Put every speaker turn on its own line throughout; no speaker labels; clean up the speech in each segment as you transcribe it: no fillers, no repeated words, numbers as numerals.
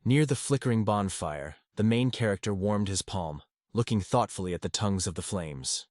Near the flickering bonfire, the main character warmed his palm, looking thoughtfully at the tongues of the flames.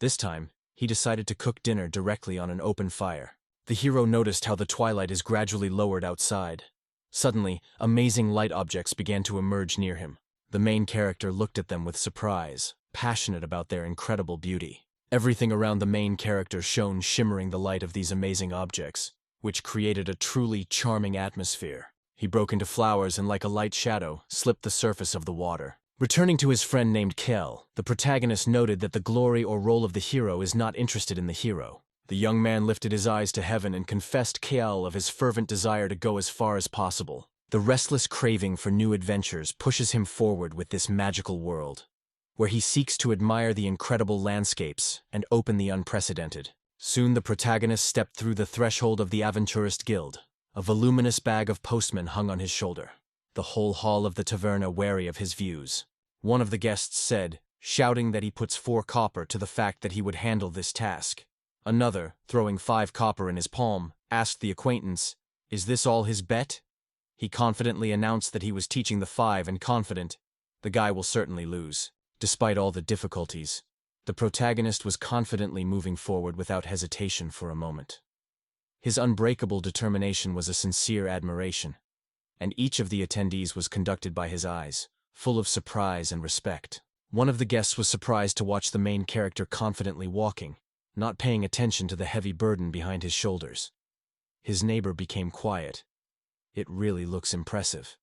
This time, he decided to cook dinner directly on an open fire. The hero noticed how the twilight is gradually lowered outside. Suddenly, amazing light objects began to emerge near him. The main character looked at them with surprise, passionate about their incredible beauty. Everything around the main character shone, shimmering the light of these amazing objects, which created a truly charming atmosphere. He broke into flowers and, like a light shadow, slipped the surface of the water. Returning to his friend named Kel, the protagonist noted that the glory or role of the hero is not interested in the hero. The young man lifted his eyes to heaven and confessed Kel of his fervent desire to go as far as possible. The restless craving for new adventures pushes him forward with this magical world, where he seeks to admire the incredible landscapes and open the unprecedented. Soon the protagonist stepped through the threshold of the Aventurist Guild. A voluminous bag of postman hung on his shoulder. The whole hall of the taverna wary of his views. One of the guests said, shouting that he puts 4 copper to the fact that he would handle this task. Another, throwing 5 copper in his palm, asked the acquaintance, "Is this all his bet?" He confidently announced that he was teaching the 5 and confident, "The guy will certainly lose." Despite all the difficulties, the protagonist was confidently moving forward without hesitation for a moment. His unbreakable determination was a sincere admiration, and each of the attendees was conducted by his eyes, full of surprise and respect. One of the guests was surprised to watch the main character confidently walking, not paying attention to the heavy burden behind his shoulders. His neighbor became quiet. "It really looks impressive."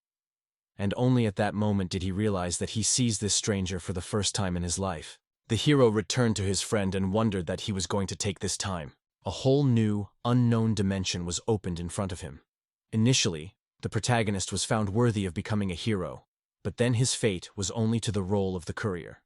And only at that moment did he realize that he sees this stranger for the first time in his life. The hero returned to his friend and wondered that he was going to take this time. A whole new, unknown dimension was opened in front of him. Initially, the protagonist was found worthy of becoming a hero, but then his fate was only to the role of the courier.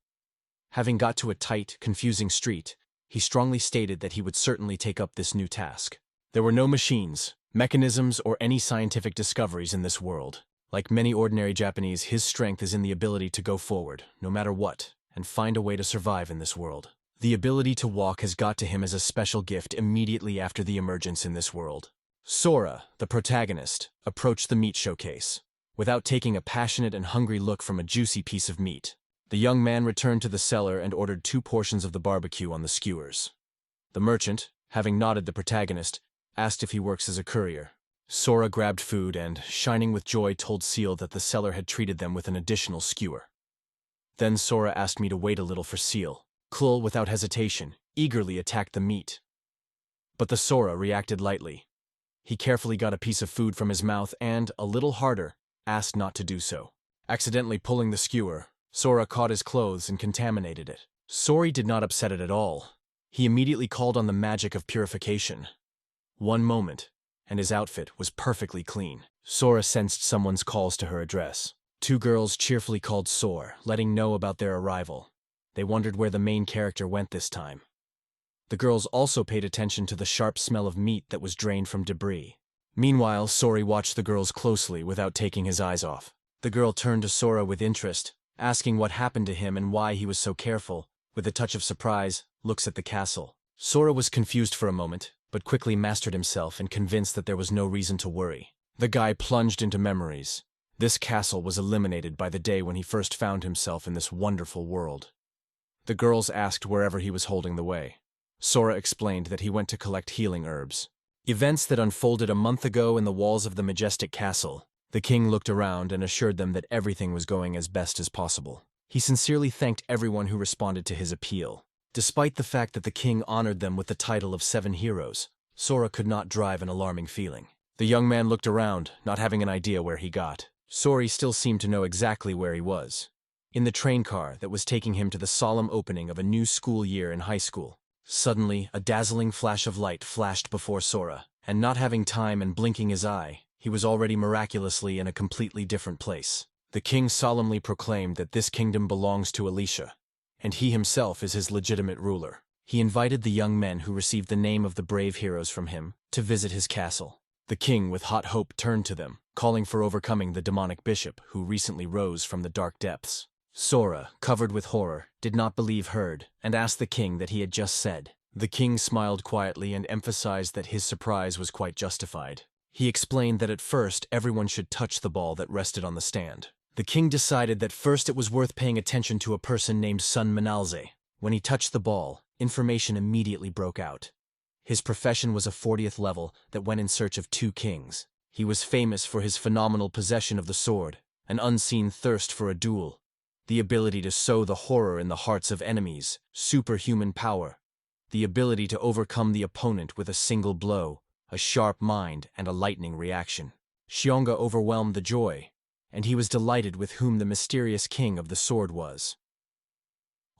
Having got to a tight, confusing street, he strongly stated that he would certainly take up this new task. There were no machines, mechanisms, or any scientific discoveries in this world. Like many ordinary Japanese, his strength is in the ability to go forward, no matter what, and find a way to survive in this world. The ability to walk has got to him as a special gift immediately after the emergence in this world. Sora, the protagonist, approached the meat showcase. Without taking a passionate and hungry look from a juicy piece of meat, the young man returned to the cellar and ordered 2 portions of the barbecue on the skewers. The merchant, having nodded the protagonist, asked if he works as a courier. Sora grabbed food and, shining with joy, told Seal that the seller had treated them with an additional skewer. Then Sora asked me to wait a little for Seal. Klul, without hesitation, eagerly attacked the meat. But the Sora reacted lightly. He carefully got a piece of food from his mouth and, a little harder, asked not to do so. Accidentally pulling the skewer, Sora caught his clothes and contaminated it. Sora did not upset it at all. He immediately called on the magic of purification. One moment, and his outfit was perfectly clean. Sora sensed someone's calls to her address. 2 girls cheerfully called Sora, letting know about their arrival. They wondered where the main character went this time. The girls also paid attention to the sharp smell of meat that was drained from debris. Meanwhile, Sora watched the girls closely without taking his eyes off. The girl turned to Sora with interest, asking what happened to him and why he was so careful. With a touch of surprise, looks at the castle. Sora was confused for a moment, but quickly mastered himself and convinced that there was no reason to worry. The guy plunged into memories. This castle was eliminated by the day when he first found himself in this wonderful world. The girls asked wherever he was holding the way. Sora explained that he went to collect healing herbs. Events that unfolded a month ago in the walls of the majestic castle. The king looked around and assured them that everything was going as best as possible. He sincerely thanked everyone who responded to his appeal. Despite the fact that the king honored them with the title of 7 heroes, Sora could not drive an alarming feeling. The young man looked around, not having an idea where he got. Sora still seemed to know exactly where he was. In the train car that was taking him to the solemn opening of a new school year in high school. Suddenly, a dazzling flash of light flashed before Sora, and not having time and blinking his eye, he was already miraculously in a completely different place. The king solemnly proclaimed that this kingdom belongs to Alicia, and he himself is his legitimate ruler. He invited the young men who received the name of the brave heroes from him to visit his castle. The king, with hot hope, turned to them, calling for overcoming the demonic bishop who recently rose from the dark depths. Sora, covered with horror, did not believe heard, and asked the king that he had just said. The king smiled quietly and emphasized that his surprise was quite justified. He explained that at first everyone should touch the ball that rested on the stand. The king decided that first it was worth paying attention to a person named Sun Manalze. When he touched the ball, information immediately broke out. His profession was a 40th level that went in search of 2 kings. He was famous for his phenomenal possession of the sword, an unseen thirst for a duel, the ability to sow the horror in the hearts of enemies, superhuman power, the ability to overcome the opponent with a single blow, a sharp mind, and a lightning reaction. Xiong'a overwhelmed the joy, and he was delighted with whom the mysterious king of the sword was.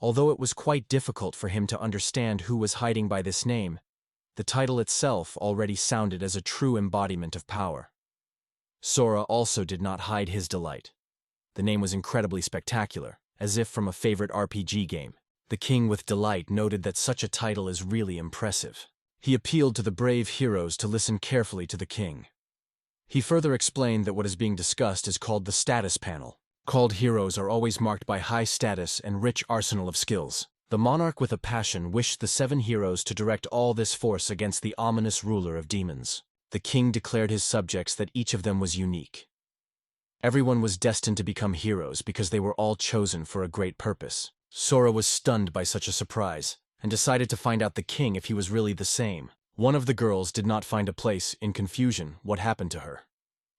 Although it was quite difficult for him to understand who was hiding by this name, the title itself already sounded as a true embodiment of power. Sora also did not hide his delight. The name was incredibly spectacular, as if from a favorite RPG game. The king with delight noted that such a title is really impressive. He appealed to the brave heroes to listen carefully to the king. He further explained that what is being discussed is called the status panel. Called heroes are always marked by high status and rich arsenal of skills. The monarch with a passion wished the 7 heroes to direct all this force against the ominous ruler of demons. The king declared his subjects that each of them was unique. Everyone was destined to become heroes because they were all chosen for a great purpose. Sora was stunned by such a surprise, and decided to find out the king if he was really the same. One of the girls did not find a place, in confusion, what happened to her.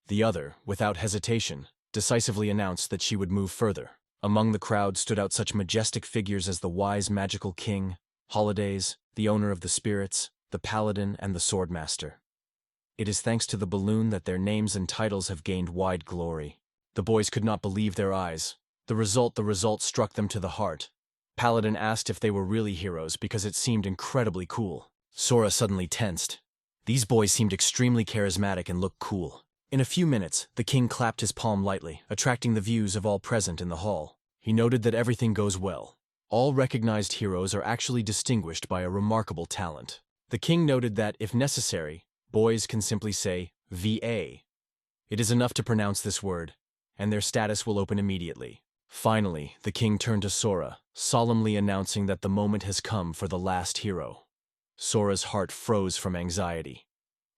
The other, without hesitation, decisively announced that she would move further. Among the crowd stood out such majestic figures as the wise magical king, Holidays, the owner of the spirits, the paladin, and the swordmaster. It is thanks to the balloon that their names and titles have gained wide glory. The boys could not believe their eyes. The result struck them to the heart. Paladin asked if they were really heroes because it seemed incredibly cool. Sora suddenly tensed. These boys seemed extremely charismatic and looked cool. In a few minutes, the king clapped his palm lightly, attracting the views of all present in the hall. He noted that everything goes well. All recognized heroes are actually distinguished by a remarkable talent. The king noted that, if necessary, boys can simply say, VA. It is enough to pronounce this word, and their status will open immediately. Finally, the king turned to Sora, solemnly announcing that the moment has come for the last hero. Sora's heart froze from anxiety.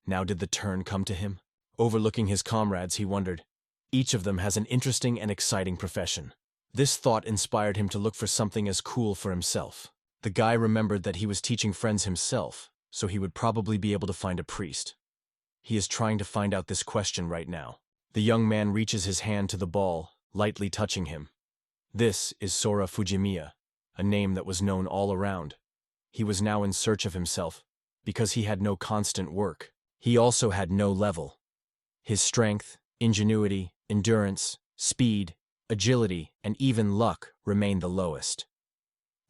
Now did the turn come to him? Overlooking his comrades, he wondered. Each of them has an interesting and exciting profession. This thought inspired him to look for something as cool for himself. The guy remembered that he was teaching friends himself, so he would probably be able to find a priest. He is trying to find out this question right now. The young man reaches his hand to the ball, lightly touching him. This is Sora Fujimiya, a name that was known all around. He was now in search of himself, because he had no constant work. He also had no level. His strength, ingenuity, endurance, speed, agility, and even luck remained the lowest.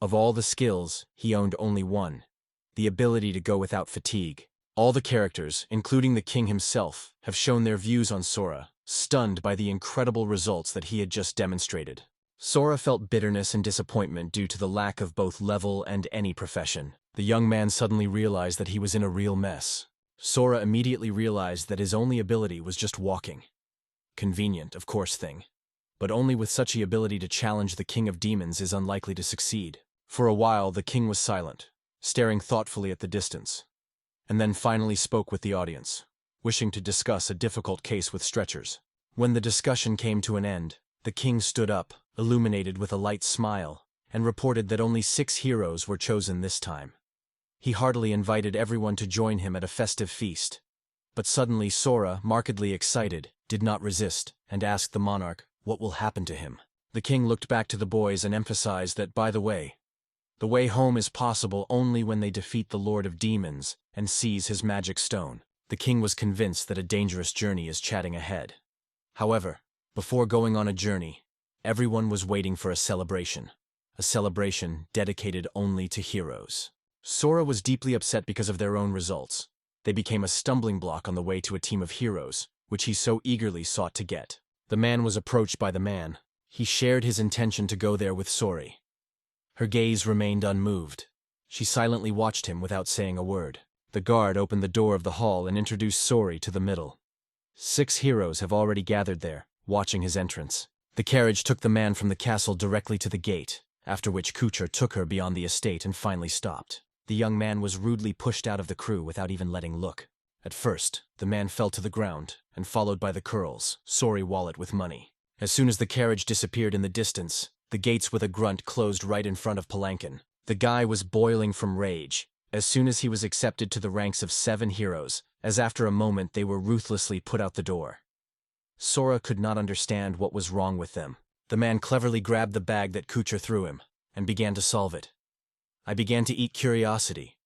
Of all the skills, he owned only one, the ability to go without fatigue. All the characters, including the king himself, have shown their views on Sora, stunned by the incredible results that he had just demonstrated. Sora felt bitterness and disappointment due to the lack of both level and any profession. The young man suddenly realized that he was in a real mess. Sora immediately realized that his only ability was just walking. Convenient, of course, thing. But only with such an ability to challenge the king of demons is unlikely to succeed. For a while, the king was silent, staring thoughtfully at the distance, and then finally spoke with the audience, wishing to discuss a difficult case with stretchers. When the discussion came to an end, the king stood up, illuminated with a light smile, and reported that only 6 heroes were chosen this time. He heartily invited everyone to join him at a festive feast. But suddenly Sora, markedly excited, did not resist, and asked the monarch what will happen to him. The king looked back to the boys and emphasized that, by the way home is possible only when they defeat the Lord of Demons and seize his magic stone. The king was convinced that a dangerous journey is chatting ahead. However, before going on a journey, everyone was waiting for a celebration dedicated only to heroes. Sora was deeply upset because of their own results. They became a stumbling block on the way to a team of heroes, which he so eagerly sought to get. The man was approached by the man. He shared his intention to go there with Sora. Her gaze remained unmoved. She silently watched him without saying a word. The guard opened the door of the hall and introduced Sora to the middle. 6 heroes have already gathered there, watching his entrance. The carriage took the man from the castle directly to the gate, after which Kucher took her beyond the estate and finally stopped. The young man was rudely pushed out of the crew without even letting look. At first, the man fell to the ground, and followed by the curl's sorry wallet with money. As soon as the carriage disappeared in the distance, the gates with a grunt closed right in front of Palanquin. The guy was boiling from rage, as soon as he was accepted to the ranks of 7 heroes, as after a moment they were ruthlessly put out the door. Sora could not understand what was wrong with them. The man cleverly grabbed the bag that Kucher threw him, and began to solve it. I began to eat curiosity.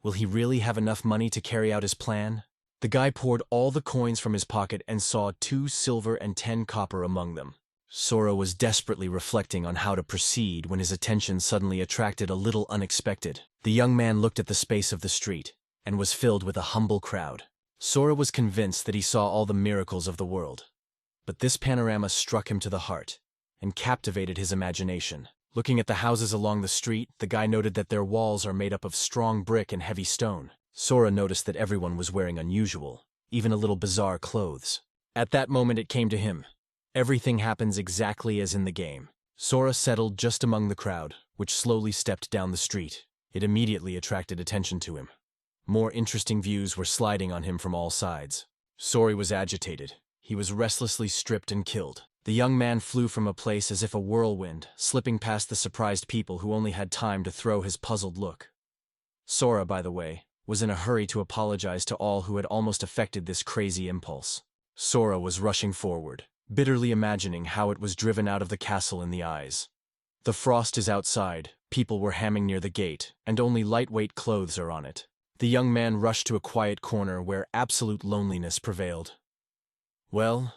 Will he really have enough money to carry out his plan? The guy poured all the coins from his pocket and saw 2 silver and 10 copper among them. Sora was desperately reflecting on how to proceed when his attention suddenly attracted a little unexpected. The young man looked at the space of the street, and was filled with a humble crowd. Sora was convinced that he saw all the miracles of the world. But this panorama struck him to the heart, and captivated his imagination. Looking at the houses along the street, the guy noted that their walls are made up of strong brick and heavy stone. Sora noticed that everyone was wearing unusual, even a little bizarre clothes. At that moment it came to him. Everything happens exactly as in the game. Sora settled just among the crowd, which slowly stepped down the street. It immediately attracted attention to him. More interesting views were sliding on him from all sides. Sora was agitated. He was restlessly stripped and killed. The young man flew from a place as if a whirlwind, slipping past the surprised people who only had time to throw his puzzled look. Sora, by the way, was in a hurry to apologize to all who had almost affected this crazy impulse. Sora was rushing forward, bitterly imagining how it was driven out of the castle in the eyes. The frost is outside, people were hamming near the gate, and only lightweight clothes are on it. The young man rushed to a quiet corner where absolute loneliness prevailed. Well,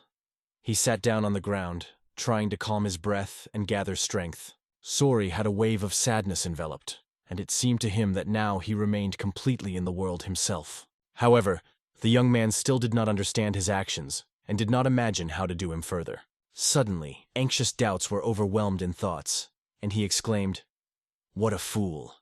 he sat down on the ground, trying to calm his breath and gather strength. Sora had a wave of sadness enveloped, and it seemed to him that now he remained completely in the world himself. However, the young man still did not understand his actions, and did not imagine how to do him further. Suddenly, anxious doubts were overwhelmed in thoughts, and he exclaimed, "What a fool!"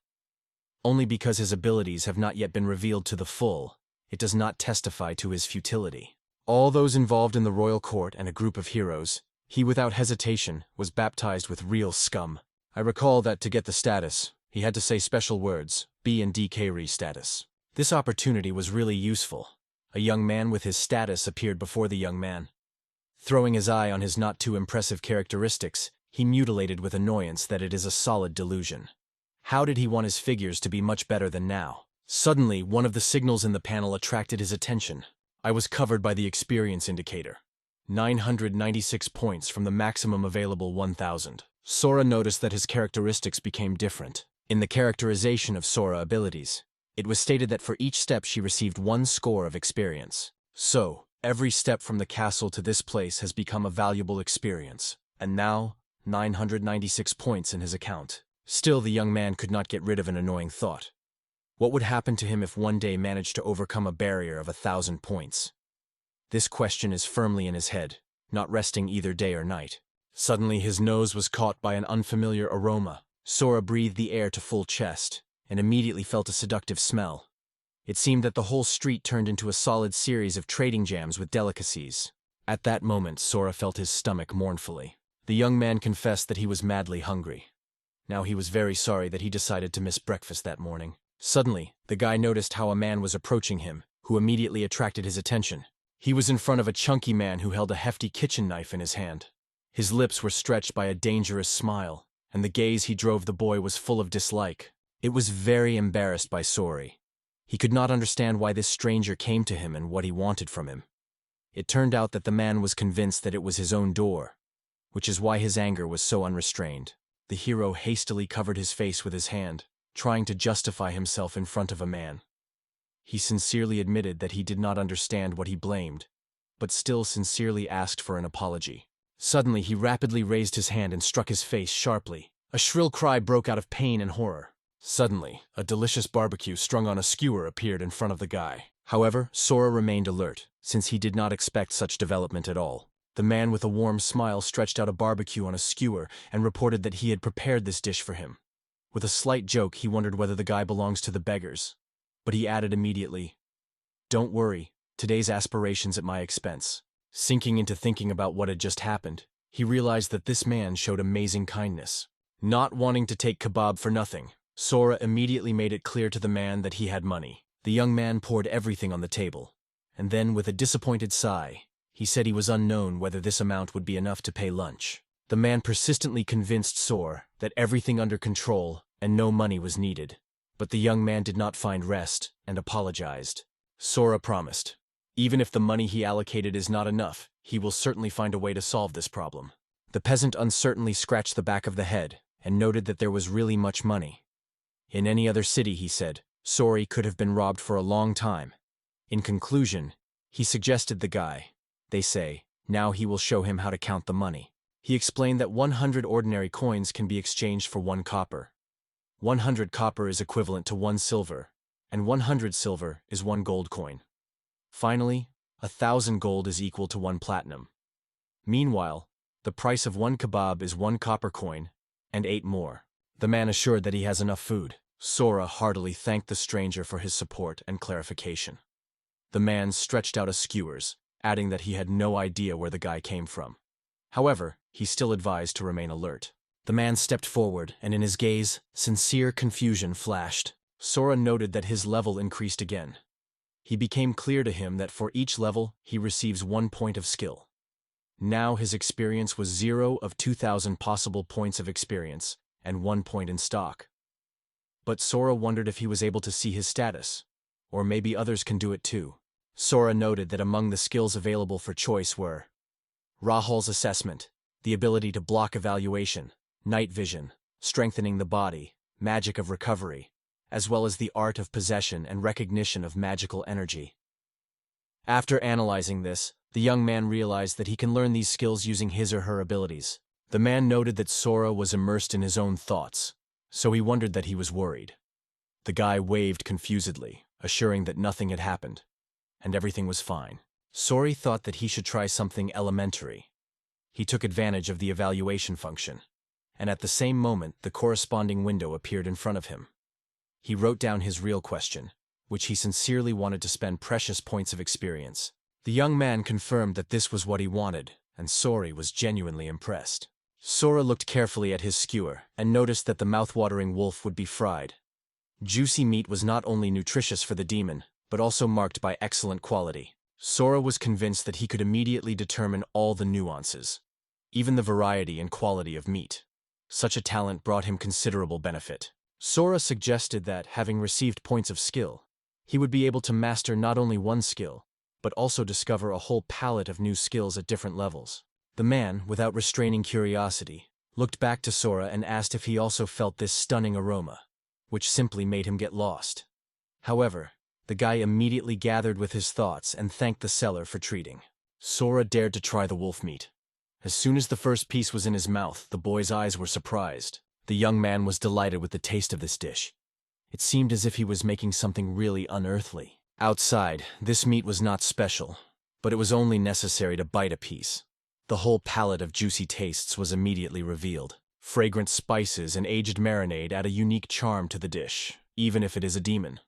Only because his abilities have not yet been revealed to the full, it does not testify to his futility. All those involved in the royal court and a group of heroes, he without hesitation was baptized with real scum. I recall that to get the status, he had to say special words, B and DK status. This opportunity was really useful. A young man with his status appeared before the young man. Throwing his eye on his not too impressive characteristics, he mutilated with annoyance that it is a solid delusion. How did he want his figures to be much better than now? Suddenly, one of the signals in the panel attracted his attention. I was covered by the experience indicator. 996 points from the maximum available 1,000. Sora noticed that his characteristics became different. In the characterization of Sora abilities, it was stated that for each step she received 1 score of experience. So, every step from the castle to this place has become a valuable experience, and now, 996 points in his account. Still, the young man could not get rid of an annoying thought. What would happen to him if one day managed to overcome a barrier of 1,000 points? This question is firmly in his head, not resting either day or night. Suddenly his nose was caught by an unfamiliar aroma. Sora breathed the air to full chest, and immediately felt a seductive smell. It seemed that the whole street turned into a solid series of trading jams with delicacies. At that moment Sora felt his stomach mournfully. The young man confessed that he was madly hungry. Now he was very sorry that he decided to miss breakfast that morning. Suddenly, the guy noticed how a man was approaching him, who immediately attracted his attention. He was in front of a chunky man who held a hefty kitchen knife in his hand. His lips were stretched by a dangerous smile, and the gaze he drove the boy was full of dislike. It was very embarrassed by Sora. He could not understand why this stranger came to him and what he wanted from him. It turned out that the man was convinced that it was his own door, which is why his anger was so unrestrained. The hero hastily covered his face with his hand, trying to justify himself in front of a man. He sincerely admitted that he did not understand what he blamed, but still sincerely asked for an apology. Suddenly he rapidly raised his hand and struck his face sharply. A shrill cry broke out of pain and horror. Suddenly, a delicious barbecue strung on a skewer appeared in front of the guy. However, Sora remained alert, since he did not expect such development at all. The man with a warm smile stretched out a barbecue on a skewer and reported that he had prepared this dish for him. With a slight joke, he wondered whether the guy belongs to the beggars. But he added immediately, "Don't worry, today's aspiration's at my expense." Sinking into thinking about what had just happened, he realized that this man showed amazing kindness. Not wanting to take kebab for nothing, Sora immediately made it clear to the man that he had money. The young man poured everything on the table, and then, with a disappointed sigh, he said he was unknown whether this amount would be enough to pay lunch. The man persistently convinced Sora that everything under control and no money was needed. But the young man did not find rest and apologized. Sora promised, even if the money he allocated is not enough, he will certainly find a way to solve this problem. The peasant uncertainly scratched the back of the head and noted that there was really much money. In any other city, he said, Sora could have been robbed for a long time. In conclusion, he suggested the guy. They say, now he will show him how to count the money. He explained that 100 ordinary coins can be exchanged for 1 copper. 100 copper is equivalent to 1 silver, and 100 silver is 1 gold coin. Finally, 1,000 gold is equal to 1 platinum. Meanwhile, the price of 1 kebab is 1 copper coin, and 8 more. The man assured that he has enough food. Sora heartily thanked the stranger for his support and clarification. The man stretched out his skewers, adding that he had no idea where the guy came from. However, he still advised to remain alert. The man stepped forward, and in his gaze, sincere confusion flashed. Sora noted that his level increased again. He became clear to him that for each level, he receives 1 point of skill. Now his experience was 0 of 2,000 possible points of experience, and 1 point in stock. But Sora wondered if he was able to see his status, or maybe others can do it too. Sora noted that among the skills available for choice were Rahul's assessment, the ability to block evaluation, night vision, strengthening the body, magic of recovery, as well as the art of possession and recognition of magical energy. After analyzing this, the young man realized that he can learn these skills using his or her abilities. The man noted that Sora was immersed in his own thoughts, so he wondered that he was worried. The guy waved confusedly, assuring that nothing had happened, and everything was fine. Sora thought that he should try something elementary. He took advantage of the evaluation function, and at the same moment the corresponding window appeared in front of him. He wrote down his real question, which he sincerely wanted to spend precious points of experience. The young man confirmed that this was what he wanted, and Sora was genuinely impressed. Sora looked carefully at his skewer and noticed that the mouth-watering wolf would be fried. Juicy meat was not only nutritious for the demon, but also marked by excellent quality. Sora was convinced that he could immediately determine all the nuances, even the variety and quality of meat. Such a talent brought him considerable benefit. Sora suggested that, having received points of skill, he would be able to master not only one skill, but also discover a whole palette of new skills at different levels. The man, without restraining curiosity, looked back to Sora and asked if he also felt this stunning aroma, which simply made him get lost. However, the guy immediately gathered with his thoughts and thanked the seller for treating. Sora dared to try the wolf meat. As soon as the first piece was in his mouth, the boy's eyes were surprised. The young man was delighted with the taste of this dish. It seemed as if he was making something really unearthly. Outside, this meat was not special, but it was only necessary to bite a piece. The whole palette of juicy tastes was immediately revealed. Fragrant spices and aged marinade add a unique charm to the dish, even if it is a demon.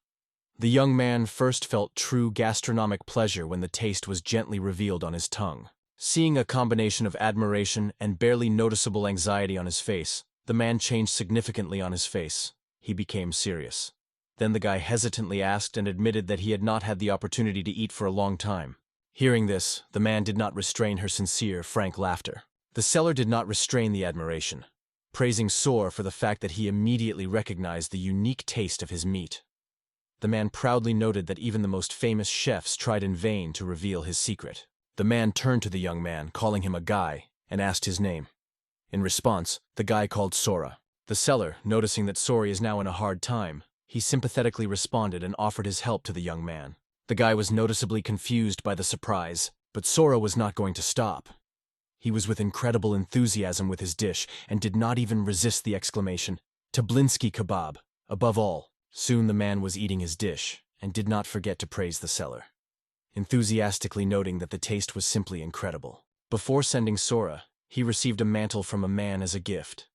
The young man first felt true gastronomic pleasure when the taste was gently revealed on his tongue. Seeing a combination of admiration and barely noticeable anxiety on his face, the man changed significantly on his face. He became serious. Then the guy hesitantly asked and admitted that he had not had the opportunity to eat for a long time. Hearing this, the man did not restrain her sincere, frank laughter. The seller did not restrain the admiration, praising Sora for the fact that he immediately recognized the unique taste of his meat. The man proudly noted that even the most famous chefs tried in vain to reveal his secret. The man turned to the young man, calling him a guy, and asked his name. In response, the guy called Sora. The seller, noticing that Sora is now in a hard time, he sympathetically responded and offered his help to the young man. The guy was noticeably confused by the surprise, but Sora was not going to stop. He was with incredible enthusiasm with his dish and did not even resist the exclamation, "Tablinsky kebab!" Above all, soon the man was eating his dish and did not forget to praise the seller, enthusiastically noting that the taste was simply incredible. Before sending Sora, he received a mantle from a man as a gift.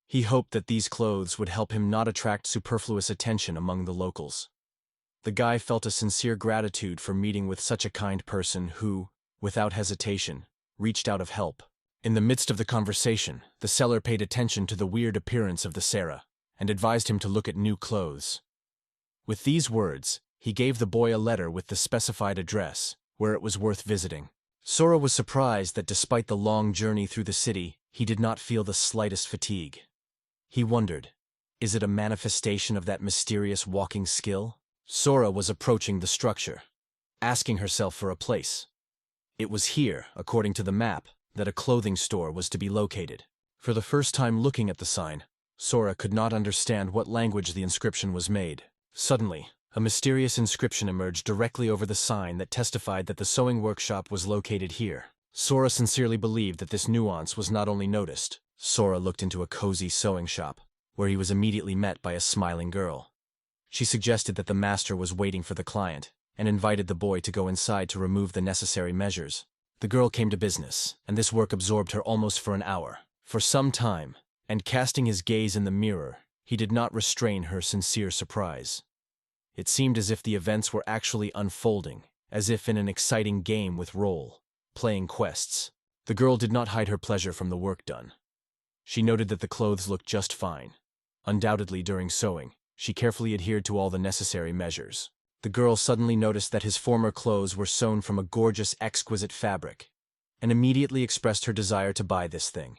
He hoped that these clothes would help him not attract superfluous attention among the locals. The guy felt a sincere gratitude for meeting with such a kind person who, without hesitation, reached out of help. In the midst of the conversation, the seller paid attention to the weird appearance of the Sera and advised him to look at new clothes. With these words, He gave the boy a letter with the specified address, where it was worth visiting. Sora was surprised that despite the long journey through the city, he did not feel the slightest fatigue. He wondered, is it a manifestation of that mysterious walking skill? Sora was approaching the structure, asking herself for a place. It was here, according to the map, that a clothing store was to be located. For the first time looking at the sign, Sora could not understand what language the inscription was made. Suddenly, a mysterious inscription emerged directly over the sign that testified that the sewing workshop was located here. Sora sincerely believed that this nuance was not only noticed. Sora looked into a cozy sewing shop, where he was immediately met by a smiling girl. She suggested that the master was waiting for the client, and invited the boy to go inside to remove the necessary measures. The girl came to business, and this work absorbed her almost for an hour. For some time, and casting his gaze in the mirror, he did not restrain her sincere surprise. It seemed as if the events were actually unfolding, as if in an exciting game with role-playing quests. The girl did not hide her pleasure from the work done. She noted that the clothes looked just fine. Undoubtedly, during sewing, she carefully adhered to all the necessary measures. The girl suddenly noticed that his former clothes were sewn from a gorgeous, exquisite fabric, and immediately expressed her desire to buy this thing.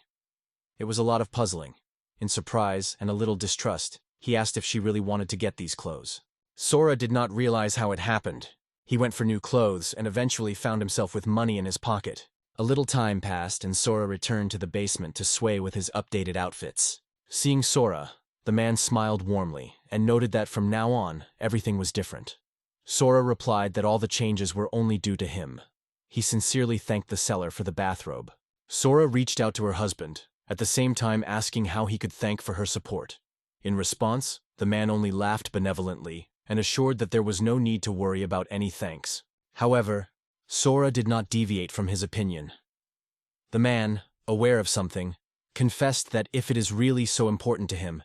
It was a lot of puzzling. In surprise and a little distrust, he asked if she really wanted to get these clothes. Sora did not realize how it happened. He went for new clothes and eventually found himself with money in his pocket. A little time passed and Sora returned to the basement to sway with his updated outfits. Seeing Sora, the man smiled warmly and noted that from now on, everything was different. Sora replied that all the changes were only due to him. He sincerely thanked the seller for the bathrobe. Sora reached out to her husband, at the same time asking how he could thank for her support. In response, the man only laughed benevolently and assured that there was no need to worry about any thanks. However, Sora did not deviate from his opinion. The man, aware of something, confessed that if it is really so important to him,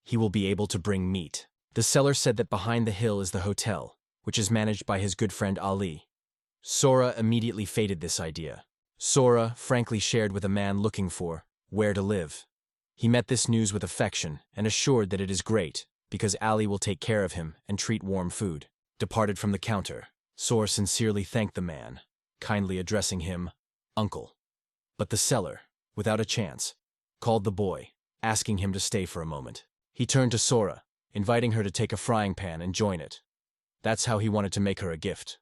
he will be able to bring meat. The seller said that behind the hill is the hotel, which is managed by his good friend Ali. Sora immediately faded this idea. Sora frankly shared with a man looking for where to live. He met this news with affection and assured that it is great, because Ali will take care of him and treat warm food. Departed from the counter, Sora sincerely thanked the man, kindly addressing him, Uncle. But the seller, without a chance, called the boy, asking him to stay for a moment. He turned to Sora, inviting her to take a frying pan and join it. That's how he wanted to make her a gift.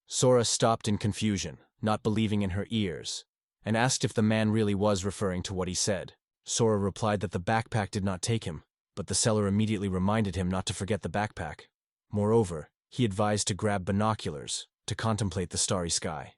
Sora stopped in confusion, not believing in her ears, and asked if the man really was referring to what he said. Sora replied that the backpack did not take him, but the seller immediately reminded him not to forget the backpack. Moreover, he advised to grab binoculars to contemplate the starry sky.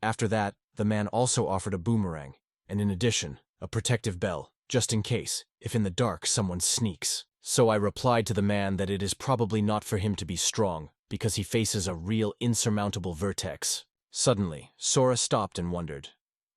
After that, the man also offered a boomerang, and in addition, a protective bell, just in case, if in the dark someone sneaks. So I replied to the man that it is probably not for him to be strong, because he faces a real insurmountable vertex. Suddenly, Sora stopped and wondered.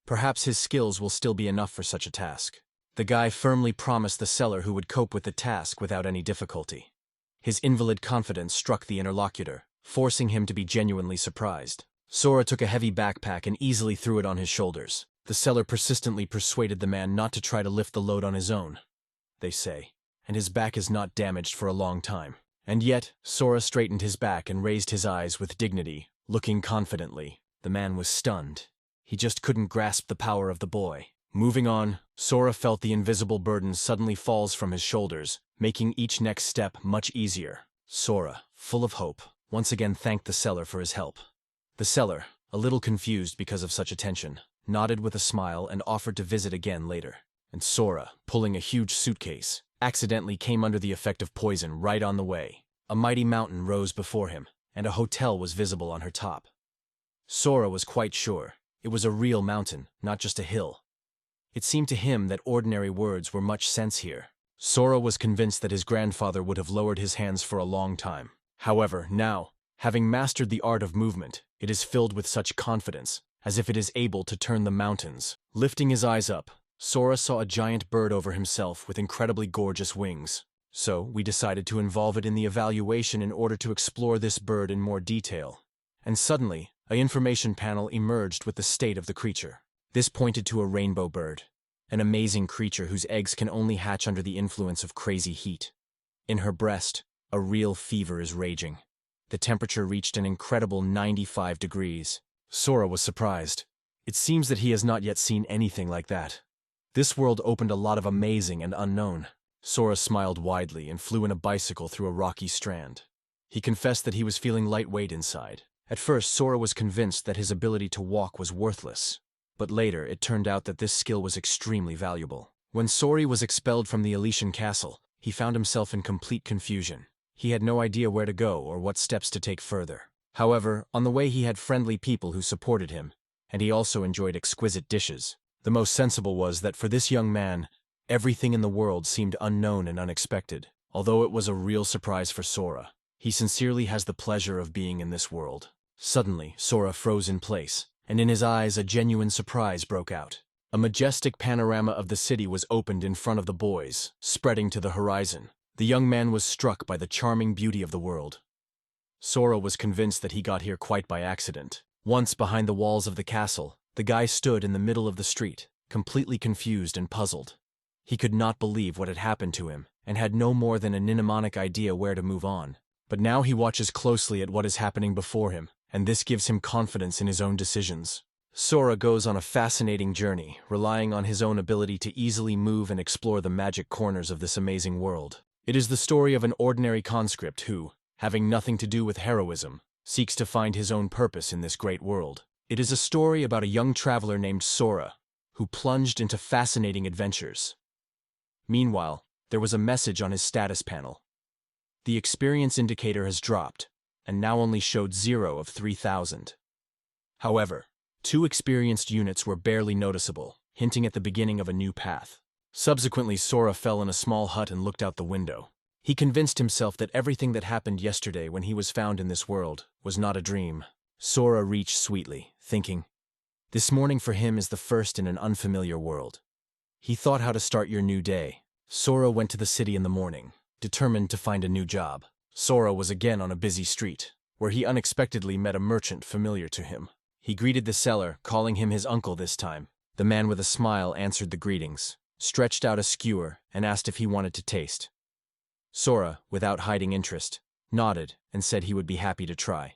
Perhaps his skills will still be enough for such a task. The guy firmly promised the seller who would cope with the task without any difficulty. His invalid confidence struck the interlocutor, forcing him to be genuinely surprised. Sora took a heavy backpack and easily threw it on his shoulders. The seller persistently persuaded the man not to try to lift the load on his own, they say, and his back is not damaged for a long time. And yet, Sora straightened his back and raised his eyes with dignity, looking confidently. The man was stunned. He just couldn't grasp the power of the boy. Moving on, Sora felt the invisible burden suddenly falls from his shoulders, making each next step much easier. Sora, full of hope, once again thanked the seller for his help. The seller, a little confused because of such attention, nodded with a smile and offered to visit again later. And Sora, pulling a huge suitcase, accidentally came under the effect of poison right on the way. A mighty mountain rose before him, and a hotel was visible on her top. Sora was quite sure it was a real mountain, not just a hill. It seemed to him that ordinary words were much sense here. Sora was convinced that his grandfather would have lowered his hands for a long time. However, now, having mastered the art of movement, it is filled with such confidence, as if it is able to turn the mountains. Lifting his eyes up, Sora saw a giant bird over himself with incredibly gorgeous wings. So, we decided to involve it in the evaluation in order to explore this bird in more detail. And suddenly, an information panel emerged with the state of the creature. This pointed to a rainbow bird, an amazing creature whose eggs can only hatch under the influence of crazy heat. In her breast, A real fever is raging. The temperature reached an incredible 95 degrees. Sora was surprised. It seems that he has not yet seen anything like that. This world opened a lot of amazing and unknown. Sora smiled widely and flew in a bicycle through a rocky strand. He confessed that he was feeling lightweight inside. At first, Sora was convinced that his ability to walk was worthless. But later, it turned out that this skill was extremely valuable. When Sora was expelled from the Elysian castle, he found himself in complete confusion. He had no idea where to go or what steps to take further. However, on the way he had friendly people who supported him, and he also enjoyed exquisite dishes. The most sensible was that for this young man, everything in the world seemed unknown and unexpected. Although it was a real surprise for Sora, he sincerely has the pleasure of being in this world. Suddenly, Sora froze in place, and in his eyes a genuine surprise broke out. A majestic panorama of the city was opened in front of the boys, spreading to the horizon. The young man was struck by the charming beauty of the world. Sora was convinced that he got here quite by accident. Once behind the walls of the castle, the guy stood in the middle of the street, completely confused and puzzled. He could not believe what had happened to him, and had no more than a mnemonic idea where to move on. But now he watches closely at what is happening before him, and this gives him confidence in his own decisions. Sora goes on a fascinating journey, relying on his own ability to easily move and explore the magic corners of this amazing world. It is the story of an ordinary conscript who, having nothing to do with heroism, seeks to find his own purpose in this great world. It is a story about a young traveler named Sora, who plunged into fascinating adventures. Meanwhile, there was a message on his status panel. The experience indicator has dropped, and now only showed 0 of 3,000. However, 2 experienced units were barely noticeable, hinting at the beginning of a new path. Subsequently, Sora fell in a small hut and looked out the window. He convinced himself that everything that happened yesterday when he was found in this world was not a dream. Sora reached sweetly, thinking, "This morning for him is the first in an unfamiliar world." He thought how to start your new day. Sora went to the city in the morning, determined to find a new job. Sora was again on a busy street, where he unexpectedly met a merchant familiar to him. He greeted the seller, calling him his uncle this time. The man with a smile answered the greetings, stretched out a skewer, and asked if he wanted to taste. Sora, without hiding interest, nodded and said he would be happy to try.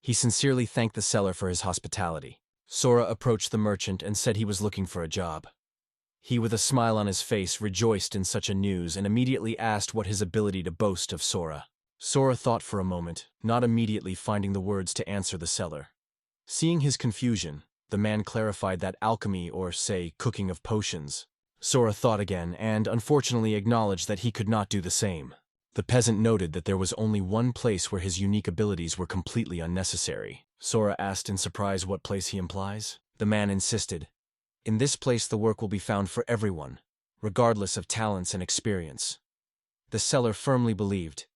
He sincerely thanked the seller for his hospitality. Sora approached the merchant and said he was looking for a job. He, with a smile on his face, rejoiced in such a news and immediately asked what his ability to boast of Sora. Sora thought for a moment, not immediately finding the words to answer the seller. Seeing his confusion, the man clarified that alchemy, or say, cooking of potions. Sora thought again and, unfortunately, acknowledged that he could not do the same. The peasant noted that there was only one place where his unique abilities were completely unnecessary. Sora asked in surprise what place he implies. The man insisted, "In this place the work will be found for everyone, regardless of talents and experience." The seller firmly believed,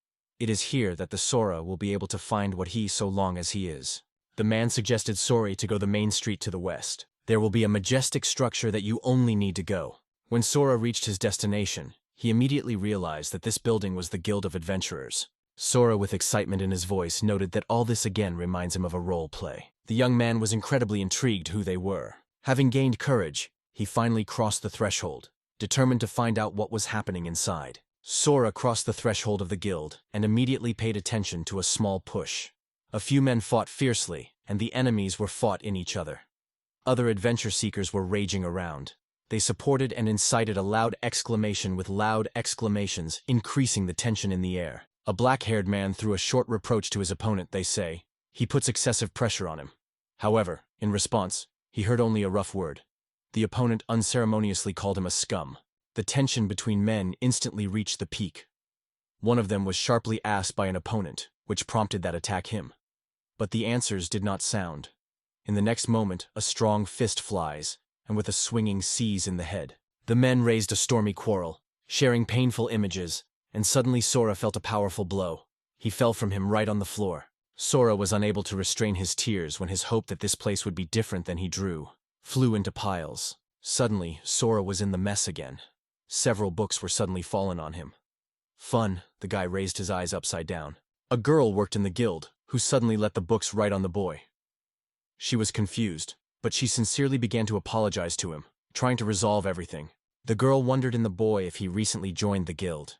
"It is here that the Sora will be able to find what he so long as he is." The man suggested Sora to go the main street to the west. There will be a majestic structure that you only need to go. When Sora reached his destination, he immediately realized that this building was the Guild of Adventurers. Sora, with excitement in his voice, noted that all this again reminds him of a role play. The young man was incredibly intrigued who they were. Having gained courage, he finally crossed the threshold, determined to find out what was happening inside. Sora crossed the threshold of the guild and immediately paid attention to a small push. A few men fought fiercely, and the enemies were fought in each other. Other adventure seekers were raging around. They supported and incited a loud exclamation with loud exclamations, increasing the tension in the air. A black-haired man threw a short reproach to his opponent, they say. He puts excessive pressure on him. However, in response, he heard only a rough word. The opponent unceremoniously called him a scum. The tension between men instantly reached the peak. One of them was sharply asked by an opponent, which prompted that attack him. But the answers did not sound. In the next moment, a strong fist flies, and with a swinging seize in the head. The men raised a stormy quarrel, sharing painful images, and suddenly Sora felt a powerful blow. He fell from him right on the floor. Sora was unable to restrain his tears when his hope that this place would be different than he drew flew into piles. Suddenly, Sora was in the mess again. Several books were suddenly fallen on him. Fun, the guy raised his eyes upside down. A girl worked in the guild, who suddenly let the books right on the boy. She was confused, but she sincerely began to apologize to him, trying to resolve everything. The girl wondered in the boy if he recently joined the guild.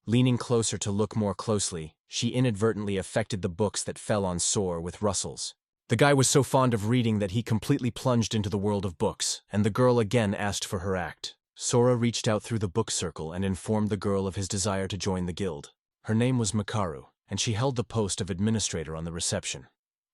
Leaning closer to look more closely, she inadvertently affected the books that fell on Sora with rustles. The guy was so fond of reading that he completely plunged into the world of books, and the girl again asked for her act. Sora reached out through the book circle and informed the girl of his desire to join the guild. Her name was Makaru, and she held the post of administrator on the reception.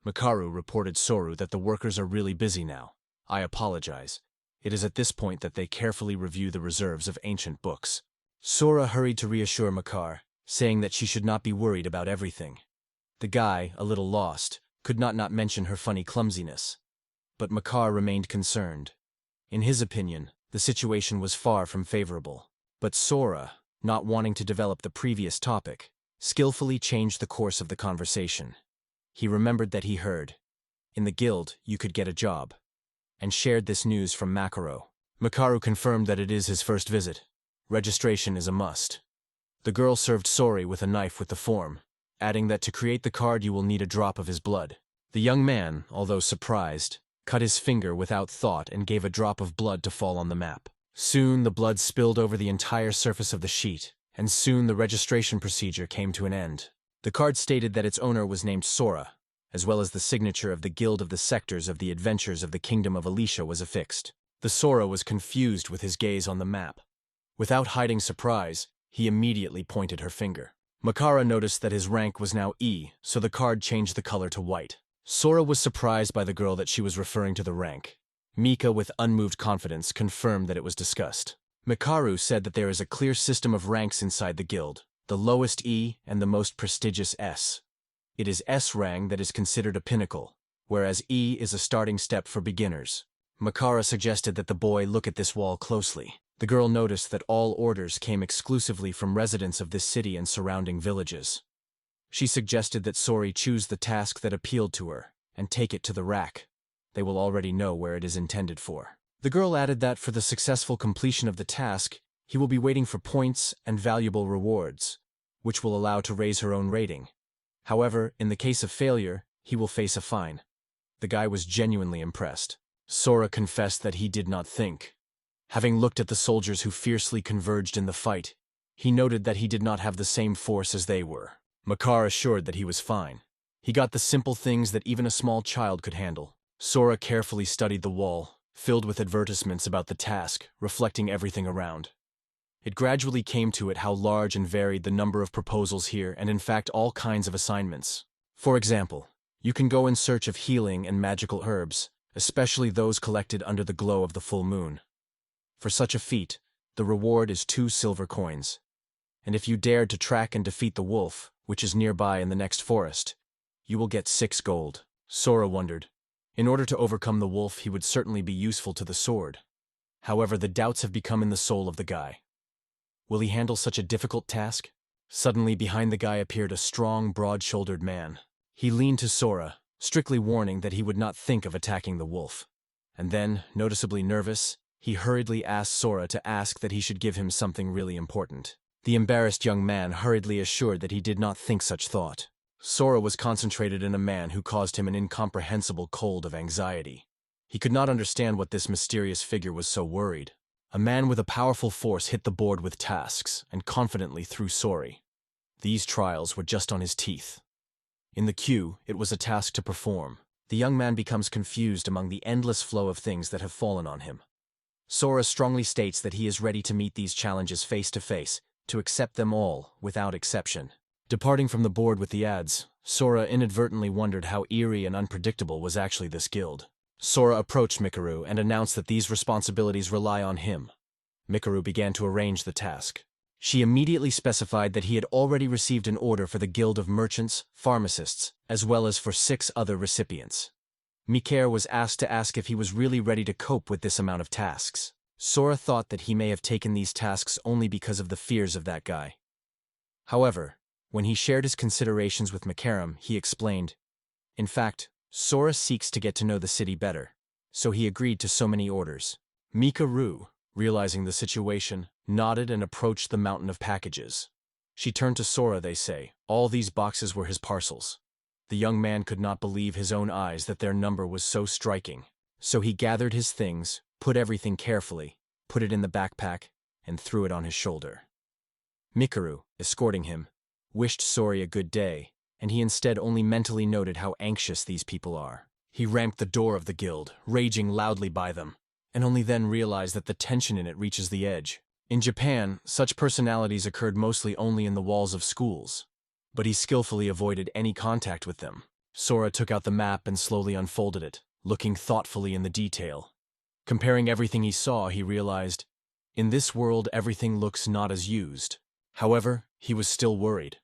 Makaru reported Sora that the workers are really busy now. I apologize. It is at this point that they carefully review the reserves of ancient books. Sora hurried to reassure Makar, saying that she should not be worried about everything. The guy, a little lost, could not mention her funny clumsiness. But Makar remained concerned. In his opinion, the situation was far from favorable. But Sora, not wanting to develop the previous topic, skillfully changed the course of the conversation. He remembered that he heard, "In the guild, you could get a job," and shared this news from Makaru. Makaru confirmed that it is his first visit. Registration is a must. The girl served Sora with a knife with the form, adding that to create the card you will need a drop of his blood. The young man, although surprised, cut his finger without thought and gave a drop of blood to fall on the map. Soon the blood spilled over the entire surface of the sheet, and soon the registration procedure came to an end. The card stated that its owner was named Sora, as well as the signature of the Guild of the Sectors of the Adventures of the Kingdom of Alicia was affixed. The Sora was confused with his gaze on the map. Without hiding surprise, he immediately pointed her finger. Makara noticed that his rank was now E, so the card changed the color to white. Sora was surprised by the girl that she was referring to the rank. Mika, with unmoved confidence, confirmed that it was discussed. Makaru said that there is a clear system of ranks inside the guild, the lowest E and the most prestigious S. It is S rank that is considered a pinnacle, whereas E is a starting step for beginners. Makara suggested that the boy look at this wall closely. The girl noticed that all orders came exclusively from residents of this city and surrounding villages. She suggested that Sora choose the task that appealed to her, and take it to the rack. They will already know where it is intended for. The girl added that for the successful completion of the task, he will be waiting for points and valuable rewards, which will allow to raise her own rating. However, in the case of failure, he will face a fine. The guy was genuinely impressed. Sora confessed that he did not think. Having looked at the soldiers who fiercely converged in the fight, he noted that he did not have the same force as they were. Makar assured that he was fine. He got the simple things that even a small child could handle. Sora carefully studied the wall, filled with advertisements about the task, reflecting everything around. It gradually came to it how large and varied the number of proposals here, and in fact all kinds of assignments. For example, you can go in search of healing and magical herbs, especially those collected under the glow of the full moon. For such a feat, the reward is 2 silver coins. And if you dared to track and defeat the wolf, which is nearby in the next forest, you will get 6 gold. Sora wondered. In order to overcome the wolf, he would certainly be useful to the sword. However, the doubts have become in the soul of the guy. Will he handle such a difficult task? Suddenly, behind the guy appeared a strong, broad-shouldered man. He leaned to Sora, strictly warning that he would not think of attacking the wolf. And then, noticeably nervous, he hurriedly asked Sora to ask that he should give him something really important. The embarrassed young man hurriedly assured that he did not think such thought. Sora was concentrated in a man who caused him an incomprehensible cold of anxiety. He could not understand what this mysterious figure was so worried. A man with a powerful force hit the board with tasks and confidently threw Sora. These trials were just on his teeth. In the queue, it was a task to perform. The young man becomes confused among the endless flow of things that have fallen on him. Sora strongly states that he is ready to meet these challenges face to face, to accept them all, without exception. Departing from the board with the ads, Sora inadvertently wondered how eerie and unpredictable was actually this guild. Sora approached Mikaru and announced that these responsibilities rely on him. Mikaru began to arrange the task. She immediately specified that he had already received an order for the Guild of Merchants, Pharmacists, as well as for 6 other recipients. Mikaru was asked if he was really ready to cope with this amount of tasks. Sora thought that he may have taken these tasks only because of the fears of that guy. However, when he shared his considerations with Makaram, he explained, in fact, Sora seeks to get to know the city better, so he agreed to so many orders. Mikaru, realizing the situation, nodded and approached the mountain of packages. She turned to Sora, they say. All these boxes were his parcels. The young man could not believe his own eyes that their number was so striking. So he gathered his things, put everything carefully, put it in the backpack, and threw it on his shoulder. Mikuru, escorting him, wished Sora a good day, and he instead only mentally noted how anxious these people are. He ramped the door of the guild, raging loudly by them, and only then realized that the tension in it reaches the edge. In Japan, such personalities occurred mostly only in the walls of schools, but he skillfully avoided any contact with them. Sora took out the map and slowly unfolded it, looking thoughtfully in the detail. Comparing everything he saw, he realized, in this world everything looks not as used. However, he was still worried.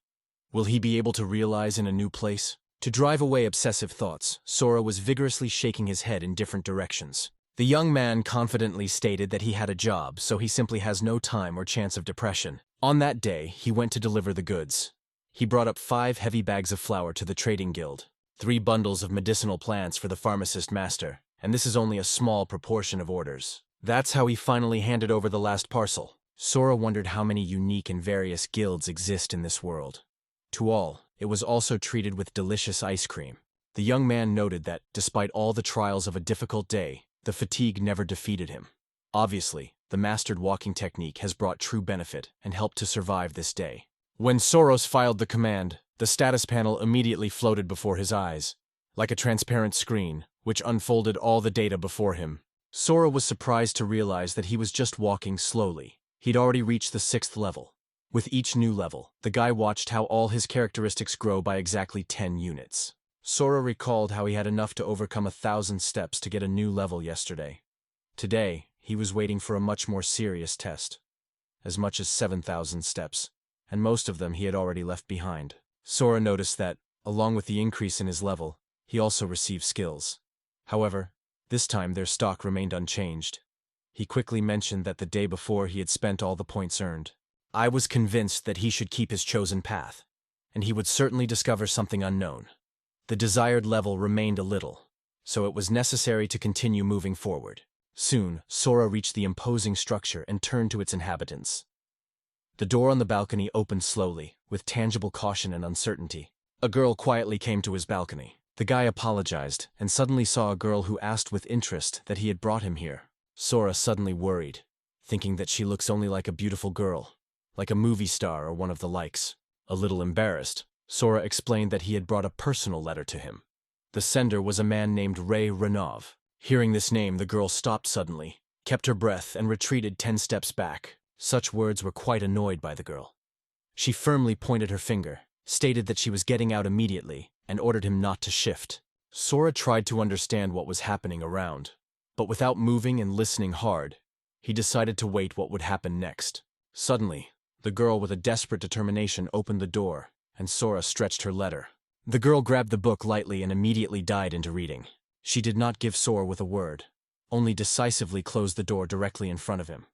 Will he be able to realize in a new place? To drive away obsessive thoughts, Sora was vigorously shaking his head in different directions. The young man confidently stated that he had a job, so he simply has no time or chance of depression. On that day, he went to deliver the goods. He brought up 5 heavy bags of flour to the trading guild, 3 bundles of medicinal plants for the pharmacist master, and this is only a small proportion of orders. That's how he finally handed over the last parcel. Sora wondered how many unique and various guilds exist in this world. To all, it was also treated with delicious ice cream. The young man noted that, despite all the trials of a difficult day, the fatigue never defeated him. Obviously, the mastered walking technique has brought true benefit and helped to survive this day. When Soros filed the command, the status panel immediately floated before his eyes, like a transparent screen, which unfolded all the data before him. Sora was surprised to realize that he was just walking slowly. He'd already reached the 6th level. With each new level, the guy watched how all his characteristics grow by exactly 10 units. Sora recalled how he had enough to overcome 1,000 steps to get a new level yesterday. Today, he was waiting for a much more serious test. As much as 7,000 steps, and most of them he had already left behind. Sora noticed that, along with the increase in his level, he also received skills. However, this time their stock remained unchanged. He quickly mentioned that the day before he had spent all the points earned. I was convinced that he should keep his chosen path, and he would certainly discover something unknown. The desired level remained a little, so it was necessary to continue moving forward. Soon, Sora reached the imposing structure and turned to its inhabitants. The door on the balcony opened slowly, with tangible caution and uncertainty. A girl quietly came to his balcony. The guy apologized, and suddenly saw a girl who asked with interest that he had brought him here. Sora suddenly worried, thinking that she looks only like a beautiful girl, like a movie star or one of the likes. A little embarrassed, Sora explained that he had brought a personal letter to him. The sender was a man named Ray Renov. Hearing this name, the girl stopped suddenly, kept her breath, and retreated 10 steps back. Such words were quite annoyed by the girl. She firmly pointed her finger, stated that she was getting out immediately, and ordered him not to shift. Sora tried to understand what was happening around, but without moving and listening hard, he decided to wait what would happen next. Suddenly, the girl with a desperate determination opened the door, and Sora stretched her letter. The girl grabbed the book lightly and immediately dived into reading. She did not give Sora with a word, only decisively closed the door directly in front of him.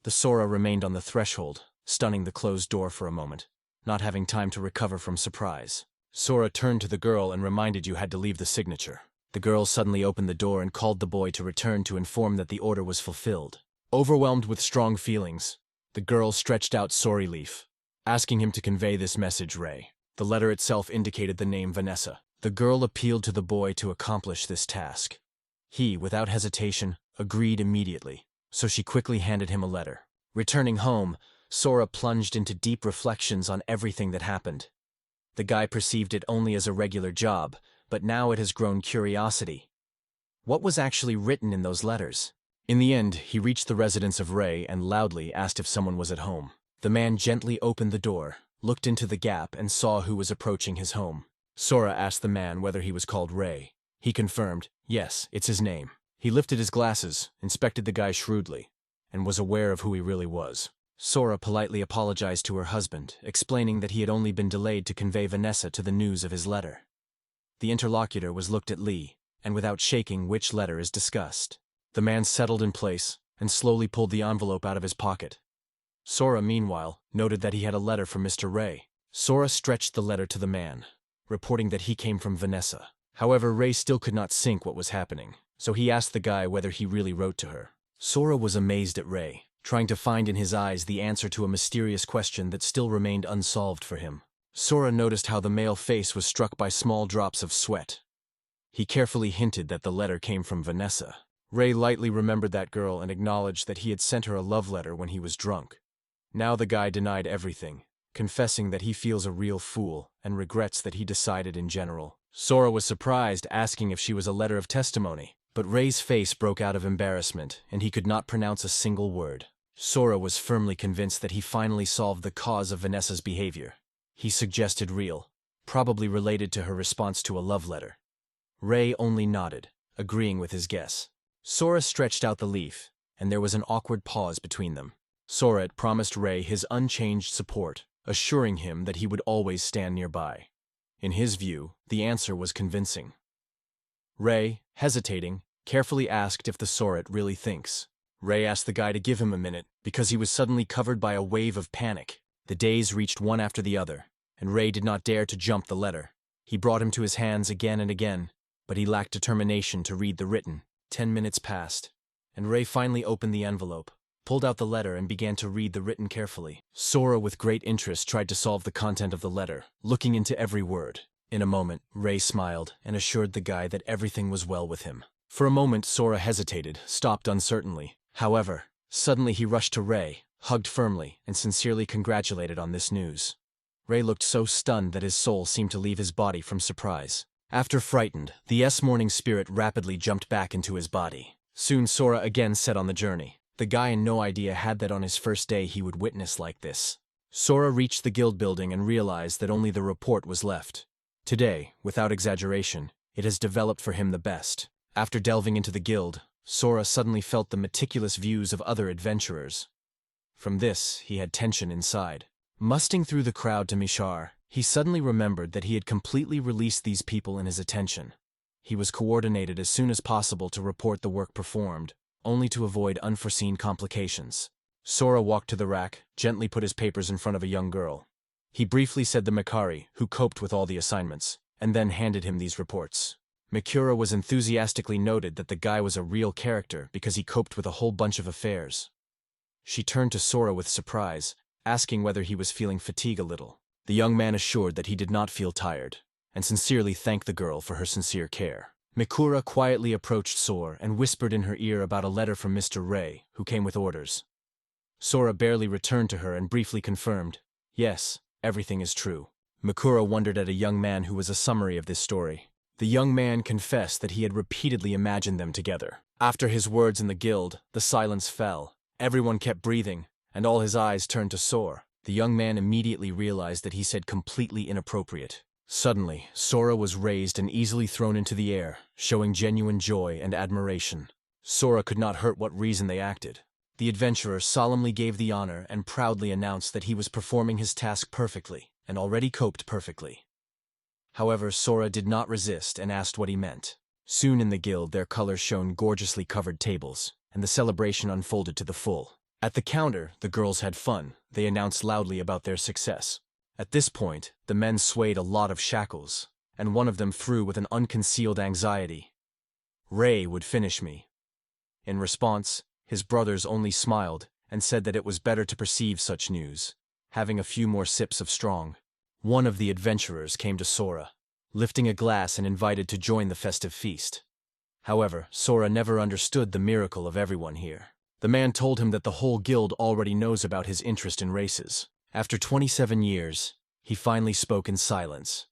The Sora remained on the threshold, stunning the closed door for a moment, not having time to recover from surprise. Sora turned to the girl and reminded you had to leave the signature. The girl suddenly opened the door and called the boy to return to inform that the order was fulfilled. Overwhelmed with strong feelings, the girl stretched out Sorry Leaf, asking him to convey this message Ray. The letter itself indicated the name Vanessa. The girl appealed to the boy to accomplish this task. He, without hesitation, agreed immediately, so she quickly handed him a letter. Returning home, Sora plunged into deep reflections on everything that happened. The guy perceived it only as a regular job, but now it has grown curiosity. What was actually written in those letters? In the end, he reached the residence of Ray and loudly asked if someone was at home. The man gently opened the door, looked into the gap, and saw who was approaching his home. Sora asked the man whether he was called Ray. He confirmed, yes, it's his name. He lifted his glasses, inspected the guy shrewdly, and was aware of who he really was. Sora politely apologized to her husband, explaining that he had only been delayed to convey Vanessa to the news of his letter. The interlocutor was looked at Lee, and without shaking which letter is discussed. The man settled in place and slowly pulled the envelope out of his pocket. Sora, meanwhile, noted that he had a letter from Mr. Ray. Sora stretched the letter to the man, reporting that he came from Vanessa. However, Ray still could not sink what was happening, so he asked the guy whether he really wrote to her. Sora was amazed at Ray, trying to find in his eyes the answer to a mysterious question that still remained unsolved for him. Sora noticed how the male face was struck by small drops of sweat. He carefully hinted that the letter came from Vanessa. Ray lightly remembered that girl and acknowledged that he had sent her a love letter when he was drunk. Now the guy denied everything, confessing that he feels a real fool and regrets that he decided in general. Sora was surprised, asking if she was a letter of testimony, but Rei's face broke out of embarrassment, and he could not pronounce a single word. Sora was firmly convinced that he finally solved the cause of Vanessa's behavior. He suggested real, probably related to her response to a love letter. Rei only nodded, agreeing with his guess. Sora stretched out the leaf, and there was an awkward pause between them. Sora promised Rei his unchanged support, assuring him that he would always stand nearby. In his view, the answer was convincing. Rei, hesitating, carefully asked if the Sora really thinks. Rei asked the guy to give him a minute, because he was suddenly covered by a wave of panic. The days reached one after the other, and Rei did not dare to jump the letter. He brought him to his hands again and again, but he lacked determination to read the written. 10 minutes passed, and Rei finally opened the envelope, pulled out the letter, and began to read the written carefully. Sora, with great interest, tried to solve the content of the letter, looking into every word. In a moment, Rei smiled and assured the guy that everything was well with him. For a moment, Sora hesitated, stopped uncertainly. However, suddenly he rushed to Rei, hugged firmly, and sincerely congratulated on this news. Rei looked so stunned that his soul seemed to leave his body from surprise. After frightened, the morning spirit rapidly jumped back into his body. Soon Sora again set on the journey. The guy had no idea had that on his first day he would witness like this. Sora reached the guild building and realized that only the report was left. Today, without exaggeration, it has developed for him the best. After delving into the guild, Sora suddenly felt the meticulous views of other adventurers. From this, he had tension inside. Musting through the crowd to Mishar, he suddenly remembered that he had completely released these people in his attention. He was coordinated as soon as possible to report the work performed, only to avoid unforeseen complications. Sora walked to the rack, gently put his papers in front of a young girl. He briefly said the Mikari, who coped with all the assignments, and then handed him these reports. Mikura was enthusiastically noted that the guy was a real character because he coped with a whole bunch of affairs. She turned to Sora with surprise, asking whether he was feeling fatigue a little. The young man assured that he did not feel tired, and sincerely thanked the girl for her sincere care. Mikura quietly approached Sora and whispered in her ear about a letter from Mr. Rei, who came with orders. Sora barely returned to her and briefly confirmed, "Yes, everything is true." Mikura wondered at a young man who was a summary of this story. The young man confessed that he had repeatedly imagined them together. After his words in the guild, the silence fell. Everyone kept breathing, and all his eyes turned to Sora. The young man immediately realized that he said completely inappropriate. Suddenly, Sora was raised and easily thrown into the air, showing genuine joy and admiration. Sora could not hurt what reason they acted. The adventurer solemnly gave the honor and proudly announced that he was performing his task perfectly, and already coped perfectly. However, Sora did not resist and asked what he meant. Soon in the guild, their colors shone gorgeously covered tables, and the celebration unfolded to the full. At the counter, the girls had fun. They announced loudly about their success. At this point, the men swayed a lot of shackles, and one of them threw with an unconcealed anxiety, "Rei would finish me." In response, his brothers only smiled and said that it was better to perceive such news. Having a few more sips of strong, one of the adventurers came to Sora, lifting a glass and invited to join the festive feast. However, Sora never understood the miracle of everyone here. The man told him that the whole guild already knows about his interest in races. After 27 years, he finally spoke in silence.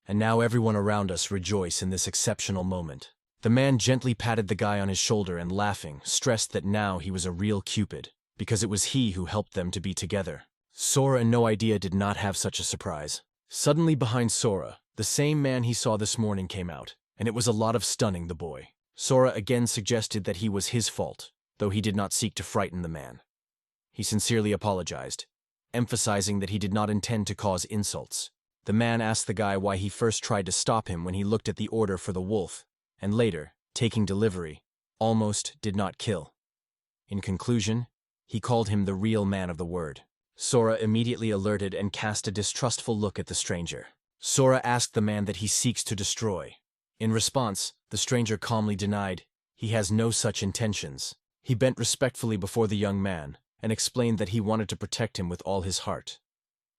And now everyone around us rejoice in this exceptional moment. The man gently patted the guy on his shoulder and laughing, stressed that now he was a real Cupid, because it was he who helped them to be together. Sora and No Idea did not have such a surprise. Suddenly behind Sora, the same man he saw this morning came out, and it was a lot of stunning the boy. Sora again suggested that he was his fault, though he did not seek to frighten the man. He sincerely apologized, emphasizing that he did not intend to cause insults. The man asked the guy why he first tried to stop him when he looked at the order for the wolf, and later, taking delivery, almost did not kill. In conclusion, he called him the real man of the word. Sora immediately alerted and cast a distrustful look at the stranger. Sora asked the man that he seeks to destroy. In response, the stranger calmly denied, he has no such intentions. He bent respectfully before the young man, and explained that he wanted to protect him with all his heart.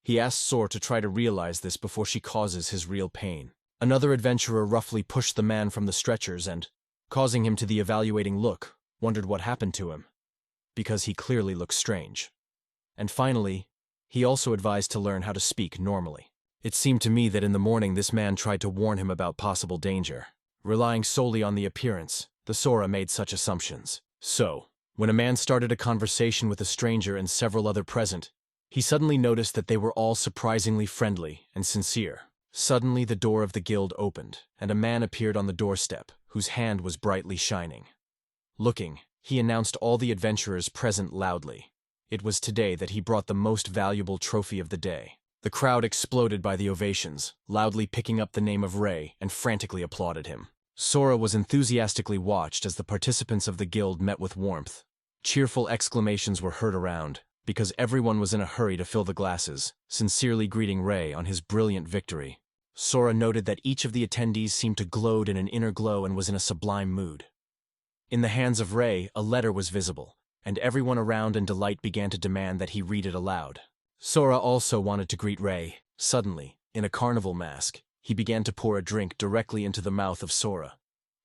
He asked Sora to try to realize this before she causes his real pain. Another adventurer roughly pushed the man from the stretchers and, causing him to the evaluating look, wondered what happened to him, because he clearly looked strange. And finally, he also advised to learn how to speak normally. It seemed to me that in the morning this man tried to warn him about possible danger. Relying solely on the appearance, the Sora made such assumptions. So, when a man started a conversation with a stranger and several other present, he suddenly noticed that they were all surprisingly friendly and sincere. Suddenly the door of the guild opened, and a man appeared on the doorstep, whose hand was brightly shining. Looking, he announced all the adventurers present loudly. It was today that he brought the most valuable trophy of the day. The crowd exploded by the ovations, loudly picking up the name of Ray and frantically applauded him. Sora was enthusiastically watched as the participants of the guild met with warmth. Cheerful exclamations were heard around, because everyone was in a hurry to fill the glasses, sincerely greeting Ray on his brilliant victory. Sora noted that each of the attendees seemed to glow in an inner glow and was in a sublime mood. In the hands of Ray, a letter was visible, and everyone around in delight began to demand that he read it aloud. Sora also wanted to greet Ray. Suddenly, in a carnival mask, he began to pour a drink directly into the mouth of Sora.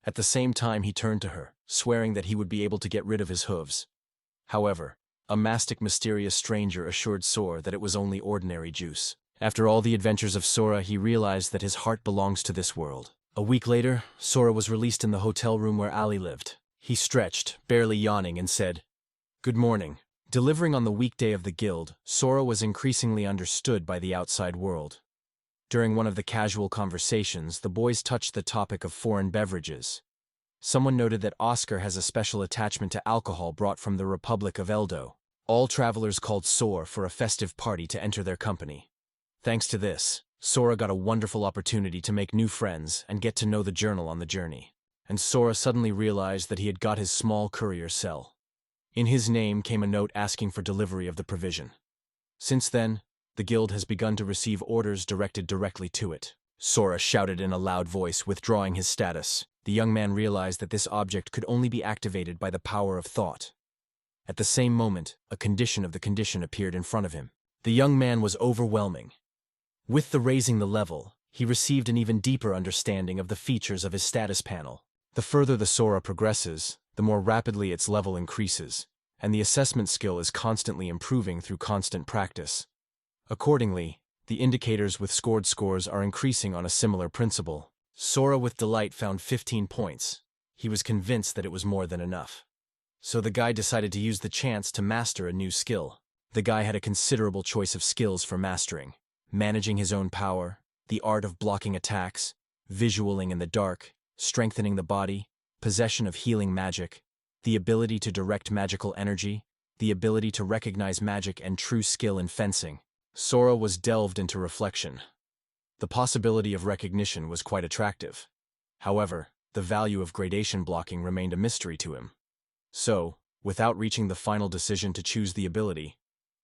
At the same time he turned to her, swearing that he would be able to get rid of his hooves. However, a masked mysterious stranger assured Sora that it was only ordinary juice. After all the adventures of Sora, he realized that his heart belongs to this world. A week later, Sora was released in the hotel room where Ali lived. He stretched, barely yawning, and said, "Good morning." Delivering on the weekday of the guild, Sora was increasingly understood by the outside world. During one of the casual conversations, the boys touched the topic of foreign beverages. Someone noted that Oscar has a special attachment to alcohol brought from the Republic of Eldo. All travelers called Sora for a festive party to enter their company. Thanks to this, Sora got a wonderful opportunity to make new friends and get to know the journal on the journey. And Sora suddenly realized that he had got his small courier cell. In his name came a note asking for delivery of the provision. Since then, the guild has begun to receive orders directed directly to it. Sora shouted in a loud voice, withdrawing his status. The young man realized that this object could only be activated by the power of thought. At the same moment, a condition of the condition appeared in front of him. The young man was overwhelming. With the raising the level, he received an even deeper understanding of the features of his status panel. The further the Sora progresses, the more rapidly its level increases, and the assessment skill is constantly improving through constant practice. Accordingly, the indicators with scored scores are increasing on a similar principle. Sora with delight found 15 points. He was convinced that it was more than enough. So the guy decided to use the chance to master a new skill. The guy had a considerable choice of skills for mastering: managing his own power, the art of blocking attacks, visualing in the dark, strengthening the body, possession of healing magic, the ability to direct magical energy, the ability to recognize magic, and true skill in fencing. Sora was delved into reflection. The possibility of recognition was quite attractive. However, the value of gradation blocking remained a mystery to him. So, without reaching the final decision to choose the ability,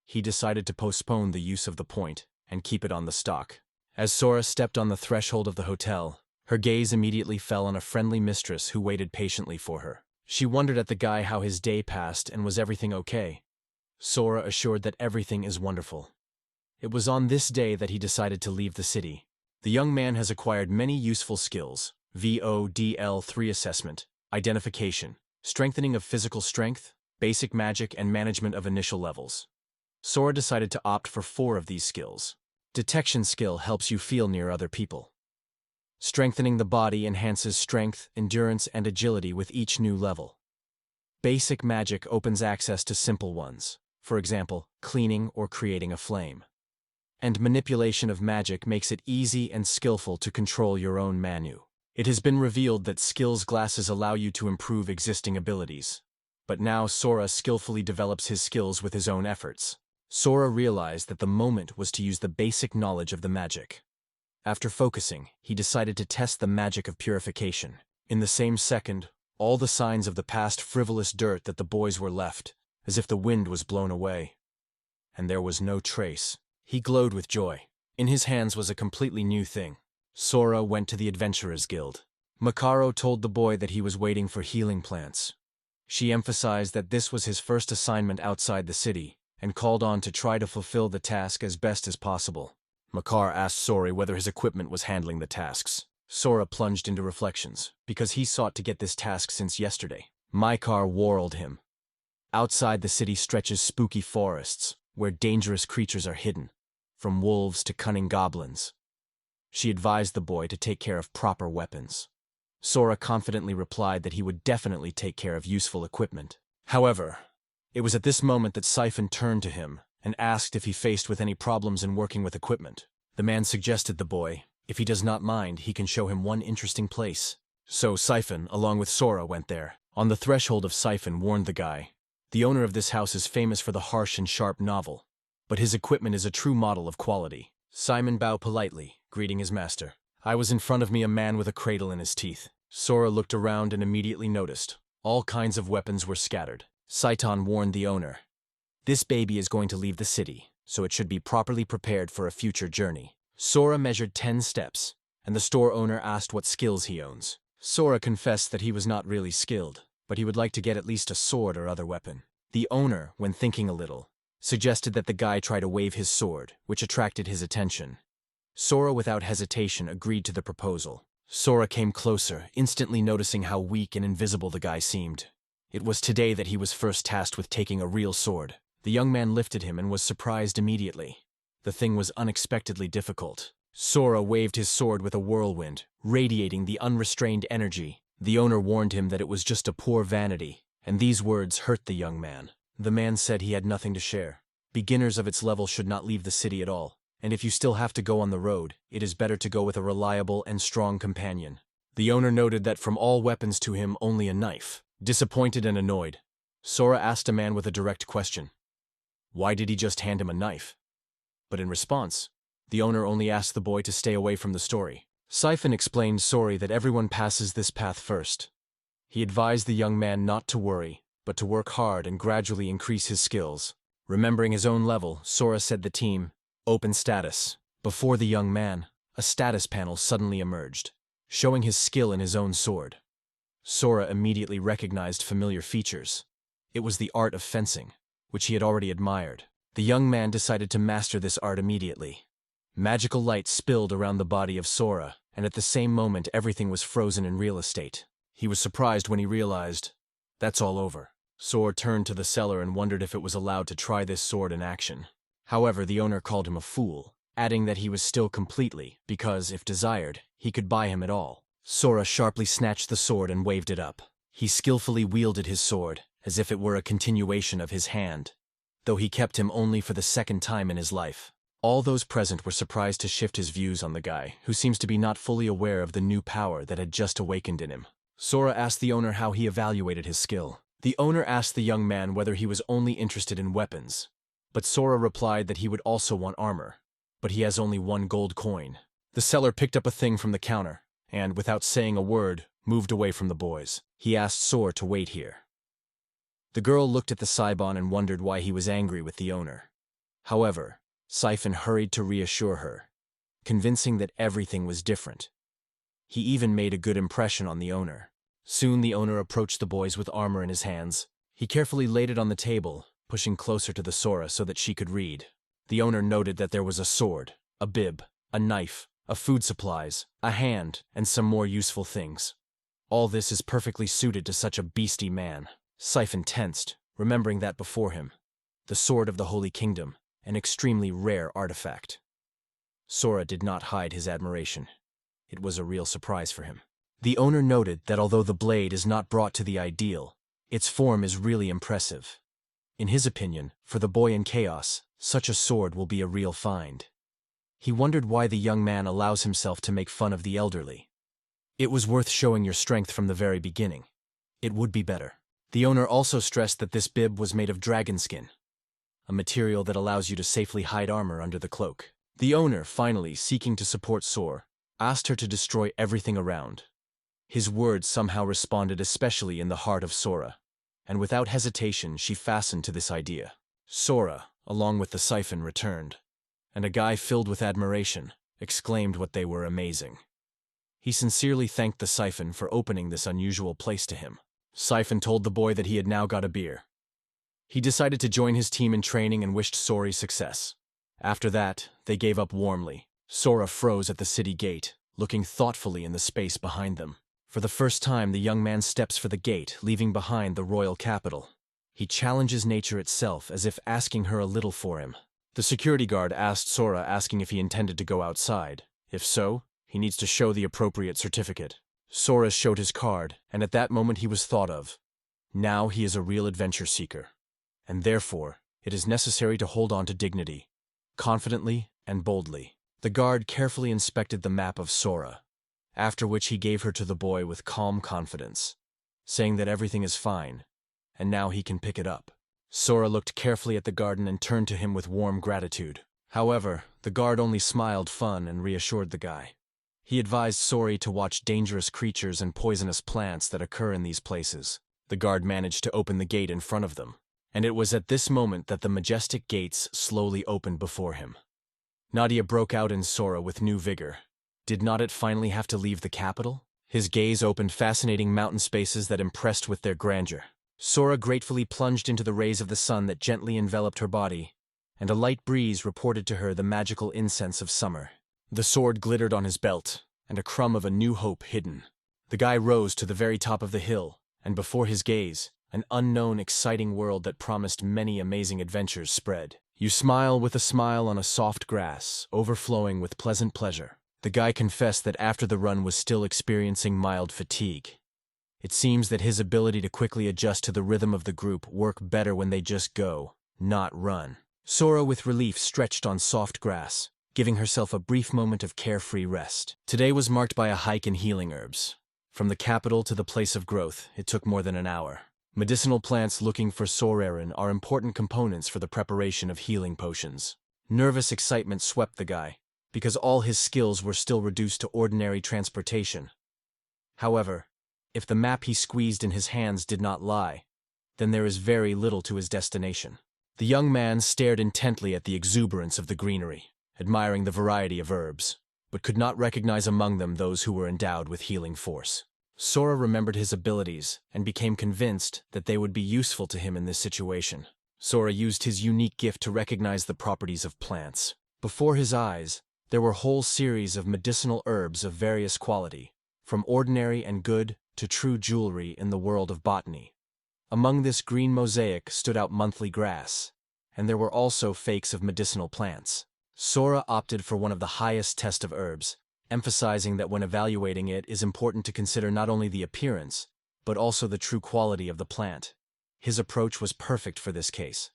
he decided to postpone the use of the point and keep it on the stock. As Sora stepped on the threshold of the hotel, her gaze immediately fell on a friendly mistress who waited patiently for her. She wondered at the guy how his day passed and was everything okay. Sora assured that everything is wonderful. It was on this day that he decided to leave the city. The young man has acquired many useful skills: VODL3 assessment, identification, strengthening of physical strength, basic magic, and management of initial levels. Sora decided to opt for 4 of these skills. Detection skill helps you feel near other people. Strengthening the body enhances strength, endurance, and agility with each new level. Basic magic opens access to simple ones, for example, cleaning or creating a flame. And manipulation of magic makes it easy and skillful to control your own manu. It has been revealed that skills glasses allow you to improve existing abilities. But now Sora skillfully develops his skills with his own efforts. Sora realized that the moment was to use the basic knowledge of the magic. After focusing, he decided to test the magic of purification. In the same second, all the signs of the past frivolous dirt that the boys were left, as if the wind was blown away. And there was no trace. He glowed with joy. In his hands was a completely new thing. Sora went to the Adventurers Guild. Makaro told the boy that he was waiting for healing plants. She emphasized that this was his first assignment outside the city, and called on to try to fulfill the task as best as possible. Makar asked Sora whether his equipment was handling the tasks. Sora plunged into reflections, because he sought to get this task since yesterday. Makar warned him. Outside the city stretches spooky forests, where dangerous creatures are hidden, from wolves to cunning goblins. She advised the boy to take care of proper weapons. Sora confidently replied that he would definitely take care of useful equipment. However, it was at this moment that Siphon turned to him and asked if he faced with any problems in working with equipment. The man suggested the boy, if he does not mind, he can show him one interesting place. So Siphon, along with Sora, went there. On the threshold of Siphon warned the guy, "The owner of this house is famous for the harsh and sharp novel, but his equipment is a true model of quality." Simon bowed politely, greeting his master. "I was in front of me a man with a cradle in his teeth." Sora looked around and immediately noticed. All kinds of weapons were scattered. Saiton warned the owner, "This baby is going to leave the city, so it should be properly prepared for a future journey." Sora measured 10 steps, and the store owner asked what skills he owns. Sora confessed that he was not really skilled, but he would like to get at least a sword or other weapon. The owner, when thinking a little, suggested that the guy try to wave his sword, which attracted his attention. Sora without hesitation agreed to the proposal. Sora came closer, instantly noticing how weak and invisible the guy seemed. It was today that he was first tasked with taking a real sword. The young man lifted him and was surprised immediately. The thing was unexpectedly difficult. Sora waved his sword with a whirlwind, radiating the unrestrained energy. The owner warned him that it was just a poor vanity, and these words hurt the young man. The man said he had nothing to share. Beginners of its level should not leave the city at all, and if you still have to go on the road, it is better to go with a reliable and strong companion. The owner noted that from all weapons to him only a knife. Disappointed and annoyed, Sora asked a man with a direct question. Why did he just hand him a knife? But in response, the owner only asked the boy to stay away from the story. Siphon explained Sora that everyone passes this path first. He advised the young man not to worry, but to work hard and gradually increase his skills. Remembering his own level, Sora said the team, "Open status." Before the young man, a status panel suddenly emerged, showing his skill in his own sword. Sora immediately recognized familiar features. It was the art of fencing, which he had already admired. The young man decided to master this art immediately. Magical light spilled around the body of Sora, and at the same moment everything was frozen in real estate. He was surprised when he realized, that's all over. Sora turned to the seller and wondered if it was allowed to try this sword in action. However, the owner called him a fool, adding that he was still completely, because, if desired, he could buy him at all. Sora sharply snatched the sword and waved it up. He skillfully wielded his sword, as if it were a continuation of his hand, though he kept him only for the second time in his life. All those present were surprised to shift his views on the guy, who seems to be not fully aware of the new power that had just awakened in him. Sora asked the owner how he evaluated his skill. The owner asked the young man whether he was only interested in weapons, but Sora replied that he would also want armor, but he has only 1 gold coin. The seller picked up a thing from the counter, and, without saying a word, moved away from the boys. He asked Sora to wait here. The girl looked at the Saibon and wondered why he was angry with the owner. However, Siphon hurried to reassure her, convincing that everything was different. He even made a good impression on the owner. Soon the owner approached the boys with armor in his hands. He carefully laid it on the table, pushing closer to the Sora so that she could read. The owner noted that there was a sword, a bib, a knife, a food supplies, a hand, and some more useful things. All this is perfectly suited to such a beastly man. Siphon tensed, remembering that before him, the sword of the Holy Kingdom, an extremely rare artifact. Sora did not hide his admiration. It was a real surprise for him. The owner noted that although the blade is not brought to the ideal, its form is really impressive. In his opinion, for the boy in chaos, such a sword will be a real find. He wondered why the young man allows himself to make fun of the elderly. It was worth showing your strength from the very beginning. It would be better. The owner also stressed that this bib was made of dragon skin, a material that allows you to safely hide armor under the cloak. The owner, finally seeking to support Sora, asked her to destroy everything around. His words somehow responded especially in the heart of Sora, and without hesitation she fastened to this idea. Sora, along with the Siphon, returned, and a guy filled with admiration exclaimed what they were amazing. He sincerely thanked the Siphon for opening this unusual place to him. Siphon told the boy that he had now got a beer. He decided to join his team in training and wished Sora success. After that, they gave up warmly. Sora froze at the city gate, looking thoughtfully in the space behind them. For the first time, the young man steps for the gate, leaving behind the royal capital. He challenges nature itself as if asking her a little for him. The security guard asked Sora, asking if he intended to go outside. If so, he needs to show the appropriate certificate. Sora showed his card, and at that moment he was thought of. Now he is a real adventure seeker, and therefore it is necessary to hold on to dignity, confidently and boldly. The guard carefully inspected the map of Sora, after which he gave her to the boy with calm confidence, saying that everything is fine, and now he can pick it up. Sora looked carefully at the garden and turned to him with warm gratitude. However, the guard only smiled fun and reassured the guy. He advised Sora to watch dangerous creatures and poisonous plants that occur in these places. The guard managed to open the gate in front of them, and it was at this moment that the majestic gates slowly opened before him. Nadia broke out in Sora with new vigor. Did not it finally have to leave the capital? His gaze opened fascinating mountain spaces that impressed with their grandeur. Sora gratefully plunged into the rays of the sun that gently enveloped her body, and a light breeze reported to her the magical incense of summer. The sword glittered on his belt, and a crumb of a new hope hidden. The guy rose to the very top of the hill, and before his gaze, an unknown, exciting world that promised many amazing adventures spread. You smile with a smile on a soft grass, overflowing with pleasant pleasure. The guy confessed that after the run was still experiencing mild fatigue. It seems that his ability to quickly adjust to the rhythm of the group work better when they just go, not run. Sora with relief stretched on soft grass, giving herself a brief moment of carefree rest. Today was marked by a hike in healing herbs. From the capital to the place of growth, it took more than an hour. Medicinal plants looking for Sorarin are important components for the preparation of healing potions. Nervous excitement swept the guy, because all his skills were still reduced to ordinary transportation. However, if the map he squeezed in his hands did not lie, then there is very little to his destination. The young man stared intently at the exuberance of the greenery, admiring the variety of herbs, but could not recognize among them those who were endowed with healing force. Sora remembered his abilities and became convinced that they would be useful to him in this situation. Sora used his unique gift to recognize the properties of plants. Before his eyes, there were a whole series of medicinal herbs of various quality, from ordinary and good to true jewelry in the world of botany. Among this green mosaic stood out monthly grass, and there were also fakes of medicinal plants. Sora opted for one of the highest test of herbs, emphasizing that when evaluating it is important to consider not only the appearance, but also the true quality of the plant. His approach was perfect for this case.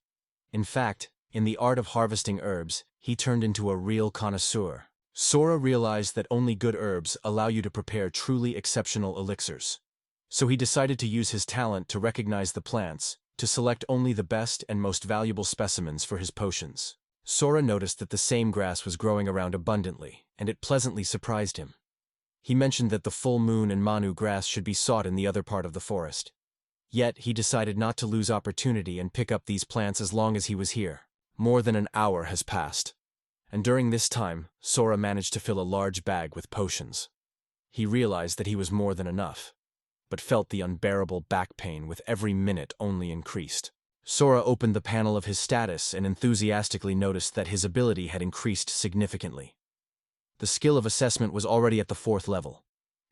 In fact, in the art of harvesting herbs, he turned into a real connoisseur. Sora realized that only good herbs allow you to prepare truly exceptional elixirs. So he decided to use his talent to recognize the plants, to select only the best and most valuable specimens for his potions. Sora noticed that the same grass was growing around abundantly, and it pleasantly surprised him. He mentioned that the full moon and Manu grass should be sought in the other part of the forest. Yet he decided not to lose opportunity and pick up these plants as long as he was here. More than an hour has passed, and during this time, Sora managed to fill a large bag with potions. He realized that he was more than enough, but felt the unbearable back pain with every minute only increased. Sora opened the panel of his status and enthusiastically noticed that his ability had increased significantly. The skill of assessment was already at the 4th level,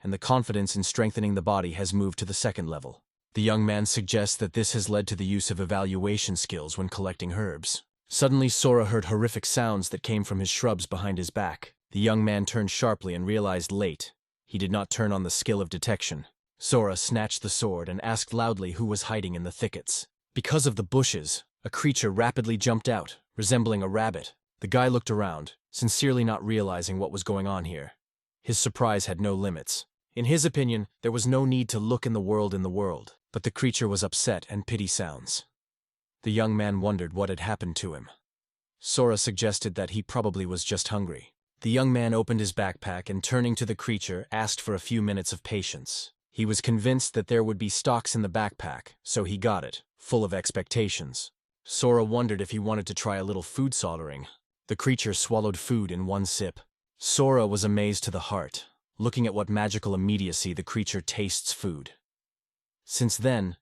and the confidence in strengthening the body has moved to the 2nd level. The young man suggests that this has led to the use of evaluation skills when collecting herbs. Suddenly Sora heard horrific sounds that came from his shrubs behind his back. The young man turned sharply and realized late. He did not turn on the skill of detection. Sora snatched the sword and asked loudly who was hiding in the thickets. Because of the bushes, a creature rapidly jumped out, resembling a rabbit. The guy looked around, sincerely not realizing what was going on here. His surprise had no limits. In his opinion, there was no need to look in the world, but the creature was upset and pity sounds. The young man wondered what had happened to him. Sora suggested that he probably was just hungry. The young man opened his backpack and turning to the creature, asked for a few minutes of patience. He was convinced that there would be stocks in the backpack, so he got it, full of expectations. Sora wondered if he wanted to try a little food soldering. The creature swallowed food in one sip. Sora was amazed to the heart, looking at what magical immediacy the creature tastes food. Since then,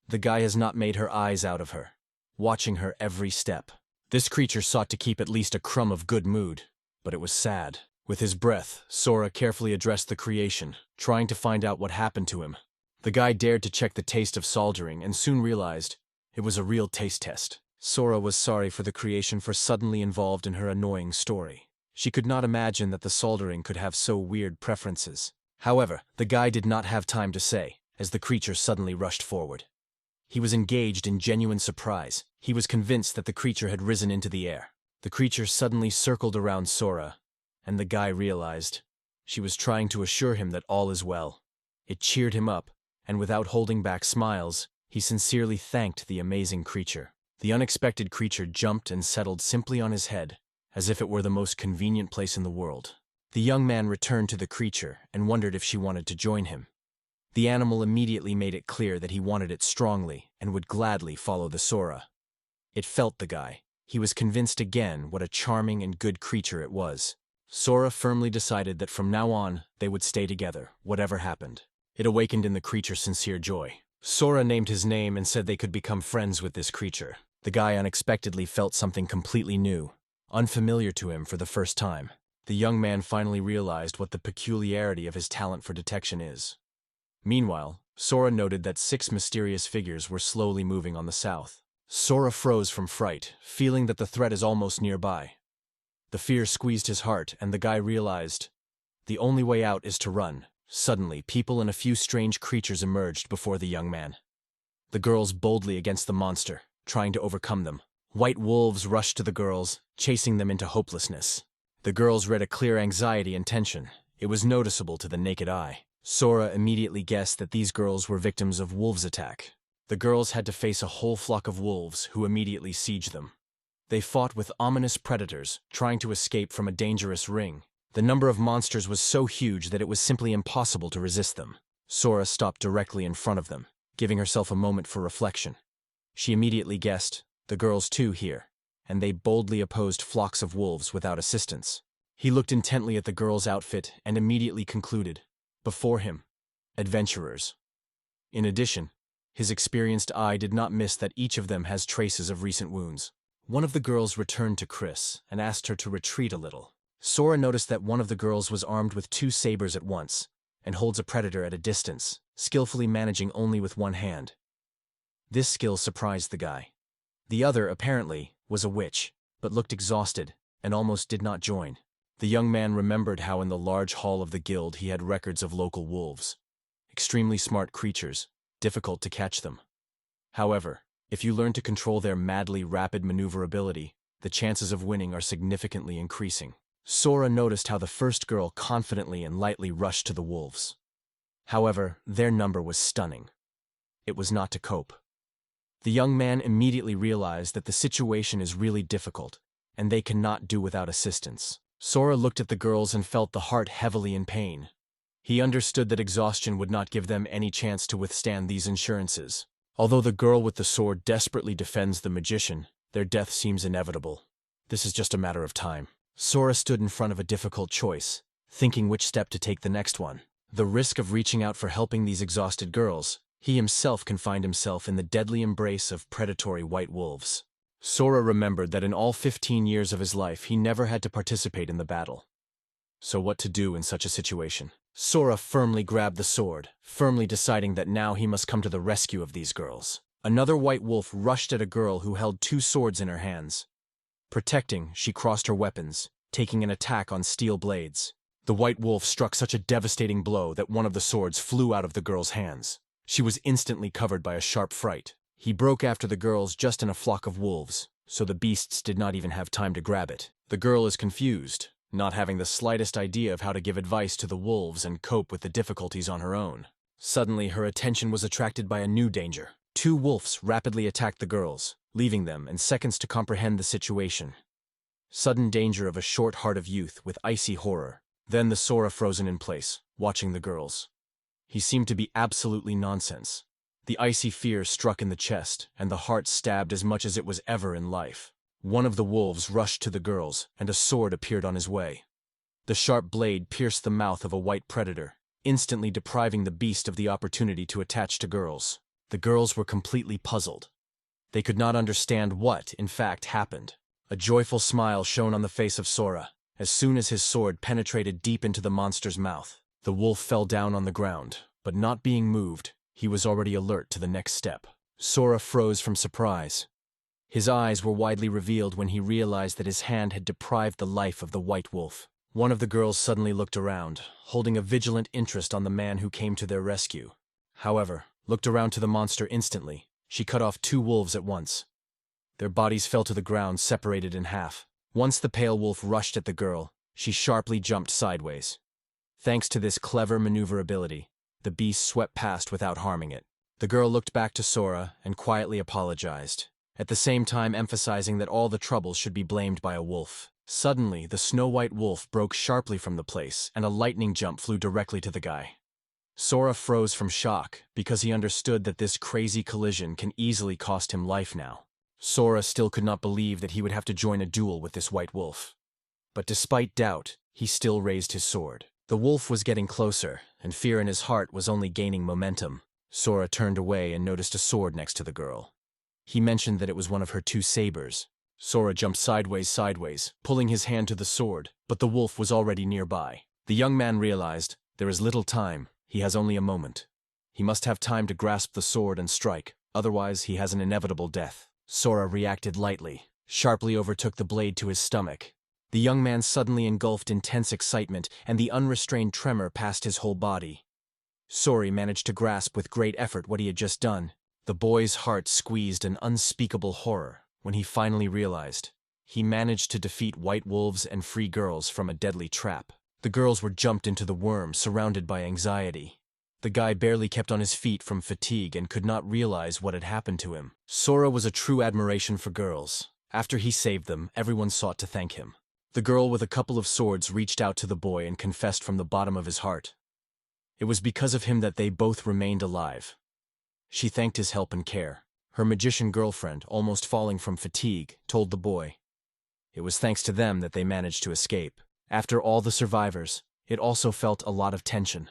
the guy has not made her eyes out of her, watching her every step. This creature sought to keep at least a crumb of good mood, but it was sad. With his breath, Sora carefully addressed the creation, trying to find out what happened to him. The guy dared to check the taste of soldering and soon realized It was a real taste test. Sora was sorry for the creation for suddenly involved in her annoying story. She could not imagine that the soldering could have so weird preferences. However, the guy did not have time to say, as the creature suddenly rushed forward. He was engaged in genuine surprise. He was convinced that the creature had risen into the air. The creature suddenly circled around Sora, and the guy realized she was trying to assure him that all is well. It cheered him up, and without holding back smiles, he sincerely thanked the amazing creature. The unexpected creature jumped and settled simply on his head, as if it were the most convenient place in the world. The young man returned to the creature and wondered if she wanted to join him. The animal immediately made it clear that he wanted it strongly and would gladly follow the Sora. It felt the guy. He was convinced again what a charming and good creature it was. Sora firmly decided that from now on, they would stay together, whatever happened. It awakened in the creature sincere joy. Sora named his name and said they could become friends with this creature. The guy unexpectedly felt something completely new, unfamiliar to him for the first time. The young man finally realized what the peculiarity of his talent for detection is. Meanwhile, Sora noted that 6 mysterious figures were slowly moving on the south. Sora froze from fright, feeling that the threat is almost nearby. The fear squeezed his heart, and the guy realized the only way out is to run. Suddenly, people and a few strange creatures emerged before the young man. The girls boldly against the monster, trying to overcome them. White wolves rushed to the girls, chasing them into hopelessness. The girls read a clear anxiety and tension. It was noticeable to the naked eye. Sora immediately guessed that these girls were victims of wolves' attack. The girls had to face a whole flock of wolves who immediately sieged them. They fought with ominous predators, trying to escape from a dangerous ring. The number of monsters was so huge that it was simply impossible to resist them. Sora stopped directly in front of them, giving herself a moment for reflection. She immediately guessed, the girls too here, and they boldly opposed flocks of wolves without assistance. He looked intently at the girl's outfit and immediately concluded, before him, adventurers. In addition, his experienced eye did not miss that each of them has traces of recent wounds. One of the girls returned to Chris and asked her to retreat a little. Sora noticed that one of the girls was armed with 2 sabers at once and holds a predator at a distance, skillfully managing only with one hand. This skill surprised the guy. The other, apparently, was a witch, but looked exhausted and almost did not join. The young man remembered how in the large hall of the guild he had records of local wolves. Extremely smart creatures, difficult to catch them. However, if you learn to control their madly rapid maneuverability, the chances of winning are significantly increasing. Sora noticed how the first girl confidently and lightly rushed to the wolves. However, their number was stunning. It was not to cope. The young man immediately realized that the situation is really difficult, and they cannot do without assistance. Sora looked at the girls and felt the heart heavily in pain. He understood that exhaustion would not give them any chance to withstand these insurances. Although the girl with the sword desperately defends the magician, their death seems inevitable. This is just a matter of time. Sora stood in front of a difficult choice, thinking which step to take the next one. The risk of reaching out for helping these exhausted girls, he himself confined himself in the deadly embrace of predatory white wolves. Sora remembered that in all 15 years of his life he never had to participate in the battle. So what to do in such a situation? Sora firmly grabbed the sword, firmly deciding that now he must come to the rescue of these girls. Another white wolf rushed at a girl who held 2 swords in her hands. Protecting, she crossed her weapons, taking an attack on steel blades. The white wolf struck such a devastating blow that one of the swords flew out of the girl's hands. She was instantly covered by a sharp fright. He broke after the girls just in a flock of wolves, so the beasts did not even have time to grab it. The girl is confused, not having the slightest idea of how to give advice to the wolves and cope with the difficulties on her own. Suddenly, her attention was attracted by a new danger. 2 wolves rapidly attacked the girls, leaving them in seconds to comprehend the situation. Sudden danger of a short heart of youth with icy horror. Then the Sora frozen in place, watching the girls. He seemed to be absolutely nonsense. The icy fear struck in the chest, and the heart stabbed as much as it was ever in life. One of the wolves rushed to the girls, and a sword appeared on his way. The sharp blade pierced the mouth of a white predator, instantly depriving the beast of the opportunity to attach to girls. The girls were completely puzzled. They could not understand what, in fact, happened. A joyful smile shone on the face of Sora. As soon as his sword penetrated deep into the monster's mouth, the wolf fell down on the ground, but not being moved, he was already alert to the next step. Sora froze from surprise. His eyes were widely revealed when he realized that his hand had deprived the life of the white wolf. One of the girls suddenly looked around, holding a vigilant interest on the man who came to their rescue. However, looked around to the monster instantly. She cut off 2 wolves at once. Their bodies fell to the ground, separated in half. Once the pale wolf rushed at the girl, she sharply jumped sideways. Thanks to this clever maneuverability, the beast swept past without harming it. The girl looked back to Sora and quietly apologized, at the same time emphasizing that all the troubles should be blamed by a wolf. Suddenly, the snow-white wolf broke sharply from the place, and a lightning jump flew directly to the guy. Sora froze from shock, because he understood that this crazy collision can easily cost him life now. Sora still could not believe that he would have to join a duel with this white wolf. But despite doubt, he still raised his sword. The wolf was getting closer, and fear in his heart was only gaining momentum. Sora turned away and noticed a sword next to the girl. He mentioned that it was one of her 2 sabers. Sora jumped sideways, pulling his hand to the sword, but the wolf was already nearby. The young man realized, there is little time, he has only a moment. He must have time to grasp the sword and strike, otherwise he has an inevitable death. Sora reacted lightly, sharply overtook the blade to his stomach. The young man suddenly engulfed intense excitement, and the unrestrained tremor passed his whole body. Sora managed to grasp with great effort what he had just done. The boy's heart squeezed in unspeakable horror when he finally realized he managed to defeat white wolves and free girls from a deadly trap. The girls were jumped into the worm, surrounded by anxiety. The guy barely kept on his feet from fatigue and could not realize what had happened to him. Sora was a true admiration for girls. After he saved them, everyone sought to thank him. The girl with a couple of swords reached out to the boy and confessed from the bottom of his heart. It was because of him that they both remained alive. She thanked his help and care. Her magician girlfriend, almost falling from fatigue, told the boy it was thanks to them that they managed to escape. After all the survivors, it also felt a lot of tension.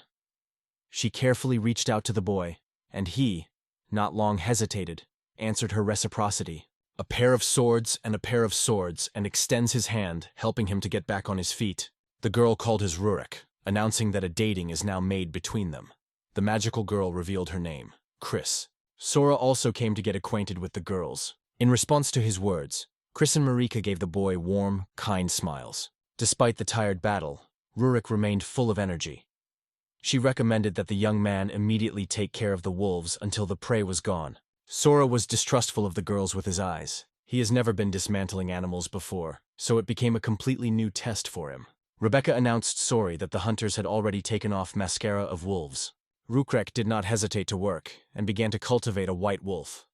She carefully reached out to the boy, and he, not long hesitated, answered her reciprocity. A pair of swords, and extends his hand, helping him to get back on his feet. The girl called his Rurik, announcing that a dating is now made between them. The magical girl revealed her name, Chris. Sora also came to get acquainted with the girls. In response to his words, Chris and Marika gave the boy warm, kind smiles. Despite the tired battle, Rurik remained full of energy. She recommended that the young man immediately take care of the wolves until the prey was gone. Sora was distrustful of the girls with his eyes. He has never been dismantling animals before, so it became a completely new test for him. Rebecca announced Sora that the hunters had already taken off mascara of wolves. Rukrek did not hesitate to work, and began to cultivate a white wolf.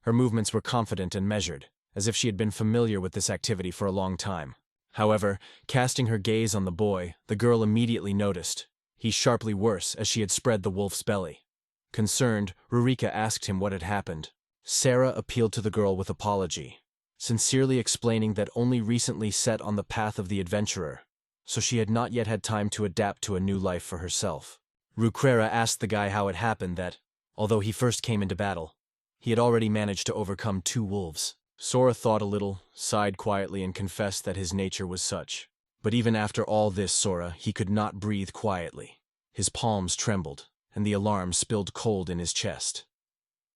Her movements were confident and measured, as if she had been familiar with this activity for a long time. However, casting her gaze on the boy, the girl immediately noticed he's sharply worse, as she had spread the wolf's belly. Concerned, Rurika asked him what had happened. Sarah appealed to the girl with apology, sincerely explaining that only recently set on the path of the adventurer, so she had not yet had time to adapt to a new life for herself. Rukrera asked the guy how it happened that, although he first came into battle, he had already managed to overcome 2 wolves. Sora thought a little, sighed quietly, and confessed that his nature was such. But even after all this, Sora, he could not breathe quietly. His palms trembled, and the alarm spilled cold in his chest.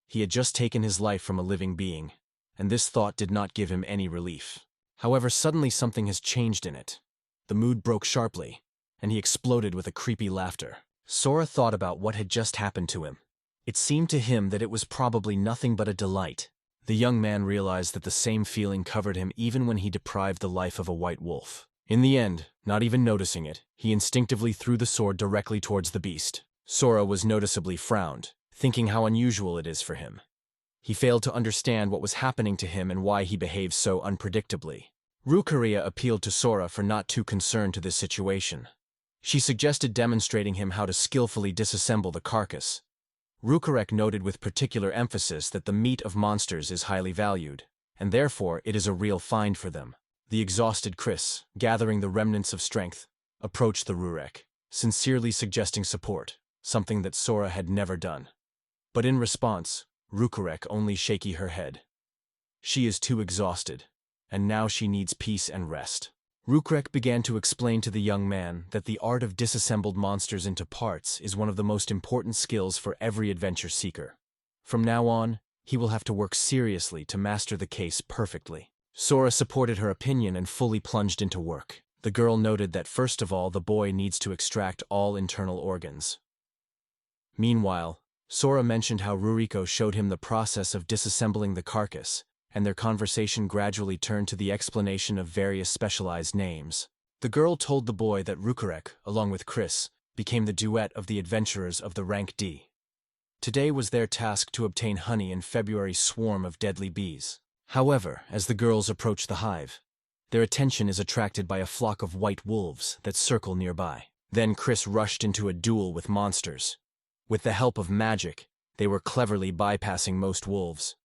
He had just taken his life from a living being, and this thought did not give him any relief. However, suddenly something has changed in it. The mood broke sharply, and he exploded with a creepy laughter. Sora thought about what had just happened to him. It seemed to him that it was probably nothing but a delight. The young man realized that the same feeling covered him even when he deprived the life of a white wolf. In the end, not even noticing it, he instinctively threw the sword directly towards the beast. Sora was noticeably frowned, thinking how unusual it is for him. He failed to understand what was happening to him and why he behaved so unpredictably. Rukaria appealed to Sora for not too concerned to this situation. She suggested demonstrating him how to skillfully disassemble the carcass. Rukarek noted with particular emphasis that the meat of monsters is highly valued, and therefore it is a real find for them. The exhausted Chris, gathering the remnants of strength, approached the Rurek, sincerely suggesting support, something that Sora had never done. But in response, Rukarek only shaky her head. She is too exhausted, and now she needs peace and rest. Rukrek began to explain to the young man that the art of disassembled monsters into parts is one of the most important skills for every adventure seeker. From now on, he will have to work seriously to master the case perfectly. Sora supported her opinion and fully plunged into work. The girl noted that first of all the boy needs to extract all internal organs. Meanwhile, Sora mentioned how Ruriko showed him the process of disassembling the carcass, and their conversation gradually turned to the explanation of various specialized names. The girl told the boy that Rukarek, along with Chris, became the duet of the adventurers of the rank D. Today was their task to obtain honey in February's swarm of deadly bees. However, as the girls approach the hive, their attention is attracted by a flock of white wolves that circle nearby. Then Chris rushed into a duel with monsters. With the help of magic, they were cleverly bypassing most wolves.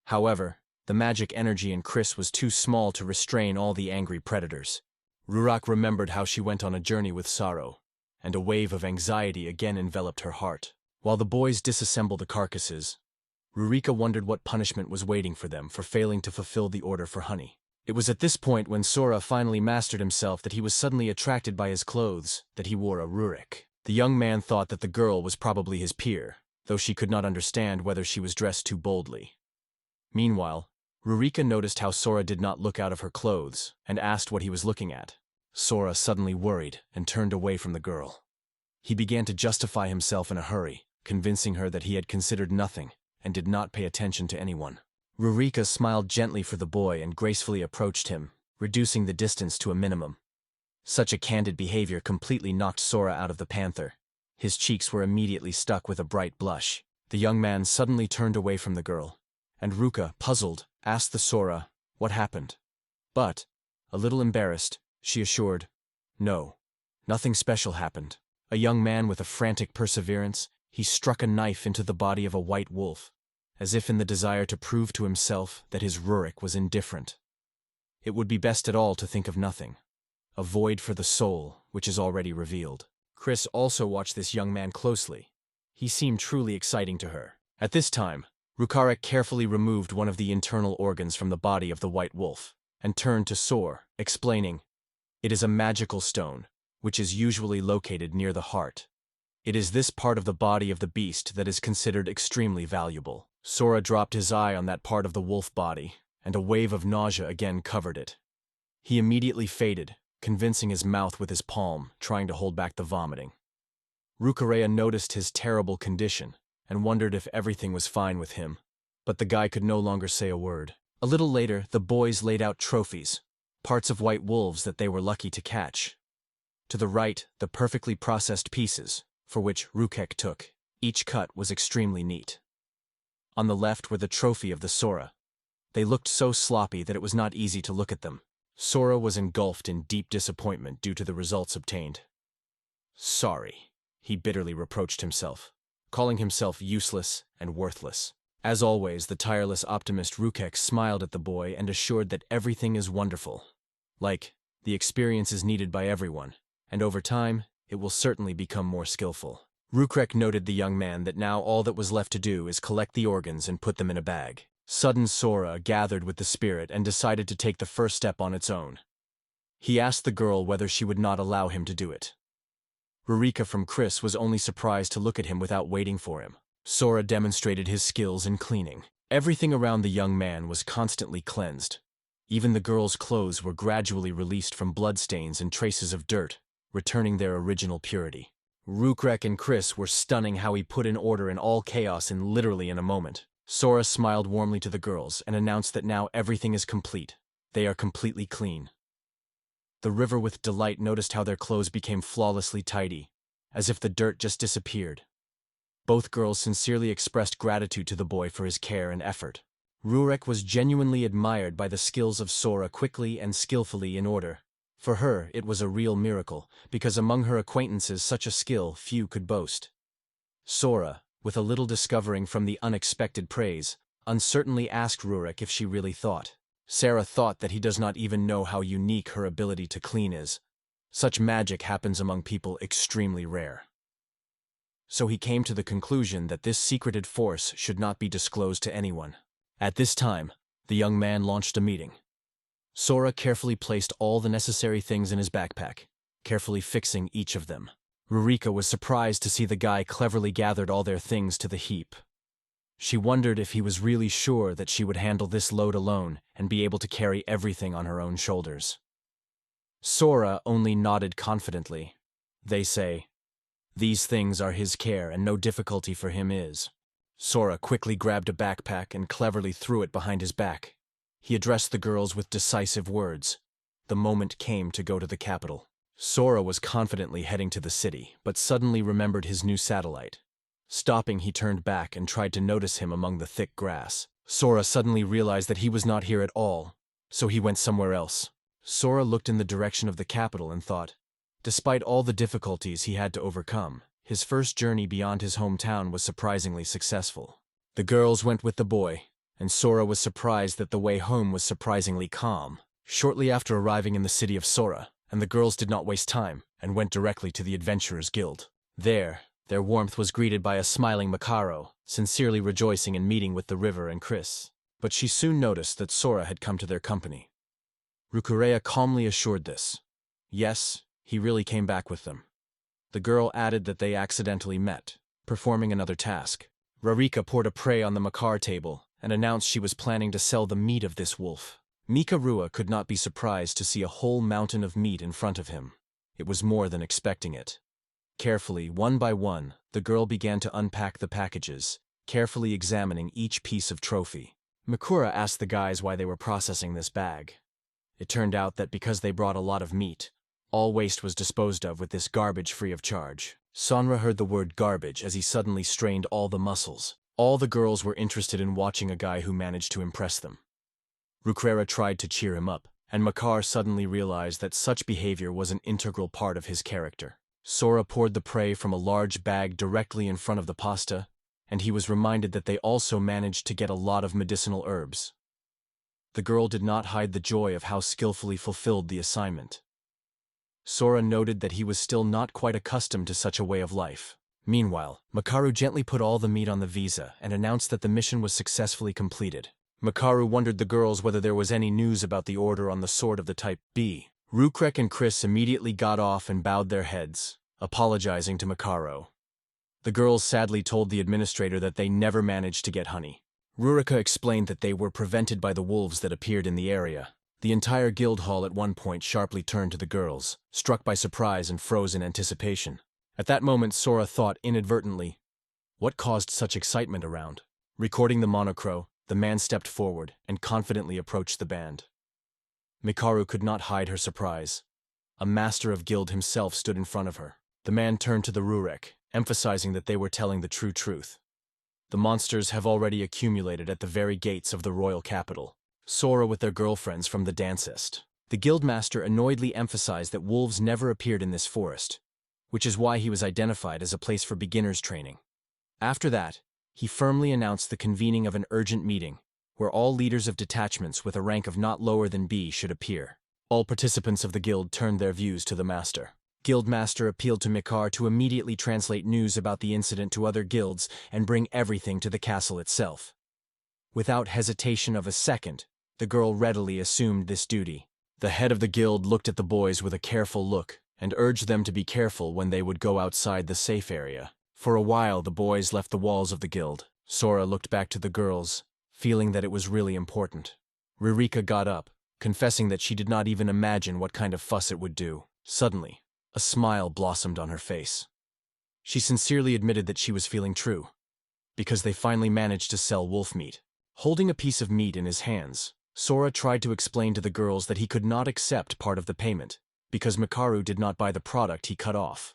However, the magic energy in Chris was too small to restrain all the angry predators. Rurak remembered how she went on a journey with sorrow, and a wave of anxiety again enveloped her heart. While the boys disassembled the carcasses, Rurika wondered what punishment was waiting for them for failing to fulfill the order for honey. It was at this point when Sora finally mastered himself that he was suddenly attracted by his clothes, that he wore a rurik. The young man thought that the girl was probably his peer, though she could not understand whether she was dressed too boldly. Meanwhile, Rurika noticed how Sora did not look out of her clothes, and asked what he was looking at. Sora suddenly worried and turned away from the girl. He began to justify himself in a hurry, convincing her that he had considered nothing and did not pay attention to anyone. Rurika smiled gently for the boy and gracefully approached him, reducing the distance to a minimum. Such a candid behavior completely knocked Sora out of the panther. His cheeks were immediately stuck with a bright blush. The young man suddenly turned away from the girl, and Ruka, puzzled, asked the Sora what happened. But, a little embarrassed, she assured, "No, nothing special happened." A young man with a frantic perseverance, he struck a knife into the body of a white wolf, as if in the desire to prove to himself that his rurik was indifferent. It would be best at all to think of nothing. A void for the soul, which is already revealed. Chris also watched this young man closely. He seemed truly exciting to her. At this time, Rukarek carefully removed one of the internal organs from the body of the white wolf, and turned to Sora, explaining, "It is a magical stone, which is usually located near the heart. It is this part of the body of the beast that is considered extremely valuable." Sora dropped his eye on that part of the wolf body, and a wave of nausea again covered it. He immediately faded, convincing his mouth with his palm, trying to hold back the vomiting. Rukareya noticed his terrible condition and wondered if everything was fine with him, but the guy could no longer say a word. A little later, the boys laid out trophies, parts of white wolves that they were lucky to catch. To the right, the perfectly processed pieces, for which Rukek took. Each cut was extremely neat. On the left were the trophy of the Sora. They looked so sloppy that it was not easy to look at them. Sora was engulfed in deep disappointment due to the results obtained. "Sorry," he bitterly reproached himself, calling himself useless and worthless. As always, the tireless optimist Rukek smiled at the boy and assured that everything is wonderful. Like, the experience is needed by everyone, and over time, it will certainly become more skillful. Rukek noted the young man that now all that was left to do is collect the organs and put them in a bag. Sudden Sora gathered with the spirit and decided to take the first step on its own. He asked the girl whether she would not allow him to do it. Rurika from Chris was only surprised to look at him without waiting for him. Sora demonstrated his skills in cleaning. Everything around the young man was constantly cleansed. Even the girl's clothes were gradually released from bloodstains and traces of dirt, returning their original purity. Rukrek and Chris were stunning how he put in order in all chaos literally in a moment. Sora smiled warmly to the girls and announced that now everything is complete. They are completely clean. The river with delight noticed how their clothes became flawlessly tidy, as if the dirt just disappeared. Both girls sincerely expressed gratitude to the boy for his care and effort. Rurek was genuinely admired by the skills of Sora quickly and skillfully in order. For her, it was a real miracle, because among her acquaintances such a skill few could boast. Sora, with a little discovering from the unexpected praise, uncertainly asked Rurek if she really thought. Sarah thought that he does not even know how unique her ability to clean is. Such magic happens among people extremely rare. So he came to the conclusion that this secreted force should not be disclosed to anyone. At this time, the young man launched a meeting. Sora carefully placed all the necessary things in his backpack, carefully fixing each of them. Rurika was surprised to see the guy cleverly gathered all their things to the heap. She wondered if he was really sure that she would handle this load alone and be able to carry everything on her own shoulders. Sora only nodded confidently. They say, "These things are his care and no difficulty for him is." Sora quickly grabbed a backpack and cleverly threw it behind his back. He addressed the girls with decisive words. The moment came to go to the capital. Sora was confidently heading to the city, but suddenly remembered his new satellite. Stopping, he turned back and tried to notice him among the thick grass. Sora suddenly realized that he was not here at all, so he went somewhere else. Sora looked in the direction of the capital and thought, despite all the difficulties he had to overcome, his first journey beyond his hometown was surprisingly successful. The girls went with the boy, and Sora was surprised that the way home was surprisingly calm. Shortly after arriving in the city of Sora, and the girls did not waste time and went directly to the Adventurers Guild. There, their warmth was greeted by a smiling Makaro, sincerely rejoicing in meeting with the River and Chris. But she soon noticed that Sora had come to their company. Rukurea calmly assured this. Yes, he really came back with them. The girl added that they accidentally met, performing another task. Rarika poured a prey on the Makar table and announced she was planning to sell the meat of this wolf. Mikarua could not be surprised to see a whole mountain of meat in front of him. It was more than expecting it. Carefully, one by one, the girl began to unpack the packages, carefully examining each piece of trophy. Mikura asked the guys why they were processing this bag. It turned out that because they brought a lot of meat, all waste was disposed of with this garbage free of charge. Sonra heard the word garbage as he suddenly strained all the muscles. All the girls were interested in watching a guy who managed to impress them. Rukrera tried to cheer him up, and Makar suddenly realized that such behavior was an integral part of his character. Sora poured the prey from a large bag directly in front of the pasta, and he was reminded that they also managed to get a lot of medicinal herbs. The girl did not hide the joy of how skillfully fulfilled the assignment. Sora noted that he was still not quite accustomed to such a way of life. Meanwhile, Makaru gently put all the meat on the visa and announced that the mission was successfully completed. Makaru wondered the girls whether there was any news about the order on the sword of the type B. Rukrek and Chris immediately got off and bowed their heads, apologizing to Makaru. The girls sadly told the administrator that they never managed to get honey. Rurika explained that they were prevented by the wolves that appeared in the area. The entire guild hall at one point sharply turned to the girls, struck by surprise and froze in anticipation. At that moment, Sora thought inadvertently, what caused such excitement around? Recording the monochrome, the man stepped forward and confidently approached the band. Mikaru could not hide her surprise. A master of guild himself stood in front of her. The man turned to the Rurek, emphasizing that they were telling the true truth. The monsters have already accumulated at the very gates of the royal capital. Sora with their girlfriends from the Dancist. The guildmaster annoyedly emphasized that wolves never appeared in this forest, which is why he was identified as a place for beginners training. After that, he firmly announced the convening of an urgent meeting, where all leaders of detachments with a rank of not lower than B should appear. All participants of the guild turned their views to the master. Guildmaster appealed to Mikar to immediately translate news about the incident to other guilds and bring everything to the castle itself. Without hesitation of a second, the girl readily assumed this duty. The head of the guild looked at the boys with a careful look and urged them to be careful when they would go outside the safe area. For a while, the boys left the walls of the guild. Sora looked back to the girls, feeling that it was really important. Ririka got up, confessing that she did not even imagine what kind of fuss it would do. Suddenly, a smile blossomed on her face. She sincerely admitted that she was feeling true, because they finally managed to sell wolf meat. Holding a piece of meat in his hands, Sora tried to explain to the girls that he could not accept part of the payment, because Mikaru did not buy the product he cut off.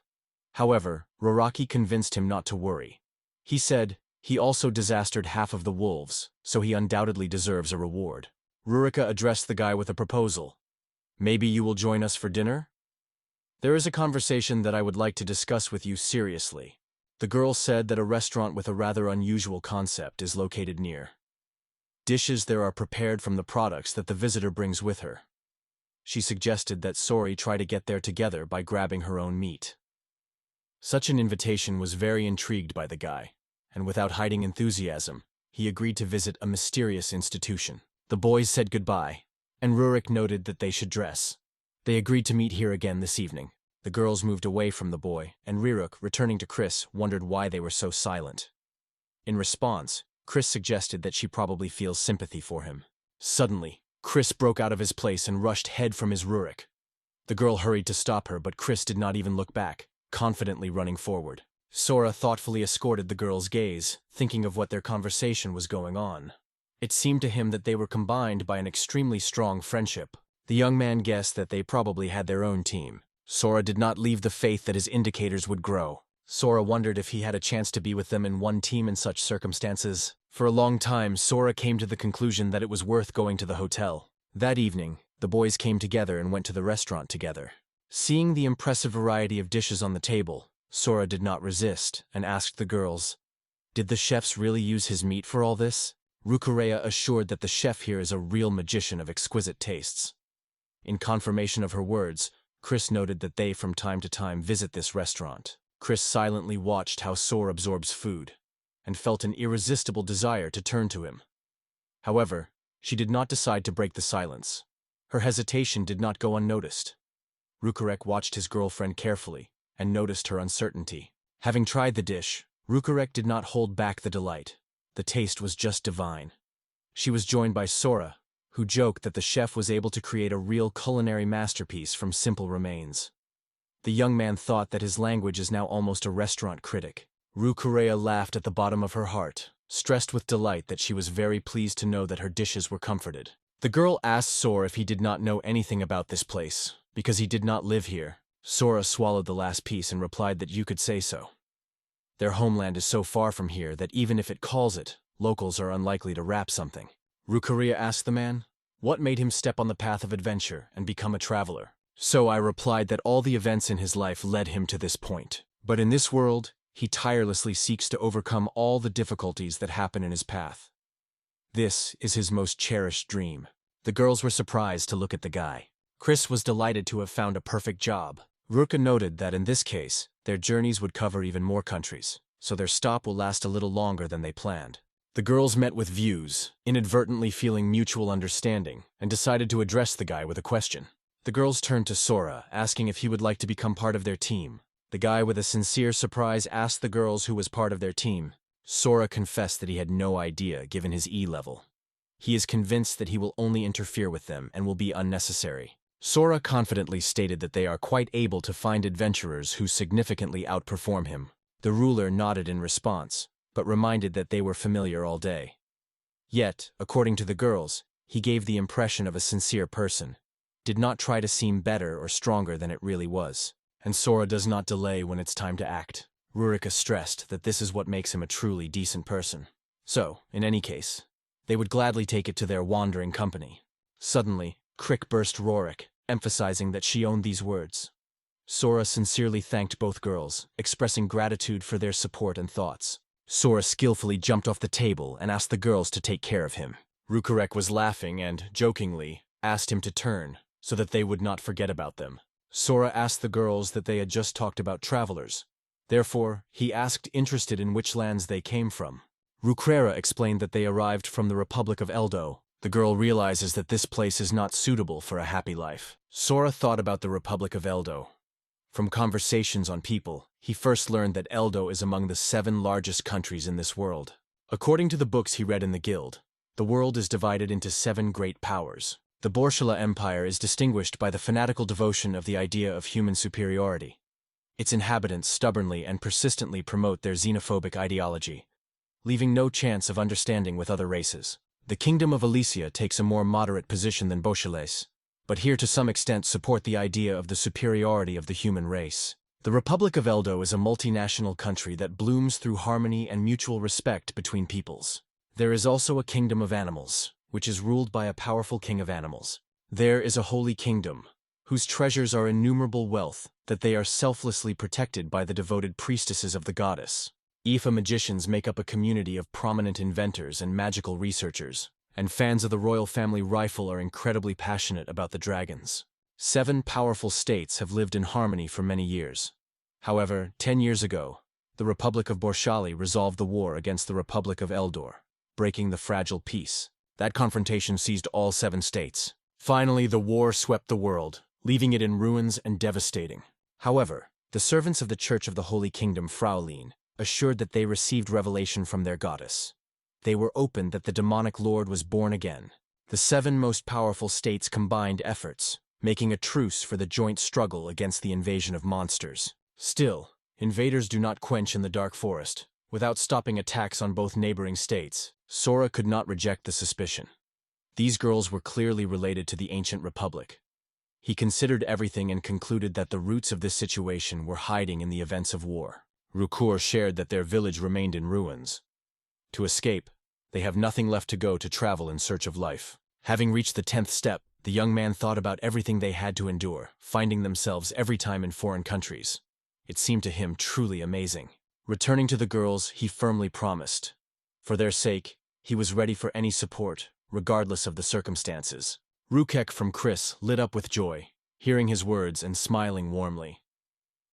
However, Roraki convinced him not to worry. He said, he also disastered half of the wolves, so he undoubtedly deserves a reward. Rurika addressed the guy with a proposal. Maybe you will join us for dinner? There is a conversation that I would like to discuss with you seriously. The girl said that a restaurant with a rather unusual concept is located near. Dishes there are prepared from the products that the visitor brings with her. She suggested that Sori try to get there together by grabbing her own meat. Such an invitation was very intrigued by the guy, and without hiding enthusiasm, he agreed to visit a mysterious institution. The boys said goodbye, and Rurik noted that they should dress. They agreed to meet here again this evening. The girls moved away from the boy, and Riruk, returning to Chris, wondered why they were so silent. In response, Chris suggested that she probably feels sympathy for him. Suddenly, Chris broke out of his place and rushed head from his rurik. The girl hurried to stop her, but Chris did not even look back, confidently running forward. Sora thoughtfully escorted the girl's gaze, thinking of what their conversation was going on. It seemed to him that they were combined by an extremely strong friendship. The young man guessed that they probably had their own team. Sora did not leave the faith that his indicators would grow. Sora wondered if he had a chance to be with them in one team in such circumstances. For a long time, Sora came to the conclusion that it was worth going to the hotel. That evening, the boys came together and went to the restaurant together. Seeing the impressive variety of dishes on the table, Sora did not resist and asked the girls, "Did the chefs really use his meat for all this?" Rukurea assured that the chef here is a real magician of exquisite tastes. In confirmation of her words, Chris noted that they from time to time visit this restaurant. Chris silently watched how Sora absorbs food, and felt an irresistible desire to turn to him. However, she did not decide to break the silence. Her hesitation did not go unnoticed. Rukurek watched his girlfriend carefully, and noticed her uncertainty. Having tried the dish, Rukurek did not hold back the delight. The taste was just divine. She was joined by Sora, who joked that the chef was able to create a real culinary masterpiece from simple remains. The young man thought that his language is now almost a restaurant critic. Rukurea laughed at the bottom of her heart, stressed with delight that she was very pleased to know that her dishes were comforted. The girl asked Sora if he did not know anything about this place, because he did not live here. Sora swallowed the last piece and replied that you could say so. Their homeland is so far from here that even if it calls it, locals are unlikely to rap something. Rukurea asked the man, what made him step on the path of adventure and become a traveler? So I replied that all the events in his life led him to this point. But in this world, he tirelessly seeks to overcome all the difficulties that happen in his path. This is his most cherished dream. The girls were surprised to look at the guy. Chris was delighted to have found a perfect job. Ruka noted that in this case, their journeys would cover even more countries, so their stop will last a little longer than they planned. The girls met with views, inadvertently feeling mutual understanding, and decided to address the guy with a question. The girls turned to Sora, asking if he would like to become part of their team. The guy with a sincere surprise asked the girls who was part of their team. Sora confessed that he had no idea given his E level. He is convinced that he will only interfere with them and will be unnecessary. Sora confidently stated that they are quite able to find adventurers who significantly outperform him. The ruler nodded in response, but reminded that they were familiar all day. Yet, according to the girls, he gave the impression of a sincere person, did not try to seem better or stronger than it really was. And Sora does not delay when it's time to act. Rurika stressed that this is what makes him a truly decent person. So, in any case, they would gladly take it to their wandering company. Suddenly, Crick burst Rorik, emphasizing that she owned these words. Sora sincerely thanked both girls, expressing gratitude for their support and thoughts. Sora skillfully jumped off the table and asked the girls to take care of him. Rukurek was laughing and, jokingly, asked him to turn, so that they would not forget about them. Sora asked the girls that they had just talked about travelers. Therefore, he asked interested in which lands they came from. Rukrera explained that they arrived from the Republic of Eldo. The girl realizes that this place is not suitable for a happy life. Sora thought about the Republic of Eldo. From conversations on people, he first learned that Eldo is among the 7 largest countries in this world. According to the books he read in the guild, the world is divided into 7 great powers. The Borshala Empire is distinguished by the fanatical devotion of the idea of human superiority. Its inhabitants stubbornly and persistently promote their xenophobic ideology, leaving no chance of understanding with other races. The Kingdom of Elysia takes a more moderate position than Boshales, but here to some extent support the idea of the superiority of the human race. The Republic of Eldo is a multinational country that blooms through harmony and mutual respect between peoples. There is also a Kingdom of Animals, which is ruled by a powerful king of animals. There is a holy kingdom, whose treasures are innumerable wealth, that they are selflessly protected by the devoted priestesses of the goddess. Ifa magicians make up a community of prominent inventors and magical researchers, and fans of the royal family rifle are incredibly passionate about the dragons. 7 powerful states have lived in harmony for many years. However, 10 years ago, the Republic of Borshali resolved the war against the Republic of Eldor, breaking the fragile peace. That confrontation seized all 7 states. Finally, the war swept the world, leaving it in ruins and devastating. However, the servants of the Church of the Holy Kingdom, Fraulein, assured that they received revelation from their goddess. They were opened that the demonic lord was born again. The 7 most powerful states combined efforts, making a truce for the joint struggle against the invasion of monsters. Still, invaders do not quench in the dark forest. Without stopping attacks on both neighboring states, Sora could not reject the suspicion. These girls were clearly related to the ancient republic. He considered everything and concluded that the roots of this situation were hiding in the events of war. Rukur shared that their village remained in ruins. To escape, they have nothing left to go to travel in search of life. Having reached the 10th step, the young man thought about everything they had to endure, finding themselves every time in foreign countries. It seemed to him truly amazing. Returning to the girls, he firmly promised. For their sake, he was ready for any support, regardless of the circumstances. Rukek from Chris lit up with joy, hearing his words and smiling warmly.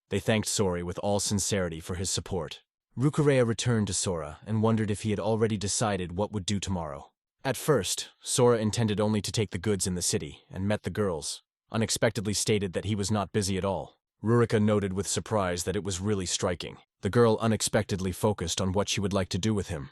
They thanked Sora with all sincerity for his support. Rukurea returned to Sora and wondered if he had already decided what would do tomorrow. At first, Sora intended only to take the goods in the city and met the girls, unexpectedly stated that he was not busy at all. Rurika noted with surprise that it was really striking. The girl unexpectedly focused on what she would like to do with him.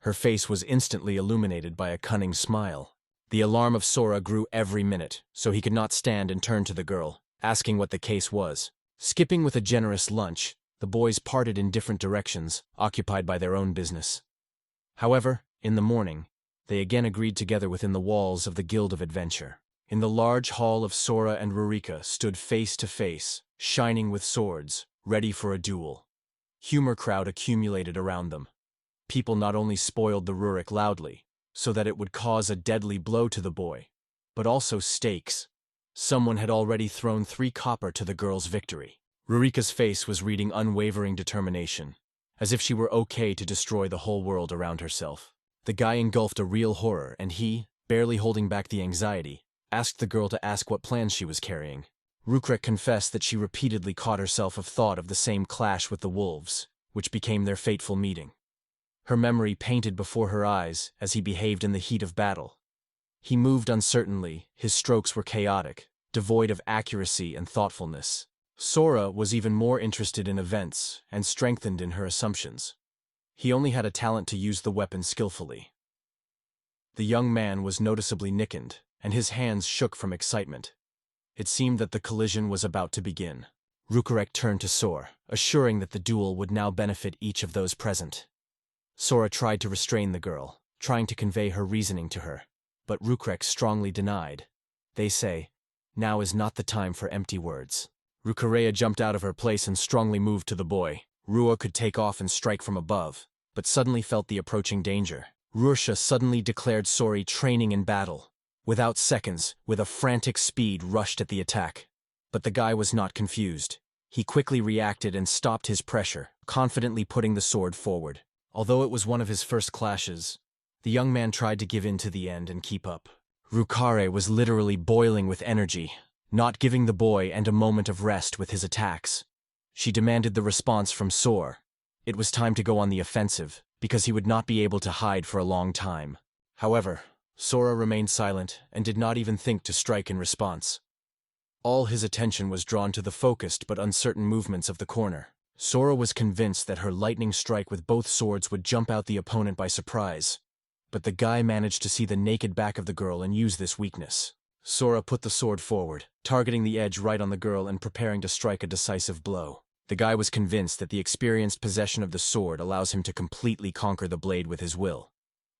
Her face was instantly illuminated by a cunning smile. The alarm of Sora grew every minute, so he could not stand and turn to the girl, asking what the case was. Skipping with a generous lunch, the boys parted in different directions, occupied by their own business. However, in the morning, they again agreed together within the walls of the Guild of Adventure. In the large hall of Sora and Rurika stood face to face, shining with swords, ready for a duel. Humor crowd accumulated around them. People not only spoiled the Rurik loudly, so that it would cause a deadly blow to the boy, but also stakes. Someone had already thrown 3 copper to the girl's victory. Rurika's face was reading unwavering determination, as if she were okay to destroy the whole world around herself. The guy engulfed a real horror, and he, barely holding back the anxiety, asked the girl to ask what plans she was carrying. Rukrek confessed that she repeatedly caught herself of thought of the same clash with the wolves, which became their fateful meeting. Her memory painted before her eyes as he behaved in the heat of battle. He moved uncertainly, his strokes were chaotic, devoid of accuracy and thoughtfulness. Sora was even more interested in events and strengthened in her assumptions. He only had a talent to use the weapon skillfully. The young man was noticeably nickened, and his hands shook from excitement. It seemed that the collision was about to begin. Rukurek turned to Sora, assuring that the duel would now benefit each of those present. Sora tried to restrain the girl, trying to convey her reasoning to her, but Rukurek strongly denied. They say, now is not the time for empty words. Rukurea jumped out of her place and strongly moved to the boy. Rua could take off and strike from above, but suddenly felt the approaching danger. Rursha suddenly declared Sori training in battle. Without seconds, with a frantic speed, rushed at the attack. But the guy was not confused. He quickly reacted and stopped his pressure, confidently putting the sword forward. Although it was one of his first clashes, the young man tried to give in to the end and keep up. Rukare was literally boiling with energy, not giving the boy and a moment of rest with his attacks. She demanded the response from Sor. It was time to go on the offensive, because he would not be able to hide for a long time. However, Sora remained silent and did not even think to strike in response. All his attention was drawn to the focused but uncertain movements of the corner. Sora was convinced that her lightning strike with both swords would jump out the opponent by surprise. But the guy managed to see the naked back of the girl and use this weakness. Sora put the sword forward, targeting the edge right on the girl and preparing to strike a decisive blow. The guy was convinced that the experienced possession of the sword allows him to completely conquer the blade with his will.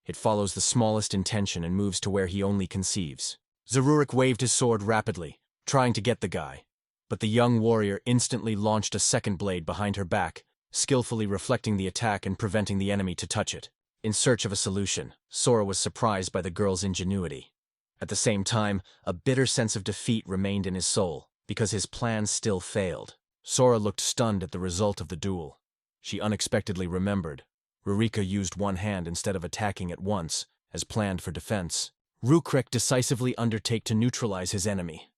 It follows the smallest intention and moves to where he only conceives. Zarurik waved his sword rapidly, trying to get the guy. But the young warrior instantly launched a second blade behind her back, skillfully reflecting the attack and preventing the enemy to touch it. In search of a solution, Sora was surprised by the girl's ingenuity. At the same time, a bitter sense of defeat remained in his soul, because his plans still failed. Sora looked stunned at the result of the duel. She unexpectedly remembered. Rurika used one hand instead of attacking at once, as planned for defense. Rukrek decisively undertook to neutralize his enemy.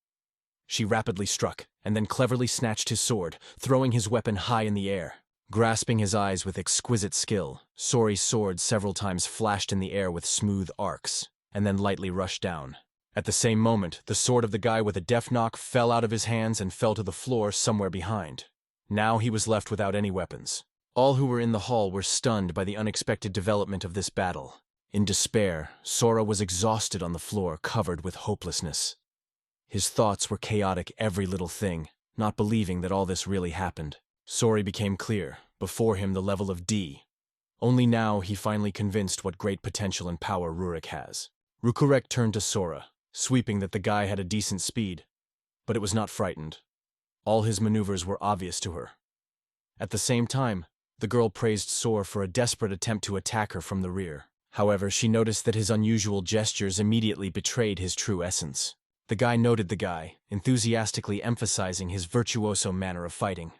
She rapidly struck, and then cleverly snatched his sword, throwing his weapon high in the air. Grasping his eyes with exquisite skill, Sori's sword several times flashed in the air with smooth arcs, and then lightly rushed down. At the same moment, the sword of the guy with a death knock fell out of his hands and fell to the floor somewhere behind. Now he was left without any weapons. All who were in the hall were stunned by the unexpected development of this battle. In despair, Sora was exhausted on the floor, covered with hopelessness. His thoughts were chaotic, every little thing, not believing that all this really happened. Sora became clear, before him the level of D. Only now he finally convinced what great potential and power Rurik has. Rukurek turned to Sora, sweeping that the guy had a decent speed, but it was not frightened. All his maneuvers were obvious to her. At the same time, the girl praised Sora for a desperate attempt to attack her from the rear. However, she noticed that his unusual gestures immediately betrayed his true essence. The guy noted the guy, enthusiastically emphasizing his virtuoso manner of fighting.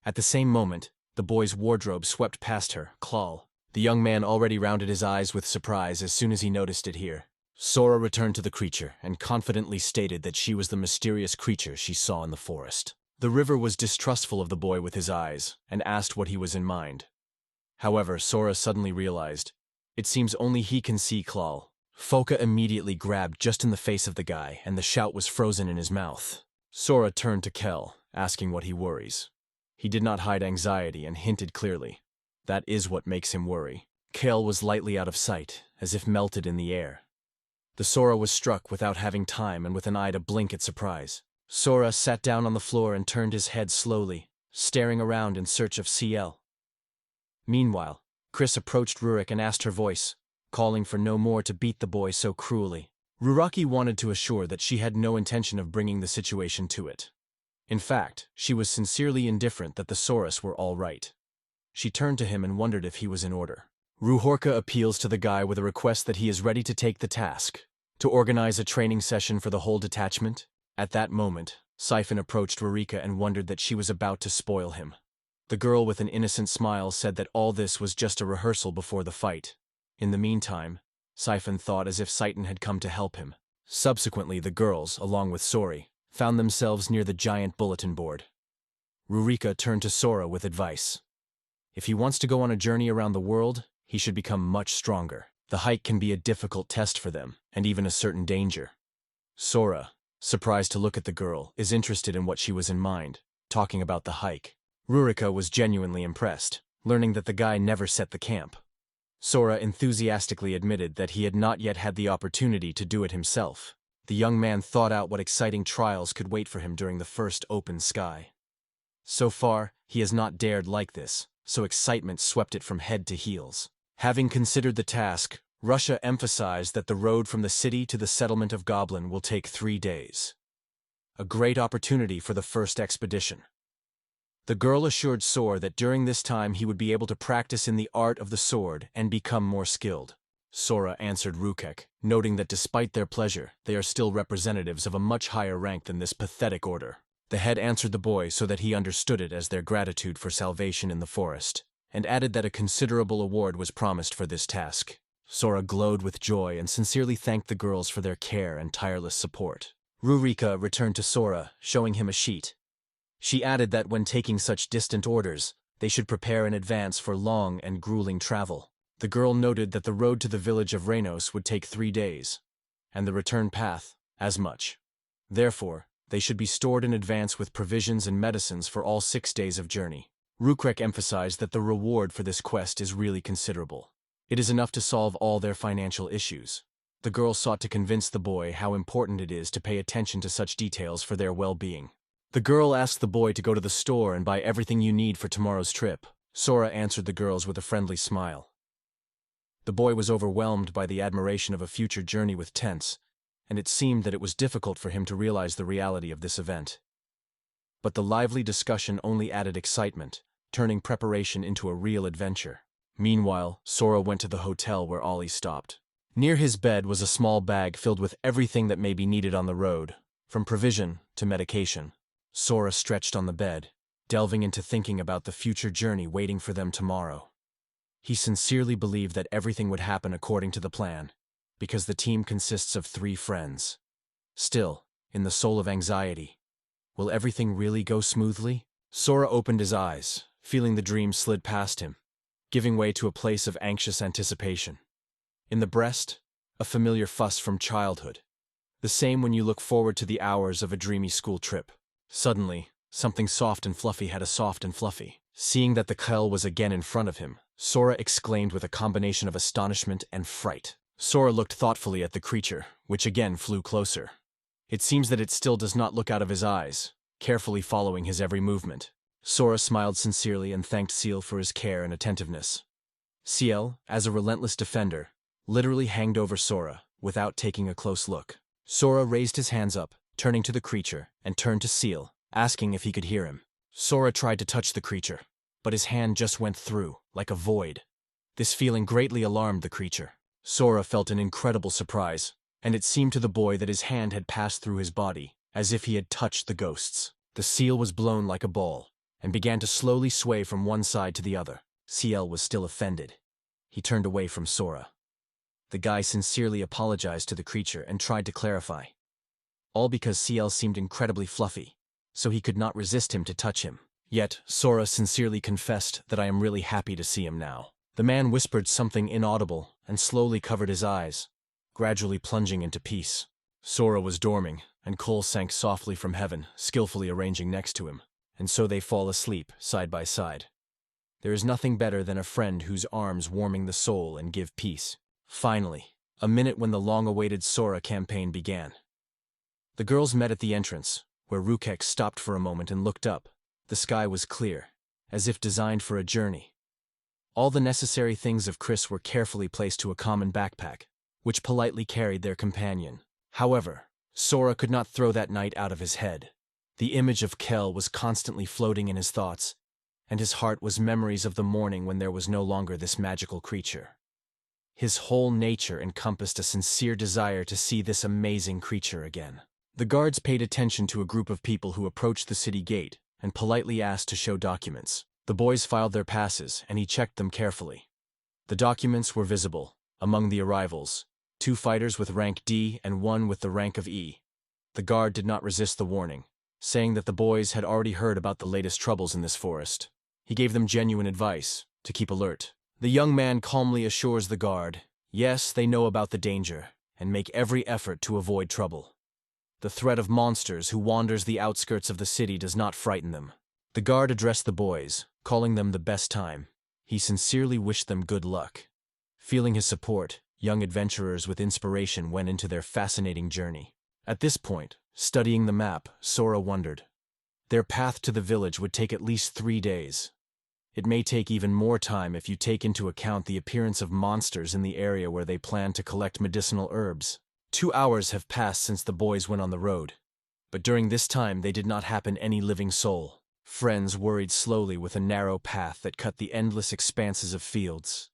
At the same moment, the boy's wardrobe swept past her, Claw. The young man already rounded his eyes with surprise as soon as he noticed it here. Sora returned to the creature and confidently stated that she was the mysterious creature she saw in the forest. The river was distrustful of the boy with his eyes and asked what he was in mind. However, Sora suddenly realized, it seems only he can see Claw. Foka immediately grabbed just in the face of the guy, and the shout was frozen in his mouth. Sora turned to Kel, asking what he worries. He did not hide anxiety and hinted clearly. That is what makes him worry. Kel was lightly out of sight, as if melted in the air. The Sora was struck without having time and with an eye to blink at surprise. Sora sat down on the floor and turned his head slowly, staring around in search of CL. Meanwhile, Chris approached Rurik and asked her voice, calling for no more to beat the boy so cruelly. Ruraki wanted to assure that she had no intention of bringing the situation to it. In fact, she was sincerely indifferent that the Soras were all right. She turned to him and wondered if he was in order. Ruhorka appeals to the guy with a request that he is ready to take the task, to organize a training session for the whole detachment. At that moment, Siphon approached Rurika and wondered that she was about to spoil him. The girl with an innocent smile said that all this was just a rehearsal before the fight. In the meantime, Siphon thought as if Sighton had come to help him. Subsequently, the girls, along with Sori, found themselves near the giant bulletin board. Rurika turned to Sora with advice. If he wants to go on a journey around the world, he should become much stronger. The hike can be a difficult test for them, and even a certain danger. Sora, surprised to look at the girl, is interested in what she was in mind, talking about the hike. Rurika was genuinely impressed, learning that the guy never set the camp. Sora enthusiastically admitted that he had not yet had the opportunity to do it himself. The young man thought out what exciting trials could wait for him during the first open sky. So far, he has not dared like this, so excitement swept it from head to heels. Having considered the task, Russia emphasized that the road from the city to the settlement of Goblin will take 3 days. A great opportunity for the first expedition. The girl assured Sora that during this time he would be able to practice in the art of the sword and become more skilled. Sora answered Rukek, noting that despite their pleasure, they are still representatives of a much higher rank than this pathetic order. The head answered the boy so that he understood it as their gratitude for salvation in the forest, and added that a considerable award was promised for this task. Sora glowed with joy and sincerely thanked the girls for their care and tireless support. Rurika returned to Sora, showing him a sheet. She added that when taking such distant orders, they should prepare in advance for long and grueling travel. The girl noted that the road to the village of Reynos would take 3 days, and the return path, as much. Therefore, they should be stored in advance with provisions and medicines for all 6 days of journey. Rukrek emphasized that the reward for this quest is really considerable. It is enough to solve all their financial issues. The girl sought to convince the boy how important it is to pay attention to such details for their well-being. The girl asked the boy to go to the store and buy everything you need for tomorrow's trip. Sora answered the girls with a friendly smile. The boy was overwhelmed by the admiration of a future journey with tents, and it seemed that it was difficult for him to realize the reality of this event. But the lively discussion only added excitement, turning preparation into a real adventure. Meanwhile, Sora went to the hotel where Ollie stopped. Near his bed was a small bag filled with everything that may be needed on the road, from provision to medication. Sora stretched on the bed, delving into thinking about the future journey waiting for them tomorrow. He sincerely believed that everything would happen according to the plan, because the team consists of 3 friends. Still, in the soul of anxiety, will everything really go smoothly? Sora opened his eyes, feeling the dream slid past him, giving way to a place of anxious anticipation. In the breast, a familiar fuss from childhood, the same when you look forward to the hours of a dreamy school trip. Suddenly, something soft and fluffy had a soft and fluffy Seeing that the Kel was again in front of him, Sora exclaimed with a combination of astonishment and fright. Sora looked thoughtfully at the creature, which again flew closer. It seems that it still does not look out of his eyes, carefully following his every movement. Sora smiled sincerely and thanked Ciel for his care and attentiveness. Ciel, as a relentless defender, literally hanged over Sora, without taking a close look. Sora raised his hands up, turning to the creature, and turned to Ciel, asking if he could hear him. Sora tried to touch the creature, but his hand just went through, like a void. This feeling greatly alarmed the creature. Sora felt an incredible surprise, and it seemed to the boy that his hand had passed through his body, as if he had touched the ghosts. The seal was blown like a ball, and began to slowly sway from one side to the other. Ciel was still offended. He turned away from Sora. The guy sincerely apologized to the creature and tried to clarify. All because Ciel seemed incredibly fluffy, so he could not resist him to touch him. Yet, Sora sincerely confessed that I am really happy to see him now. The man whispered something inaudible and slowly covered his eyes, gradually plunging into peace. Sora was dorming, and Cole sank softly from heaven, skillfully arranging next to him, and so they fall asleep, side by side. There is nothing better than a friend whose arms warming the soul and give peace. Finally, a minute when the long-awaited Sora campaign began. The girls met at the entrance, where Rukek stopped for a moment and looked up. The sky was clear, as if designed for a journey. All the necessary things of Chris were carefully placed to a common backpack, which politely carried their companion. However, Sora could not throw that night out of his head. The image of Kel was constantly floating in his thoughts, and his heart was memories of the morning when there was no longer this magical creature. His whole nature encompassed a sincere desire to see this amazing creature again. The guards paid attention to a group of people who approached the city gate and politely asked to show documents. The boys filed their passes, and he checked them carefully. The documents were visible. Among the arrivals, 2 fighters with rank D and 1 with the rank of E. The guard did not resist the warning, saying that the boys had already heard about the latest troubles in this forest. He gave them genuine advice to keep alert. The young man calmly assures the guard, yes, they know about the danger, and make every effort to avoid trouble. The threat of monsters who wanders the outskirts of the city does not frighten them. The guard addressed the boys, calling them the best time. He sincerely wished them good luck. Feeling his support, young adventurers with inspiration went into their fascinating journey. At this point, studying the map, Sora wondered. Their path to the village would take at least 3 days. It may take even more time if you take into account the appearance of monsters in the area where they plan to collect medicinal herbs. 2 hours have passed since the boys went on the road, but during this time they did not happen any living soul. Friends worried slowly with a narrow path that cut the endless expanses of fields.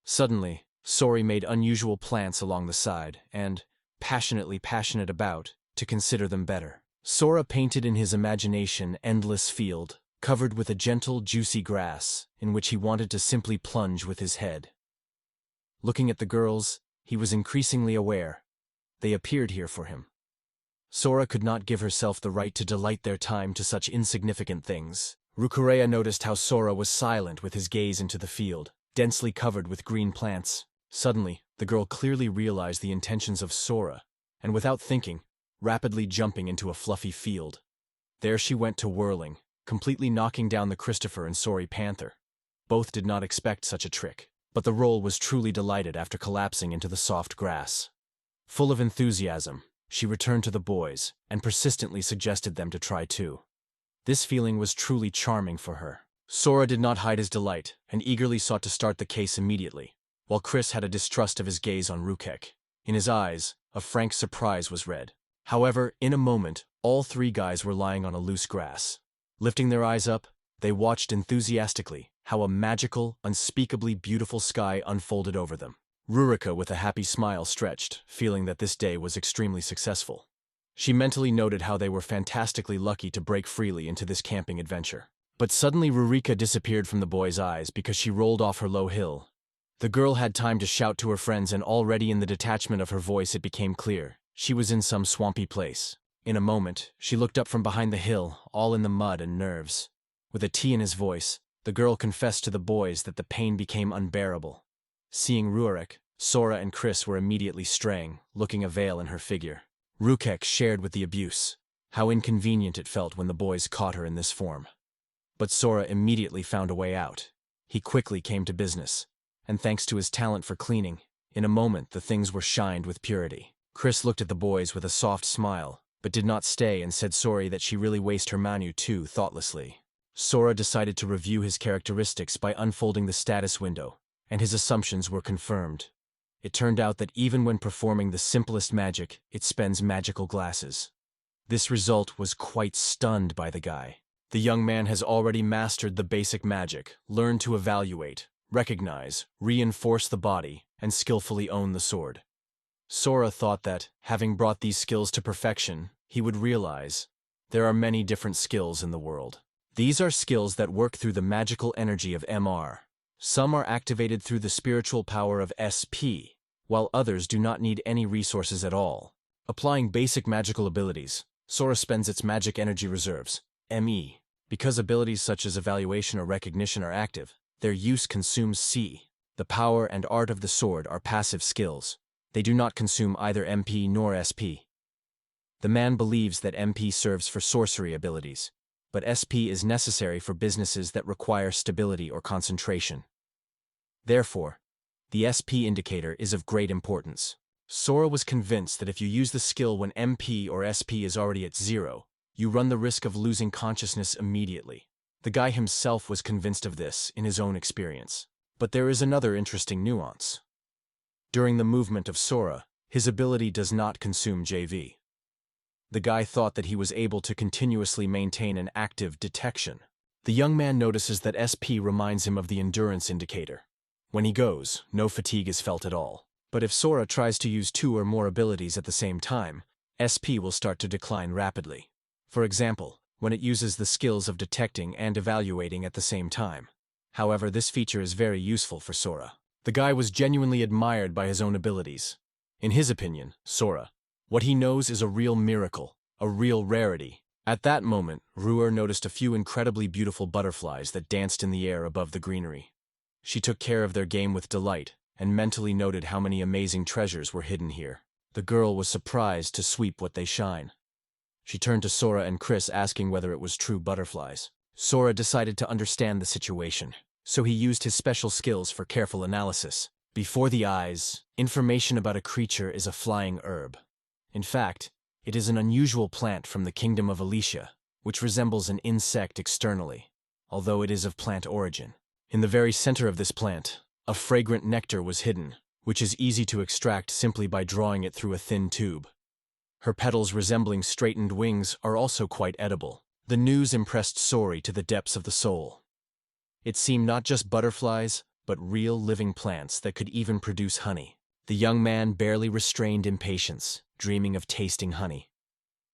Suddenly, Sora made unusual plants along the side and, passionate about, to consider them better. Sora painted in his imagination endless field, covered with a gentle, juicy grass, in which he wanted to simply plunge with his head. Looking at the girls, he was increasingly aware. They appeared here for him. Sora could not give herself the right to delight their time to such insignificant things. Rukurea noticed how Sora was silent with his gaze into the field, densely covered with green plants. Suddenly, the girl clearly realized the intentions of Sora, and without thinking, rapidly jumping into a fluffy field. There she went to whirling, completely knocking down the Christopher and Sori Panther. Both did not expect such a trick, but the roll was truly delighted after collapsing into the soft grass. Full of enthusiasm, she returned to the boys and persistently suggested them to try too. This feeling was truly charming for her. Sora did not hide his delight and eagerly sought to start the case immediately, while Chris had a distrust of his gaze on Rukek. In his eyes, a frank surprise was read. However, in a moment, all 3 guys were lying on a loose grass. Lifting their eyes up, they watched enthusiastically how a magical, unspeakably beautiful sky unfolded over them. Rurika with a happy smile stretched, feeling that this day was extremely successful. She mentally noted how they were fantastically lucky to break freely into this camping adventure. But suddenly Rurika disappeared from the boy's eyes because she rolled off her low hill. The girl had time to shout to her friends, and already in the detachment of her voice it became clear. She was in some swampy place. In a moment, she looked up from behind the hill, all in the mud and nerves. With a T in his voice, the girl confessed to the boys that the pain became unbearable. Seeing Rurik, Sora and Chris were immediately straying, looking a veil in her figure. Rukek shared with the abuse. How inconvenient it felt when the boys caught her in this form. But Sora immediately found a way out. He quickly came to business, and thanks to his talent for cleaning, in a moment the things were shined with purity. Chris looked at the boys with a soft smile, but did not stay and said sorry that she really wasted her manu too thoughtlessly. Sora decided to review his characteristics by unfolding the status window, and his assumptions were confirmed. It turned out that even when performing the simplest magic, it spends magical glasses. This result was quite stunned by the guy. The young man has already mastered the basic magic, learned to evaluate, recognize, reinforce the body, and skillfully own the sword. Sora thought that, having brought these skills to perfection, he would realize there are many different skills in the world. These are skills that work through the magical energy of MR. Some are activated through the spiritual power of SP, while others do not need any resources at all. Applying basic magical abilities, Sora spends its magic energy reserves, ME. Because abilities such as evaluation or recognition are active, their use consumes C. The power and art of the sword are passive skills. They do not consume either MP nor SP. The man believes that MP serves for sorcery abilities, but SP is necessary for businesses that require stability or concentration. Therefore, the SP indicator is of great importance. Sora was convinced that if you use the skill when MP or SP is already at 0, you run the risk of losing consciousness immediately. The guy himself was convinced of this in his own experience. But there is another interesting nuance. During the movement of Sora, his ability does not consume JV. The guy thought that he was able to continuously maintain an active detection. The young man notices that SP reminds him of the endurance indicator. When he goes, no fatigue is felt at all. But if Sora tries to use 2 or more abilities at the same time, SP will start to decline rapidly. For example, when it uses the skills of detecting and evaluating at the same time. However, this feature is very useful for Sora. The guy was genuinely admired by his own abilities. In his opinion, Sora, what he knows is a real miracle, a real rarity. At that moment, Ruer noticed a few incredibly beautiful butterflies that danced in the air above the greenery. She took care of their game with delight, and mentally noted how many amazing treasures were hidden here. The girl was surprised to sweep what they shine. She turned to Sora and Chris asking whether it was true butterflies. Sora decided to understand the situation, so he used his special skills for careful analysis. Before the eyes, information about a creature is a flying herb. In fact, it is an unusual plant from the kingdom of Alicia, which resembles an insect externally, although it is of plant origin. In the very center of this plant, a fragrant nectar was hidden, which is easy to extract simply by drawing it through a thin tube. Her petals resembling straightened wings are also quite edible. The news impressed Sora to the depths of the soul. It seemed not just butterflies, but real living plants that could even produce honey. The young man barely restrained impatience, dreaming of tasting honey.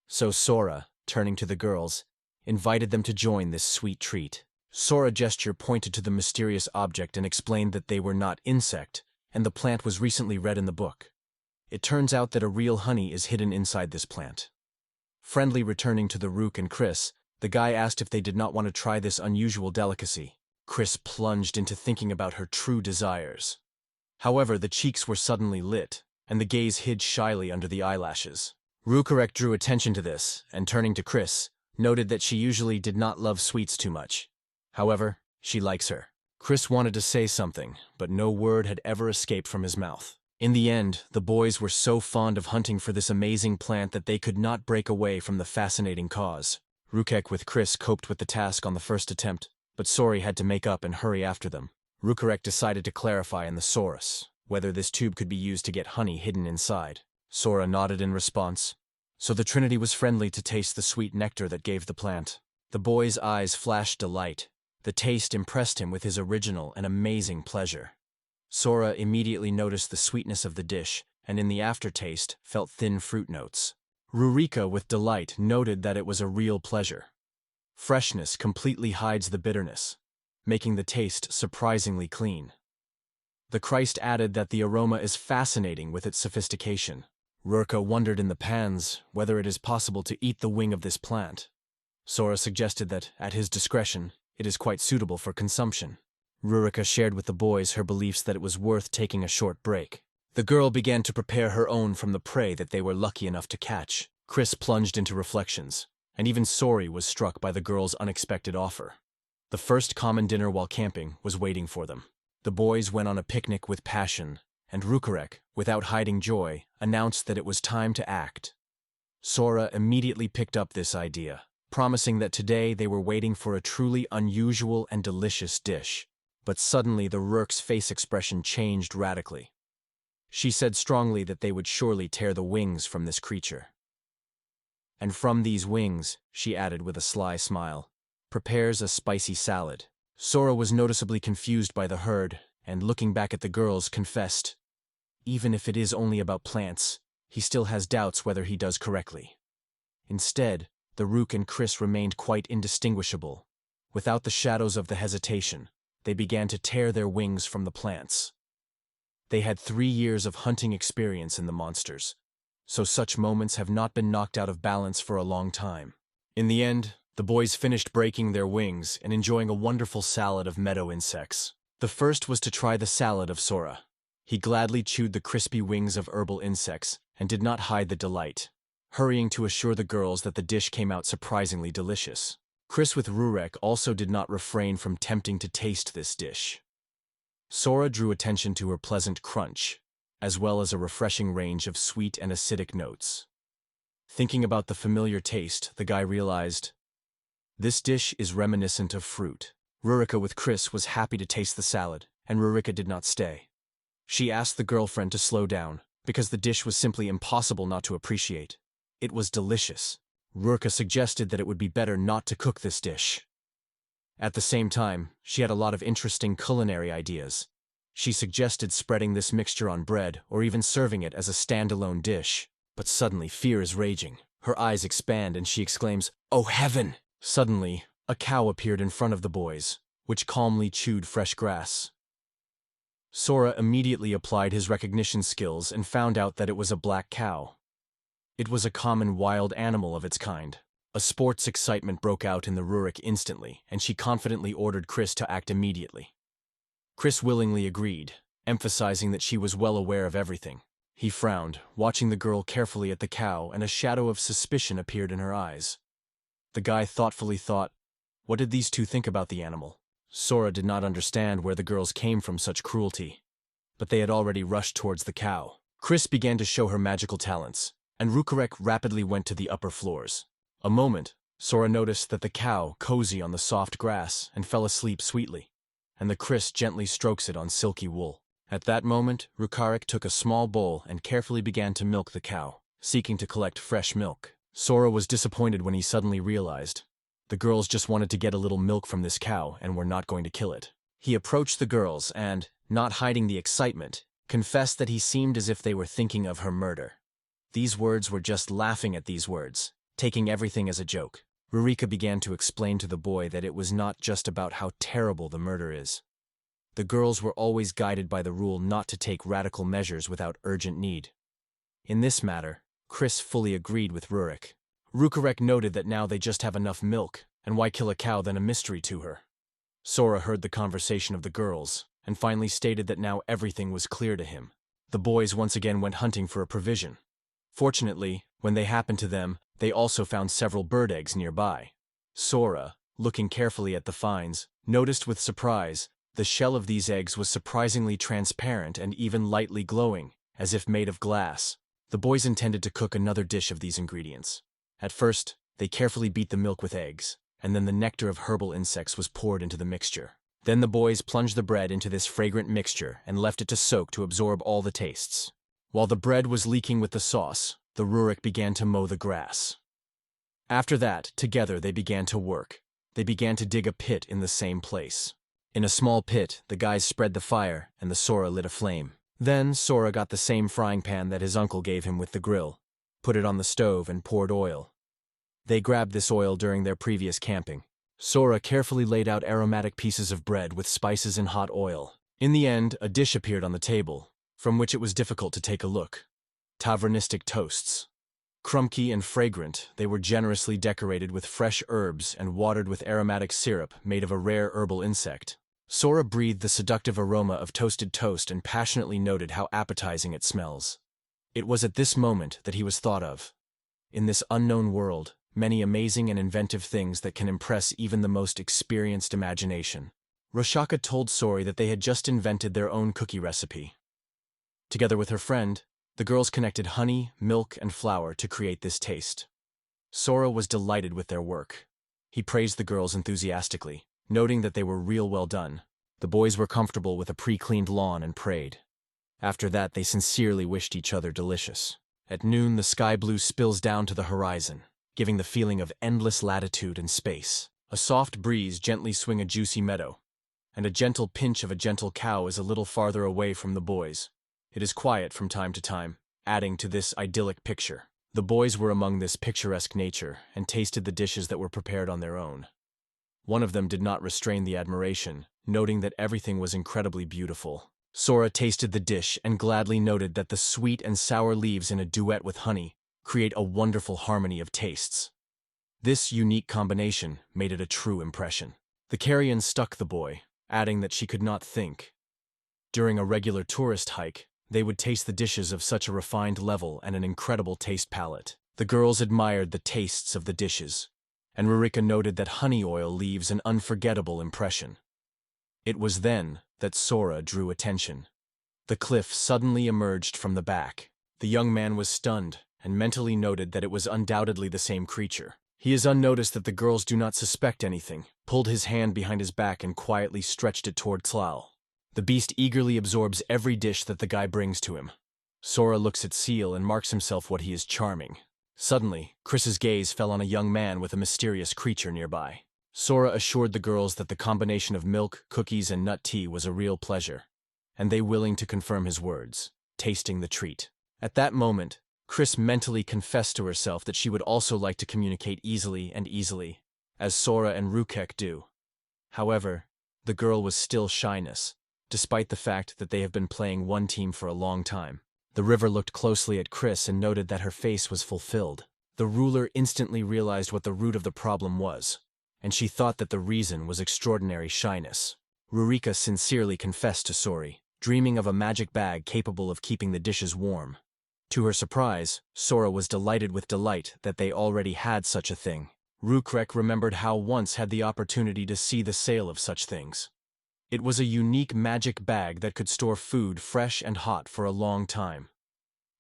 So Sora, turning to the girls, invited them to join this sweet treat. Sora gesture pointed to the mysterious object and explained that they were not insect, and the plant was recently read in the book. It turns out that a real honey is hidden inside this plant. Friendly returning to the Rook and Chris, the guy asked if they did not want to try this unusual delicacy. Chris plunged into thinking about her true desires. However, the cheeks were suddenly lit, and the gaze hid shyly under the eyelashes. Rukarek drew attention to this, and turning to Chris, noted that she usually did not love sweets too much. However, she likes her. Chris wanted to say something, but no word had ever escaped from his mouth. In the end, the boys were so fond of hunting for this amazing plant that they could not break away from the fascinating cause. Rukek with Chris coped with the task on the first attempt, but Sori had to make up and hurry after them. Rukarek decided to clarify in the Saurus whether this tube could be used to get honey hidden inside. Sora nodded in response, so the Trinity was friendly to taste the sweet nectar that gave the plant. The boy's eyes flashed delight. The taste impressed him with his original and amazing pleasure. Sora immediately noticed the sweetness of the dish, and in the aftertaste felt thin fruit notes. Rurika with delight noted that it was a real pleasure. Freshness completely hides the bitterness, making the taste surprisingly clean. The Christ added that the aroma is fascinating with its sophistication. Rurika wondered in the pans whether it is possible to eat the wing of this plant. Sora suggested that, at his discretion, it is quite suitable for consumption. Rurika shared with the boys her beliefs that it was worth taking a short break. The girl began to prepare her own from the prey that they were lucky enough to catch. Chris plunged into reflections, and even Sori was struck by the girl's unexpected offer. The first common dinner while camping was waiting for them. The boys went on a picnic with passion, and Rukarek, without hiding joy, announced that it was time to act. Sora immediately picked up this idea, promising that today they were waiting for a truly unusual and delicious dish. But suddenly the Rurk's face expression changed radically. She said strongly that they would surely tear the wings from this creature. And from these wings, she added with a sly smile, prepares a spicy salad. Sora was noticeably confused by the herd, and looking back at the girls, confessed, even if it is only about plants, he still has doubts whether he does correctly. Instead, the Rook and Chris remained quite indistinguishable. Without the shadows of the hesitation, they began to tear their wings from the plants. They had 3 years of hunting experience in the monsters, so such moments have not been knocked out of balance for a long time. In the end, the boys finished breaking their wings and enjoying a wonderful salad of meadow insects. The first was to try the salad of Sora. He gladly chewed the crispy wings of herbal insects and did not hide the delight, hurrying to assure the girls that the dish came out surprisingly delicious. Chris with Rurek also did not refrain from tempting to taste this dish. Sora drew attention to her pleasant crunch, as well as a refreshing range of sweet and acidic notes. Thinking about the familiar taste, the guy realized, this dish is reminiscent of fruit. Rurika with Chris was happy to taste the salad, and Rurika did not stay. She asked the girlfriend to slow down, because the dish was simply impossible not to appreciate. It was delicious. Rurika suggested that it would be better not to cook this dish. At the same time, she had a lot of interesting culinary ideas. She suggested spreading this mixture on bread or even serving it as a standalone dish. But suddenly fear is raging. Her eyes expand and she exclaims, "Oh heaven!" Suddenly, a cow appeared in front of the boys, which calmly chewed fresh grass. Sora immediately applied his recognition skills and found out that it was a black cow. It was a common wild animal of its kind. A sports excitement broke out in the Rurik instantly, and she confidently ordered Chris to act immediately. Chris willingly agreed, emphasizing that she was well aware of everything. He frowned, watching the girl carefully at the cow, and a shadow of suspicion appeared in her eyes. The guy thoughtfully thought, what did these two think about the animal? Sora did not understand where the girls came from such cruelty, but they had already rushed towards the cow. Chris began to show her magical talents, and Rukarek rapidly went to the upper floors. A moment, Sora noticed that the cow cozy on the soft grass and fell asleep sweetly, and the Chris gently strokes it on silky wool. At that moment, Rukarek took a small bowl and carefully began to milk the cow, seeking to collect fresh milk. Sora was disappointed when he suddenly realized the girls just wanted to get a little milk from this cow and were not going to kill it. He approached the girls and, not hiding the excitement, confessed that he seemed as if they were thinking of her murder. These words were just laughing at these words, taking everything as a joke. Rurika began to explain to the boy that it was not just about how terrible the murder is. The girls were always guided by the rule not to take radical measures without urgent need. In this matter, Chris fully agreed with Rurik. Rukarek noted that now they just have enough milk, and why kill a cow then a mystery to her. Sora heard the conversation of the girls, and finally stated that now everything was clear to him. The boys once again went hunting for a provision. Fortunately, when they happened to them, they also found several bird eggs nearby. Sora, looking carefully at the finds, noticed with surprise the shell of these eggs was surprisingly transparent and even lightly glowing, as if made of glass. The boys intended to cook another dish of these ingredients. At first, they carefully beat the milk with eggs, and then the nectar of herbal insects was poured into the mixture. Then the boys plunged the bread into this fragrant mixture and left it to soak to absorb all the tastes. While the bread was leaking with the sauce, the Rurik began to mow the grass. After that, together they began to work. They began to dig a pit in the same place. In a small pit, the guys spread the fire, and the Sora lit a flame. Then Sora got the same frying pan that his uncle gave him with the grill, put it on the stove and poured oil. They grabbed this oil during their previous camping. Sora carefully laid out aromatic pieces of bread with spices and hot oil. In the end, a dish appeared on the table, from which it was difficult to take a look. Tavernistic toasts. Crumbky and fragrant, they were generously decorated with fresh herbs and watered with aromatic syrup made of a rare herbal insect. Sora breathed the seductive aroma of toasted toast and passionately noted how appetizing it smells. It was at this moment that he was thought of. In this unknown world, many amazing and inventive things that can impress even the most experienced imagination. Roshaka told Sori that they had just invented their own cookie recipe. Together with her friend, the girls connected honey, milk, and flour to create this taste. Sora was delighted with their work. He praised the girls enthusiastically, noting that they were real well done. The boys were comfortable with a pre-cleaned lawn and prayed. After that, they sincerely wished each other delicious. At noon, the sky blue spills down to the horizon, giving the feeling of endless latitude and space. A soft breeze gently swings a juicy meadow, and a gentle pinch of a gentle cow is a little farther away from the boys. It is quiet from time to time, adding to this idyllic picture. The boys were among this picturesque nature and tasted the dishes that were prepared on their own. One of them did not restrain the admiration, noting that everything was incredibly beautiful. Sora tasted the dish and gladly noted that the sweet and sour leaves in a duet with honey create a wonderful harmony of tastes. This unique combination made it a true impression. The carrion stuck the boy, adding that she could not think. During a regular tourist hike, they would taste the dishes of such a refined level and an incredible taste palette. The girls admired the tastes of the dishes, and Rurika noted that honey oil leaves an unforgettable impression. It was then that Sora drew attention. The cliff suddenly emerged from the back. The young man was stunned and mentally noted that it was undoubtedly the same creature. He is unnoticed that the girls do not suspect anything, pulled his hand behind his back and quietly stretched it toward Tlal. The beast eagerly absorbs every dish that the guy brings to him. Sora looks at Seal and marks himself what he is charming. Suddenly, Chris's gaze fell on a young man with a mysterious creature nearby. Sora assured the girls that the combination of milk, cookies, and nut tea was a real pleasure, and they willing to confirm his words, tasting the treat. At that moment, Chris mentally confessed to herself that she would also like to communicate easily, as Sora and Rukek do. However, the girl was still shyness, despite the fact that they have been playing one team for a long time. The river looked closely at Chris and noted that her face was fulfilled. The ruler instantly realized what the root of the problem was, and she thought that the reason was extraordinary shyness. Rurika sincerely confessed to Sori, dreaming of a magic bag capable of keeping the dishes warm. To her surprise, Sora was delighted with delight that they already had such a thing. Rukrek remembered how once had the opportunity to see the sale of such things. It was a unique magic bag that could store food fresh and hot for a long time.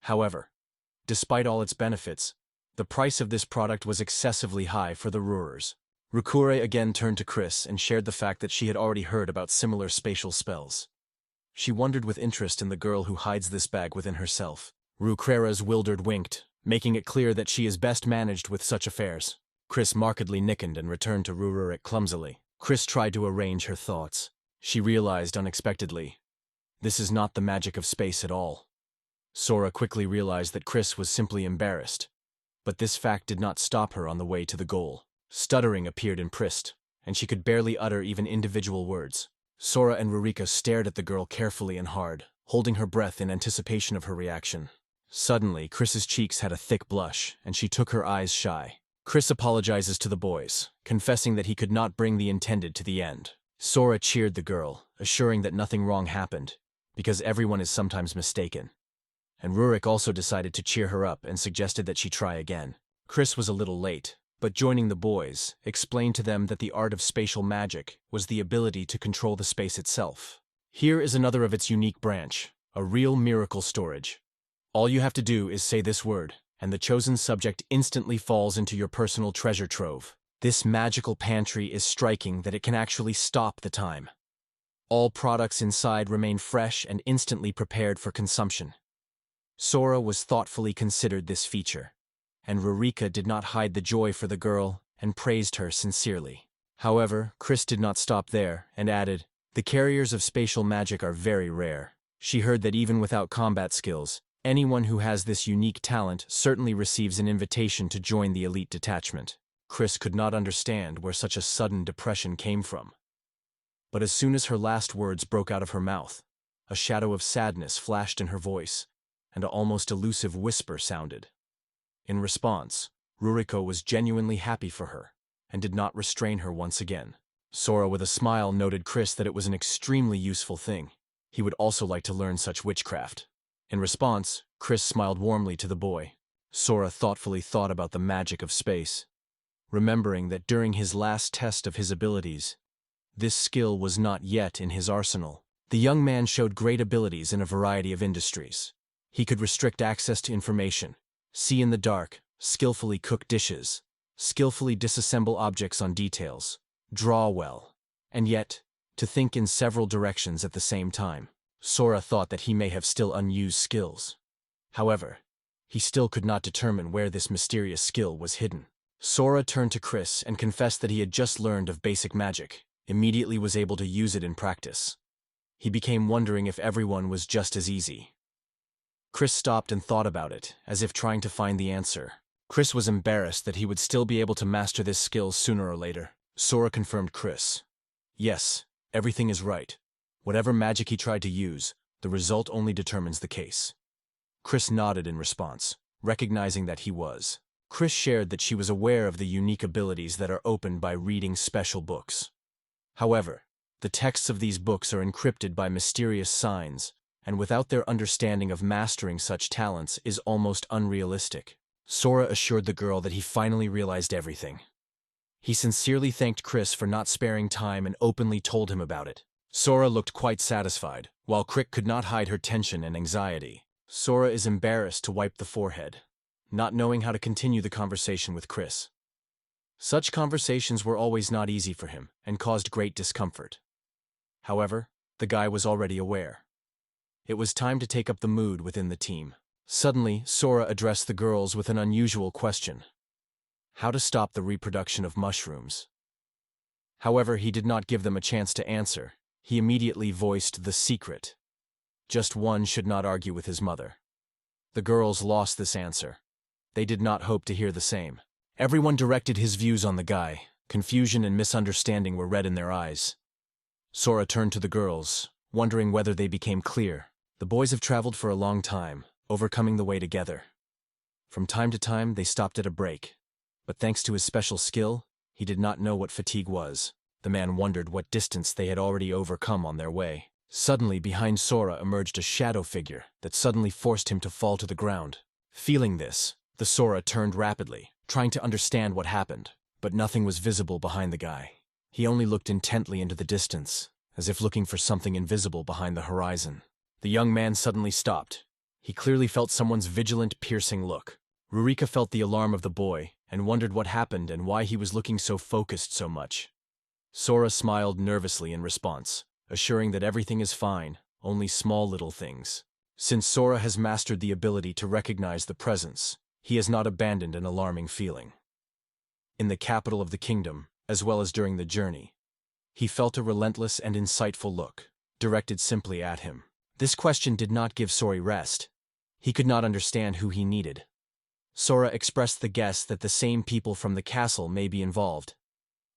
However, despite all its benefits, the price of this product was excessively high for the rurers. Rukure again turned to Chris and shared the fact that she had already heard about similar spatial spells. She wondered with interest in the girl who hides this bag within herself. Rukrera's Wildered winked, making it clear that she is best managed with such affairs. Chris markedly nickened and returned to Rurik clumsily. Chris tried to arrange her thoughts. She realized unexpectedly, this is not the magic of space at all. Sora quickly realized that Chris was simply embarrassed, but this fact did not stop her on the way to the goal. Stuttering appeared in Prist, and she could barely utter even individual words. Sora and Rurika stared at the girl carefully and hard, holding her breath in anticipation of her reaction. Suddenly, Chris's cheeks had a thick blush, and she took her eyes shy. Chris apologizes to the boys, confessing that he could not bring the intended to the end. Sora cheered the girl, assuring that nothing wrong happened, because everyone is sometimes mistaken. And Rurik also decided to cheer her up and suggested that she try again. Chris was a little late, but joining the boys, explained to them that the art of spatial magic was the ability to control the space itself. Here is another of its unique branch, a real miracle storage. All you have to do is say this word, and the chosen subject instantly falls into your personal treasure trove. This magical pantry is striking that it can actually stop the time. All products inside remain fresh and instantly prepared for consumption. Sora was thoughtfully considered this feature, and Rurika did not hide the joy for the girl and praised her sincerely. However, Chris did not stop there and added, the carriers of spatial magic are very rare. She heard that even without combat skills, anyone who has this unique talent certainly receives an invitation to join the elite detachment. Chris could not understand where such a sudden depression came from. But as soon as her last words broke out of her mouth, a shadow of sadness flashed in her voice, and an almost elusive whisper sounded. In response, Ruriko was genuinely happy for her, and did not restrain her once again. Sora with a smile noted Chris that it was an extremely useful thing. He would also like to learn such witchcraft. In response, Chris smiled warmly to the boy. Sora thoughtfully thought about the magic of space. remembering that during his last test of his abilities, this skill was not yet in his arsenal. The young man showed great abilities in a variety of industries. He could restrict access to information, see in the dark, skillfully cook dishes, skillfully disassemble objects on details, draw well, and yet, to think in several directions at the same time. Sora thought that he may have still unused skills. However, he still could not determine where this mysterious skill was hidden. Sora turned to Chris and confessed that he had just learned of basic magic, immediately was able to use it in practice. He became wondering if everyone was just as easy. Chris stopped and thought about it, as if trying to find the answer. Chris was embarrassed that he would still be able to master this skill sooner or later. Sora confirmed Chris. Yes, everything is right. Whatever magic he tried to use, the result only determines the case. Chris nodded in response, recognizing that he was. Chris shared that she was aware of the unique abilities that are opened by reading special books. However, the texts of these books are encrypted by mysterious signs, and without their understanding of mastering such talents is almost unrealistic. Sora assured the girl that he finally realized everything. He sincerely thanked Chris for not sparing time and openly told him about it. Sora looked quite satisfied, while Crick could not hide her tension and anxiety. Sora is embarrassed to wipe the forehead, not knowing how to continue the conversation with Chris. Such conversations were always not easy for him and caused great discomfort. However, the guy was already aware. It was time to take up the mood within the team. Suddenly, Sora addressed the girls with an unusual question. How to stop the reproduction of mushrooms. However, he did not give them a chance to answer. He immediately voiced the secret. Just one should not argue with his mother. The girls lost this answer. They did not hope to hear the same. Everyone directed his views on the guy. Confusion and misunderstanding were read in their eyes. Sora turned to the girls, wondering whether they became clear. The boys have traveled for a long time, overcoming the way together. From time to time, they stopped at a break. But thanks to his special skill, he did not know what fatigue was. The man wondered what distance they had already overcome on their way. Suddenly, behind Sora emerged a shadow figure that suddenly forced him to fall to the ground. Feeling this, the Sora turned rapidly, trying to understand what happened, but nothing was visible behind the guy. He only looked intently into the distance, as if looking for something invisible behind the horizon. The young man suddenly stopped. He clearly felt someone's vigilant, piercing look. Rurika felt the alarm of the boy and wondered what happened and why he was looking so focused so much. Sora smiled nervously in response, assuring that everything is fine, only small little things. Since Sora has mastered the ability to recognize the presence, he has not abandoned an alarming feeling. In the capital of the kingdom, as well as during the journey, he felt a relentless and insightful look, directed simply at him. This question did not give Sora rest. He could not understand who he needed. Sora expressed the guess that the same people from the castle may be involved.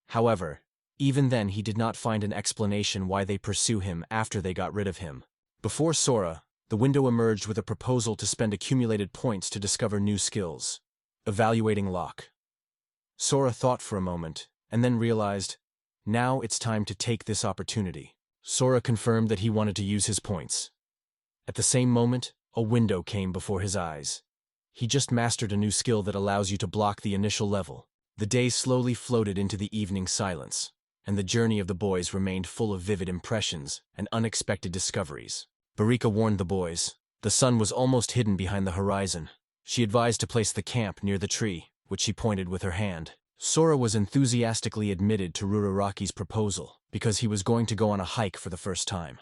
However, even then he did not find an explanation why they pursue him after they got rid of him. Before Sora, the window emerged with a proposal to spend accumulated points to discover new skills. Evaluating lock. Sora thought for a moment, and then realized, now it's time to take this opportunity. Sora confirmed that he wanted to use his points. At the same moment, a window came before his eyes. He just mastered a new skill that allows you to block the initial level. The day slowly floated into the evening silence, and the journey of the boys remained full of vivid impressions and unexpected discoveries. Barika warned the boys. The sun was almost hidden behind the horizon. She advised to place the camp near the tree, which she pointed with her hand. Sora was enthusiastically admitted to Ruraraki's proposal because he was going to go on a hike for the first time.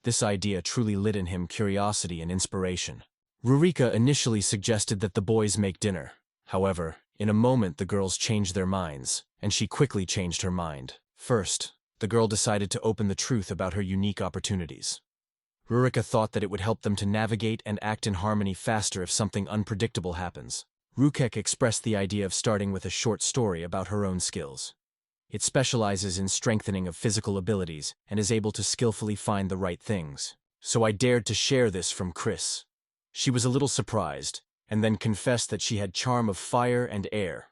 This idea truly lit in him curiosity and inspiration. Rurika initially suggested that the boys make dinner. However, in a moment the girls changed their minds, and she quickly changed her mind. First, the girl decided to open the truth about her unique opportunities. Rurika thought that it would help them to navigate and act in harmony faster if something unpredictable happens. Rukek expressed the idea of starting with a short story about her own skills. It specializes in strengthening of physical abilities and is able to skillfully find the right things. So I dared to share this from Chris. She was a little surprised, and then confessed that she had charm of fire and air.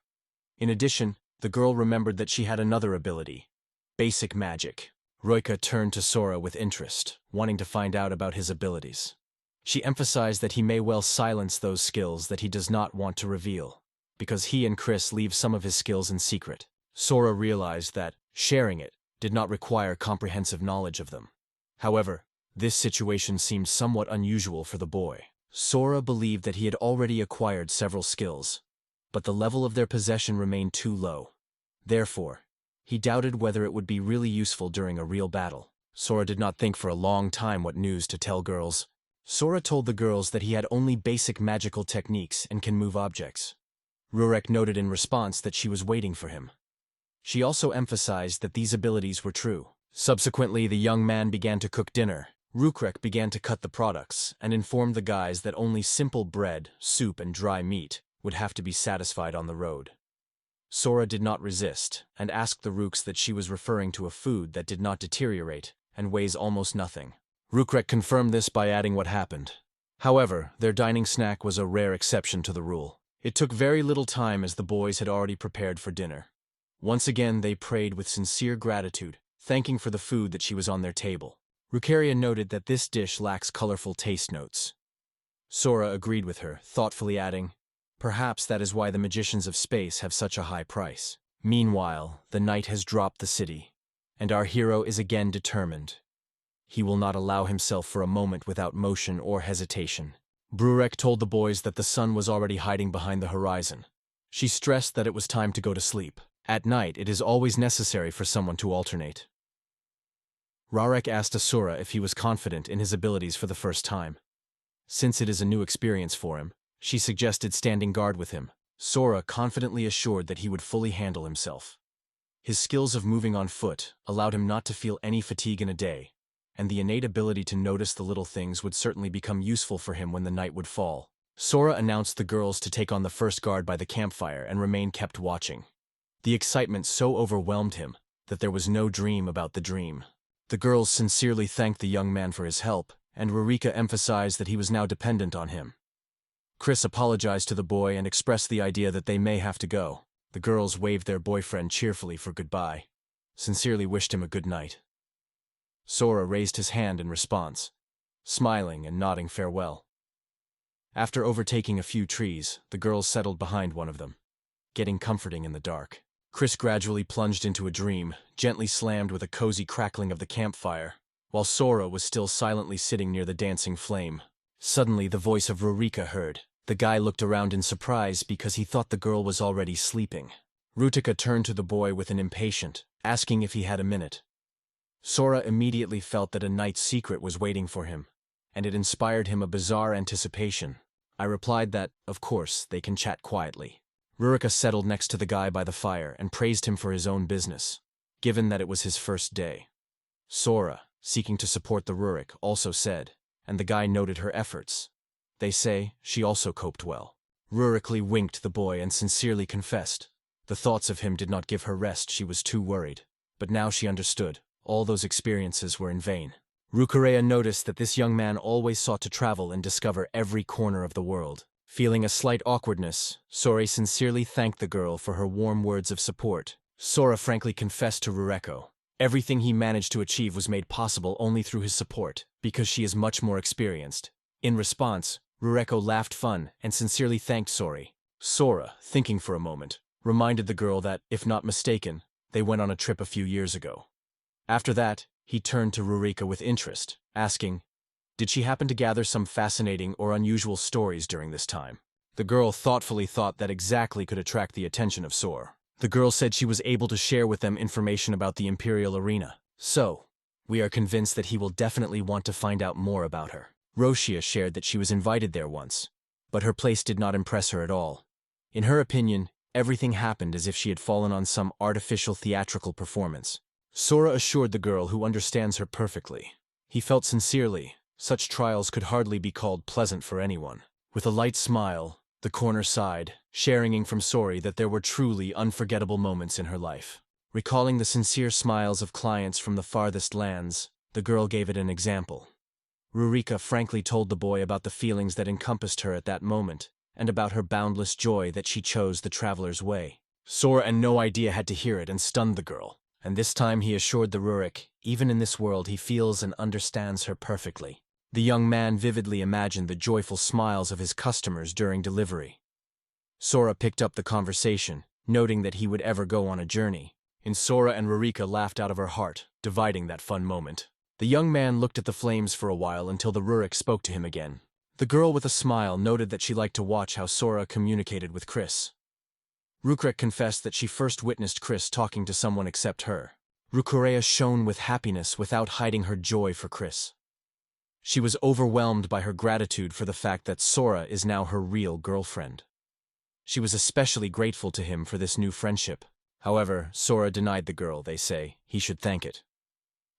In addition, the girl remembered that she had another ability, basic magic. Roika turned to Sora with interest, wanting to find out about his abilities. She emphasized that he may well silence those skills that he does not want to reveal. because he and Chris leave some of his skills in secret. Sora realized that sharing it did not require comprehensive knowledge of them. However, this situation seemed somewhat unusual for the boy. Sora believed that he had already acquired several skills, but the level of their possession remained too low. Therefore, he doubted whether it would be really useful during a real battle. Sora did not think for a long time what news to tell girls. Sora told the girls that he had only basic magical techniques and can move objects. Rurek noted in response that she was waiting for him. She also emphasized that these abilities were true. Subsequently, the young man began to cook dinner. Rurek began to cut the products and informed the guys that only simple bread, soup, and dry meat would have to be satisfied on the road. Sora did not resist and asked the Rooks that she was referring to a food that did not deteriorate and weighs almost nothing. Rurek confirmed this by adding what happened. However, their dining snack was a rare exception to the rule. It took very little time as the boys had already prepared for dinner. Once again, they prayed with sincere gratitude, thanking for the food that she was on their table. Rukaria noted that this dish lacks colorful taste notes. Sora agreed with her, thoughtfully adding, "Perhaps that is why the magicians of space have such a high price." Meanwhile, the night has dropped the city, and our hero is again determined. He will not allow himself for a moment without motion or hesitation. Rurek told the boys that the sun was already hiding behind the horizon. She stressed that it was time to go to sleep. At night, it is always necessary for someone to alternate. Rurek asked Asura if he was confident in his abilities for the first time. Since it is a new experience for him, she suggested standing guard with him. Sora confidently assured that he would fully handle himself. His skills of moving on foot allowed him not to feel any fatigue in a day, and the innate ability to notice the little things would certainly become useful for him when the night would fall. Sora announced the girls to take on the first guard by the campfire and remain kept watching. The excitement so overwhelmed him that there was no dream about the dream. The girls sincerely thanked the young man for his help, and Rurika emphasized that he was now dependent on him. Chris apologized to the boy and expressed the idea that they may have to go. The girls waved their boyfriend cheerfully for goodbye, sincerely wished him a good night. Sora raised his hand in response, smiling and nodding farewell. After overtaking a few trees, the girls settled behind one of them, getting comforting in the dark. Chris gradually plunged into a dream, gently slammed with a cozy crackling of the campfire, while Sora was still silently sitting near the dancing flame. Suddenly, the voice of Rurika heard. The guy looked around in surprise because he thought the girl was already sleeping. Rutika turned to the boy with an impatient, asking if he had a minute. Sora immediately felt that a night's secret was waiting for him, and it inspired him a bizarre anticipation. I replied that, of course, they can chat quietly. Rurika settled next to the guy by the fire and praised him for his own business, given that it was his first day. Sora, seeking to support the Rurik, also said, and the guy noted her efforts. They say she also coped well. Rurikly winked the boy and sincerely confessed. The thoughts of him did not give her rest, she was too worried. But now she understood. All those experiences were in vain. Rukareya noticed that this young man always sought to travel and discover every corner of the world. Feeling a slight awkwardness, Sora sincerely thanked the girl for her warm words of support. Sora frankly confessed to Rureko. Everything he managed to achieve was made possible only through his support, because she is much more experienced. In response, Rureko laughed fun and sincerely thanked Sori. Sora, thinking for a moment, reminded the girl that, if not mistaken, they went on a trip a few years ago. After that, he turned to Rurika with interest, asking, did she happen to gather some fascinating or unusual stories during this time? The girl thoughtfully thought that exactly could attract the attention of Sora. The girl said she was able to share with them information about the Imperial Arena. So, we are convinced that he will definitely want to find out more about her. Roshia shared that she was invited there once, but her place did not impress her at all. In her opinion, everything happened as if she had fallen on some artificial theatrical performance. Sora assured the girl who understands her perfectly. He felt sincerely, such trials could hardly be called pleasant for anyone. With a light smile, the corner sighed, sharing from Sori that there were truly unforgettable moments in her life. Recalling the sincere smiles of clients from the farthest lands, the girl gave it an example. Rurika frankly told the boy about the feelings that encompassed her at that moment, and about her boundless joy that she chose the traveler's way. Sora and no idea had to hear it and stunned the girl, and this time he assured the Rurik, even in this world he feels and understands her perfectly. The young man vividly imagined the joyful smiles of his customers during delivery. Sora picked up the conversation, noting that he would ever go on a journey. And Sora and Rurika laughed out of her heart, dividing that fun moment. The young man looked at the flames for a while until the Rurik spoke to him again. The girl with a smile noted that she liked to watch how Sora communicated with Chris. Rukrik confessed that she first witnessed Chris talking to someone except her. Rukurea shone with happiness without hiding her joy for Chris. She was overwhelmed by her gratitude for the fact that Sora is now her real girlfriend. She was especially grateful to him for this new friendship. However, Sora denied the girl, they say. He should thank it.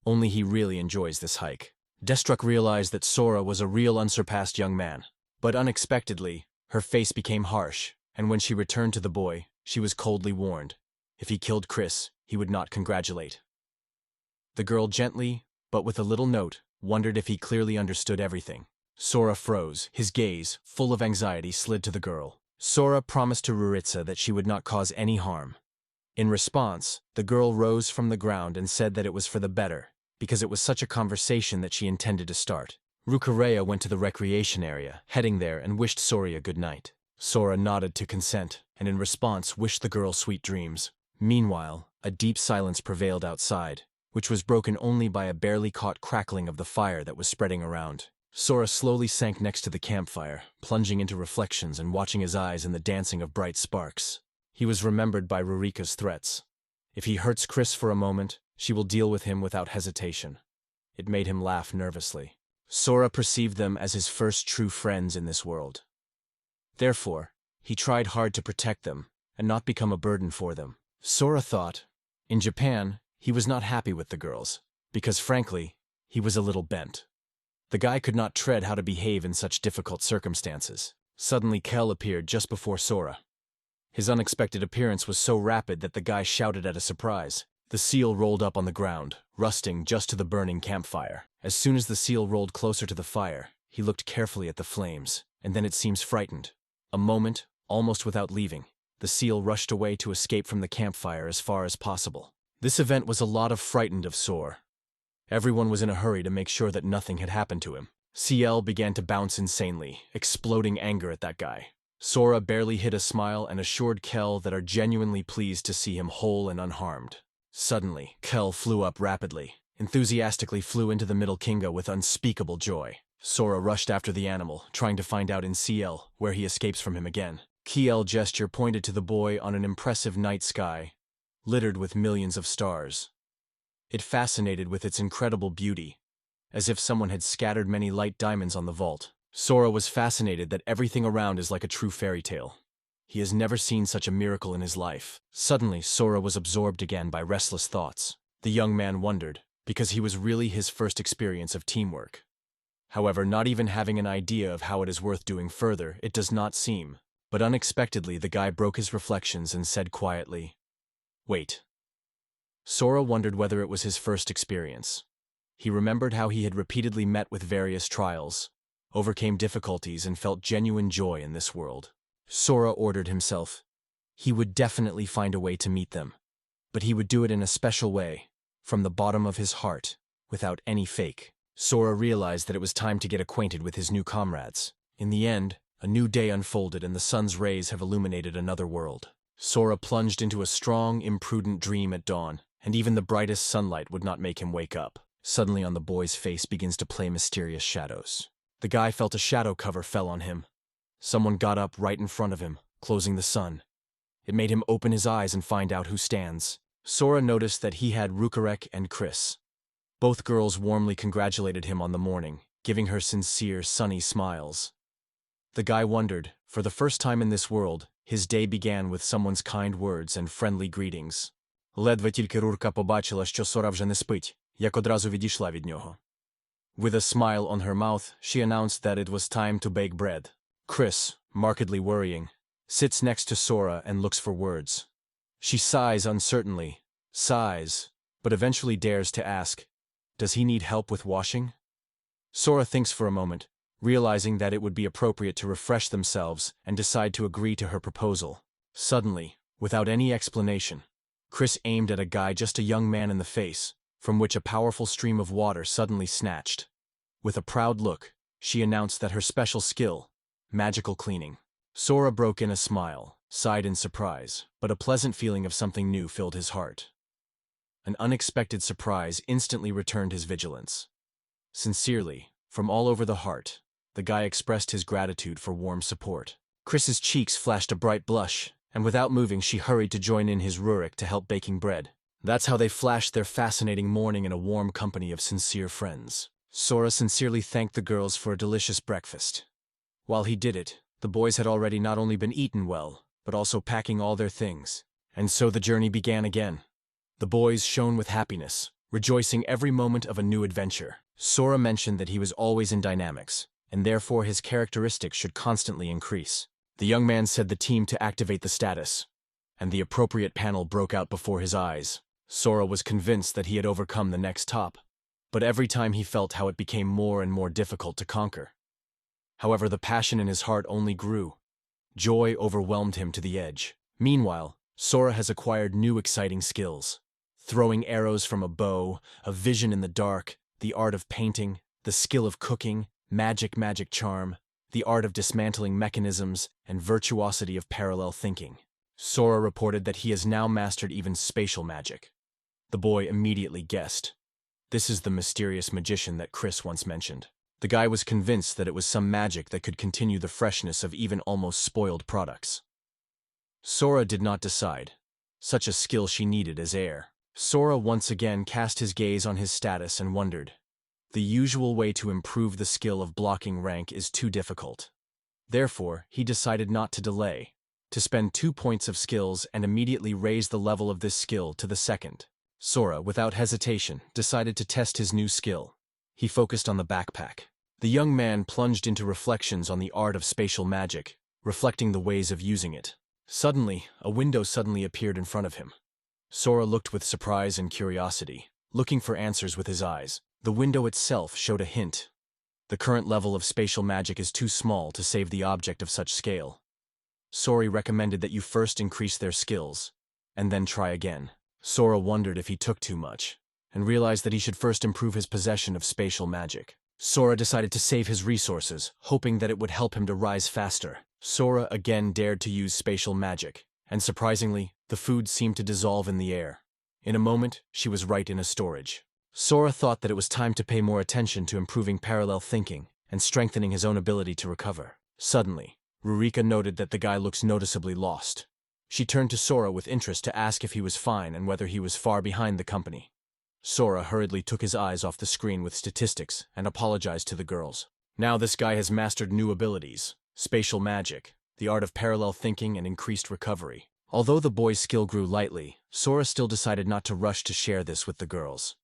Only he really enjoys this hike. Destruct realized that Sora was a real unsurpassed young man. But unexpectedly, her face became harsh, and when she returned to the boy, she was coldly warned. If he killed Chris, he would not congratulate. The girl gently, but with a little note, wondered if he clearly understood everything. Sora froze. His gaze, full of anxiety, slid to the girl. Sora promised to Ruritsa that she would not cause any harm. In response, the girl rose from the ground and said that it was for the better, because it was such a conversation that she intended to start. Rukurea went to the recreation area, heading there and wished Sora good night. Sora nodded to consent, and in response wished the girl sweet dreams. Meanwhile, a deep silence prevailed outside, which was broken only by a barely caught crackling of the fire that was spreading around. Sora slowly sank next to the campfire, plunging into reflections and watching his eyes in the dancing of bright sparks. He was remembered by Rurika's threats. If he hurts Chris for a moment, she will deal with him without hesitation. It made him laugh nervously. Sora perceived them as his first true friends in this world. Therefore, he tried hard to protect them and not become a burden for them. Sora thought, in Japan, he was not happy with the girls, because frankly, he was a little bent. The guy could not tread how to behave in such difficult circumstances. Suddenly Kel appeared just before Sora. His unexpected appearance was so rapid that the guy shouted at a surprise. The seal rolled up on the ground, rusting just to the burning campfire. As soon as the seal rolled closer to the fire, he looked carefully at the flames, and then it seems frightened. A moment, almost without leaving, the seal rushed away to escape from the campfire as far as possible. This event was a lot of frightened of Sora. Everyone was in a hurry to make sure that nothing had happened to him. CL began to bounce insanely, exploding anger at that guy. Sora barely hid a smile and assured Kel that are genuinely pleased to see him whole and unharmed. Suddenly, Kel flew up rapidly, enthusiastically flew into the middle Kinga with unspeakable joy. Sora rushed after the animal, trying to find out in CL where he escapes from him again. Kiel gesture pointed to the boy on an impressive night sky, littered with millions of stars. It fascinated with its incredible beauty, as if someone had scattered many light diamonds on the vault. Sora was fascinated that everything around is like a true fairy tale. He has never seen such a miracle in his life. Suddenly, Sora was absorbed again by restless thoughts. The young man wondered, because he was really his first experience of teamwork. However, not even having an idea of how it is worth doing further, it does not seem. But unexpectedly, the guy broke his reflections and said quietly, "Wait." Sora wondered whether it was his first experience. He remembered how he had repeatedly met with various trials, overcame difficulties, and felt genuine joy in this world. Sora ordered himself. He would definitely find a way to meet them, but he would do it in a special way, from the bottom of his heart, without any fake. Sora realized that it was time to get acquainted with his new comrades. In the end, a new day unfolded and the sun's rays have illuminated another world. Sora plunged into a strong, imprudent dream at dawn, and even the brightest sunlight would not make him wake up. Suddenly on the boy's face begins to play mysterious shadows. The guy felt a shadow cover fell on him. Someone got up right in front of him, closing the sun. It made him open his eyes and find out who stands. Sora noticed that he had Rukarek and Chris. Both girls warmly congratulated him on the morning, giving her sincere, sunny smiles. The guy wondered, for the first time in this world, his day began with someone's kind words and friendly greetings. Ледве тільки Рурка побачила, що Сора вже не спить, як одразу відійшла від нього. With a smile on her mouth, she announced that it was time to bake bread. Chris, markedly worrying, sits next to Sora and looks for words. She sighs uncertainly, but eventually dares to ask, does he need help with washing? Sora thinks for a moment, realizing that it would be appropriate to refresh themselves and decide to agree to her proposal. Suddenly, without any explanation, Chris aimed at a guy, just a young man, in the face, from which a powerful stream of water suddenly snatched. With a proud look, she announced that her special skill, magical cleaning, Sora broke in a smile, sighed in surprise, but a pleasant feeling of something new filled his heart. An unexpected surprise instantly returned his vigilance. Sincerely, from all over the heart, the guy expressed his gratitude for warm support. Chris's cheeks flashed a bright blush, and without moving she hurried to join in his rurik to help baking bread. That's how they flashed their fascinating morning in a warm company of sincere friends. Sora sincerely thanked the girls for a delicious breakfast. While he did it, the boys had already not only been eaten well, but also packing all their things. And so the journey began again. The boys shone with happiness, rejoicing every moment of a new adventure. Sora mentioned that he was always in dynamics, and therefore his characteristics should constantly increase. The young man said the team to activate the status, and the appropriate panel broke out before his eyes. Sora was convinced that he had overcome the next top, but every time he felt how it became more and more difficult to conquer. However, the passion in his heart only grew. Joy overwhelmed him to the edge. Meanwhile, Sora has acquired new exciting skills. Throwing arrows from a bow, a vision in the dark, the art of painting, the skill of cooking, magic charm, the art of dismantling mechanisms, and virtuosity of parallel thinking. Sora reported that he has now mastered even spatial magic. The boy immediately guessed. This is the mysterious magician that Chris once mentioned. The guy was convinced that it was some magic that could continue the freshness of even almost spoiled products. Sora did not decide. Such a skill she needed as heir. Sora once again cast his gaze on his status and wondered. The usual way to improve the skill of blocking rank is too difficult. Therefore, he decided not to delay, to spend 2 points of skills and immediately raise the level of this skill to the second. Sora, without hesitation, decided to test his new skill. He focused on the backpack. The young man plunged into reflections on the art of spatial magic, reflecting the ways of using it. Suddenly, a window suddenly appeared in front of him. Sora looked with surprise and curiosity, looking for answers with his eyes. The window itself showed a hint. The current level of spatial magic is too small to save the object of such scale. Sora recommended that you first increase their skills, and then try again. Sora wondered if he took too much, and realized that he should first improve his possession of spatial magic. Sora decided to save his resources, hoping that it would help him to rise faster. Sora again dared to use spatial magic, and surprisingly, the food seemed to dissolve in the air. In a moment, she was right in a storage. Sora thought that it was time to pay more attention to improving parallel thinking and strengthening his own ability to recover. Suddenly, Rurika noted that the guy looks noticeably lost. She turned to Sora with interest to ask if he was fine and whether he was far behind the company. Sora hurriedly took his eyes off the screen with statistics and apologized to the girls. Now this guy has mastered new abilities, spatial magic, the art of parallel thinking, and increased recovery. Although the boy's skill grew lightly, Sora still decided not to rush to share this with the girls.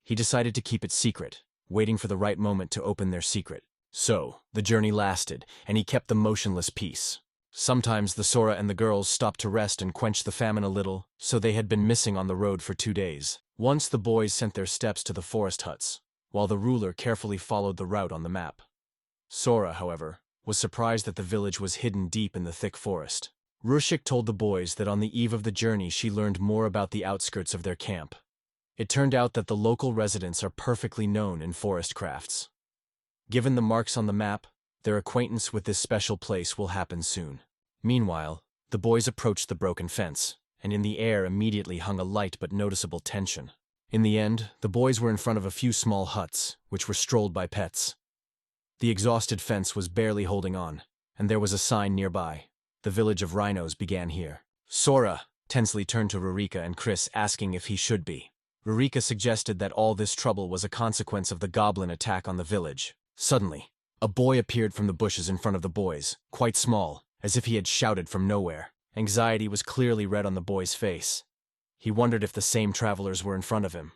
He decided to keep it secret, waiting for the right moment to open their secret. So, the journey lasted, and he kept the motionless peace. Sometimes the Sora and the girls stopped to rest and quench the famine a little, so they had been missing on the road for 2 days. Once the boys sent their steps to the forest huts, while the ruler carefully followed the route on the map. Sora, however, was surprised that the village was hidden deep in the thick forest. Rushik told the boys that on the eve of the journey she learned more about the outskirts of their camp. It turned out that the local residents are perfectly known in forest crafts. Given the marks on the map, their acquaintance with this special place will happen soon. Meanwhile, the boys approached the broken fence, and in the air immediately hung a light but noticeable tension. In the end, the boys were in front of a few small huts, which were strolled by pets. The exhausted fence was barely holding on, and there was a sign nearby. The village of rhinos began here. Sora tensely turned to Rurika and Chris, asking if he should be. Rurika suggested that all this trouble was a consequence of the goblin attack on the village. Suddenly, a boy appeared from the bushes in front of the boys, quite small, as if he had shouted from nowhere. Anxiety was clearly read on the boy's face. He wondered if the same travelers were in front of him.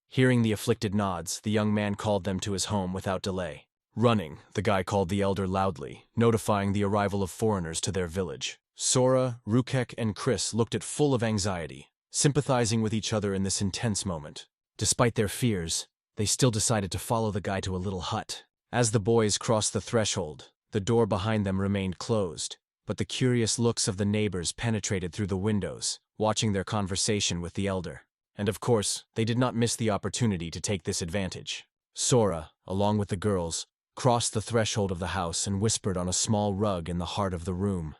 Hearing the afflicted nods, the young man called them to his home without delay. Running, the guy called the elder loudly, notifying the arrival of foreigners to their village. Sora, Rukek, and Chris looked at full of anxiety, sympathizing with each other in this intense moment. Despite their fears, they still decided to follow the guy to a little hut. As the boys crossed the threshold, the door behind them remained closed, but the curious looks of the neighbors penetrated through the windows, watching their conversation with the elder. And of course, they did not miss the opportunity to take this advantage. Sora, along with the girls, crossed the threshold of the house and whispered on a small rug in the heart of the room.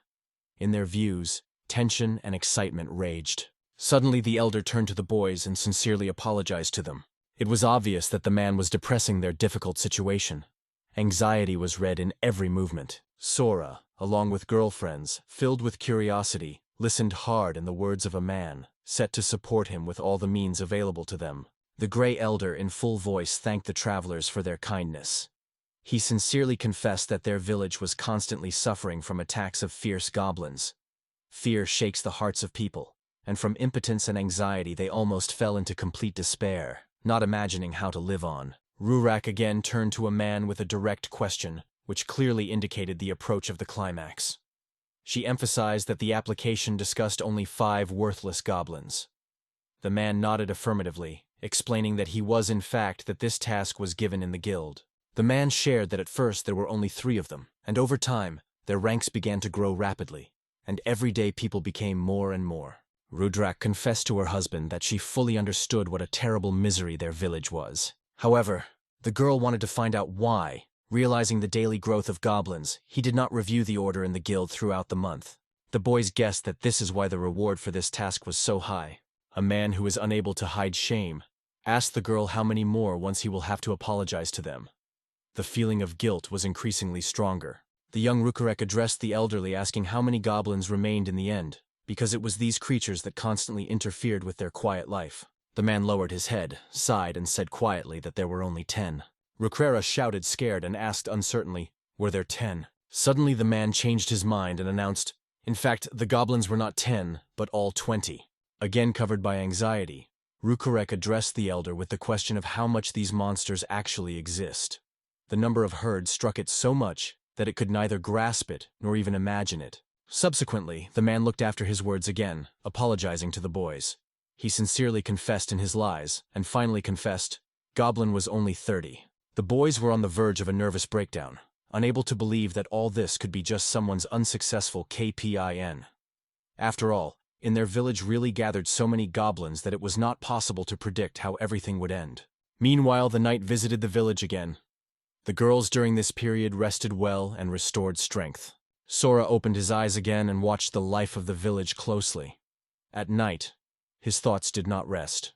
In their views, tension and excitement raged. Suddenly the elder turned to the boys and sincerely apologized to them. It was obvious that the man was depressing their difficult situation. Anxiety was read in every movement. Sora, along with girlfriends, filled with curiosity, listened hard in the words of a man, set to support him with all the means available to them. The gray elder in full voice thanked the travelers for their kindness. He sincerely confessed that their village was constantly suffering from attacks of fierce goblins. Fear shakes the hearts of people, and from impotence and anxiety they almost fell into complete despair, not imagining how to live on. Rurak again turned to a man with a direct question, which clearly indicated the approach of the climax. She emphasized that the application discussed only 5 worthless goblins. The man nodded affirmatively, explaining that he was in fact that this task was given in the guild. The man shared that at first there were only 3 of them, and over time, their ranks began to grow rapidly, and every day people became more and more. Rudrak confessed to her husband that she fully understood what a terrible misery their village was. However, the girl wanted to find out why. Realizing the daily growth of goblins, he did not review the order in the guild throughout the month. The boys guessed that this is why the reward for this task was so high. A man who is unable to hide shame asked the girl how many more once he will have to apologize to them. The feeling of guilt was increasingly stronger. The young Rukarek addressed the elderly, asking how many goblins remained in the end, because it was these creatures that constantly interfered with their quiet life. The man lowered his head, sighed, and said quietly that there were only 10. Rukrera shouted scared and asked uncertainly, were there 10? Suddenly the man changed his mind and announced, in fact, the goblins were not 10, but all 20. Again covered by anxiety, Rukarek addressed the elder with the question of how much these monsters actually exist. The number of herds struck it so much that it could neither grasp it nor even imagine it. Subsequently, the man looked after his words again, apologizing to the boys. He sincerely confessed in his lies, and finally confessed, Goblin was only 30. The boys were on the verge of a nervous breakdown, unable to believe that all this could be just someone's unsuccessful KPIN. After all, in their village really gathered so many goblins that it was not possible to predict how everything would end. Meanwhile, the knight visited the village again. The girls during this period rested well and restored strength. Sora opened his eyes again and watched the life of the village closely. At night, his thoughts did not rest.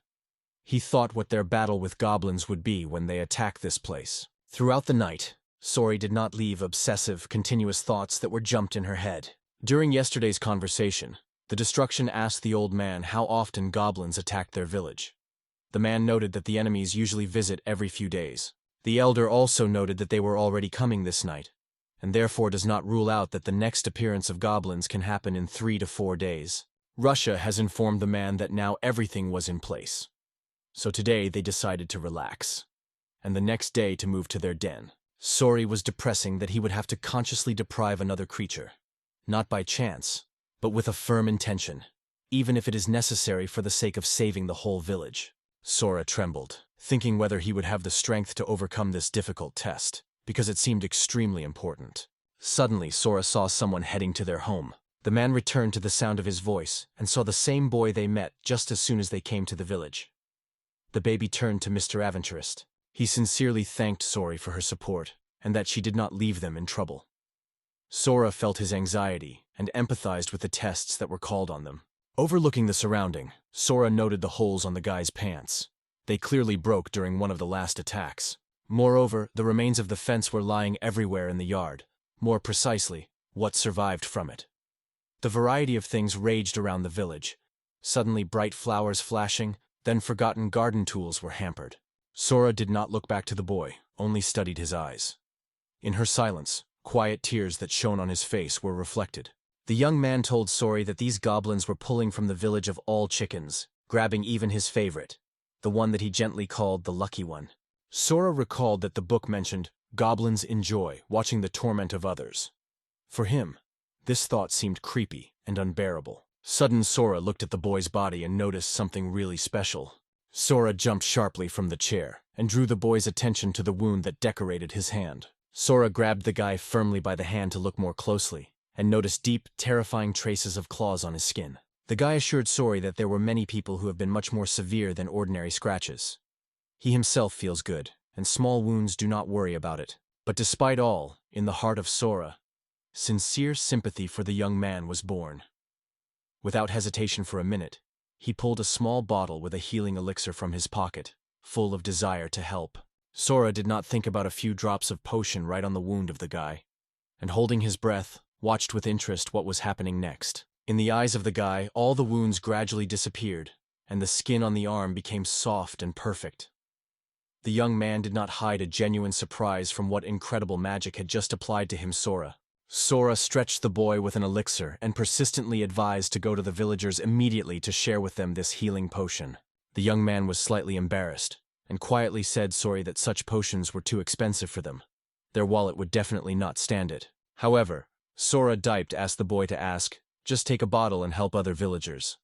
He thought what their battle with goblins would be when they attacked this place. Throughout the night, Sora did not leave obsessive, continuous thoughts that were jumped in her head. During yesterday's conversation, the destruction asked the old man how often goblins attacked their village. The man noted that the enemies usually visit every few days. The elder also noted that they were already coming this night, and therefore does not rule out that the next appearance of goblins can happen in 3 to 4 days. Russia has informed the man that now everything was in place. So today they decided to relax, and the next day to move to their den. Sori was depressing that he would have to consciously deprive another creature, not by chance, but with a firm intention, even if it is necessary for the sake of saving the whole village. Sora trembled, thinking whether he would have the strength to overcome this difficult test, because it seemed extremely important. Suddenly, Sora saw someone heading to their home. The man returned to the sound of his voice and saw the same boy they met just as soon as they came to the village. The baby turned to Mr. Aventurist. He sincerely thanked Sori for her support and that she did not leave them in trouble. Sora felt his anxiety and empathized with the tests that were called on them. Overlooking the surrounding, Sora noted the holes on the guy's pants. They clearly broke during one of the last attacks. Moreover, the remains of the fence were lying everywhere in the yard. More precisely, what survived from it. The variety of things raged around the village. Suddenly bright flowers flashing, then forgotten garden tools were hampered. Sora did not look back to the boy, only studied his eyes. In her silence, quiet tears that shone on his face were reflected. The young man told Sori that these goblins were pulling from the village of all chickens, grabbing even his favorite, the one that he gently called the lucky one. Sora recalled that the book mentioned, goblins enjoy watching the torment of others. For him, this thought seemed creepy and unbearable. Suddenly Sora looked at the boy's body and noticed something really special. Sora jumped sharply from the chair and drew the boy's attention to the wound that decorated his hand. Sora grabbed the guy firmly by the hand to look more closely, and noticed deep, terrifying traces of claws on his skin. The guy assured Sori that there were many people who have been much more severe than ordinary scratches. He himself feels good, and small wounds do not worry about it. But despite all, in the heart of Sora, sincere sympathy for the young man was born. Without hesitation for a minute, he pulled a small bottle with a healing elixir from his pocket, full of desire to help. Sora did not think about a few drops of potion right on the wound of the guy, and holding his breath, watched with interest what was happening next. In the eyes of the guy, all the wounds gradually disappeared, and the skin on the arm became soft and perfect. The young man did not hide a genuine surprise from what incredible magic had just applied to him. Sora stretched the boy with an elixir and persistently advised to go to the villagers immediately to share with them this healing potion. The young man was slightly embarrassed, and quietly said sorry that such potions were too expensive for them. Their wallet would definitely not stand it. However, Sora asked the boy to just take a bottle and help other villagers.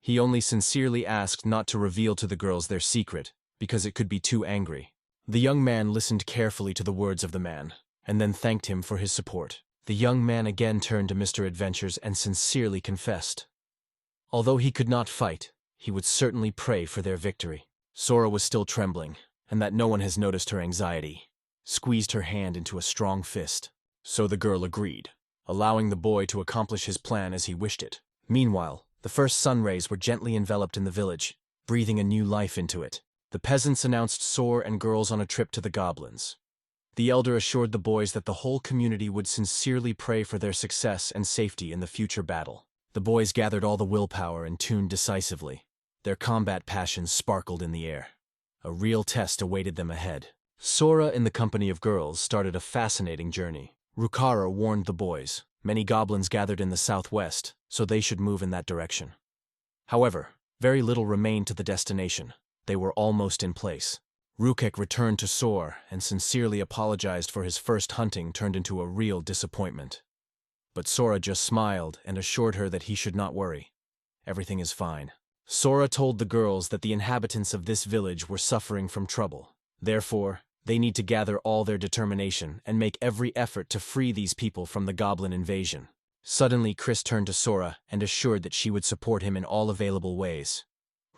He only sincerely asked not to reveal to the girls their secret, because it could be too angry. The young man listened carefully to the words of the man, and then thanked him for his support. The young man again turned to Mr. Adventures and sincerely confessed. Although he could not fight, he would certainly pray for their victory. Sora was still trembling, and that no one has noticed her anxiety, squeezed her hand into a strong fist. So the girl agreed, allowing the boy to accomplish his plan as he wished it. Meanwhile, the first sun rays were gently enveloped in the village, breathing a new life into it. The peasants announced Sora and girls on a trip to the goblins. The elder assured the boys that the whole community would sincerely pray for their success and safety in the future battle. The boys gathered all the willpower and tuned decisively. Their combat passions sparkled in the air. A real test awaited them ahead. Sora, in the company of girls, started a fascinating journey. Rukara warned the boys. Many goblins gathered in the southwest, so they should move in that direction. However, very little remained to the destination. They were almost in place. Rukek returned to Sora and sincerely apologized for his first hunting turned into a real disappointment. But Sora just smiled and assured her that he should not worry. Everything is fine. Sora told the girls that the inhabitants of this village were suffering from trouble. Therefore, they need to gather all their determination and make every effort to free these people from the goblin invasion. Suddenly, Chris turned to Sora and assured that she would support him in all available ways.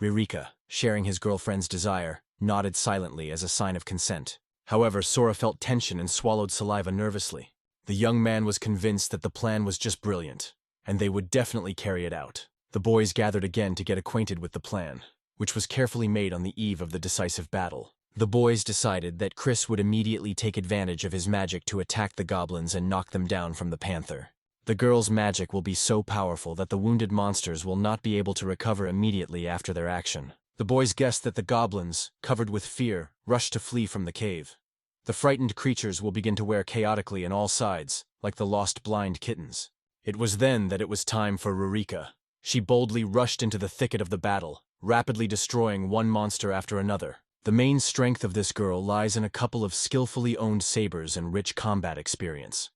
Ririka, sharing his girlfriend's desire, nodded silently as a sign of consent. However, Sora felt tension and swallowed saliva nervously. The young man was convinced that the plan was just brilliant, and they would definitely carry it out. The boys gathered again to get acquainted with the plan, which was carefully made on the eve of the decisive battle. The boys decided that Chris would immediately take advantage of his magic to attack the goblins and knock them down from the panther. The girl's magic will be so powerful that the wounded monsters will not be able to recover immediately after their action. The boys guessed that the goblins, covered with fear, rushed to flee from the cave. The frightened creatures will begin to wear chaotically on all sides, like the lost blind kittens. It was then that it was time for Ririka. She boldly rushed into the thicket of the battle, rapidly destroying one monster after another. The main strength of this girl lies in a couple of skillfully owned sabers and rich combat experience.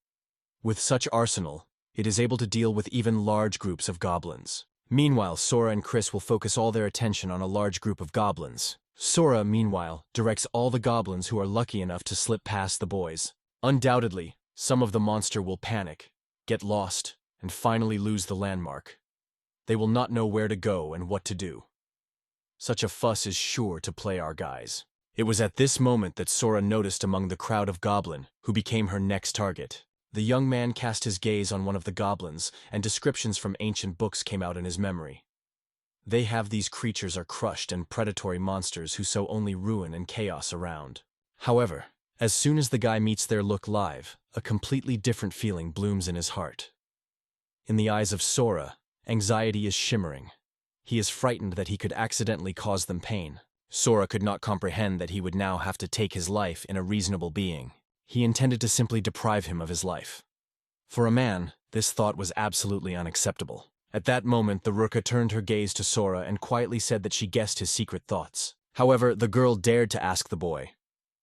With such arsenal, it is able to deal with even large groups of goblins. Meanwhile, Sora and Chris will focus all their attention on a large group of goblins. Sora, meanwhile, directs all the goblins who are lucky enough to slip past the boys. Undoubtedly, some of the monster will panic, get lost, and finally lose the landmark. They will not know where to go and what to do. Such a fuss is sure to play our guys. It was at this moment that Sora noticed among the crowd of goblin, who became her next target. The young man cast his gaze on one of the goblins, and descriptions from ancient books came out in his memory. They have these creatures are crushed and predatory monsters who sow only ruin and chaos around. However, as soon as the guy meets their look live, a completely different feeling blooms in his heart. In the eyes of Sora, anxiety is shimmering. He is frightened that he could accidentally cause them pain. Sora could not comprehend that he would now have to take his life in a reasonable being. He intended to simply deprive him of his life. For a man, this thought was absolutely unacceptable. At that moment, the Rurka turned her gaze to Sora and quietly said that she guessed his secret thoughts. However, the girl dared to ask the boy,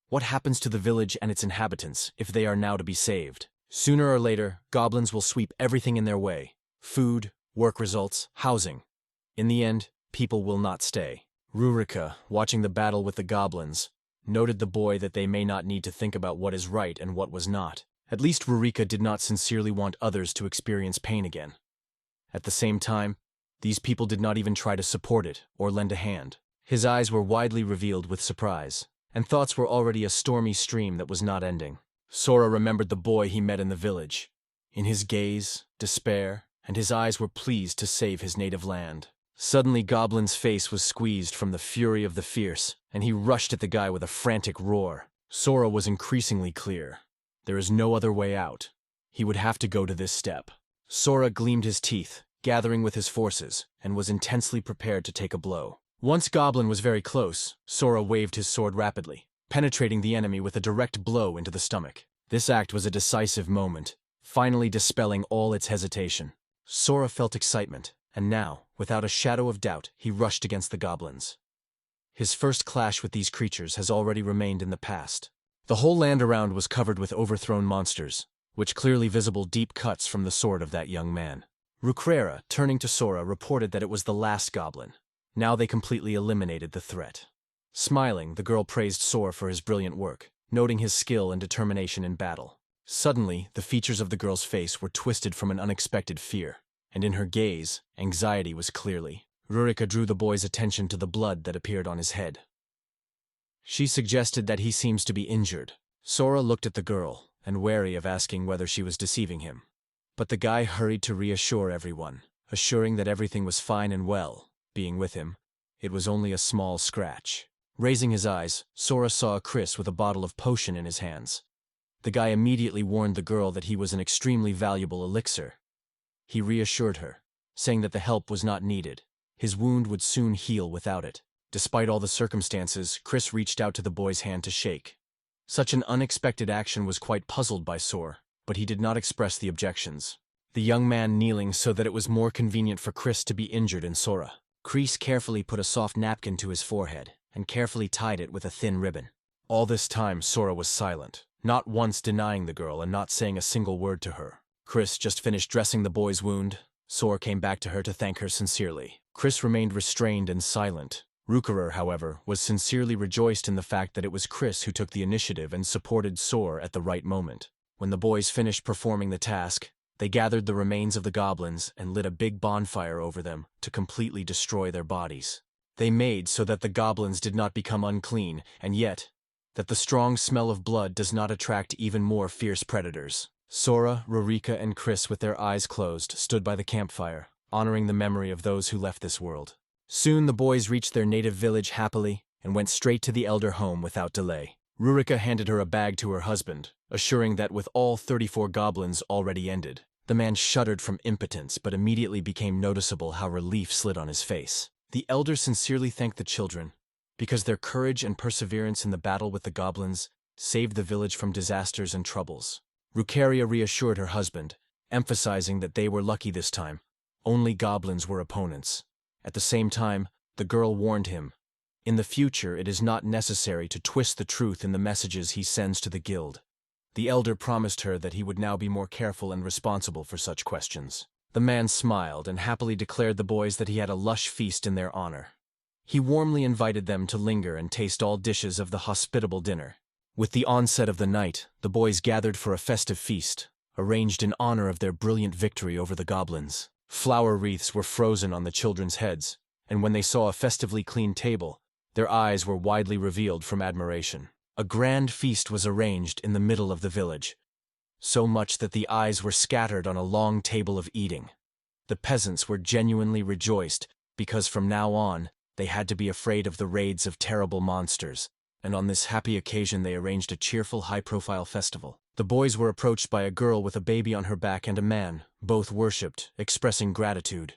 "What happens to the village and its inhabitants if they are now to be saved?" Sooner or later, goblins will sweep everything in their way. Food, work results, housing. In the end, people will not stay. Rurika, watching the battle with the goblins, noted the boy that they may not need to think about what is right and what was not. At least Rurika did not sincerely want others to experience pain again. At the same time, these people did not even try to support it or lend a hand. His eyes were widely revealed with surprise, and thoughts were already a stormy stream that was not ending. Sora remembered the boy he met in the village. In his gaze, despair, and his eyes were pleased to save his native land. Suddenly Goblin's face was squeezed from the fury of the fierce, and he rushed at the guy with a frantic roar. Sora was increasingly clear. There is no other way out. He would have to go to this step. Sora gleamed his teeth, gathering with his forces, and was intensely prepared to take a blow. Once Goblin was very close, Sora waved his sword rapidly, penetrating the enemy with a direct blow into the stomach. This act was a decisive moment, finally dispelling all its hesitation. Sora felt excitement, and now, without a shadow of doubt, he rushed against the goblins. His first clash with these creatures has already remained in the past. The whole land around was covered with overthrown monsters, which clearly visible deep cuts from the sword of that young man. Rukrera, turning to Sora, reported that it was the last goblin. Now they completely eliminated the threat. Smiling, the girl praised Sora for his brilliant work, noting his skill and determination in battle. Suddenly, the features of the girl's face were twisted from an unexpected fear, and in her gaze, anxiety was clearly. Rurika drew the boy's attention to the blood that appeared on his head. She suggested that he seems to be injured. Sora looked at the girl, and wary of asking whether she was deceiving him. But the guy hurried to reassure everyone, assuring that everything was fine and well. Being with him, it was only a small scratch. Raising his eyes, Sora saw Chris with a bottle of potion in his hands. The guy immediately warned the girl that he was an extremely valuable elixir. He reassured her, saying that the help was not needed. His wound would soon heal without it. Despite all the circumstances, Chris reached out to the boy's hand to shake. Such an unexpected action was quite puzzled by Sora, but he did not express the objections. The young man kneeling so that it was more convenient for Chris to be injured in Sora. Chris carefully put a soft napkin to his forehead and carefully tied it with a thin ribbon. All this time Sora was silent, not once denying the girl and not saying a single word to her. Chris just finished dressing the boy's wound. Sora came back to her to thank her sincerely. Chris remained restrained and silent. Rukerer, however, was sincerely rejoiced in the fact that it was Chris who took the initiative and supported Sora at the right moment. When the boys finished performing the task, they gathered the remains of the goblins and lit a big bonfire over them to completely destroy their bodies. They made so that the goblins did not become unclean, and yet, that the strong smell of blood does not attract even more fierce predators. Sora, Rurika, and Chris, with their eyes closed, stood by the campfire, honoring the memory of those who left this world. Soon the boys reached their native village happily and went straight to the elder home without delay. Rurika handed her a bag to her husband, assuring that with all 34 goblins already ended. The man shuddered from impotence but immediately became noticeable how relief slid on his face. The elder sincerely thanked the children, because their courage and perseverance in the battle with the goblins saved the village from disasters and troubles. Rukeria reassured her husband, emphasizing that they were lucky this time. Only goblins were opponents. At the same time, the girl warned him, in the future it is not necessary to twist the truth in the messages he sends to the guild. The elder promised her that he would now be more careful and responsible for such questions. The man smiled and happily declared the boys that he had a lush feast in their honor. He warmly invited them to linger and taste all dishes of the hospitable dinner. With the onset of the night, the boys gathered for a festive feast, arranged in honor of their brilliant victory over the goblins. Flower wreaths were frozen on the children's heads, and when they saw a festively clean table, their eyes were widely revealed from admiration. A grand feast was arranged in the middle of the village, so much that the eyes were scattered on a long table of eating. The peasants were genuinely rejoiced because from now on, they had to be afraid of the raids of terrible monsters, and on this happy occasion they arranged a cheerful high-profile festival. The boys were approached by a girl with a baby on her back and a man, both worshipped, expressing gratitude.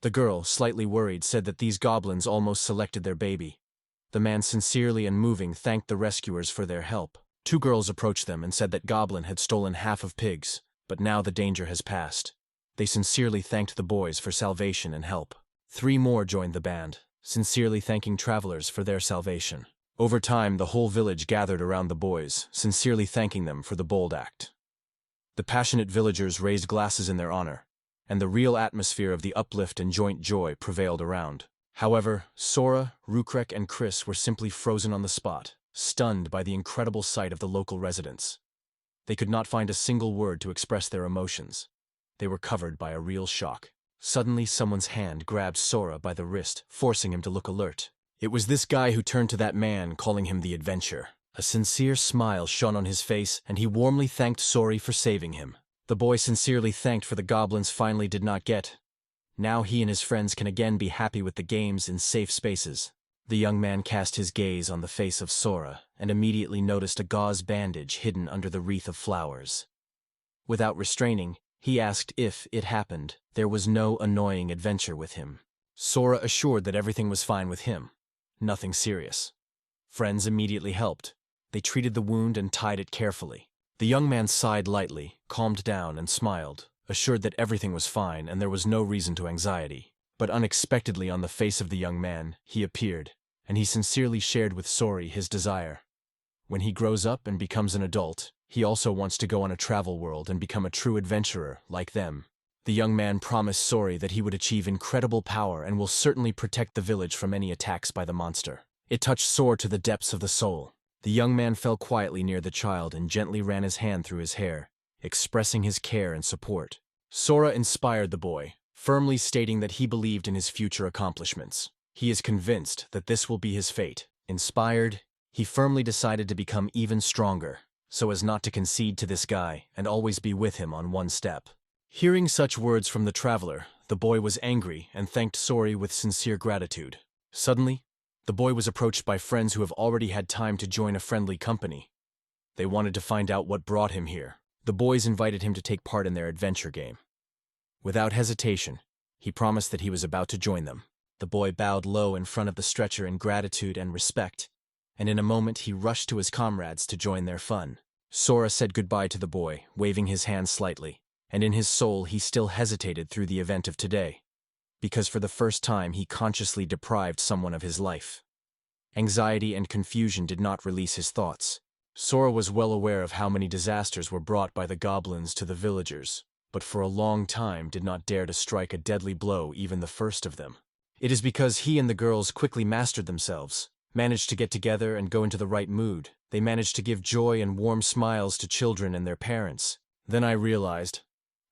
The girl, slightly worried, said that these goblins almost selected their baby. The man, sincerely and moving, thanked the rescuers for their help. Two girls approached them and said that Goblin had stolen half of pigs, but now the danger has passed. They sincerely thanked the boys for salvation and help. 3 more joined the band, sincerely thanking travelers for their salvation. Over time, the whole village gathered around the boys, sincerely thanking them for the bold act. The passionate villagers raised glasses in their honor, and the real atmosphere of the uplift and joint joy prevailed around. However, Sora, Rukrek, and Chris were simply frozen on the spot, stunned by the incredible sight of the local residents. They could not find a single word to express their emotions. They were covered by a real shock. Suddenly, someone's hand grabbed Sora by the wrist, forcing him to look alert. It was this guy who turned to that man, calling him the Adventure. A sincere smile shone on his face, and he warmly thanked Sora for saving him. The boy sincerely thanked for the goblins finally did not get. Now he and his friends can again be happy with the games in safe spaces. The young man cast his gaze on the face of Sora and immediately noticed a gauze bandage hidden under the wreath of flowers. Without restraining, he asked if it happened. There was no annoying adventure with him. Sora assured that everything was fine with him. Nothing serious. Friends immediately helped. They treated the wound and tied it carefully. The young man sighed lightly, calmed down, and smiled, assured that everything was fine and there was no reason to anxiety. But unexpectedly on the face of the young man, he appeared, and he sincerely shared with Sora his desire. When he grows up and becomes an adult, he also wants to go on a travel world and become a true adventurer like them. The young man promised Sora that he would achieve incredible power and will certainly protect the village from any attacks by the monster. It touched Sora to the depths of the soul. The young man fell quietly near the child and gently ran his hand through his hair, expressing his care and support. Sora inspired the boy, firmly stating that he believed in his future accomplishments. He is convinced that this will be his fate. Inspired, he firmly decided to become even stronger, so as not to concede to this guy and always be with him on one step. Hearing such words from the traveler, the boy was angry and thanked Sora with sincere gratitude. Suddenly, the boy was approached by friends who have already had time to join a friendly company. They wanted to find out what brought him here. The boys invited him to take part in their adventure game. Without hesitation, he promised that he was about to join them. The boy bowed low in front of the stretcher in gratitude and respect, and in a moment he rushed to his comrades to join their fun. Sora said goodbye to the boy, waving his hand slightly, and in his soul he still hesitated through the event of today, because for the first time he consciously deprived someone of his life. Anxiety and confusion did not release his thoughts. Sora was well aware of how many disasters were brought by the goblins to the villagers, but for a long time did not dare to strike a deadly blow, even the first of them. It is because he and the girls quickly mastered themselves, managed to get together and go into the right mood. They managed to give joy and warm smiles to children and their parents. Then I realized,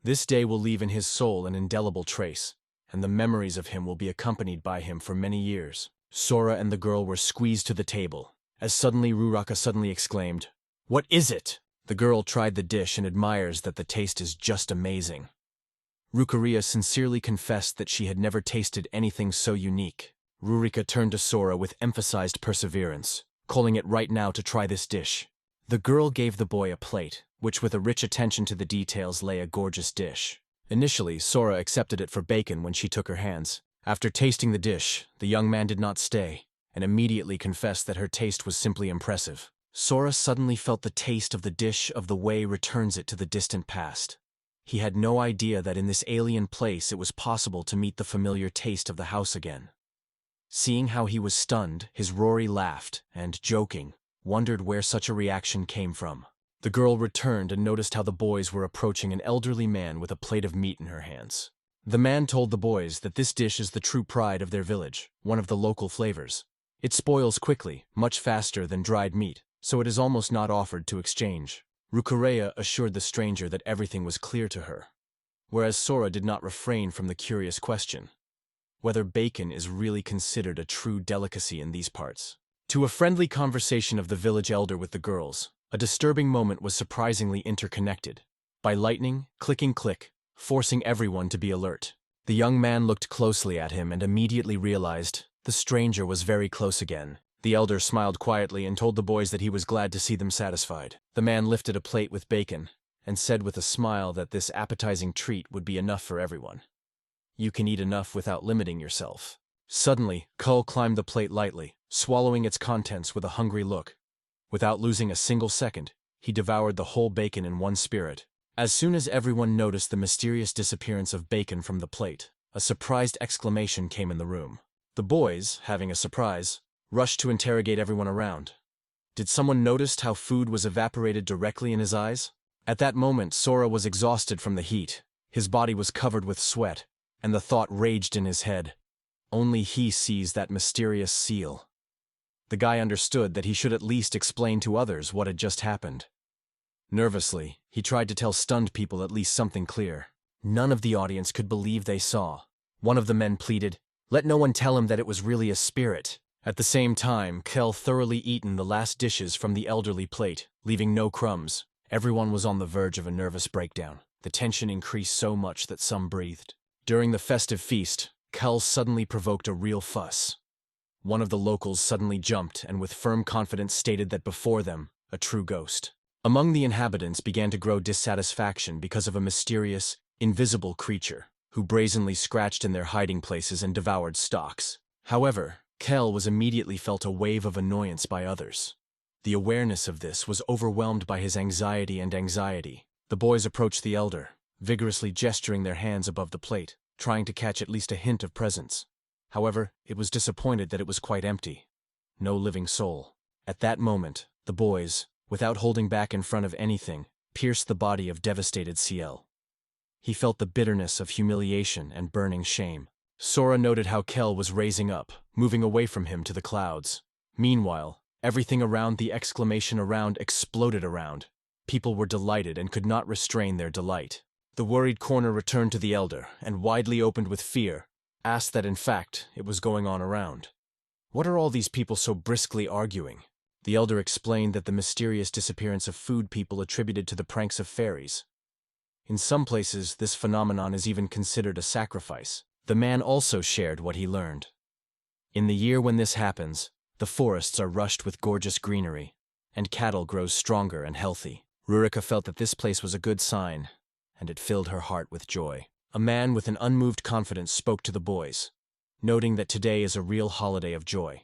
this day will leave in his soul an indelible trace, and the memories of him will be accompanied by him for many years. Sora and the girl were squeezed to the table, as suddenly Ruraka suddenly exclaimed, "What is it?" The girl tried the dish and admires that the taste is just amazing. Rukaria sincerely confessed that she had never tasted anything so unique. Rurika turned to Sora with emphasized perseverance, calling it right now to try this dish. The girl gave the boy a plate, which with a rich attention to the details lay a gorgeous dish. Initially, Sora accepted it for bacon when she took her hands. After tasting the dish, the young man did not stay, and immediately confessed that her taste was simply impressive. Sora suddenly felt the taste of the dish of the way returns it to the distant past. He had no idea that in this alien place it was possible to meet the familiar taste of the house again. Seeing how he was stunned, his Rory laughed, and, joking, wondered where such a reaction came from. The girl returned and noticed how the boys were approaching an elderly man with a plate of meat in her hands. The man told the boys that this dish is the true pride of their village, one of the local flavors. It spoils quickly, much faster than dried meat, so it is almost not offered to exchange. Rukareya assured the stranger that everything was clear to her, whereas Sora did not refrain from the curious question, whether bacon is really considered a true delicacy in these parts. To a friendly conversation of the village elder with the girls, a disturbing moment was surprisingly interconnected. By lightning, clicking click, forcing everyone to be alert. The young man looked closely at him and immediately realized the stranger was very close again. The elder smiled quietly and told the boys that he was glad to see them satisfied. The man lifted a plate with bacon and said with a smile that this appetizing treat would be enough for everyone. You can eat enough without limiting yourself. Suddenly, Kull climbed the plate lightly, swallowing its contents with a hungry look. Without losing a single second, he devoured the whole bacon in one spirit. As soon as everyone noticed the mysterious disappearance of bacon from the plate, a surprised exclamation came in the room. The boys, having a surprise, rushed to interrogate everyone around. Did someone notice how food was evaporated directly in his eyes? At that moment, Sora was exhausted from the heat. His body was covered with sweat, and the thought raged in his head. Only he sees that mysterious seal. The guy understood that he should at least explain to others what had just happened. Nervously, he tried to tell stunned people at least something clear. None of the audience could believe they saw. One of the men pleaded, "Let no one tell him that it was really a spirit." At the same time, Kel thoroughly eaten the last dishes from the elderly plate, leaving no crumbs. Everyone was on the verge of a nervous breakdown. The tension increased so much that some breathed. During the festive feast, Kel suddenly provoked a real fuss. One of the locals suddenly jumped and with firm confidence stated that before them, a true ghost. Among the inhabitants began to grow dissatisfaction because of a mysterious, invisible creature who brazenly scratched in their hiding places and devoured stocks. However, Kel was immediately felt a wave of annoyance by others. The awareness of this was overwhelmed by his anxiety. The boys approached the elder, vigorously gesturing their hands above the plate, trying to catch at least a hint of presence. However, it was disappointed that it was quite empty. No living soul. At that moment, the boys, without holding back in front of anything, pierced the body of devastated CL. He felt the bitterness of humiliation and burning shame. Sora noted how Kel was raising up, moving away from him to the clouds. Meanwhile, everything around the exclamation around exploded around. People were delighted and could not restrain their delight. The worried corner returned to the elder, and widely opened with fear, asked that in fact it was going on around. What are all these people so briskly arguing? The elder explained that the mysterious disappearance of food people attributed to the pranks of fairies. In some places, this phenomenon is even considered a sacrifice. The man also shared what he learned. In the year when this happens, the forests are rushed with gorgeous greenery, and cattle grows stronger and healthy. Rurika felt that this place was a good sign, and it filled her heart with joy. A man with an unmoved confidence spoke to the boys, noting that today is a real holiday of joy.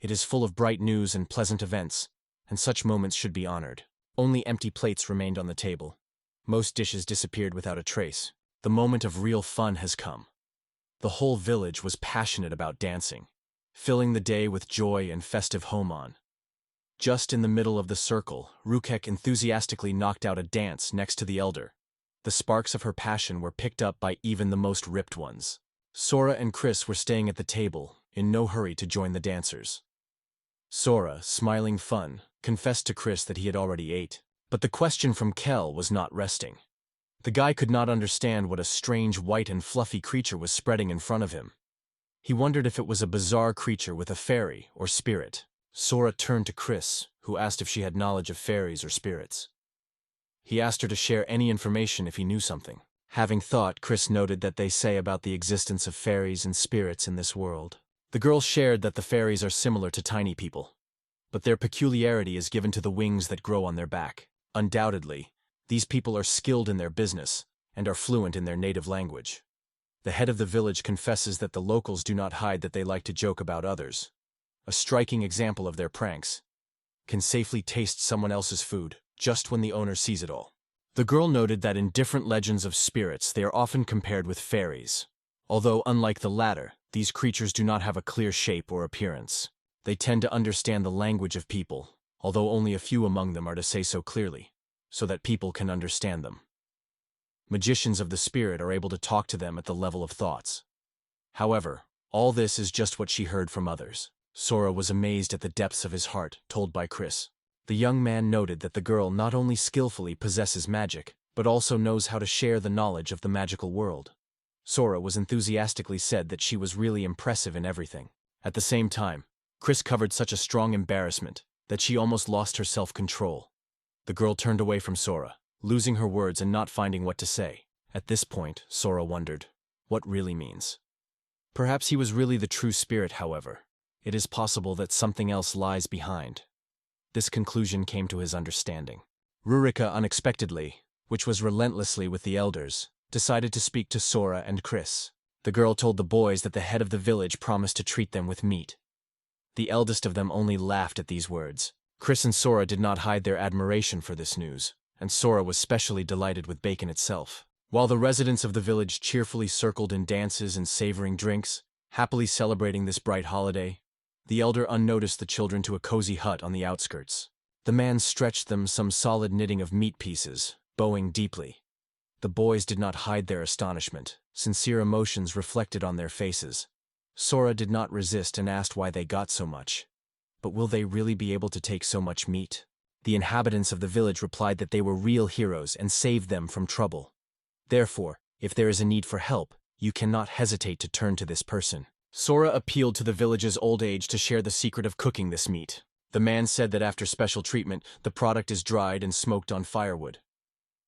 It is full of bright news and pleasant events, and such moments should be honored. Only empty plates remained on the table. Most dishes disappeared without a trace. The moment of real fun has come. The whole village was passionate about dancing, filling the day with joy and festive homon. Just in the middle of the circle, Rukek enthusiastically knocked out a dance next to the elder. The sparks of her passion were picked up by even the most ripped ones. Sora and Chris were staying at the table, in no hurry to join the dancers. Sora, smiling fun, confessed to Chris that he had already ate. But the question from Kel was not resting. The guy could not understand what a strange white and fluffy creature was spreading in front of him. He wondered if it was a bizarre creature with a fairy or spirit. Sora turned to Chris, who asked if she had knowledge of fairies or spirits. He asked her to share any information if he knew something. Having thought, Chris noted that they say about the existence of fairies and spirits in this world. The girl shared that the fairies are similar to tiny people, but their peculiarity is given to the wings that grow on their back. Undoubtedly, these people are skilled in their business and are fluent in their native language. The head of the village confesses that the locals do not hide that they like to joke about others. A striking example of their pranks. Can safely taste someone else's food, just when the owner sees it all. The girl noted that in different legends of spirits they are often compared with fairies. Although unlike the latter, these creatures do not have a clear shape or appearance. They tend to understand the language of people, although only a few among them are to say so clearly, so that people can understand them. Magicians of the spirit are able to talk to them at the level of thoughts. However, all this is just what she heard from others. Sora was amazed at the depths of his heart, told by Chris. The young man noted that the girl not only skillfully possesses magic, but also knows how to share the knowledge of the magical world. Sora was enthusiastically said that she was really impressive in everything. At the same time, Chris covered such a strong embarrassment that she almost lost her self-control. The girl turned away from Sora, losing her words and not finding what to say. At this point, Sora wondered, what really means? Perhaps he was really the true spirit, however. It is possible that something else lies behind. This conclusion came to his understanding. Rurika unexpectedly, which was relentlessly with the elders, decided to speak to Sora and Chris. The girl told the boys that the head of the village promised to treat them with meat. The eldest of them only laughed at these words. Chris and Sora did not hide their admiration for this news, and Sora was specially delighted with bacon itself. While the residents of the village cheerfully circled in dances and savoring drinks, happily celebrating this bright holiday, the elder unnoticed the children to a cozy hut on the outskirts. The man stretched them some solid knitting of meat pieces, bowing deeply. The boys did not hide their astonishment. Sincere emotions reflected on their faces. Sora did not resist and asked why they got so much. But will they really be able to take so much meat? The inhabitants of the village replied that they were real heroes and saved them from trouble. Therefore, if there is a need for help, you cannot hesitate to turn to this person. Sora appealed to the village's old age to share the secret of cooking this meat. The man said that after special treatment, the product is dried and smoked on firewood.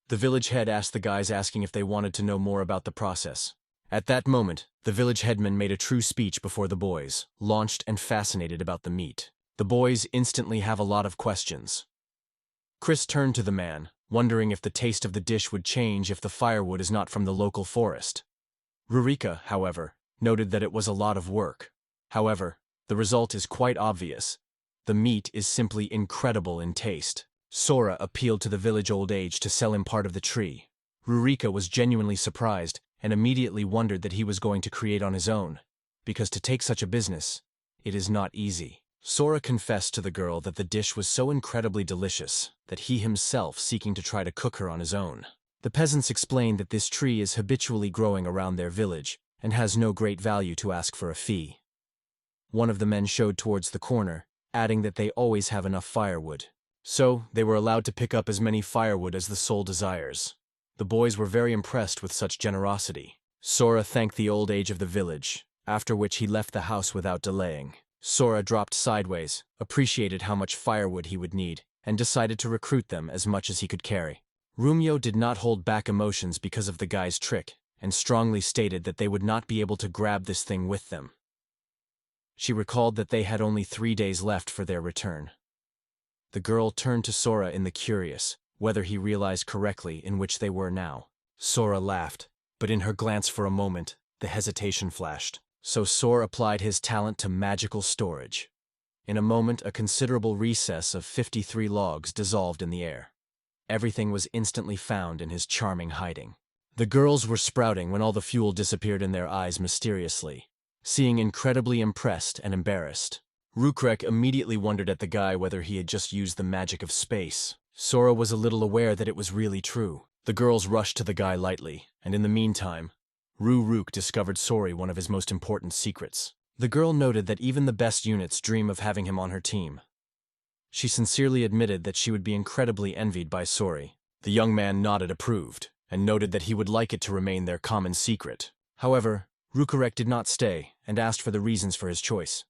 The village head asked the guys asking if they wanted to know more about the process. At that moment, the village headman made a true speech before the boys, launched and fascinated about the meat. The boys instantly have a lot of questions. Chris turned to the man, wondering if the taste of the dish would change if the firewood is not from the local forest. Rurika, however, noted that it was a lot of work. However, the result is quite obvious. The meat is simply incredible in taste. Sora appealed to the village old age to sell him part of the tree. Rurika was genuinely surprised and immediately wondered that he was going to create on his own, because to take such a business, it is not easy. Sora confessed to the girl that the dish was so incredibly delicious that he himself seeking to try to cook her on his own. The peasants explained that this tree is habitually growing around their village and has no great value to ask for a fee. One of the men showed towards the corner, adding that they always have enough firewood. So, they were allowed to pick up as many firewood as the soul desires. The boys were very impressed with such generosity. Sora thanked the old age of the village, after which he left the house without delaying. Sora dropped sideways, appreciated how much firewood he would need, and decided to recruit them as much as he could carry. Rumio did not hold back emotions because of the guy's trick, and strongly stated that they would not be able to grab this thing with them. She recalled that they had only 3 days left for their return. The girl turned to Sora in the curious, whether he realized correctly in which they were now. Sora laughed, but in her glance for a moment, the hesitation flashed. So Sora applied his talent to magical storage. In a moment, a considerable recess of 53 logs dissolved in the air. Everything was instantly found in his charming hiding. The girls were sprouting when all the fuel disappeared in their eyes mysteriously, seeing incredibly impressed and embarrassed. Rukrek immediately wondered at the guy whether he had just used the magic of space. Sora was a little aware that it was really true. The girls rushed to the guy lightly, and in the meantime, Ruk discovered Sori one of his most important secrets. The girl noted that even the best units dream of having him on her team. She sincerely admitted that she would be incredibly envied by Sori. The young man nodded approved, and noted that he would like it to remain their common secret. However, Rukrek did not stay, and asked for the reasons for his choice.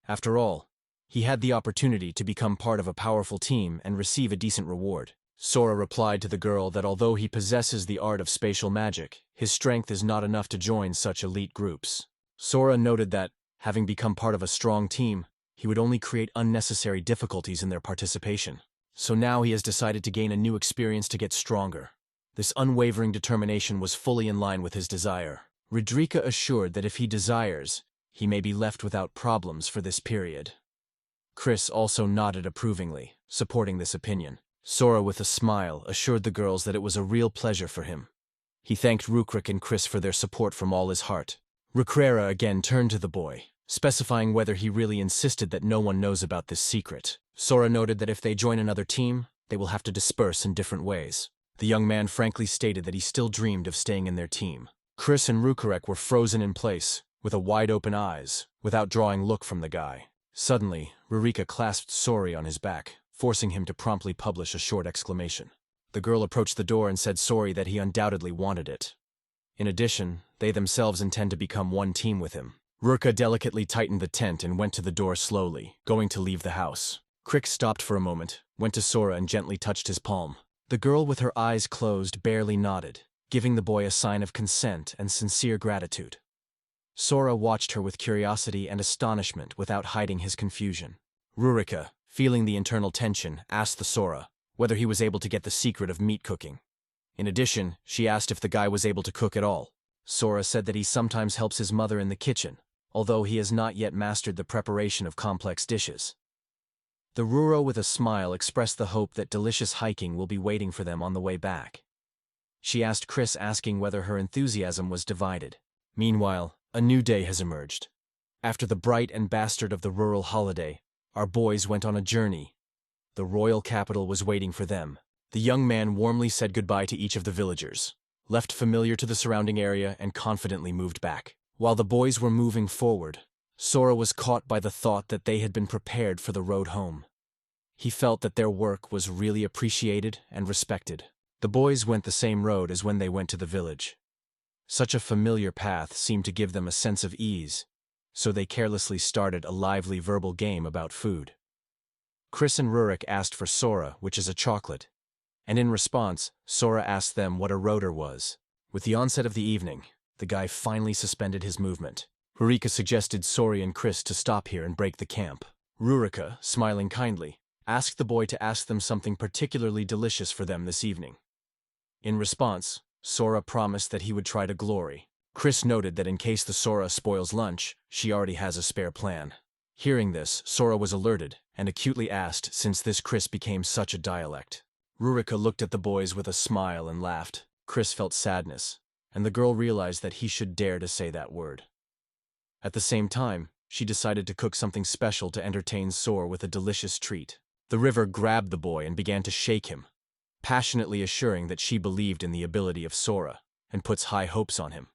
After all, he had the opportunity to become part of a powerful team and receive a decent reward. Sora replied to the girl that although he possesses the art of spatial magic, his strength is not enough to join such elite groups. Sora noted that, having become part of a strong team, he would only create unnecessary difficulties in their participation. So now he has decided to gain a new experience to get stronger. This unwavering determination was fully in line with his desire. Rodrika assured that if he desires, he may be left without problems for this period. Chris also nodded approvingly, supporting this opinion. Sora, with a smile, assured the girls that it was a real pleasure for him. He thanked Rukrek and Chris for their support from all his heart. Rukrera again turned to the boy, specifying whether he really insisted that no one knows about this secret. Sora noted that if they join another team, they will have to disperse in different ways. The young man frankly stated that he still dreamed of staying in their team. Chris and Rukrek were frozen in place, with a wide-open eyes, without drawing look from the guy. Suddenly, Rurika clasped Sori on his back, forcing him to promptly publish a short exclamation. The girl approached the door and said Sori that he undoubtedly wanted it. In addition, they themselves intend to become one team with him. Rurika delicately tightened the tent and went to the door slowly, going to leave the house. Crick stopped for a moment, went to Sora and gently touched his palm. The girl with her eyes closed barely nodded, giving the boy a sign of consent and sincere gratitude. Sora watched her with curiosity and astonishment without hiding his confusion. Rurika, feeling the internal tension, asked the Sora whether he was able to get the secret of meat cooking. In addition, she asked if the guy was able to cook at all. Sora said that he sometimes helps his mother in the kitchen, although he has not yet mastered the preparation of complex dishes. The Ruro with a smile expressed the hope that delicious hiking will be waiting for them on the way back. She asked Chris, asking whether her enthusiasm was divided. Meanwhile, a new day has emerged. After the bright and bastard of the rural holiday, our boys went on a journey. The royal capital was waiting for them. The young man warmly said goodbye to each of the villagers, left familiar to the surrounding area, and confidently moved back. While the boys were moving forward, Sora was caught by the thought that they had been prepared for the road home. He felt that their work was really appreciated and respected. The boys went the same road as when they went to the village. Such a familiar path seemed to give them a sense of ease, so they carelessly started a lively verbal game about food. Chris and Rurik asked for Sora, which is a chocolate, and in response, Sora asked them what a rotor was. With the onset of the evening, the guy finally suspended his movement. Rurika suggested Sora and Chris to stop here and break the camp. Rurika, smiling kindly, asked the boy to ask them something particularly delicious for them this evening. In response, Sora promised that he would try to glory. Chris noted that in case the Sora spoils lunch, she already has a spare plan. Hearing this, Sora was alerted and acutely asked since this Chris became such a dialect. Rurika looked at the boys with a smile and laughed. Chris felt sadness, and the girl realized that he should dare to say that word. At the same time, she decided to cook something special to entertain Sora with a delicious treat. The river grabbed the boy and began to shake him, passionately assuring that she believed in the ability of Sora and puts high hopes on him.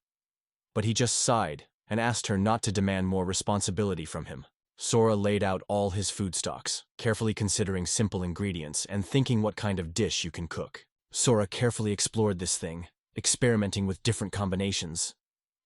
But he just sighed and asked her not to demand more responsibility from him. Sora laid out all his food stocks, carefully considering simple ingredients and thinking what kind of dish you can cook. Sora carefully explored this thing, experimenting with different combinations.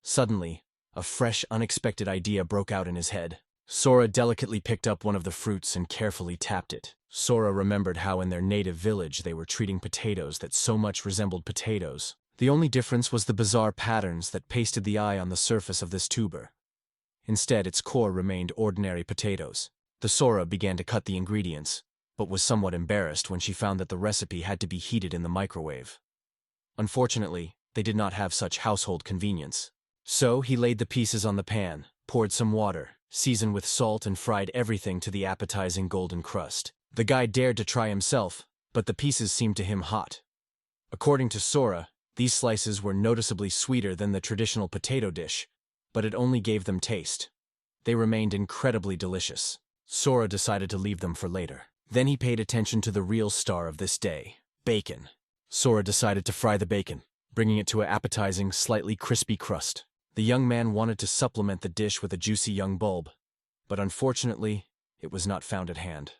Suddenly, a fresh, unexpected idea broke out in his head. Sora delicately picked up one of the fruits and carefully tapped it. Sora remembered how in their native village they were treating potatoes that so much resembled potatoes. The only difference was the bizarre patterns that pasted the eye on the surface of this tuber. Instead, its core remained ordinary potatoes. The Sora began to cut the ingredients, but was somewhat embarrassed when she found that the recipe had to be heated in the microwave. Unfortunately, they did not have such household convenience. So he laid the pieces on the pan, poured some water, seasoned with salt and fried everything to the appetizing golden crust. The guy dared to try himself, but the pieces seemed to him hot. According to Sora, these slices were noticeably sweeter than the traditional potato dish, but it only gave them taste. They remained incredibly delicious. Sora decided to leave them for later. Then he paid attention to the real star of this day, bacon. Sora decided to fry the bacon, bringing it to an appetizing, slightly crispy crust. The young man wanted to supplement the dish with a juicy young bulb, but unfortunately, it was not found at hand.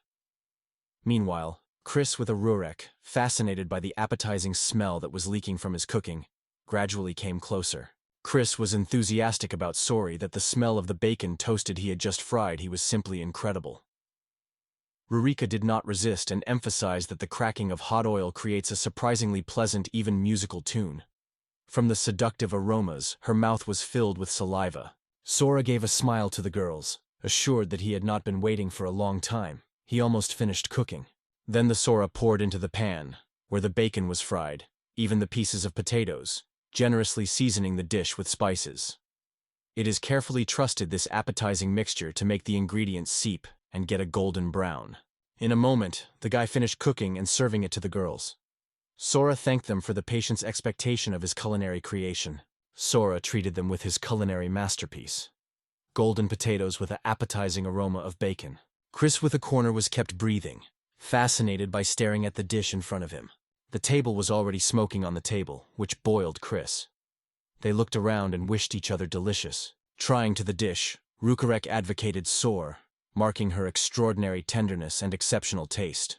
Meanwhile, Chris with a Rurik, fascinated by the appetizing smell that was leaking from his cooking, gradually came closer. Chris was enthusiastic about Sora that the smell of the bacon toasted he had just fried he was simply incredible. Rurika did not resist and emphasized that the cracking of hot oil creates a surprisingly pleasant, even musical tune. From the seductive aromas, her mouth was filled with saliva. Sora gave a smile to the girls, assured that he had not been waiting for a long time. He almost finished cooking. Then the Sora poured into the pan, where the bacon was fried, even the pieces of potatoes, generously seasoning the dish with spices. It is carefully trusted this appetizing mixture to make the ingredients seep and get a golden brown. In a moment, the guy finished cooking and serving it to the girls. Sora thanked them for the patient's expectation of his culinary creation. Sora treated them with his culinary masterpiece: golden potatoes with an appetizing aroma of bacon. Chris with a corner was kept breathing, fascinated by staring at the dish in front of him. The table was already smoking on the table, which boiled Chris. They looked around and wished each other delicious. Trying to the dish, Rukarek advocated Sora, marking her extraordinary tenderness and exceptional taste.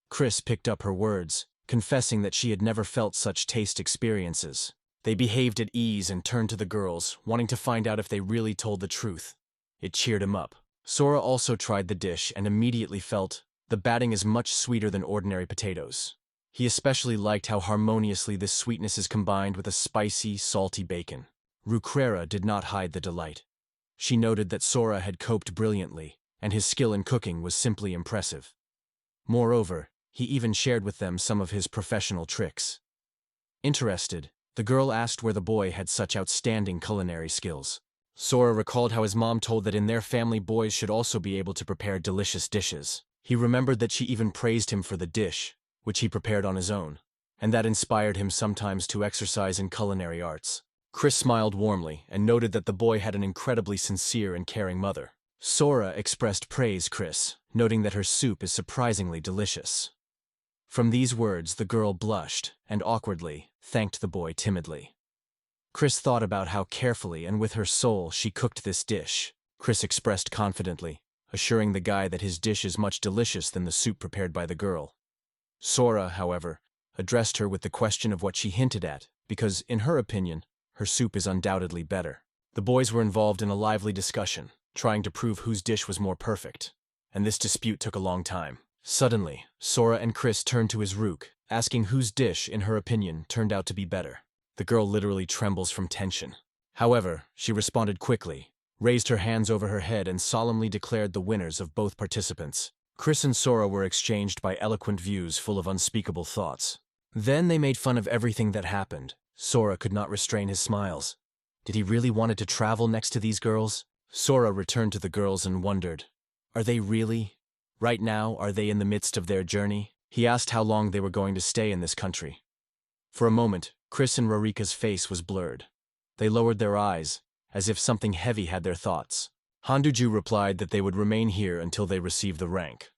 Chris picked up her words, confessing that she had never felt such taste experiences. They behaved at ease and turned to the girls, wanting to find out if they really told the truth. It cheered him up. Sora also tried the dish and immediately felt the batting is much sweeter than ordinary potatoes. He especially liked how harmoniously this sweetness is combined with a spicy, salty bacon. Rukrera did not hide the delight. She noted that Sora had coped brilliantly, and his skill in cooking was simply impressive. Moreover, he even shared with them some of his professional tricks. Interested, the girl asked where the boy had such outstanding culinary skills. Sora recalled how his mom told that in their family boys should also be able to prepare delicious dishes. He remembered that she even praised him for the dish, which he prepared on his own, and that inspired him sometimes to exercise in culinary arts. Chris smiled warmly and noted that the boy had an incredibly sincere and caring mother. Sora expressed praise Chris, noting that her soup is surprisingly delicious. From these words, the girl blushed and awkwardly thanked the boy timidly. Chris thought about how carefully and with her soul she cooked this dish. Chris expressed confidently, assuring the guy that his dish is much delicious than the soup prepared by the girl. Sora, however, addressed her with the question of what she hinted at, because, in her opinion, her soup is undoubtedly better. The boys were involved in a lively discussion, trying to prove whose dish was more perfect. And this dispute took a long time. Suddenly, Sora and Chris turned to his Rook, asking whose dish, in her opinion, turned out to be better. The girl literally trembles from tension. However, she responded quickly, raised her hands over her head and solemnly declared the winners of both participants. Chris and Sora were exchanged by eloquent views full of unspeakable thoughts. Then they made fun of everything that happened. Sora could not restrain his smiles. Did he really wanted to travel next to these girls? Sora returned to the girls and wondered, are they really? Right now, are they in the midst of their journey? He asked how long they were going to stay in this country. For a moment, Chris and Rorika's face was blurred. They lowered their eyes, as if something heavy had their thoughts. Handuju replied that they would remain here until they receive the rank.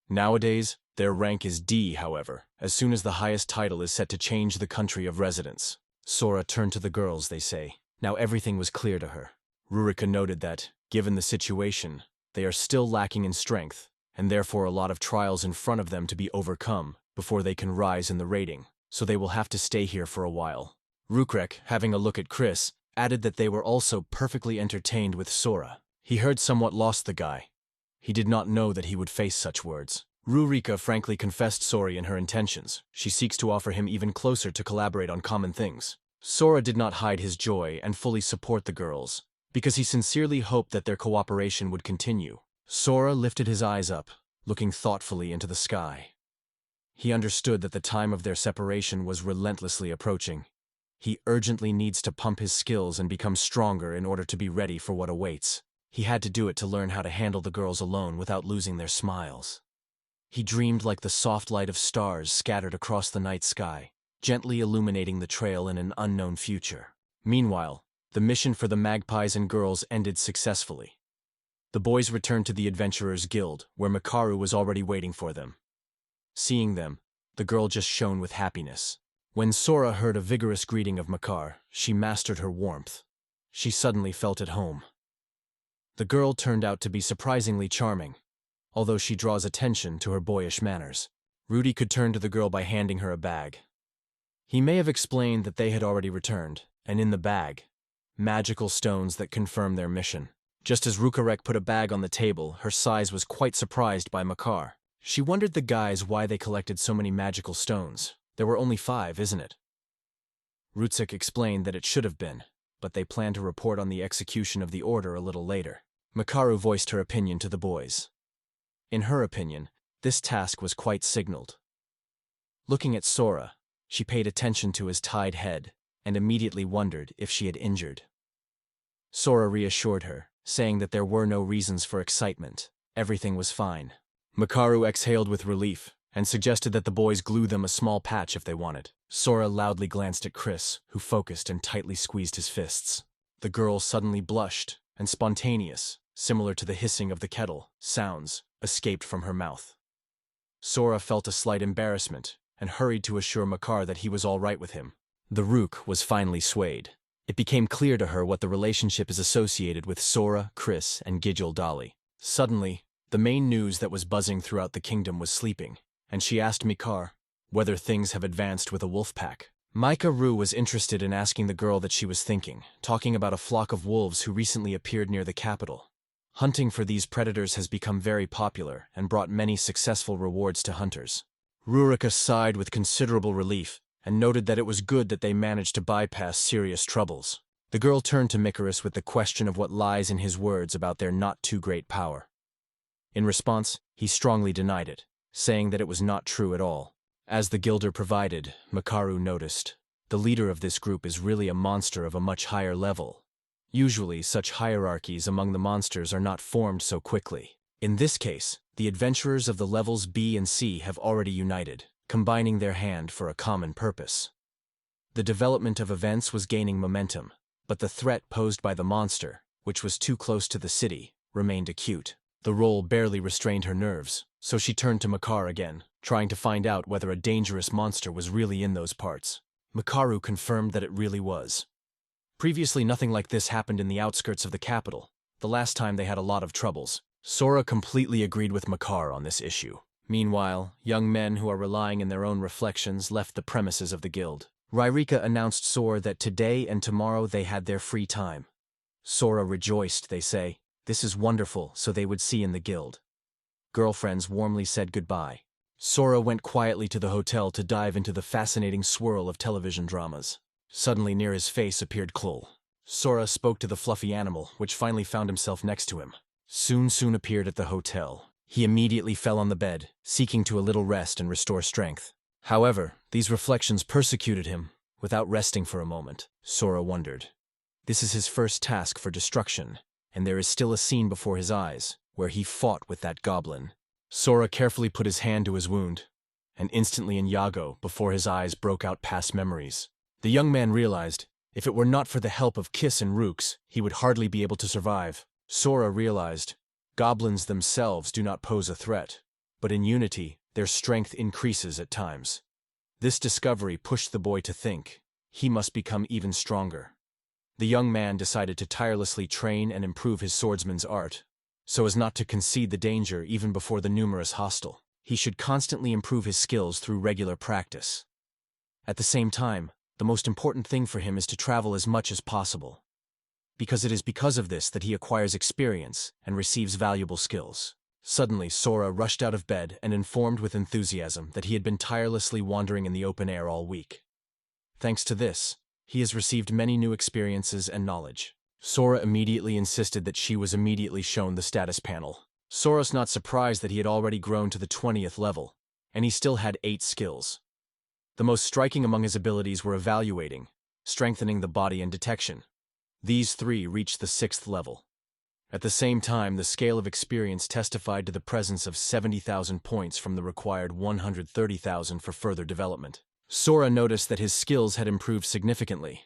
Nowadays, their rank is D, however, as soon as the highest title is set to change the country of residence. Sora turned to the girls, they say. Now everything was clear to her. Rurika noted that, given the situation, they are still lacking in strength, and therefore a lot of trials in front of them to be overcome before they can rise in the rating, so they will have to stay here for a while. Rukrek, having a look at Chris, added that they were also perfectly entertained with Sora. He heard somewhat lost the guy. He did not know that he would face such words. Rurika frankly confessed Sora in her intentions. She seeks to offer him even closer to collaborate on common things. Sora did not hide his joy and fully support the girls, because he sincerely hoped that their cooperation would continue. Sora lifted his eyes up, looking thoughtfully into the sky. He understood that the time of their separation was relentlessly approaching. He urgently needs to pump his skills and become stronger in order to be ready for what awaits. He had to do it to learn how to handle the girls alone without losing their smiles. He dreamed like the soft light of stars scattered across the night sky, gently illuminating the trail in an unknown future. Meanwhile, the mission for the magpies and girls ended successfully. The boys returned to the Adventurers Guild, where Makaru was already waiting for them. Seeing them, the girl just shone with happiness. When Sora heard a vigorous greeting of Makar, she mastered her warmth. She suddenly felt at home. The girl turned out to be surprisingly charming, although she draws attention to her boyish manners. Rudy could turn to the girl by handing her a bag. He may have explained that they had already returned, and in the bag, magical stones that confirm their mission. Just as Rukarek put a bag on the table, her size was quite surprised by Makar. She wondered the guys why they collected so many magical stones. There were only 5, isn't it? Rutzik explained that it should have been, but they planned to report on the execution of the order a little later. Makaru voiced her opinion to the boys. In her opinion, this task was quite signaled. Looking at Sora, she paid attention to his tied head and immediately wondered if she had injured. Sora reassured her, saying that there were no reasons for excitement. Everything was fine. Makaru exhaled with relief and suggested that the boys glue them a small patch if they wanted. Sora loudly glanced at Chris, who focused and tightly squeezed his fists. The girl suddenly blushed, and spontaneous, similar to the hissing of the kettle, sounds escaped from her mouth. Sora felt a slight embarrassment and hurried to assure Makar that he was all right with him. The Rook was finally swayed. It became clear to her what the relationship is associated with Sora, Chris, and Gijil Dali. Suddenly, the main news that was buzzing throughout the kingdom was sleeping, and she asked Mikar whether things have advanced with a wolf pack. Micah Rue was interested in asking the girl that she was thinking, talking about a flock of wolves who recently appeared near the capital. Hunting for these predators has become very popular and brought many successful rewards to hunters. Rurika sighed with considerable relief and noted that it was good that they managed to bypass serious troubles. The girl turned to Mikaris with the question of what lies in his words about their not-too-great power. In response, he strongly denied it, saying that it was not true at all. As the Gilder provided, Makaru noticed, the leader of this group is really a monster of a much higher level. Usually, such hierarchies among the monsters are not formed so quickly. In this case, the adventurers of the levels B and C have already united, combining their hand for a common purpose. The development of events was gaining momentum, but the threat posed by the monster, which was too close to the city, remained acute. The role barely restrained her nerves, so she turned to Makar again, trying to find out whether a dangerous monster was really in those parts. Makaru confirmed that it really was. Previously, nothing like this happened in the outskirts of the capital. The last time they had a lot of troubles. Sora completely agreed with Makar on this issue. Meanwhile, young men who are relying in their own reflections left the premises of the guild. Ryrika announced Sora that today and tomorrow they had their free time. Sora rejoiced, they say. This is wonderful, so they would see in the guild. Girlfriends warmly said goodbye. Sora went quietly to the hotel to dive into the fascinating swirl of television dramas. Suddenly near his face appeared Klul. Sora spoke to the fluffy animal, which finally found himself next to him. Soon appeared at the hotel. He immediately fell on the bed, seeking to a little rest and restore strength. However, these reflections persecuted him. Without resting for a moment, Sora wondered. This is his first task for destruction, and there is still a scene before his eyes, where he fought with that goblin. Sora carefully put his hand to his wound, and instantly in Yago, before his eyes broke out past memories. The young man realized, if it were not for the help of Kiss and Rooks, he would hardly be able to survive. Sora realized, goblins themselves do not pose a threat, but in unity, their strength increases at times. This discovery pushed the boy to think, he must become even stronger. The young man decided to tirelessly train and improve his swordsman's art, so as not to concede the danger even before the numerous hostile. He should constantly improve his skills through regular practice. At the same time, the most important thing for him is to travel as much as possible, because it is because of this that he acquires experience and receives valuable skills. Suddenly, Sora rushed out of bed and informed with enthusiasm that he had been tirelessly wandering in the open air all week. Thanks to this, he has received many new experiences and knowledge. Sora immediately insisted that she was immediately shown the status panel. Sora's not surprised that he had already grown to the 20th level, and he still had 8 skills. The most striking among his abilities were evaluating, strengthening the body, and detection. These 3 reached the 6th level. At the same time, the scale of experience testified to the presence of 70,000 points from the required 130,000 for further development. Sora noticed that his skills had improved significantly.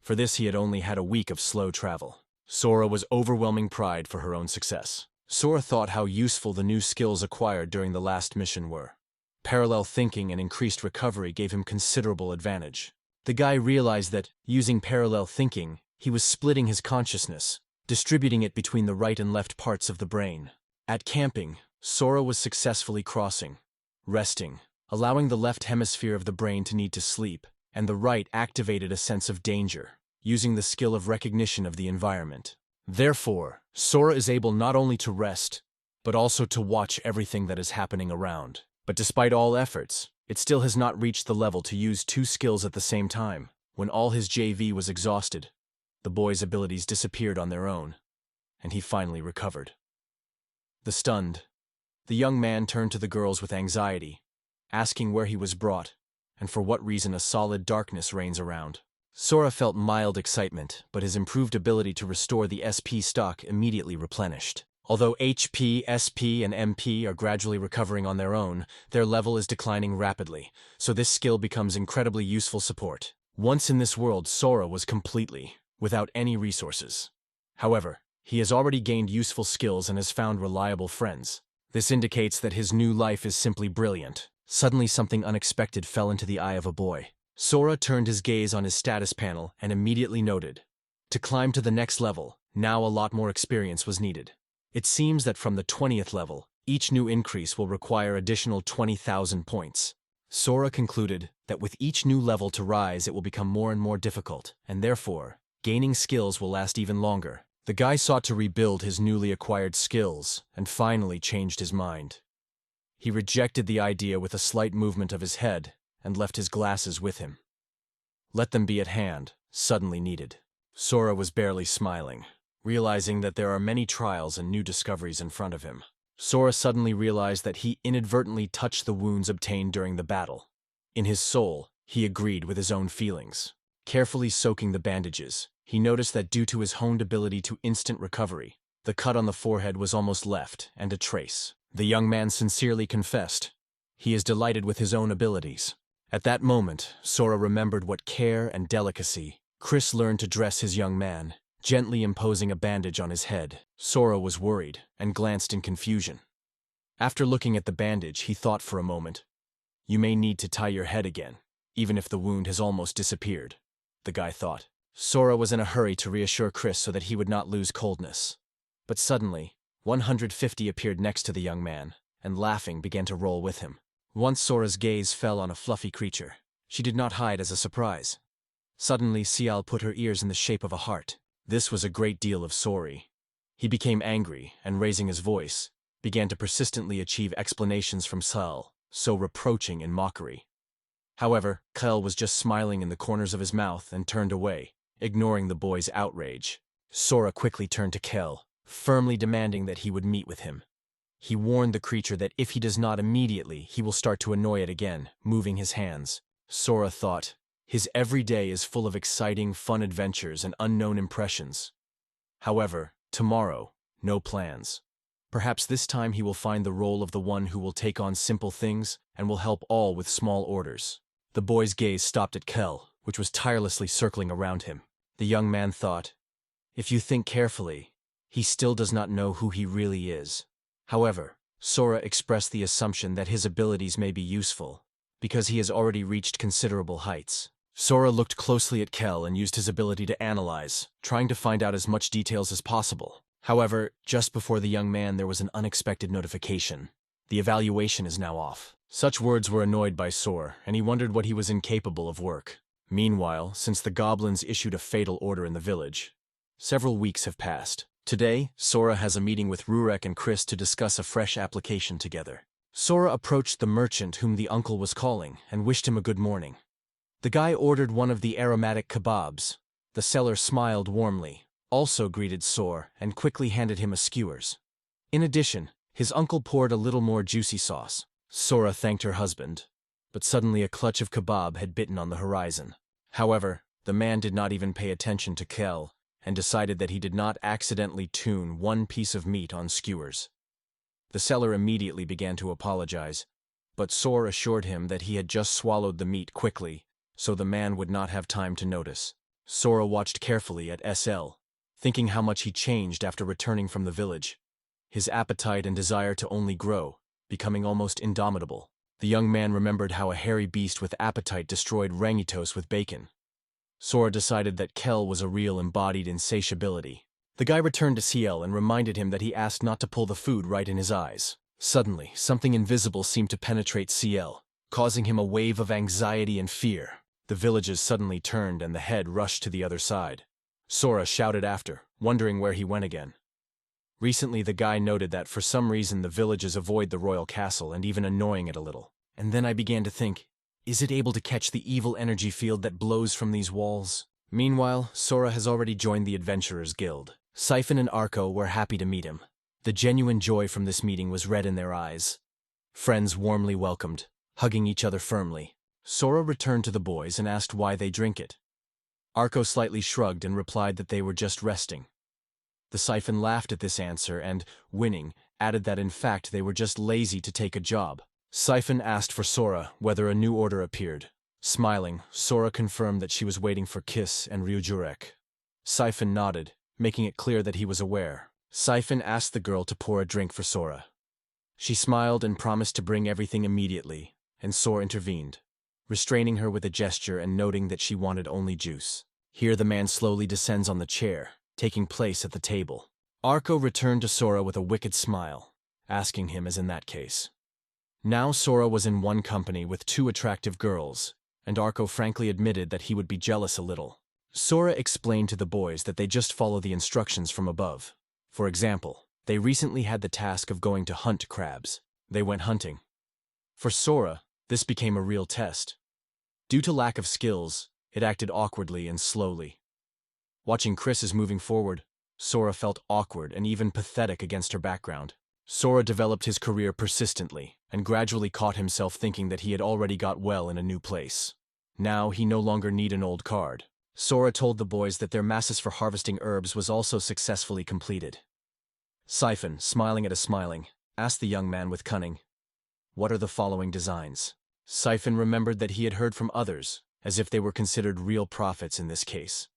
For this, he had only had a week of slow travel. Sora was overwhelming pride for her own success. Sora thought how useful the new skills acquired during the last mission were. Parallel thinking and increased recovery gave him considerable advantage. The guy realized that, using parallel thinking, he was splitting his consciousness, distributing it between the right and left parts of the brain. At camping, Sora was successfully crossing, resting, allowing the left hemisphere of the brain to need to sleep, and the right activated a sense of danger, using the skill of recognition of the environment. Therefore, Sora is able not only to rest, but also to watch everything that is happening around. But despite all efforts, it still has not reached the level to use 2 skills at the same time. When all his JV was exhausted, the boy's abilities disappeared on their own, and he finally recovered. The young man turned to the girls with anxiety, asking where he was brought, and for what reason a solid darkness reigns around. Sora felt mild excitement, but his improved ability to restore the SP stock immediately replenished. Although HP, SP, and MP are gradually recovering on their own, their level is declining rapidly, so this skill becomes incredibly useful support. Once in this world, Sora was completely without any resources. However, he has already gained useful skills and has found reliable friends. This indicates that his new life is simply brilliant. Suddenly, something unexpected fell into the eye of a boy. Sora turned his gaze on his status panel and immediately noted, to climb to the next level, now a lot more experience was needed. It seems that from the 20th level, each new increase will require additional 20,000 points. Sora concluded that with each new level to rise, it will become more and more difficult, and therefore, gaining skills will last even longer. The guy sought to rebuild his newly acquired skills and finally changed his mind. He rejected the idea with a slight movement of his head and left his glasses with him. Let them be at hand, suddenly needed. Sora was barely smiling, realizing that there are many trials and new discoveries in front of him. Sora suddenly realized that he inadvertently touched the wounds obtained during the battle. In his soul, he agreed with his own feelings. Carefully soaking the bandages, he noticed that due to his honed ability to instant recovery, the cut on the forehead was almost left and a trace. The young man sincerely confessed, he is delighted with his own abilities. At that moment, Sora remembered what care and delicacy Chris learned to dress his young man, gently imposing a bandage on his head. Sora was worried and glanced in confusion. After looking at the bandage, he thought for a moment. You may need to tie your head again, even if the wound has almost disappeared, the guy thought. Sora was in a hurry to reassure Chris so that he would not lose coldness. But suddenly, 150 appeared next to the young man, and laughing began to roll with him. Once Sora's gaze fell on a fluffy creature. She did not hide as a surprise. Suddenly, Sial put her ears in the shape of a heart. This was a great deal of sorry. He became angry and, raising his voice, began to persistently achieve explanations from Sel, so reproaching in mockery. However, Kel was just smiling in the corners of his mouth and turned away, ignoring the boy's outrage. Sora quickly turned to Kel, firmly demanding that he would meet with him. He warned the creature that if he does not immediately, he will start to annoy it again, moving his hands. Sora thought, his every day is full of exciting, fun adventures and unknown impressions. However, tomorrow, no plans. Perhaps this time he will find the role of the one who will take on simple things and will help all with small orders. The boy's gaze stopped at Kel, which was tirelessly circling around him. The young man thought, if you think carefully, he still does not know who he really is. However, Sora expressed the assumption that his abilities may be useful, because he has already reached considerable heights. Sora looked closely at Kel and used his ability to analyze, trying to find out as much details as possible. However, just before the young man there was an unexpected notification. The evaluation is now off. Such words were annoyed by Sora, and he wondered what he was incapable of work. Meanwhile, since the goblins issued a fatal order in the village, several weeks have passed. Today, Sora has a meeting with Rurek and Chris to discuss a fresh application together. Sora approached the merchant whom the uncle was calling and wished him a good morning. The guy ordered one of the aromatic kebabs. The seller smiled warmly, also greeted Sora, and quickly handed him a skewers. In addition, his uncle poured a little more juicy sauce. Sora thanked her husband, but suddenly a clutch of kebab had bitten on the horizon. However, the man did not even pay attention to Kel, and decided that he did not accidentally tune one piece of meat on skewers. The seller immediately began to apologize, but Sora assured him that he had just swallowed the meat quickly, so the man would not have time to notice. Sora watched carefully at SL, thinking how much he changed after returning from the village. His appetite and desire to only grow, becoming almost indomitable. The young man remembered how a hairy beast with appetite destroyed Rangitos with bacon. Sora decided that Kel was a real embodied insatiability. The guy returned to CL and reminded him that he asked not to pull the food right in his eyes. Suddenly, something invisible seemed to penetrate CL, causing him a wave of anxiety and fear. The villages suddenly turned and the head rushed to the other side. Sora shouted after, wondering where he went again. Recently the guy noted that for some reason the villages avoid the royal castle and even annoying it a little. And then I began to think, is it able to catch the evil energy field that blows from these walls? Meanwhile, Sora has already joined the Adventurers Guild. Siphon and Arco were happy to meet him. The genuine joy from this meeting was read in their eyes. Friends warmly welcomed, hugging each other firmly. Sora returned to the boys and asked why they drink it. Arco slightly shrugged and replied that they were just resting. The Siphon laughed at this answer and, winning, added that in fact they were just lazy to take a job. Siphon asked for Sora whether a new order appeared. Smiling, Sora confirmed that she was waiting for Kiss and Ryujurek. Siphon nodded, making it clear that he was aware. Siphon asked the girl to pour a drink for Sora. She smiled and promised to bring everything immediately, and Sora intervened, restraining her with a gesture and noting that she wanted only juice. Here the man slowly descends on the chair, taking place at the table. Arco returned to Sora with a wicked smile, asking him as in that case. Now Sora was in one company with two attractive girls, and Arco frankly admitted that he would be jealous a little. Sora explained to the boys that they just follow the instructions from above. For example, they recently had the task of going to hunt crabs. They went hunting. For Sora, this became a real test. Due to lack of skills, it acted awkwardly and slowly. Watching Chris moving forward, Sora felt awkward and even pathetic against her background. Sora developed his career persistently, and gradually caught himself thinking that he had already got well in a new place. Now he no longer need an old card. Sora told the boys that their masses for harvesting herbs was also successfully completed. Siphon, smiling at a smiling, asked the young man with cunning, "What are the following designs?" Siphon remembered that he had heard from others, as if they were considered real prophets in this case.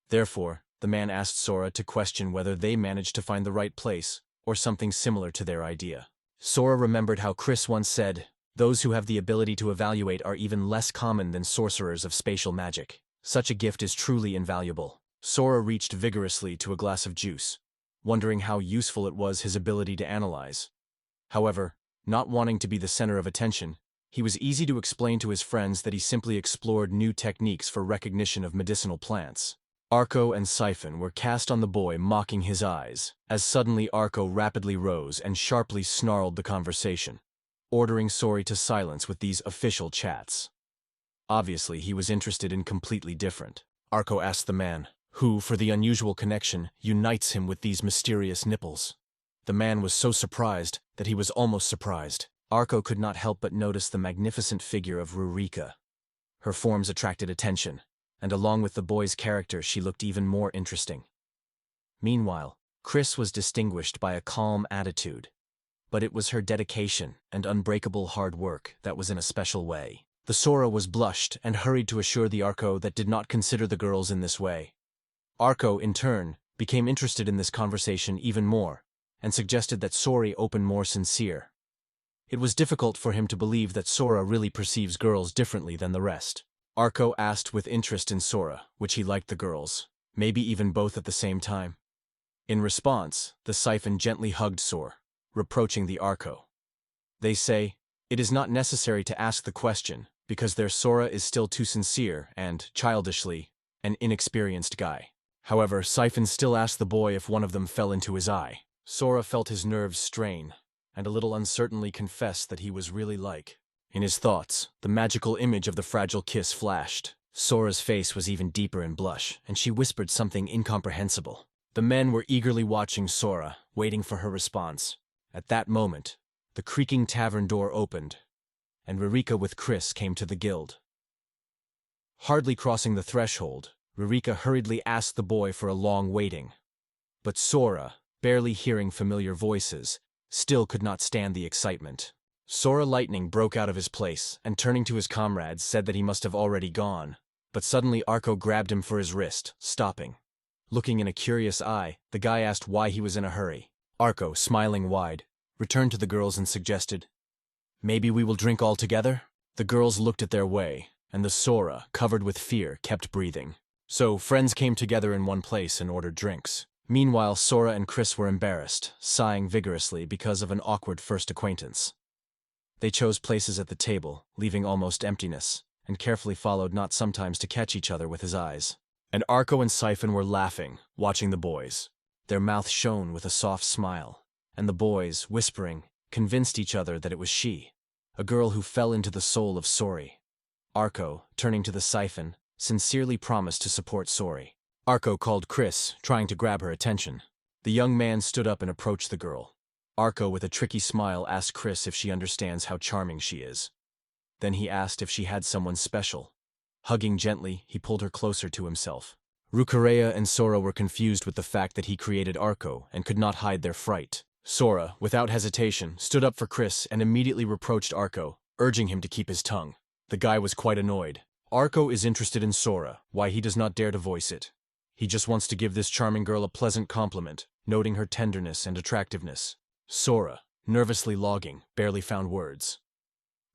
Therefore, the man asked Sora to question whether they managed to find the right place, or something similar to their idea. Sora remembered how Chris once said, "Those who have the ability to evaluate are even less common than sorcerers of spatial magic. Such a gift is truly invaluable." Sora reached vigorously to a glass of juice, wondering how useful it was his ability to analyze. However, not wanting to be the center of attention, he was easy to explain to his friends that he simply explored new techniques for recognition of medicinal plants. Arko and Siphon were cast on the boy, mocking his eyes, as suddenly Arko rapidly rose and sharply snarled the conversation, ordering Sori to silence with these official chats. Obviously, he was interested in completely different. Arko asked the man, who, for the unusual connection, unites him with these mysterious nipples. The man was so surprised that he was almost surprised. Arko could not help but notice the magnificent figure of Rurika. Her forms attracted attention, and along with the boy's character, she looked even more interesting. Meanwhile, Chris was distinguished by a calm attitude, but it was her dedication and unbreakable hard work that was in a special way. The Sora was blushed and hurried to assure the Arko that did not consider the girls in this way. Arko, in turn, became interested in this conversation even more, and suggested that Sori open more sincere. It was difficult for him to believe that Sora really perceives girls differently than the rest. Arko asked with interest in Sora, which he liked the girls, maybe even both at the same time. In response, the Siphon gently hugged Sora, reproaching the Arko. They say, it is not necessary to ask the question, because their Sora is still too sincere and, childishly, an inexperienced guy. However, Siphon still asked the boy if one of them fell into his eye. Sora felt his nerves strain, and a little uncertainly confessed that he was really like. In his thoughts, the magical image of the fragile kiss flashed. Sora's face was even deeper in blush, and she whispered something incomprehensible. The men were eagerly watching Sora, waiting for her response. At that moment, the creaking tavern door opened, and Rurika with Chris came to the guild. Hardly crossing the threshold, Rurika hurriedly asked the boy for a long waiting. But Sora, barely hearing familiar voices, still could not stand the excitement. Sora Lightning broke out of his place and, turning to his comrades, said that he must have already gone. But suddenly Arko grabbed him for his wrist, stopping. Looking in a curious eye, the guy asked why he was in a hurry. Arko, smiling wide, returned to the girls and suggested, "Maybe we will drink all together?" The girls looked at their way, and the Sora, covered with fear, kept breathing. So, friends came together in one place and ordered drinks. Meanwhile, Sora and Chris were embarrassed, sighing vigorously because of an awkward first acquaintance. They chose places at the table, leaving almost emptiness, and carefully followed not sometimes to catch each other with his eyes. And Arko and Siphon were laughing, watching the boys. Their mouths shone with a soft smile, and the boys, whispering, convinced each other that it was she, a girl who fell into the soul of Sori. Arko, turning to the Siphon, sincerely promised to support Sori. Arko called Chris, trying to grab her attention. The young man stood up and approached the girl. Arko, with a tricky smile, asked Chris if she understands how charming she is. Then he asked if she had someone special. Hugging gently, he pulled her closer to himself. Rukareya and Sora were confused with the fact that he created Arko and could not hide their fright. Sora, without hesitation, stood up for Chris and immediately reproached Arko, urging him to keep his tongue. The guy was quite annoyed. Arko is interested in Sora, why he does not dare to voice it. He just wants to give this charming girl a pleasant compliment, noting her tenderness and attractiveness. Sora, nervously logging, barely found words.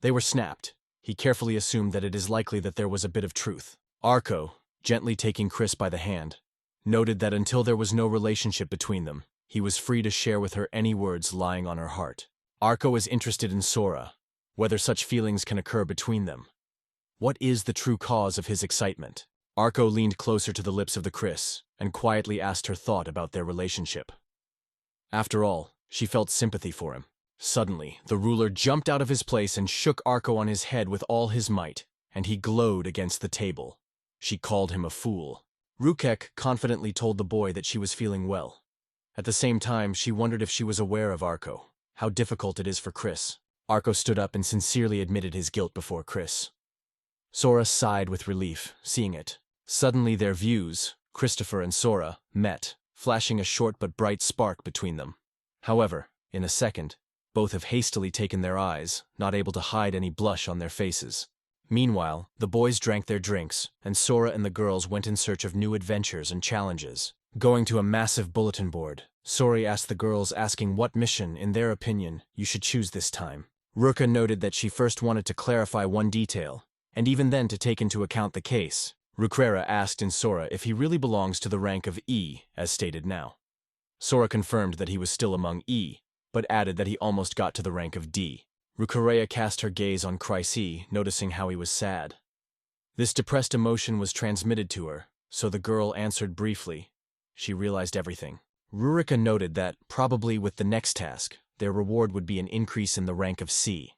They were snapped. He carefully assumed that it is likely that there was a bit of truth. Arko, gently taking Chris by the hand, noted that until there was no relationship between them, he was free to share with her any words lying on her heart. Arko is interested in Sora, whether such feelings can occur between them. What is the true cause of his excitement? Arko leaned closer to the lips of the Chris and quietly asked her thought about their relationship. After all, she felt sympathy for him. Suddenly, the ruler jumped out of his place and shook Arko on his head with all his might, and he glowed against the table. She called him a fool. Rukek confidently told the boy that she was feeling well. At the same time, she wondered if she was aware of Arko, how difficult it is for Chris. Arko stood up and sincerely admitted his guilt before Chris. Sora sighed with relief, seeing it. Suddenly their views, Christopher and Sora, met, flashing a short but bright spark between them. However, in a second, both have hastily taken their eyes, not able to hide any blush on their faces. Meanwhile, the boys drank their drinks, and Sora and the girls went in search of new adventures and challenges. Going to a massive bulletin board, Sori asked the girls, asking what mission, in their opinion, you should choose this time. Ruka noted that she first wanted to clarify one detail, and even then to take into account the case. Rukrera asked in Sora if he really belongs to the rank of E, as stated now. Sora confirmed that he was still among E, but added that he almost got to the rank of D. Rukareya cast her gaze on Chryse, noticing how he was sad. This depressed emotion was transmitted to her, So the girl answered briefly. She realized everything. Rurika noted that, probably with the next task, their reward would be an increase in the rank of C.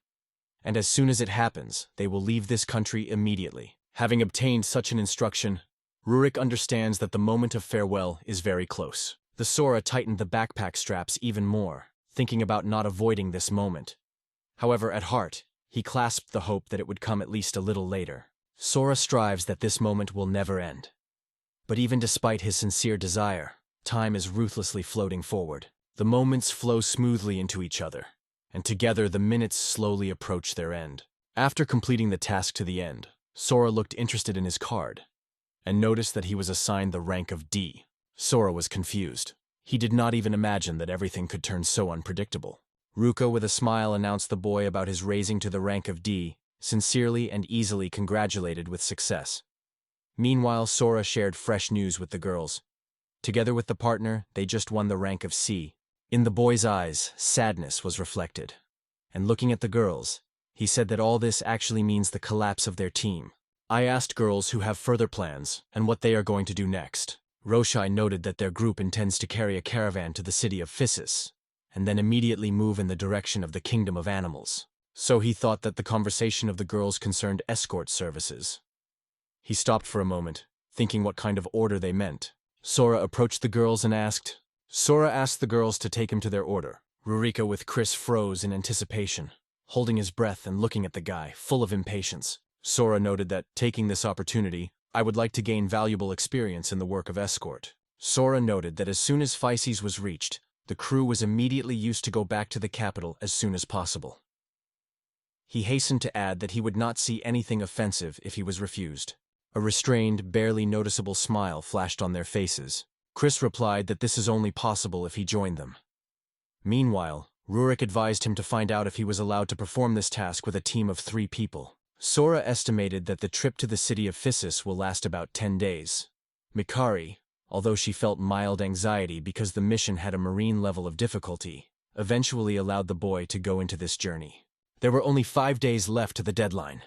And as soon as it happens, they will leave this country immediately. Having obtained such an instruction, Rurik understands that the moment of farewell is very close. The Sora tightened the backpack straps even more, thinking about not avoiding this moment. However, at heart, he clasped the hope that it would come at least a little later. Sora strives that this moment will never end. But even despite his sincere desire, time is ruthlessly floating forward. The moments flow smoothly into each other, and together the minutes slowly approach their end. After completing the task to the end, Sora looked interested in his card, and noticed that he was assigned the rank of D. Sora was confused. He did not even imagine that everything could turn so unpredictable. Ruka with a smile announced the boy about his raising to the rank of D, sincerely and easily congratulated with success. Meanwhile, Sora shared fresh news with the girls. Together with the partner, they just won the rank of C. In the boy's eyes, sadness was reflected. And looking at the girls, he said that all this actually means the collapse of their team. I asked girls who have further plans and what they are going to do next. Roshai noted that their group intends to carry a caravan to the city of Physis, and then immediately move in the direction of the kingdom of animals. So he thought that the conversation of the girls concerned escort services. He stopped for a moment, thinking what kind of order they meant. Sora approached the girls and asked. Sora asked the girls to take him to their order. Rurika with Chris froze in anticipation, holding his breath and looking at the guy, full of impatience. Sora noted that, taking this opportunity, I would like to gain valuable experience in the work of escort. Sora noted that as soon as Physis was reached, the crew was immediately used to go back to the capital as soon as possible. He hastened to add that he would not see anything offensive if he was refused. A restrained, barely noticeable smile flashed on their faces. Chris replied that this is only possible if he joined them. Meanwhile, Rurik advised him to find out if he was allowed to perform this task with a team of 3 people. Sora estimated that the trip to the city of Physis will last about 10 days. Mikari, although she felt mild anxiety because the mission had a marine level of difficulty, eventually allowed the boy to go into this journey. There were only 5 days left to the deadline.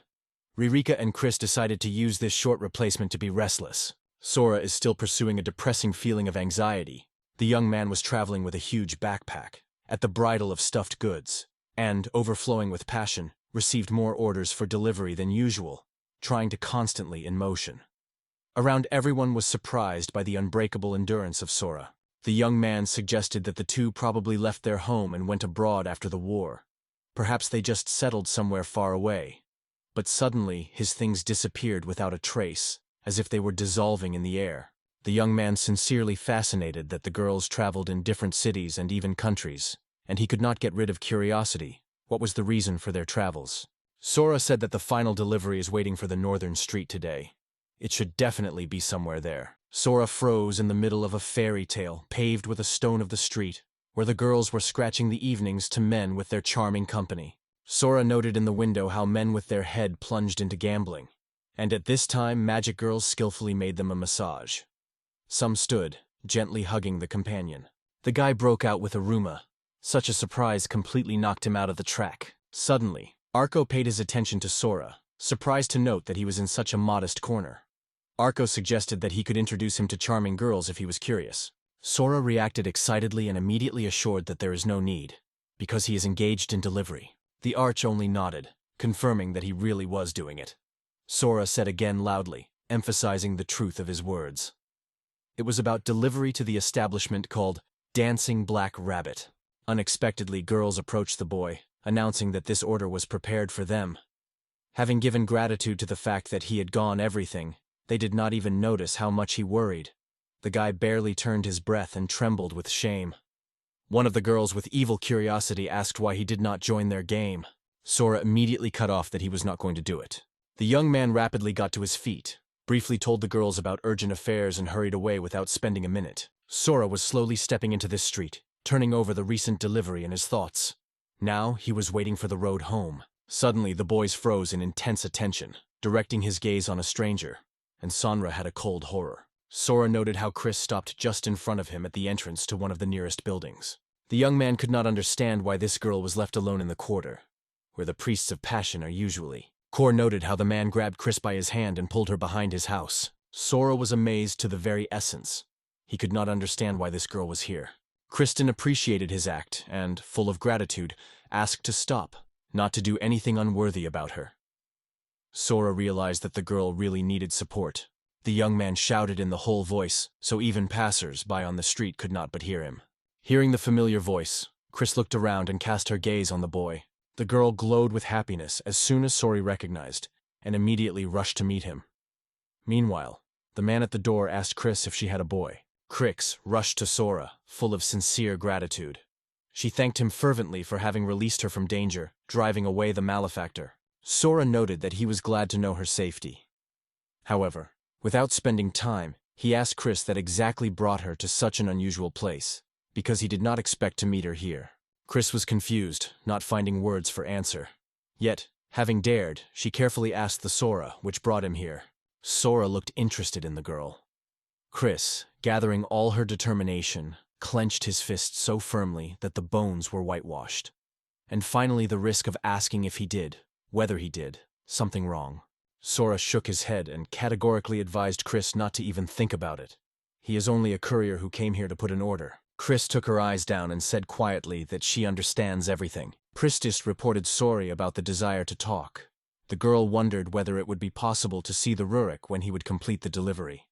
Ririka and Chris decided to use this short replacement to be restless. Sora is still pursuing a depressing feeling of anxiety. The young man was traveling with a huge backpack, at the bridle of stuffed goods, and, overflowing with passion, received more orders for delivery than usual, trying to constantly in motion. Around everyone was surprised by the unbreakable endurance of Sora. The young man suggested that the two probably left their home and went abroad after the war. Perhaps they just settled somewhere far away. But suddenly, his things disappeared without a trace, as if they were dissolving in the air. The young man sincerely fascinated that the girls traveled in different cities and even countries, and he could not get rid of curiosity. What was the reason for their travels? Sora said that the final delivery is waiting for the northern street today. It should definitely be somewhere there. Sora froze in the middle of a fairy tale paved with a stone of the street, where the girls were scratching the evenings to men with their charming company. Sora noted in the window how men with their head plunged into gambling, and at this time magic girls skillfully made them a massage. Some stood, gently hugging the companion. The guy broke out with Aruma. Such a surprise completely knocked him out of the track. Suddenly, Arko paid his attention to Sora, surprised to note that he was in such a modest corner. Arko suggested that he could introduce him to charming girls if he was curious. Sora reacted excitedly and immediately assured that there is no need, because he is engaged in delivery. The arch only nodded, confirming that he really was doing it. Sora said again loudly, emphasizing the truth of his words. It was about delivery to the establishment called Dancing Black Rabbit. Unexpectedly, girls approached the boy, announcing that this order was prepared for them. Having given gratitude to the fact that he had gone everything, they did not even notice how much he worried. The guy barely turned his breath and trembled with shame. One of the girls with evil curiosity asked why he did not join their game. Sora immediately cut off that he was not going to do it. The young man rapidly got to his feet, briefly told the girls about urgent affairs and hurried away without spending a minute. Sora was slowly stepping into this street, turning over the recent delivery in his thoughts. Now he was waiting for the road home. Suddenly the boys froze in intense attention, directing his gaze on a stranger, and Sonra had a cold horror. Sora noted how Chris stopped just in front of him at the entrance to one of the nearest buildings. The young man could not understand why this girl was left alone in the quarter, where the priests of passion are usually. Kor noted how the man grabbed Chris by his hand and pulled her behind his house. Sora was amazed to the very essence. He could not understand why this girl was here. Kristen appreciated his act and, full of gratitude, asked to stop, not to do anything unworthy about her. Sora realized that the girl really needed support. The young man shouted in the whole voice, so even passers-by on the street could not but hear him. Hearing the familiar voice, Chris looked around and cast her gaze on the boy. The girl glowed with happiness as soon as Sora recognized, and immediately rushed to meet him. Meanwhile, the man at the door asked Chris if she had a boy. Chris rushed to Sora, full of sincere gratitude. She thanked him fervently for having released her from danger, driving away the malefactor. Sora noted that he was glad to know her safety. However, without spending time, he asked Chris that exactly brought her to such an unusual place, because he did not expect to meet her here. Chris was confused, not finding words for answer. Yet, having dared, she carefully asked the Sora which brought him here. Sora looked interested in the girl. Chris, gathering all her determination, clenched his fist so firmly that the bones were whitewashed. And finally the risk of asking if he did, whether he did, something wrong. Sora shook his head and categorically advised Chris not to even think about it. He is only a courier who came here to put an order. Chris took her eyes down and said quietly that she understands everything. Priestess reported sorry about the desire to talk. The girl wondered whether it would be possible to see the Rurik when he would complete the delivery.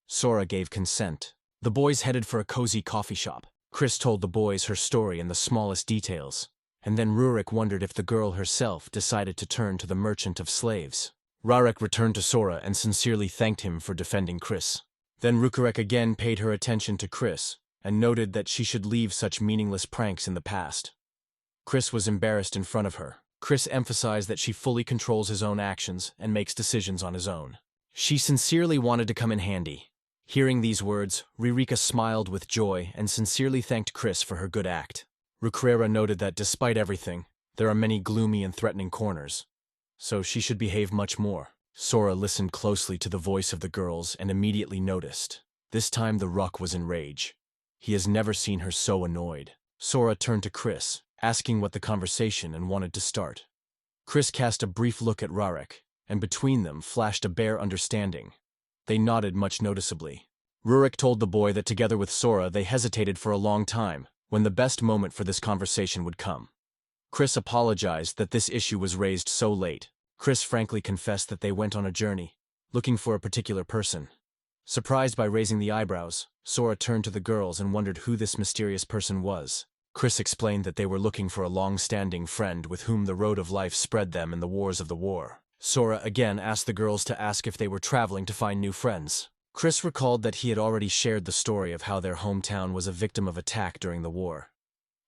Sora gave consent. The boys headed for a cozy coffee shop. Chris told the boys her story in the smallest details, and then Rurik wondered if the girl herself decided to turn to the merchant of slaves. Rurik returned to Sora and sincerely thanked him for defending Chris. Then Rurik again paid her attention to Chris, and noted that she should leave such meaningless pranks in the past. Chris was embarrassed in front of her. Chris emphasized that she fully controls his own actions and makes decisions on his own. She sincerely wanted to come in handy. Hearing these words, Ririka smiled with joy and sincerely thanked Chris for her good act. Rukrera noted that despite everything, there are many gloomy and threatening corners, so she should behave much more. Sora listened closely to the voice of the girls and immediately noticed. This time the Ruck was in rage. He has never seen her so annoyed. Sora turned to Chris, asking what the conversation and wanted to start. Chris cast a brief look at Rurik, and between them flashed a bare understanding. They nodded much noticeably. Rurik told the boy that together with Sora they hesitated for a long time, when the best moment for this conversation would come. Chris apologized that this issue was raised so late. Chris frankly confessed that they went on a journey, looking for a particular person. Surprised by raising the eyebrows, Sora turned to the girls and wondered who this mysterious person was. Chris explained that they were looking for a long-standing friend with whom the road of life spread them in the wars of the war. Sora again asked the girls to ask if they were traveling to find new friends. Chris recalled that he had already shared the story of how their hometown was a victim of attack during the war.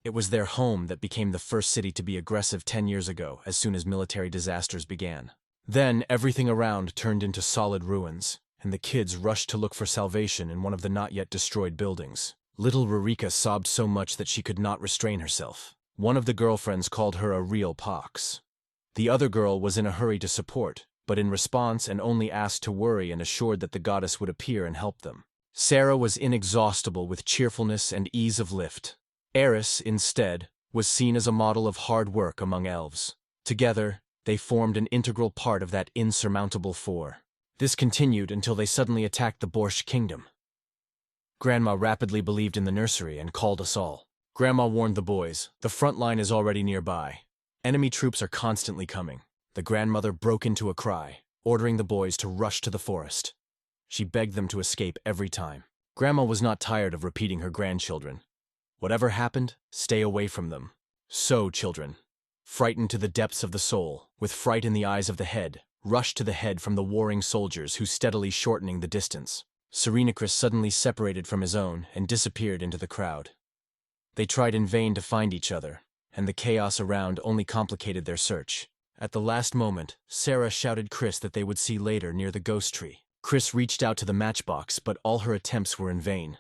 It was their home that became the first city to be aggressive 10 years ago as soon as military disasters began. Then everything around turned into solid ruins, and the kids rushed to look for salvation in one of the not yet destroyed buildings. Little Ririka sobbed so much that she could not restrain herself. One of the girlfriends called her a real pox. The other girl was in a hurry to support, but in response and only asked to worry and assured that the goddess would appear and help them. Sarah was inexhaustible with cheerfulness and ease of lift. Eris, instead, was seen as a model of hard work among elves. Together, they formed an integral part of that insurmountable four. This continued until they suddenly attacked the Borscht kingdom. Grandma rapidly believed in the nursery and called us all. Grandma warned the boys, the front line is already nearby. Enemy troops are constantly coming. The grandmother broke into a cry, ordering the boys to rush to the forest. She begged them to escape every time. Grandma was not tired of repeating her grandchildren. Whatever happened, stay away from them. So, children, frightened to the depths of the soul, with fright in the eyes of the head, rushed to the head from the warring soldiers who steadily shortening the distance. Serenacris suddenly separated from his own and disappeared into the crowd. They tried in vain to find each other, and the chaos around only complicated their search. At the last moment, Sarah shouted Chris that they would see later near the ghost tree. Chris reached out to the matchbox, but all her attempts were in vain.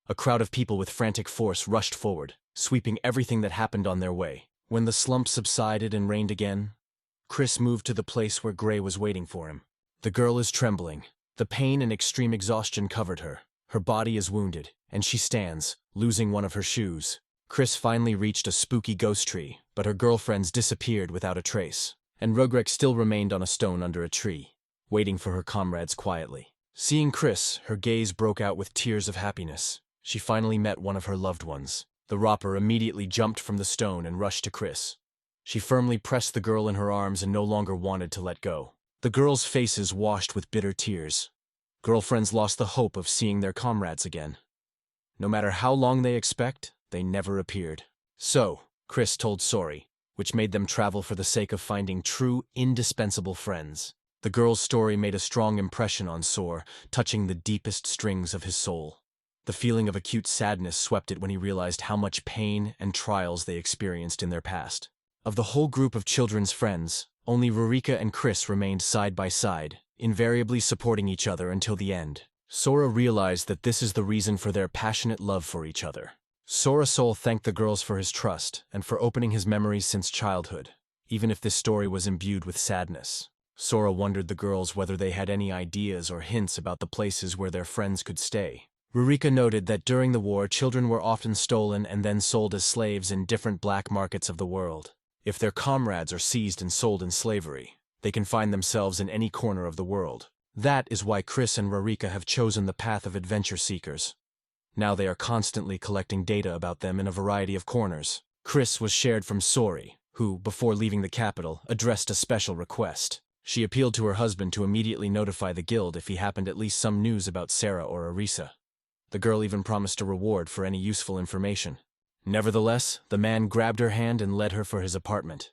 A crowd of people with frantic force rushed forward, sweeping everything that happened on their way. When the slump subsided and rained again, Chris moved to the place where Gray was waiting for him. The girl is trembling. The pain and extreme exhaustion covered her. Her body is wounded, and she stands, losing one of her shoes. Chris finally reached a spooky ghost tree, but her girlfriends disappeared without a trace, and Rugrek still remained on a stone under a tree, waiting for her comrades quietly. Seeing Chris, her gaze broke out with tears of happiness. She finally met one of her loved ones. The robber immediately jumped from the stone and rushed to Chris. She firmly pressed the girl in her arms and no longer wanted to let go. The girls' faces washed with bitter tears. Girlfriends lost the hope of seeing their comrades again. No matter how long they expect, they never appeared. So, Chris told Sora, which made them travel for the sake of finding true, indispensable friends. The girl's story made a strong impression on Sora, touching the deepest strings of his soul. The feeling of acute sadness swept it when he realized how much pain and trials they experienced in their past. Of the whole group of children's friends, only Rurika and Chris remained side by side, invariably supporting each other until the end. Sora realized that this is the reason for their passionate love for each other. Sora's soul thanked the girls for his trust and for opening his memories since childhood, even if this story was imbued with sadness. Sora wondered the girls whether they had any ideas or hints about the places where their friends could stay. Rurika noted that during the war, children were often stolen and then sold as slaves in different black markets of the world. If their comrades are seized and sold in slavery, they can find themselves in any corner of the world. That is why Chris and Rurika have chosen the path of adventure seekers. Now they are constantly collecting data about them in a variety of corners. Chris was shared from Sora, who, before leaving the capital, addressed a special request. She appealed to her husband to immediately notify the guild if he happened at least some news about Sarah or Arisa. The girl even promised a reward for any useful information. Nevertheless, the man grabbed her hand and led her for his apartment.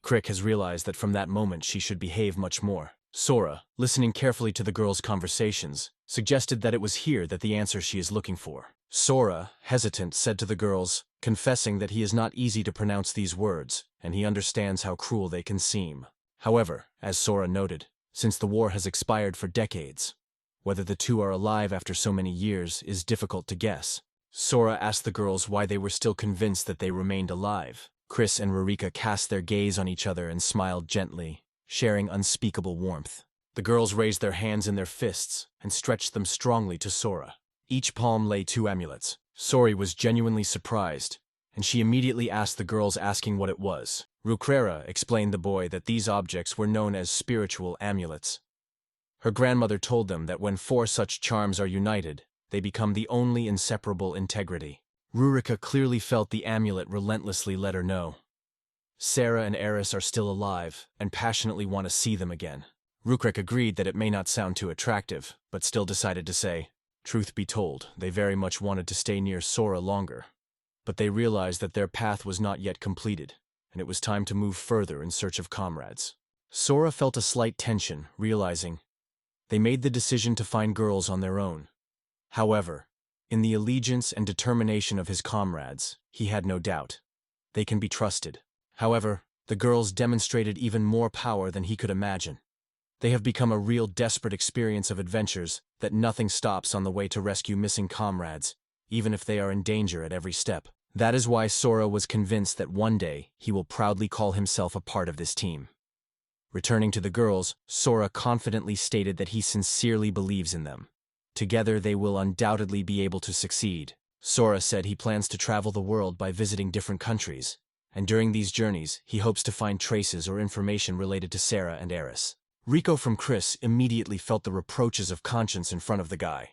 Crick has realized that from that moment she should behave much more. Sora, listening carefully to the girl's conversations, suggested that it was here that the answer she is looking for. Sora, hesitant, said to the girls, confessing that he is not easy to pronounce these words, and he understands how cruel they can seem. However, as Sora noted, since the war has expired for decades, whether the two are alive after so many years is difficult to guess. Sora asked the girls why they were still convinced that they remained alive. Chris and Rurika cast their gaze on each other and smiled gently, sharing unspeakable warmth. The girls raised their hands in their fists and stretched them strongly to Sora. Each palm lay 2 amulets. Sora was genuinely surprised, and she immediately asked the girls, asking what it was. Rukrera explained the boy that these objects were known as spiritual amulets. Her grandmother told them that when 4 such charms are united, they become the only inseparable integrity. Rurika clearly felt the amulet relentlessly let her know. Sarah and Eris are still alive and passionately want to see them again. Rukrik agreed that it may not sound too attractive, but still decided to say, truth be told, they very much wanted to stay near Sora longer. But they realized that their path was not yet completed, and it was time to move further in search of comrades. Sora felt a slight tension, realizing they made the decision to find girls on their own. However, in the allegiance and determination of his comrades, he had no doubt. They can be trusted. However, the girls demonstrated even more power than he could imagine. They have become a real desperate experience of adventures that nothing stops on the way to rescue missing comrades, even if they are in danger at every step. That is why Sora was convinced that one day he will proudly call himself a part of this team. Returning to the girls, Sora confidently stated that he sincerely believes in them. Together they will undoubtedly be able to succeed. Sora said he plans to travel the world by visiting different countries, and during these journeys he hopes to find traces or information related to Sarah and Eris. Rico from Chris immediately felt the reproaches of conscience in front of the guy.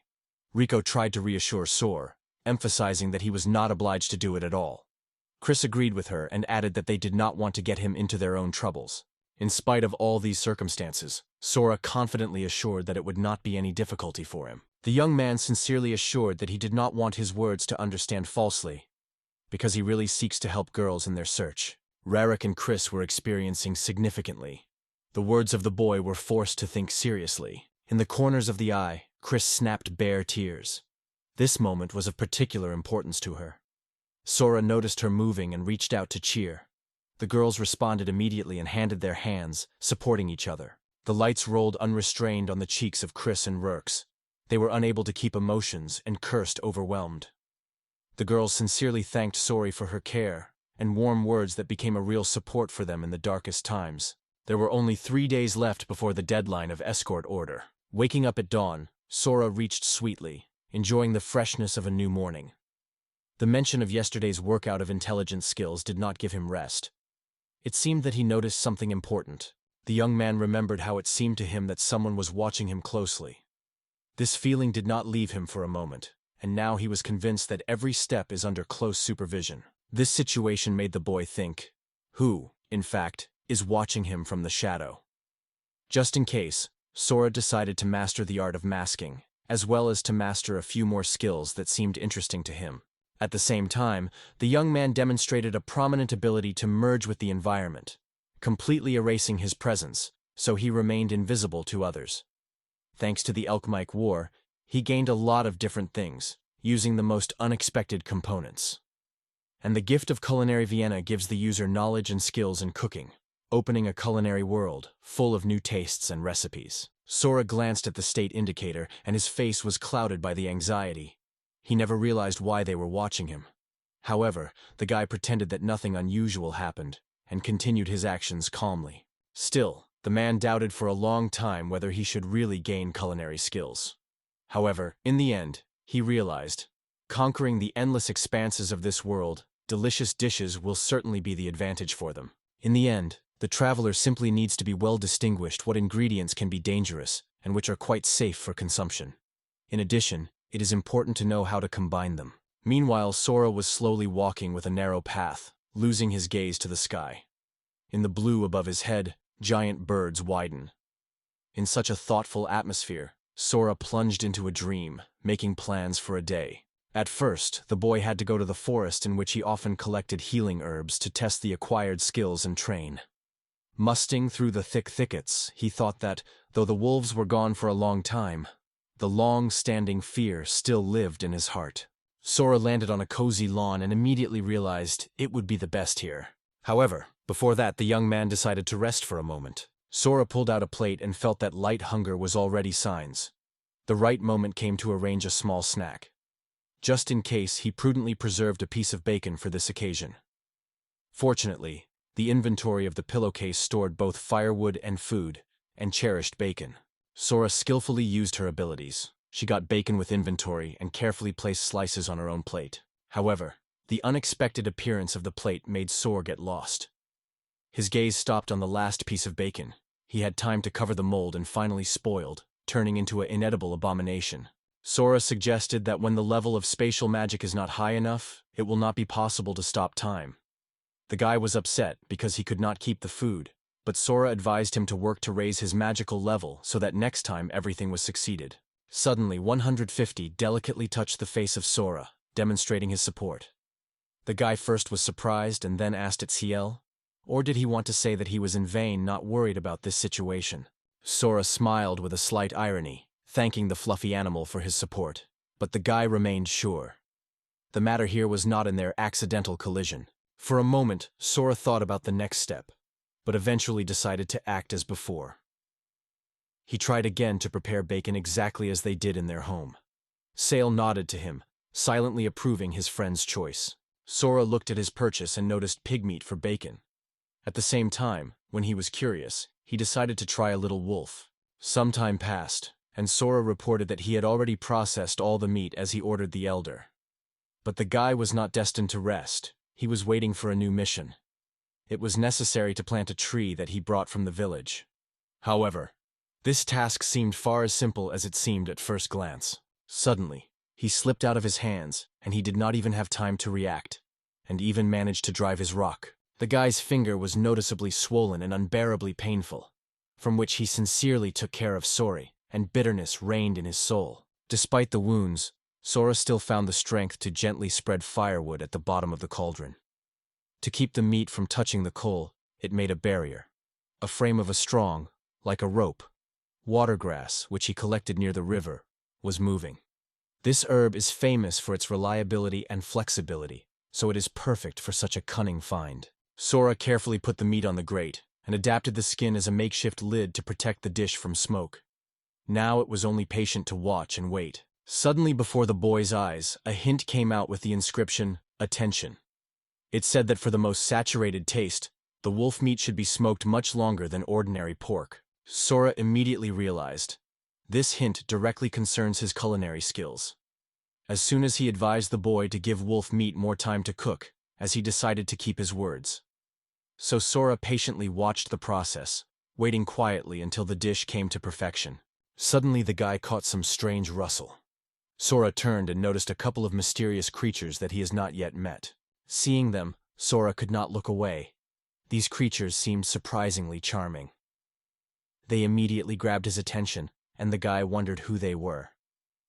Rico tried to reassure Sora, emphasizing that he was not obliged to do it at all. Chris agreed with her and added that they did not want to get him into their own troubles. In spite of all these circumstances, Sora confidently assured that it would not be any difficulty for him. The young man sincerely assured that he did not want his words to understand falsely, because he really seeks to help girls in their search. Rarik and Chris were experiencing significantly. The words of the boy were forced to think seriously. In the corners of the eye, Chris snapped bare tears. This moment was of particular importance to her. Sora noticed her moving and reached out to cheer. The girls responded immediately and handed their hands, supporting each other. The lights rolled unrestrained on the cheeks of Chris and Rurks. They were unable to keep emotions and cursed overwhelmed. The girls sincerely thanked Sora for her care and warm words that became a real support for them in the darkest times. There were only 3 days left before the deadline of escort order. Waking up at dawn, Sora reached sweetly, enjoying the freshness of a new morning. The mention of yesterday's workout of intelligence skills did not give him rest. It seemed that he noticed something important. The young man remembered how it seemed to him that someone was watching him closely. This feeling did not leave him for a moment, and now he was convinced that every step is under close supervision. This situation made the boy think, who, in fact, is watching him from the shadow. Just in case, Sora decided to master the art of masking, as well as to master a few more skills that seemed interesting to him. At the same time, the young man demonstrated a prominent ability to merge with the environment, completely erasing his presence, so he remained invisible to others. Thanks to the Elkmike War, he gained a lot of different things, using the most unexpected components. And the gift of Culinary Vienna gives the user knowledge and skills in cooking, opening a culinary world full of new tastes and recipes. Sora glanced at the state indicator, and his face was clouded by the anxiety. He never realized why they were watching him. However, the guy pretended that nothing unusual happened, and continued his actions calmly. Still, the man doubted for a long time whether he should really gain culinary skills. However, in the end, he realized, conquering the endless expanses of this world, delicious dishes will certainly be the advantage for them. In the end, the traveler simply needs to be well distinguished what ingredients can be dangerous and which are quite safe for consumption. In addition, it is important to know how to combine them. Meanwhile, Sora was slowly walking with a narrow path, losing his gaze to the sky. In the blue above his head, giant birds widen. In such a thoughtful atmosphere, Sora plunged into a dream, making plans for a day. At first, the boy had to go to the forest in which he often collected healing herbs to test the acquired skills and train. Musting through the thick thickets, he thought that, though the wolves were gone for a long time, the long-standing fear still lived in his heart. Sora landed on a cozy lawn and immediately realized it would be the best here. However, before that, the young man decided to rest for a moment. Sora pulled out a plate and felt that light hunger was already signs. The right moment came to arrange a small snack. Just in case, he prudently preserved a piece of bacon for this occasion. Fortunately, the inventory of the pillowcase stored both firewood and food, and cherished bacon. Sora skillfully used her abilities. She got bacon with inventory and carefully placed slices on her own plate. However, the unexpected appearance of the plate made Sora get lost. His gaze stopped on the last piece of bacon. He had time to cover the mold and finally spoiled, turning into an inedible abomination. Sora suggested that when the level of spatial magic is not high enough, it will not be possible to stop time. The guy was upset because he could not keep the food, but Sora advised him to work to raise his magical level so that next time everything was succeeded. Suddenly, 150 delicately touched the face of Sora, demonstrating his support. The guy first was surprised and then asked at CL, or did he want to say that he was in vain not worried about this situation? Sora smiled with a slight irony, thanking the fluffy animal for his support, but the guy remained sure. The matter here was not in their accidental collision. For a moment, Sora thought about the next step, but eventually decided to act as before. He tried again to prepare bacon exactly as they did in their home. Sale nodded to him, silently approving his friend's choice. Sora looked at his purchase and noticed pig meat for bacon. At the same time, when he was curious, he decided to try a little wolf. Some time passed, and Sora reported that he had already processed all the meat as he ordered the elder. But the guy was not destined to rest. He was waiting for a new mission. It was necessary to plant a tree that he brought from the village. However, this task seemed far as simple as it seemed at first glance. Suddenly, he slipped out of his hands, and he did not even have time to react, and even managed to drive his rock. The guy's finger was noticeably swollen and unbearably painful, from which he sincerely took care of Sora, and bitterness reigned in his soul. Despite the wounds, Sora still found the strength to gently spread firewood at the bottom of the cauldron. To keep the meat from touching the coal, it made a barrier. A frame of a strong, like a rope, watergrass, which he collected near the river, was moving. This herb is famous for its reliability and flexibility, so it is perfect for such a cunning find. Sora carefully put the meat on the grate, and adapted the skin as a makeshift lid to protect the dish from smoke. Now it was only patient to watch and wait. Suddenly before the boy's eyes, a hint came out with the inscription, "Attention." It said that for the most saturated taste, the wolf meat should be smoked much longer than ordinary pork. Sora immediately realized. This hint directly concerns his culinary skills. As soon as he advised the boy to give wolf meat more time to cook, as he decided to keep his words. So Sora patiently watched the process, waiting quietly until the dish came to perfection. Suddenly the guy caught some strange rustle. Sora turned and noticed a couple of mysterious creatures that he has not yet met. Seeing them, Sora could not look away. These creatures seemed surprisingly charming. They immediately grabbed his attention, and the guy wondered who they were.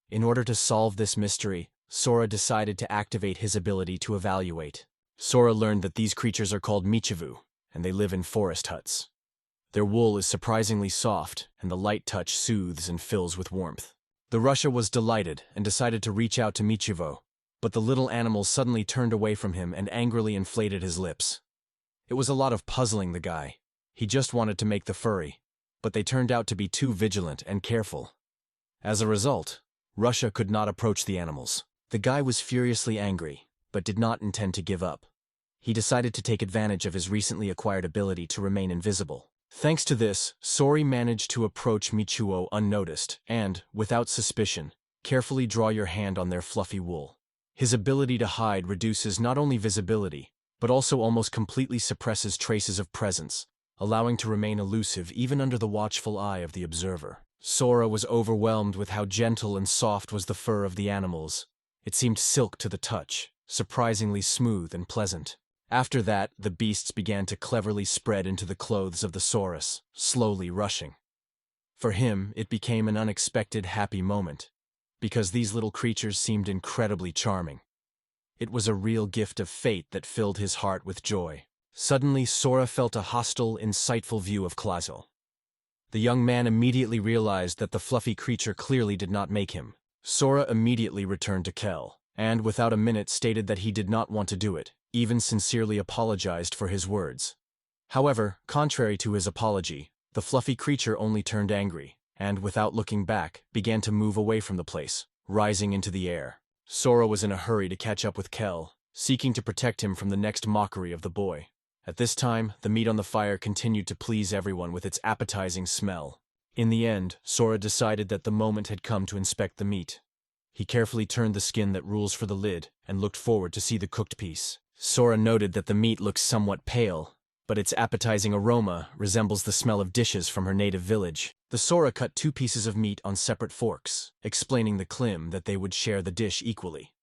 In order to solve this mystery, Sora decided to activate his ability to evaluate. Sora learned that these creatures are called Michivu, and they live in forest huts. Their wool is surprisingly soft, and the light touch soothes and fills with warmth. The Russia was delighted and decided to reach out to Michivu, but the little animal suddenly turned away from him and angrily inflated his lips. It was a lot of puzzling the guy. He just wanted to make the furry, but they turned out to be too vigilant and careful. As a result, Russia could not approach the animals. The guy was furiously angry, but did not intend to give up. He decided to take advantage of his recently acquired ability to remain invisible. Thanks to this, Sora managed to approach Michivu unnoticed and, without suspicion, carefully draw your hand on their fluffy wool. His ability to hide reduces not only visibility, but also almost completely suppresses traces of presence, allowing to remain elusive even under the watchful eye of the observer. Sora was overwhelmed with how gentle and soft was the fur of the animals. It seemed silk to the touch, surprisingly smooth and pleasant. After that, the beasts began to cleverly spread into the clothes of the Saurus, slowly rushing. For him, it became an unexpected happy moment, because these little creatures seemed incredibly charming. It was a real gift of fate that filled his heart with joy. Suddenly, Sora felt a hostile, insightful view of Klazel. The young man immediately realized that the fluffy creature clearly did not make him. Sora immediately returned to Kel, and without a minute stated that he did not want to do it, even sincerely apologized for his words. However, contrary to his apology, the fluffy creature only turned angry, and without looking back, began to move away from the place, rising into the air. Sora was in a hurry to catch up with Kel, seeking to protect him from the next mockery of the boy. At this time, the meat on the fire continued to please everyone with its appetizing smell. In the end, Sora decided that the moment had come to inspect the meat. He carefully turned the skin that rules for the lid and looked forward to see the cooked piece. Sora noted that the meat looks somewhat pale, but its appetizing aroma resembles the smell of dishes from her native village. The Sora cut 2 pieces of meat on separate forks, explaining the Klim that they would share the dish equally.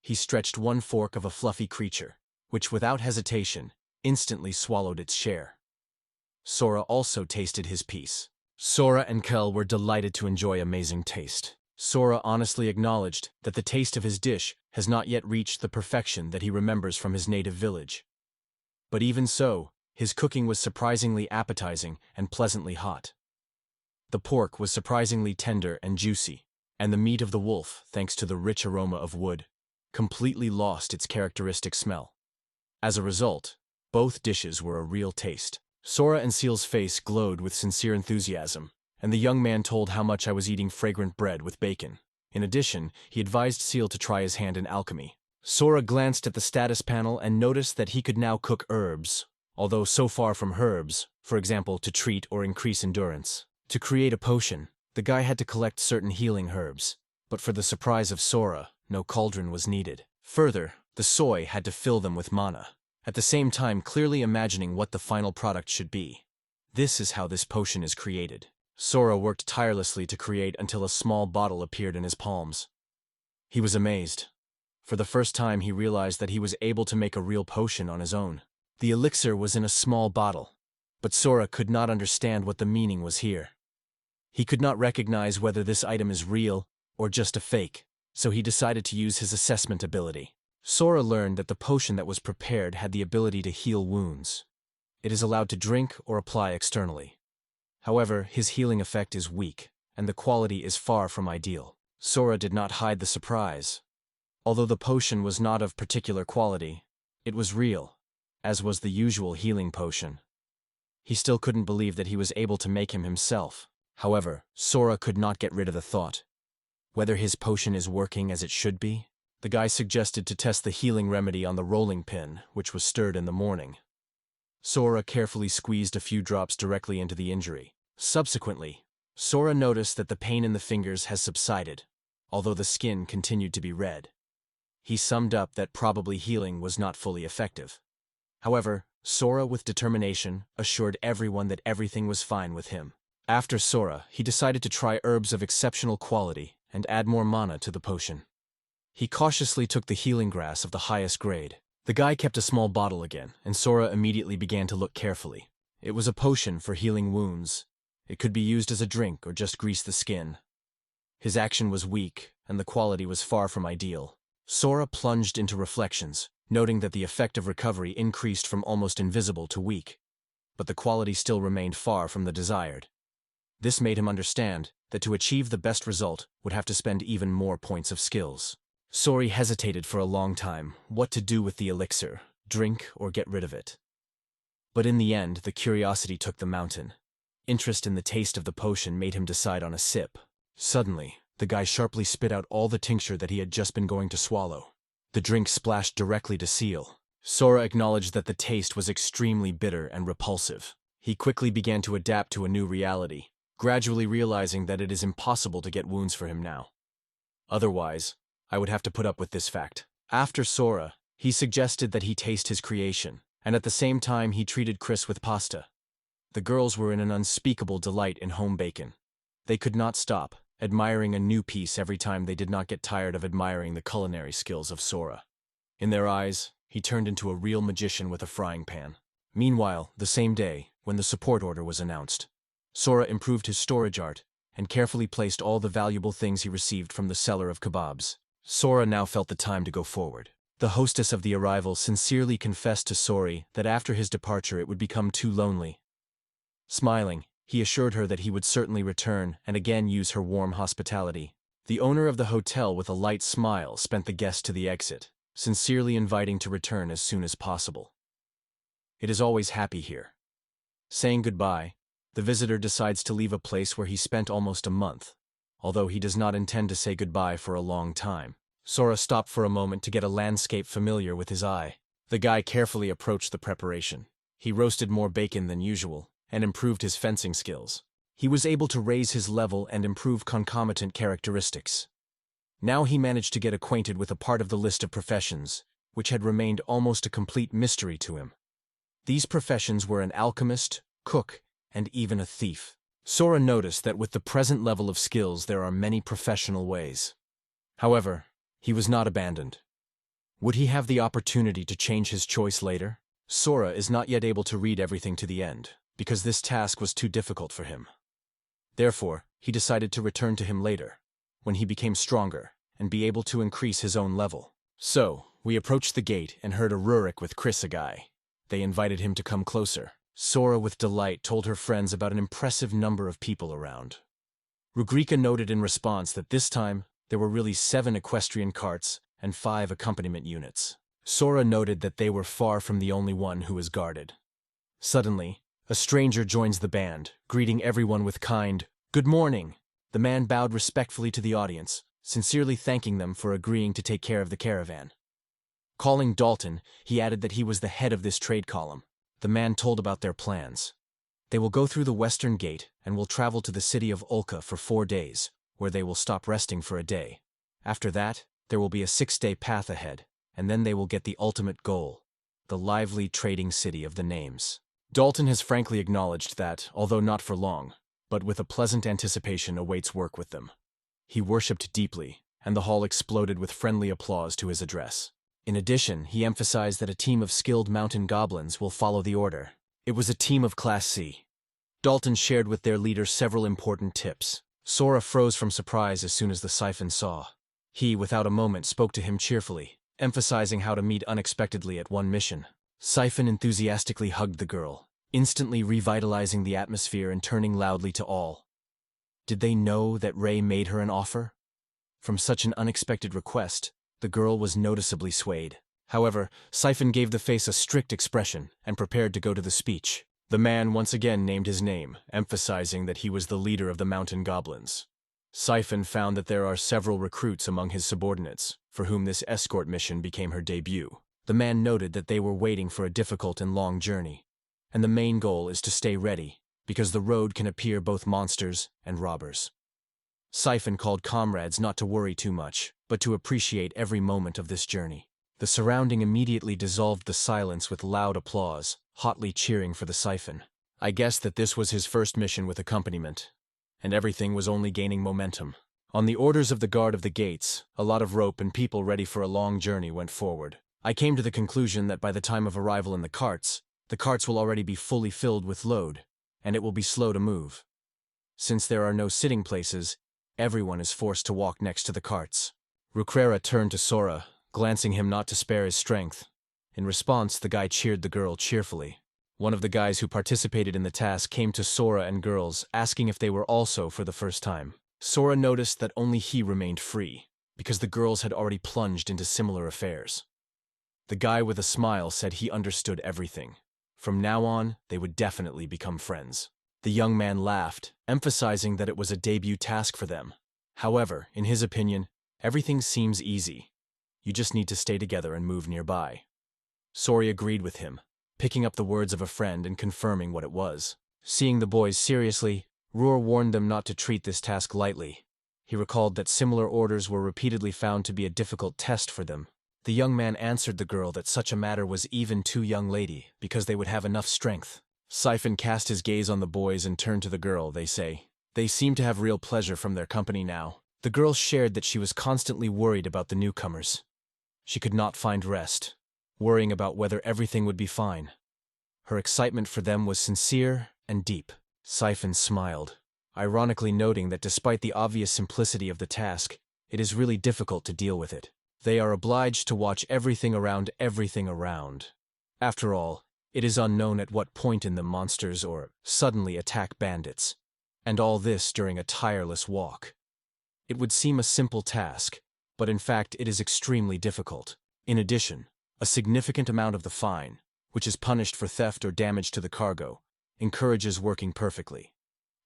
He stretched 1 fork of a fluffy creature, which without hesitation, instantly swallowed its share. Sora also tasted his piece. Sora and Kel were delighted to enjoy amazing taste. Sora honestly acknowledged that the taste of his dish has not yet reached the perfection that he remembers from his native village. But even so, his cooking was surprisingly appetizing and pleasantly hot. The pork was surprisingly tender and juicy, and the meat of the wolf, thanks to the rich aroma of wood, completely lost its characteristic smell. As a result, both dishes were a real taste. Sora and Seal's face glowed with sincere enthusiasm, and the young man told how much I was eating fragrant bread with bacon. In addition, he advised Seal to try his hand in alchemy. Sora glanced at the status panel and noticed that he could now cook herbs, although so far from herbs, for example, to treat or increase endurance. To create a potion, the guy had to collect certain healing herbs, but for the surprise of Sora, no cauldron was needed. Further, the soy had to fill them with mana, at the same time clearly imagining what the final product should be. This is how this potion is created. Sora worked tirelessly to create until a small bottle appeared in his palms. He was amazed. For the first time he realized that he was able to make a real potion on his own. The elixir was in a small bottle, but Sora could not understand what the meaning was here. He could not recognize whether this item is real or just a fake, so he decided to use his assessment ability. Sora learned that the potion that was prepared had the ability to heal wounds. It is allowed to drink or apply externally. However, his healing effect is weak, and the quality is far from ideal. Sora did not hide the surprise. Although the potion was not of particular quality, it was real, as was the usual healing potion. He still couldn't believe that he was able to make him himself. However, Sora could not get rid of the thought. Whether his potion is working as it should be? The guy suggested to test the healing remedy on the rolling pin, which was stirred in the morning. Sora carefully squeezed a few drops directly into the injury. Subsequently, Sora noticed that the pain in the fingers has subsided, although the skin continued to be red. He summed up that probably healing was not fully effective. However, Sora, with determination, assured everyone that everything was fine with him. After Sora, he decided to try herbs of exceptional quality and add more mana to the potion. He cautiously took the healing grass of the highest grade. The guy kept a small bottle again, and Sora immediately began to look carefully. It was a potion for healing wounds. It could be used as a drink or just grease the skin. His action was weak, and the quality was far from ideal. Sora plunged into reflections, noting that the effect of recovery increased from almost invisible to weak. But the quality still remained far from the desired. This made him understand that to achieve the best result would have to spend even more points of skills. Sora hesitated for a long time what to do with the elixir, drink or get rid of it. But in the end, the curiosity took the mountain. Interest in the taste of the potion made him decide on a sip. Suddenly, the guy sharply spit out all the tincture that he had just been going to swallow. The drink splashed directly to Seal. Sora acknowledged that the taste was extremely bitter and repulsive. He quickly began to adapt to a new reality, gradually realizing that it is impossible to get wounds for him now. Otherwise, I would have to put up with this fact. After Sora, he suggested that he taste his creation, and at the same time he treated Chris with pasta. The girls were in an unspeakable delight in home bacon. They could not stop, admiring a new piece every time they did not get tired of admiring the culinary skills of Sora. In their eyes, he turned into a real magician with a frying pan. Meanwhile, the same day, when the support order was announced, Sora improved his storage art and carefully placed all the valuable things he received from the seller of kebabs. Sora now felt the time to go forward. The hostess of the arrival sincerely confessed to Sora that after his departure it would become too lonely. Smiling, he assured her that he would certainly return and again use her warm hospitality. The owner of the hotel with a light smile spent the guest to the exit, sincerely inviting to return as soon as possible. It is always happy here. Saying goodbye, the visitor decides to leave a place where he spent almost a month, although he does not intend to say goodbye for a long time. Sora stopped for a moment to get a landscape familiar with his eye. The guy carefully approached the preparation. He roasted more bacon than usual and improved his fencing skills. He was able to raise his level and improve concomitant characteristics. Now he managed to get acquainted with a part of the list of professions, which had remained almost a complete mystery to him. These professions were an alchemist, cook, and even a thief. Sora noticed that with the present level of skills there are many professional ways. However, he was not abandoned. Would he have the opportunity to change his choice later? Sora is not yet able to read everything to the end, because this task was too difficult for him. Therefore, he decided to return to him later, when he became stronger and be able to increase his own level. So, we approached the gate and heard a Rurik with Chris a guy. They invited him to come closer. Sora with delight told her friends about an impressive number of people around. Rugrika noted in response that this time, there were really 7 equestrian carts and 5 accompaniment units. Sora noted that they were far from the only one who was guarded. Suddenly, a stranger joins the band, greeting everyone with kind, "Good morning." The man bowed respectfully to the audience, sincerely thanking them for agreeing to take care of the caravan. Calling Dalton, he added that he was the head of this trade column. The man told about their plans. They will go through the western gate and will travel to the city of Ulka for 4 days, where they will stop resting for a day. After that, there will be a 6-day path ahead, and then they will get the ultimate goal, the lively trading city of the names. Dalton has frankly acknowledged that, although not for long, but with a pleasant anticipation awaits work with them. He worshipped deeply, and the hall exploded with friendly applause to his address. In addition, he emphasized that a team of skilled mountain goblins will follow the order. It was a team of Class C. Dalton shared with their leader several important tips. Sora froze from surprise as soon as the siphon saw. He, without a moment, spoke to him cheerfully, emphasizing how to meet unexpectedly at one mission. Siphon enthusiastically hugged the girl, instantly revitalizing the atmosphere and turning loudly to all. Did they know that Ray made her an offer? From such an unexpected request, the girl was noticeably swayed. However, Siphon gave the face a strict expression and prepared to go to the speech. The man once again named his name, emphasizing that he was the leader of the mountain goblins. Siphon found that there are several recruits among his subordinates, for whom this escort mission became her debut. The man noted that they were waiting for a difficult and long journey, and the main goal is to stay ready, because the road can appear both monsters and robbers. Siphon called comrades not to worry too much, but to appreciate every moment of this journey. The surrounding immediately dissolved the silence with loud applause, hotly cheering for the Siphon. I guessed that this was his first mission with accompaniment, and everything was only gaining momentum. On the orders of the guard of the gates, a lot of rope and people ready for a long journey went forward. I came to the conclusion that by the time of arrival in the carts will already be fully filled with load, and it will be slow to move. Since there are no sitting places, everyone is forced to walk next to the carts. Rukrera turned to Sora, glancing him not to spare his strength. In response, the guy cheered the girl cheerfully. One of the guys who participated in the task came to Sora and girls, asking if they were also for the first time. Sora noticed that only he remained free, because the girls had already plunged into similar affairs. The guy with a smile said he understood everything. From now on, they would definitely become friends. The young man laughed, emphasizing that it was a debut task for them. However, in his opinion, everything seems easy. You just need to stay together and move nearby. Sora agreed with him, picking up the words of a friend and confirming what it was. Seeing the boys seriously, Roar warned them not to treat this task lightly. He recalled that similar orders were repeatedly found to be a difficult test for them. The young man answered the girl that such a matter was even too young lady, because they would have enough strength. Siphon cast his gaze on the boys and turned to the girl, they say. They seem to have real pleasure from their company now. The girl shared that she was constantly worried about the newcomers. She could not find rest, worrying about whether everything would be fine. Her excitement for them was sincere and deep. Siphon smiled, ironically noting that despite the obvious simplicity of the task, it is really difficult to deal with it. They are obliged to watch everything around. After all, it is unknown at what point in them monsters or suddenly attack bandits. And all this during a tireless walk. It would seem a simple task, but in fact it is extremely difficult. In addition, a significant amount of the fine, which is punished for theft or damage to the cargo, encourages working perfectly.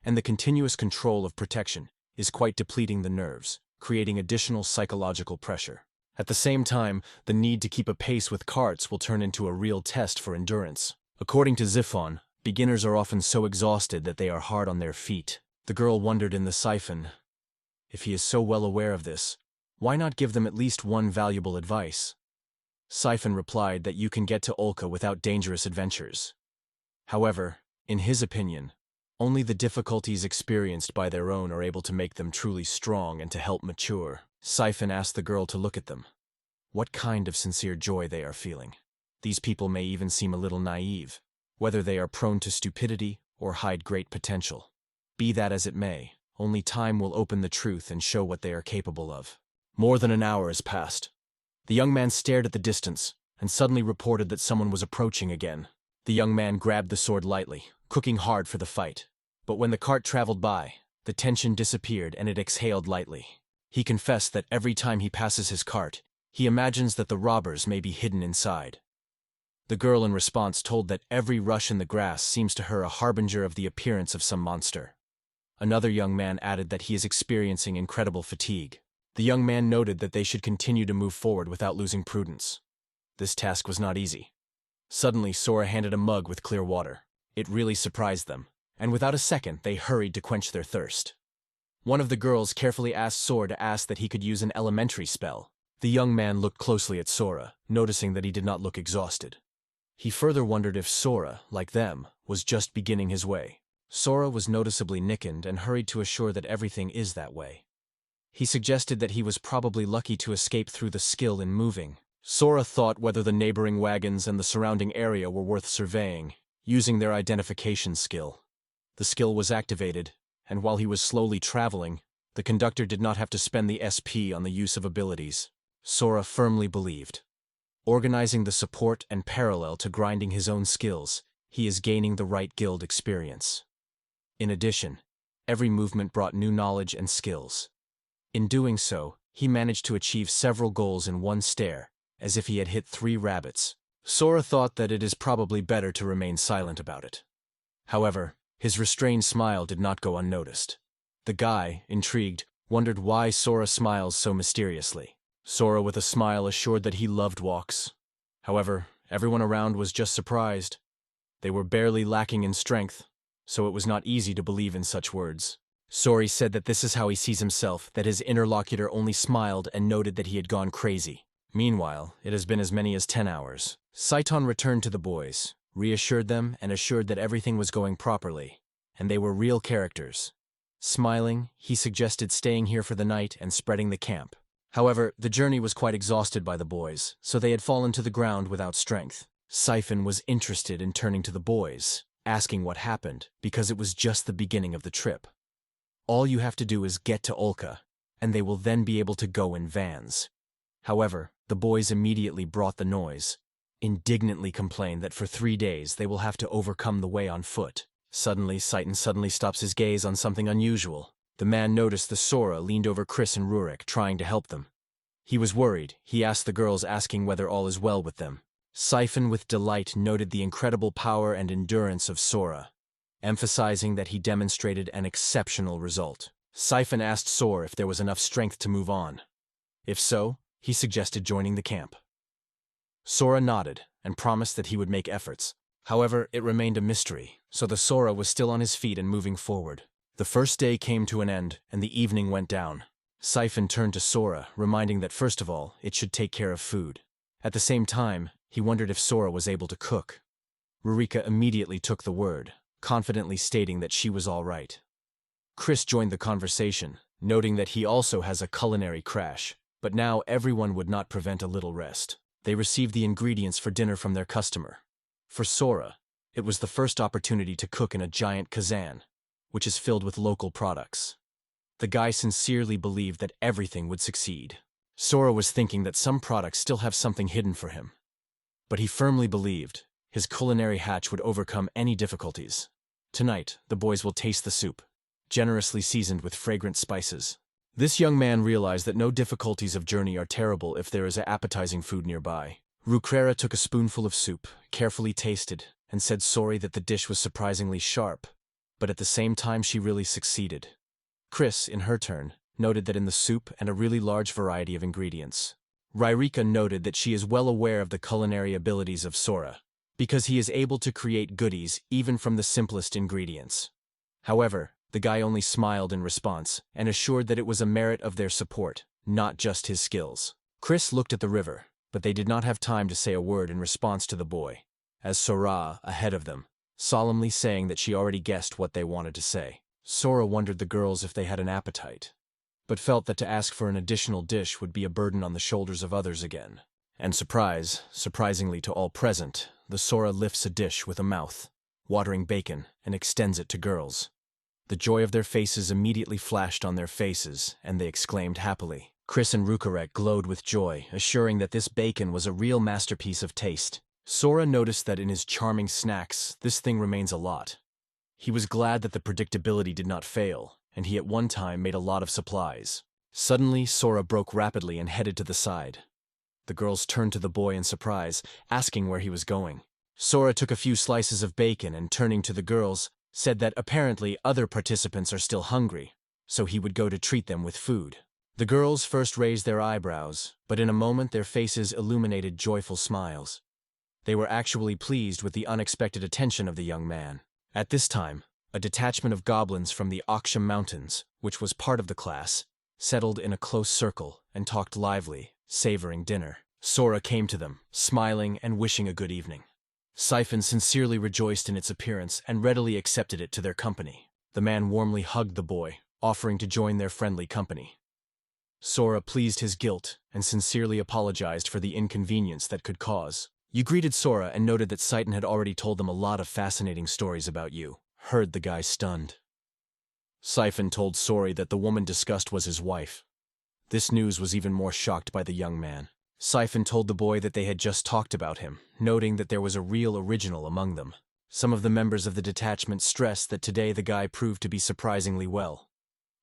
And the continuous control of protection is quite depleting the nerves, creating additional psychological pressure. At the same time, the need to keep a pace with carts will turn into a real test for endurance. According to Xiphon, beginners are often so exhausted that they are hard on their feet. The girl wondered in the Siphon, if he is so well aware of this, why not give them at least one valuable advice? Siphon replied that you can get to Ulka without dangerous adventures. However, in his opinion, only the difficulties experienced by their own are able to make them truly strong and to help mature. Siphon asked the girl to look at them. What kind of sincere joy they are feeling. These people may even seem a little naive, whether they are prone to stupidity or hide great potential. Be that as it may, only time will open the truth and show what they are capable of. More than an hour has passed. The young man stared at the distance and suddenly reported that someone was approaching again. The young man grabbed the sword lightly, cooking hard for the fight. But when the cart traveled by, the tension disappeared and it exhaled lightly. He confessed that every time he passes his cart, he imagines that the robbers may be hidden inside. The girl in response told that every rush in the grass seems to her a harbinger of the appearance of some monster. Another young man added that he is experiencing incredible fatigue. The young man noted that they should continue to move forward without losing prudence. This task was not easy. Suddenly, Sora handed a mug with clear water. It really surprised them, and without a second, they hurried to quench their thirst. One of the girls carefully asked Sora to ask that he could use an elementary spell. The young man looked closely at Sora, noticing that he did not look exhausted. He further wondered if Sora, like them, was just beginning his way. Sora was noticeably nickened and hurried to assure that everything is that way. He suggested that he was probably lucky to escape through the skill in moving. Sora thought whether the neighboring wagons and the surrounding area were worth surveying, using their identification skill. The skill was activated, and while he was slowly traveling, the conductor did not have to spend the SP on the use of abilities. Sora firmly believed. Organizing the support and parallel to grinding his own skills, he is gaining the right guild experience. In addition, every movement brought new knowledge and skills. In doing so, he managed to achieve several goals in one stare, as if he had hit 3 rabbits. Sora thought that it is probably better to remain silent about it. However, his restrained smile did not go unnoticed. The guy, intrigued, wondered why Sora smiles so mysteriously. Sora with a smile assured that he loved walks. However, everyone around was just surprised. They were barely lacking in strength, so it was not easy to believe in such words. Sora said that this is how he sees himself, that his interlocutor only smiled and noted that he had gone crazy. Meanwhile, it has been as many as 10 hours. Saiton returned to the boys, reassured them and assured that everything was going properly, and they were real characters. Smiling, he suggested staying here for the night and spreading the camp. However, the journey was quite exhausted by the boys, so they had fallen to the ground without strength. Siphon was interested in turning to the boys, asking what happened, because it was just the beginning of the trip. All you have to do is get to Ulka, and they will then be able to go in vans. However, the boys immediately brought the noise, indignantly complained that for 3 days they will have to overcome the way on foot. Suddenly, Siphon stops his gaze on something unusual. The man noticed the Sora leaned over Chris and Rurik, trying to help them. He was worried. He asked the girls, asking whether all is well with them. Siphon, with delight, noted the incredible power and endurance of Sora, emphasizing that he demonstrated an exceptional result. Siphon asked Sora if there was enough strength to move on. If so, he suggested joining the camp. Sora nodded and promised that he would make efforts. However, it remained a mystery, so the Sora was still on his feet and moving forward. The first day came to an end, and the evening went down. Siphon turned to Sora, reminding that first of all, it should take care of food. At the same time, he wondered if Sora was able to cook. Rurika immediately took the word, confidently stating that she was all right. Chris joined the conversation, noting that he also has a culinary crash, but now everyone would not prevent a little rest. They received the ingredients for dinner from their customer. For Sora, it was the first opportunity to cook in a giant kazan, which is filled with local products. The guy sincerely believed that everything would succeed. Sora was thinking that some products still have something hidden for him. But he firmly believed his culinary hatch would overcome any difficulties. Tonight, the boys will taste the soup, generously seasoned with fragrant spices. This young man realized that no difficulties of journey are terrible if there is appetizing food nearby. Rukrera took a spoonful of soup, carefully tasted, and said sorry that the dish was surprisingly sharp, but at the same time she really succeeded. Chris, in her turn, noted that in the soup and a really large variety of ingredients. Ryrika noted that she is well aware of the culinary abilities of Sora, because he is able to create goodies even from the simplest ingredients. However, the guy only smiled in response and assured that it was a merit of their support, not just his skills. Chris looked at the river, but they did not have time to say a word in response to the boy, as Sora, ahead of them, solemnly saying that she already guessed what they wanted to say. Sora wondered the girls if they had an appetite, but felt that to ask for an additional dish would be a burden on the shoulders of others again. And surprisingly to all present, the Sora lifts a dish with a mouth, watering bacon, and extends it to girls. The joy of their faces immediately flashed on their faces, and they exclaimed happily. Chris and Rukarek glowed with joy, assuring that this bacon was a real masterpiece of taste. Sora noticed that in his charming snacks, this thing remains a lot. He was glad that the predictability did not fail, and he at one time made a lot of supplies. Suddenly, Sora broke rapidly and headed to the side. The girls turned to the boy in surprise, asking where he was going. Sora took a few slices of bacon and, turning to the girls, said that apparently other participants are still hungry, so he would go to treat them with food. The girls first raised their eyebrows, but in a moment their faces illuminated joyful smiles. They were actually pleased with the unexpected attention of the young man. At this time, a detachment of goblins from the Aksha Mountains, which was part of the class, settled in a close circle and talked lively, savoring dinner. Sora came to them, smiling and wishing a good evening. Siphon sincerely rejoiced in its appearance and readily accepted it to their company. The man warmly hugged the boy, offering to join their friendly company. Sora pleased his guilt and sincerely apologized for the inconvenience that could cause. You greeted Sora and noted that Siphon had already told them a lot of fascinating stories about you. Heard the guy stunned. Siphon told Sora that the woman discussed was his wife. This news was even more shocked by the young man. Siphon told the boy that they had just talked about him, noting that there was a real original among them. Some of the members of the detachment stressed that today the guy proved to be surprisingly well.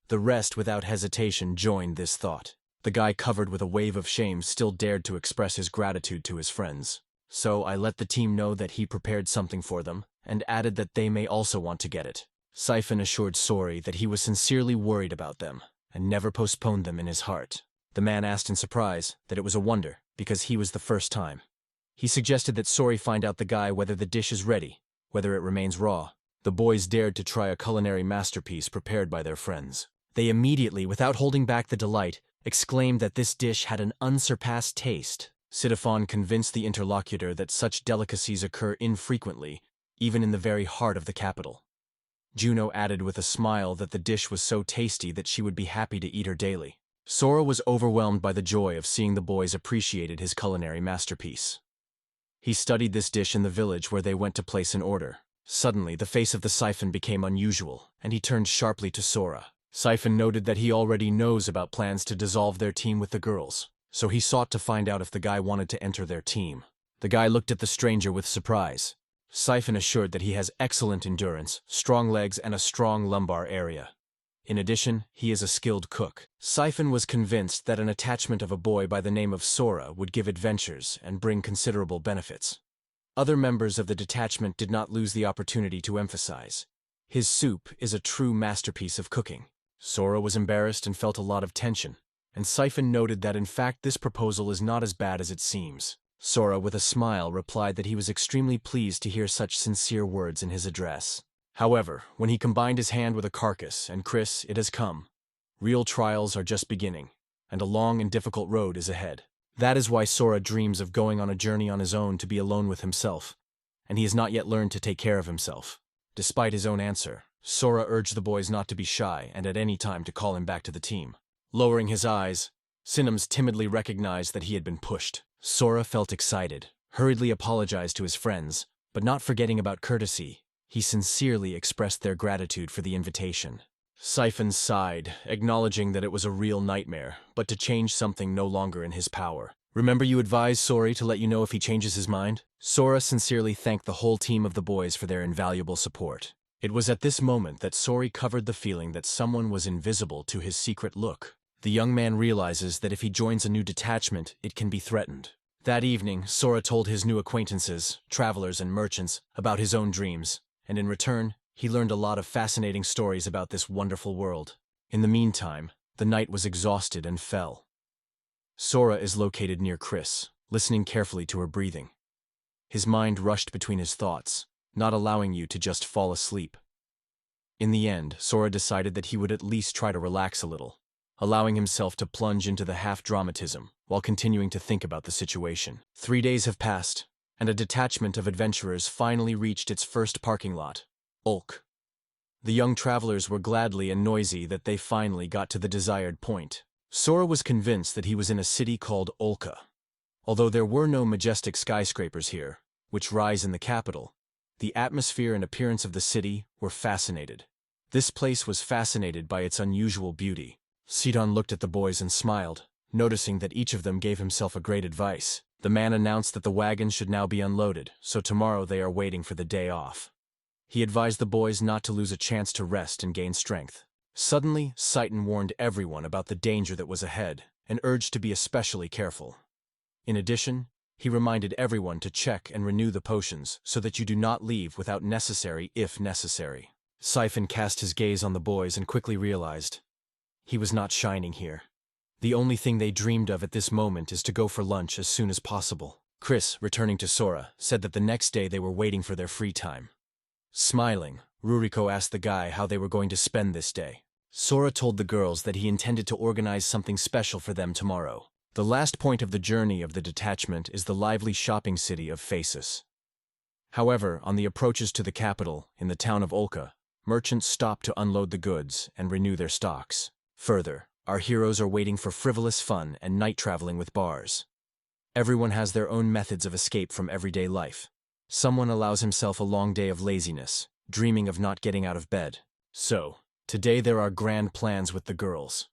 The rest, without hesitation, joined this thought. The guy, covered with a wave of shame, still dared to express his gratitude to his friends. So I let the team know that he prepared something for them, and added that they may also want to get it. Siphon assured Sora that he was sincerely worried about them, and never postponed them in his heart. The man asked in surprise that it was a wonder, because he was the first time. He suggested that Sora find out the guy whether the dish is ready, whether it remains raw. The boys dared to try a culinary masterpiece prepared by their friends. They immediately, without holding back the delight, exclaimed that this dish had an unsurpassed taste. Siddhafan convinced the interlocutor that such delicacies occur infrequently, even in the very heart of the capital. Juno added with a smile that the dish was so tasty that she would be happy to eat her daily. Sora was overwhelmed by the joy of seeing the boys appreciated his culinary masterpiece. He studied this dish in the village where they went to place an order. Suddenly, the face of the siphon became unusual, and he turned sharply to Sora. Siphon noted that he already knows about plans to dissolve their team with the girls, so he sought to find out if the guy wanted to enter their team. The guy looked at the stranger with surprise. Siphon assured that he has excellent endurance, strong legs, and a strong lumbar area. In addition, he is a skilled cook. Siphon was convinced that an attachment of a boy by the name of Sora would give adventures and bring considerable benefits. Other members of the detachment did not lose the opportunity to emphasize. His soup is a true masterpiece of cooking. Sora was embarrassed and felt a lot of tension, and Siphon noted that in fact this proposal is not as bad as it seems. Sora, with a smile, replied that he was extremely pleased to hear such sincere words in his address. However, when he combined his hand with a carcass and Chris, it has come. Real trials are just beginning, and a long and difficult road is ahead. That is why Sora dreams of going on a journey on his own to be alone with himself, and he has not yet learned to take care of himself. Despite his own answer, Sora urged the boys not to be shy and at any time to call him back to the team. Lowering his eyes, Sinnums timidly recognized that he had been pushed. Sora felt excited, hurriedly apologized to his friends, but not forgetting about courtesy, he sincerely expressed their gratitude for the invitation. Siphon sighed, acknowledging that it was a real nightmare, but to change something no longer in his power. Remember you advised Sora to let you know if he changes his mind? Sora sincerely thanked the whole team of the boys for their invaluable support. It was at this moment that Sora covered the feeling that someone was invisible to his secret look. The young man realizes that if he joins a new detachment, it can be threatened. That evening, Sora told his new acquaintances, travelers and merchants, about his own dreams, and in return, he learned a lot of fascinating stories about this wonderful world. In the meantime, the knight was exhausted and fell. Sora is located near Chris, listening carefully to her breathing. His mind rushed between his thoughts, not allowing you to just fall asleep. In the end, Sora decided that he would at least try to relax a little, allowing himself to plunge into the half-dramatism while continuing to think about the situation. 3 days have passed, and a detachment of adventurers finally reached its first parking lot, Ulka. The young travelers were gladly and noisy that they finally got to the desired point. Sora was convinced that he was in a city called Ulka. Although there were no majestic skyscrapers here, which rise in the capital, the atmosphere and appearance of the city were fascinated. This place was fascinated by its unusual beauty. Sidon looked at the boys and smiled, noticing that each of them gave himself a great advice. The man announced that the wagons should now be unloaded, so tomorrow they are waiting for the day off. He advised the boys not to lose a chance to rest and gain strength. Suddenly, Sidon warned everyone about the danger that was ahead, and urged to be especially careful. In addition, he reminded everyone to check and renew the potions so that you do not leave without necessary if necessary. Siphon cast his gaze on the boys and quickly realized he was not shining here. The only thing they dreamed of at this moment is to go for lunch as soon as possible. Chris, returning to Sora, said that the next day they were waiting for their free time. Smiling, Ruriko asked the guy how they were going to spend this day. Sora told the girls that he intended to organize something special for them tomorrow. The last point of the journey of the detachment is the lively shopping city of Phasis. However, on the approaches to the capital, in the town of Ulka, merchants stop to unload the goods and renew their stocks. Further, our heroes are waiting for frivolous fun and night traveling with bars. Everyone has their own methods of escape from everyday life. Someone allows himself a long day of laziness, dreaming of not getting out of bed. So, today there are grand plans with the girls.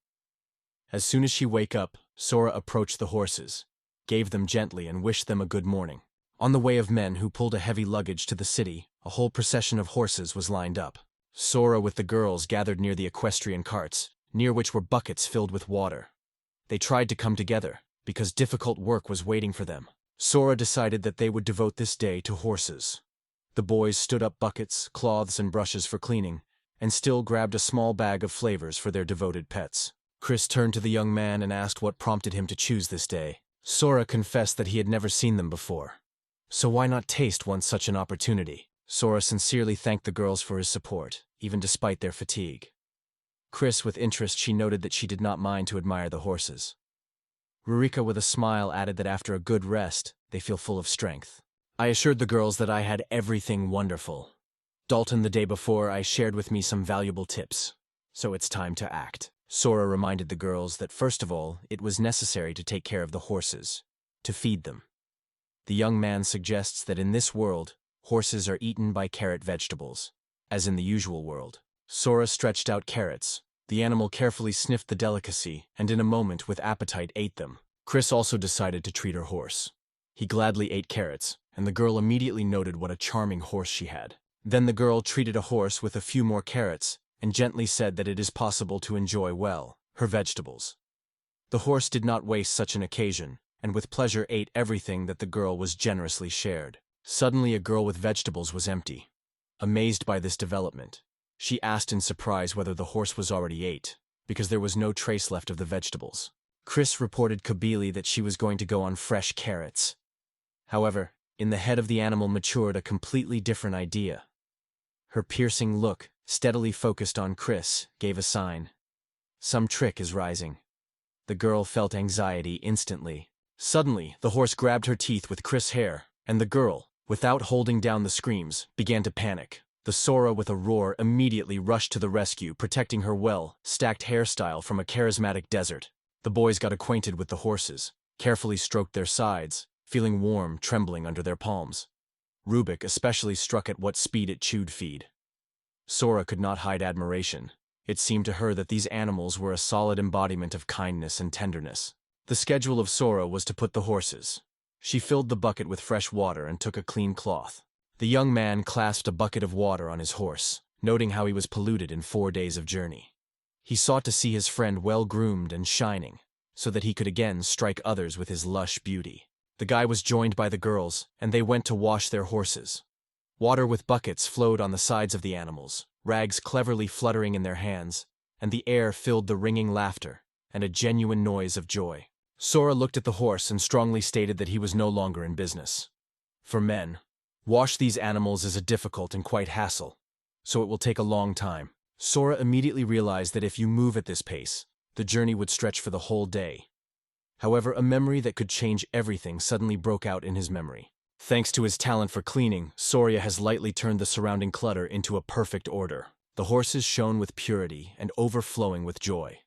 As soon as she woke up, Sora approached the horses, gave them gently and wished them a good morning. On the way of men who pulled a heavy luggage to the city, a whole procession of horses was lined up. Sora with the girls gathered near the equestrian carts, near which were buckets filled with water. They tried to come together, because difficult work was waiting for them. Sora decided that they would devote this day to horses. The boys stood up buckets, cloths, and brushes for cleaning, and still grabbed a small bag of flavors for their devoted pets. Chris turned to the young man and asked what prompted him to choose this day. Sora confessed that he had never seen them before. So why not taste once such an opportunity? Sora sincerely thanked the girls for his support, even despite their fatigue. Chris, with interest, she noted that she did not mind to admire the horses. Rurika with a smile added that after a good rest, they feel full of strength. I assured the girls that I had everything wonderful. Dalton the day before I shared with me some valuable tips. So it's time to act. Sora reminded the girls that first of all, it was necessary to take care of the horses, to feed them. The young man suggests that in this world, horses are eaten by carrot vegetables, as in the usual world. Sora stretched out carrots. The animal carefully sniffed the delicacy, and in a moment with appetite ate them. Chris also decided to treat her horse. He gladly ate carrots, and the girl immediately noted what a charming horse she had. Then the girl treated a horse with a few more carrots, and gently said that it is possible to enjoy well her vegetables. The horse did not waste such an occasion, and with pleasure ate everything that the girl was generously shared. Suddenly a girl with vegetables was empty. Amazed by this development, she asked in surprise whether the horse was already ate, because there was no trace left of the vegetables. Chris reported Kabili that she was going to go on fresh carrots. However, in the head of the animal matured a completely different idea. Her piercing look, steadily focused on Chris, gave a sign. Some trick is rising. The girl felt anxiety instantly. Suddenly, the horse grabbed her teeth with Chris' hair, and the girl, without holding down the screams, began to panic. The Sora with a roar immediately rushed to the rescue, protecting her well-stacked hairstyle from a charismatic desert. The boys got acquainted with the horses, carefully stroked their sides, feeling warm, trembling under their palms. Rubik especially struck at what speed it chewed feed. Sora could not hide admiration. It seemed to her that these animals were a solid embodiment of kindness and tenderness. The schedule of Sora was to put the horses. She filled the bucket with fresh water and took a clean cloth. The young man clasped a bucket of water on his horse, noting how he was polluted in 4 days of journey. He sought to see his friend well-groomed and shining, so that he could again strike others with his lush beauty. The guy was joined by the girls, and they went to wash their horses. Water with buckets flowed on the sides of the animals, rags cleverly fluttering in their hands, and the air filled the ringing laughter and a genuine noise of joy. Sora looked at the horse and strongly stated that he was no longer in business. For men, wash these animals is a difficult and quite hassle, so it will take a long time. Sora immediately realized that if you move at this pace, the journey would stretch for the whole day. However, a memory that could change everything suddenly broke out in his memory. Thanks to his talent for cleaning, Sora has lightly turned the surrounding clutter into a perfect order. The horses shone with purity and overflowing with joy.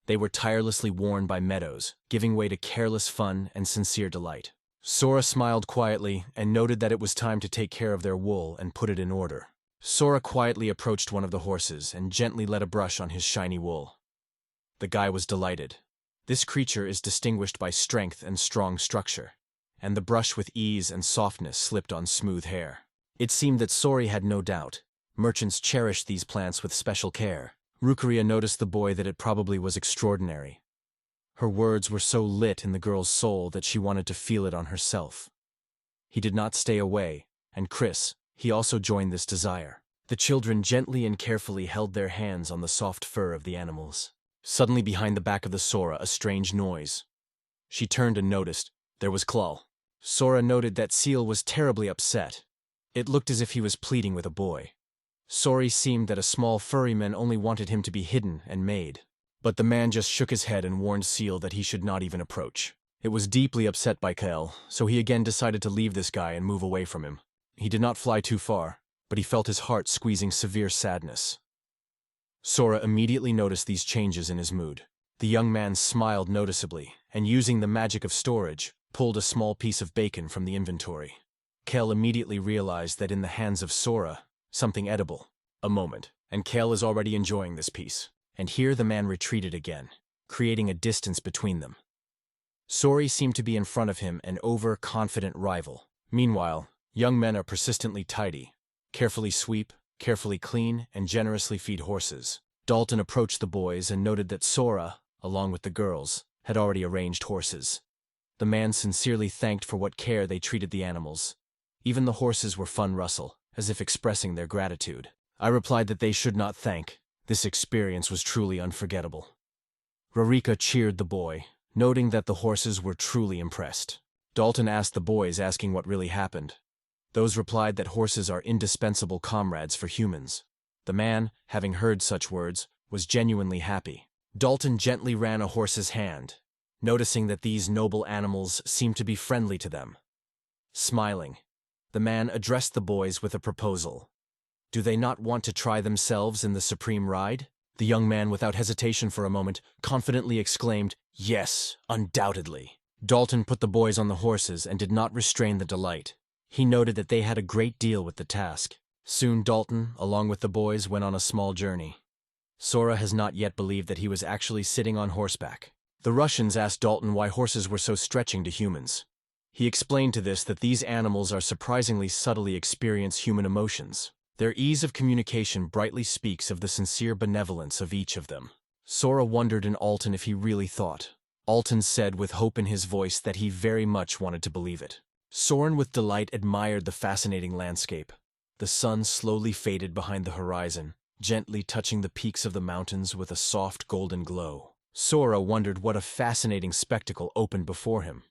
They were tirelessly worn by meadows, giving way to careless fun and sincere delight. Sora smiled quietly and noted that it was time to take care of their wool and put it in order. Sora quietly approached one of the horses and gently let a brush on his shiny wool. The guy was delighted. This creature is distinguished by strength and strong structure, and the brush with ease and softness slipped on smooth hair. It seemed that Sora had no doubt. Merchants cherished these plants with special care. Rukaria noticed the boy that it probably was extraordinary. Her words were so lit in the girl's soul that she wanted to feel it on herself. He did not stay away, and Chris, he also joined this desire. The children gently and carefully held their hands on the soft fur of the animals. Suddenly behind the back of the Sora, a strange noise. She turned and noticed there was Klul. Sora noted that Seal was terribly upset. It looked as if he was pleading with a boy. Sora seemed that a small furry man only wanted him to be hidden and made. But the man just shook his head and warned Seal that he should not even approach. It was deeply upset by Kael, so he again decided to leave this guy and move away from him. He did not fly too far, but he felt his heart squeezing severe sadness. Sora immediately noticed these changes in his mood. The young man smiled noticeably, and using the magic of storage, pulled a small piece of bacon from the inventory. Kael immediately realized that in the hands of Sora, something edible. A moment, and Kael is already enjoying this piece. And here the man retreated again, creating a distance between them. Sora seemed to be in front of him, an overconfident rival. Meanwhile, young men are persistently tidy, carefully sweep, carefully clean, and generously feed horses. Dalton approached the boys and noted that Sora, along with the girls, had already arranged horses. The man sincerely thanked for what care they treated the animals. Even the horses were fun rustle, as if expressing their gratitude. I replied that they should not thank. This experience was truly unforgettable. Rurika cheered the boy, noting that the horses were truly impressed. Dalton asked the boys, asking what really happened. Those replied that horses are indispensable comrades for humans. The man, having heard such words, was genuinely happy. Dalton gently ran a horse's hand, noticing that these noble animals seemed to be friendly to them. Smiling, the man addressed the boys with a proposal. Do they not want to try themselves in the supreme ride? The young man, without hesitation for a moment, confidently exclaimed, "Yes, undoubtedly." Dalton put the boys on the horses and did not restrain the delight. He noted that they had a great deal with the task. Soon Dalton, along with the boys, went on a small journey. Sora has not yet believed that he was actually sitting on horseback. The Russians asked Dalton why horses were so stretching to humans. He explained to this that these animals are surprisingly subtly experience human emotions. Their ease of communication brightly speaks of the sincere benevolence of each of them. Sora wondered in Alton if he really thought. Alton said with hope in his voice that he very much wanted to believe it. Soren with delight admired the fascinating landscape. The sun slowly faded behind the horizon, gently touching the peaks of the mountains with a soft golden glow. Sora wondered what a fascinating spectacle opened before him.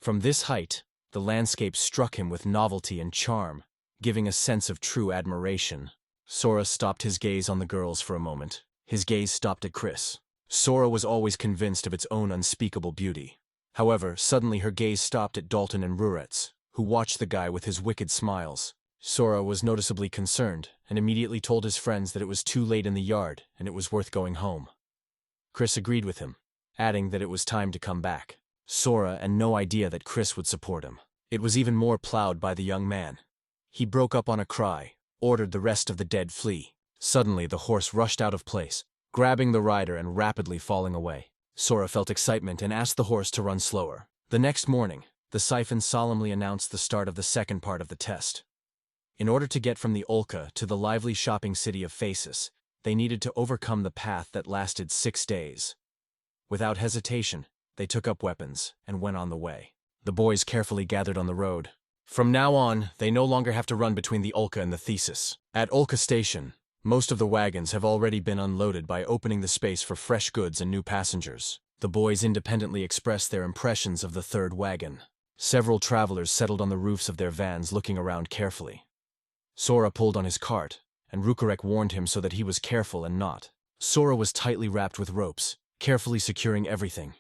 From this height, the landscape struck him with novelty and charm, giving a sense of true admiration. Sora stopped his gaze on the girls for a moment. His gaze stopped at Chris. Sora was always convinced of its own unspeakable beauty. However, suddenly her gaze stopped at Dalton and Ruretz, who watched the guy with his wicked smiles. Sora was noticeably concerned, and immediately told his friends that it was too late in the yard and it was worth going home. Chris agreed with him, adding that it was time to come back. Sora had no idea that Chris would support him. It was even more plowed by the young man. He broke up on a cry, ordered the rest of the dead flee. Suddenly the horse rushed out of place, grabbing the rider and rapidly falling away. Sora felt excitement and asked the horse to run slower. The next morning, the siphon solemnly announced the start of the second part of the test. In order to get from the Ulka to the lively shopping city of Phasis, they needed to overcome the path that lasted 6 days. Without hesitation, they took up weapons and went on the way. The boys carefully gathered on the road. From now on, they no longer have to run between the Ulka and the Thesis. At Ulka Station, most of the wagons have already been unloaded by opening the space for fresh goods and new passengers. The boys independently expressed their impressions of the third wagon. Several travelers settled on the roofs of their vans looking around carefully. Sora pulled on his cart, and Rukarek warned him so that he was careful and not. Sora was tightly wrapped with ropes, carefully securing everything.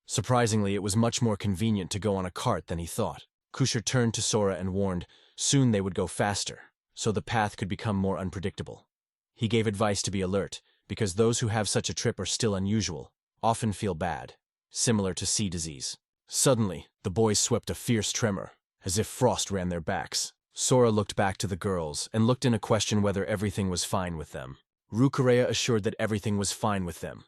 Surprisingly, it was much more convenient to go on a cart than he thought. Kusher turned to Sora and warned, soon they would go faster, so the path could become more unpredictable. He gave advice to be alert, because those who have such a trip are still unusual, often feel bad, similar to sea disease. Suddenly, the boys swept a fierce tremor, as if frost ran their backs. Sora looked back to the girls and looked in a question whether everything was fine with them. Rukareya assured that everything was fine with them.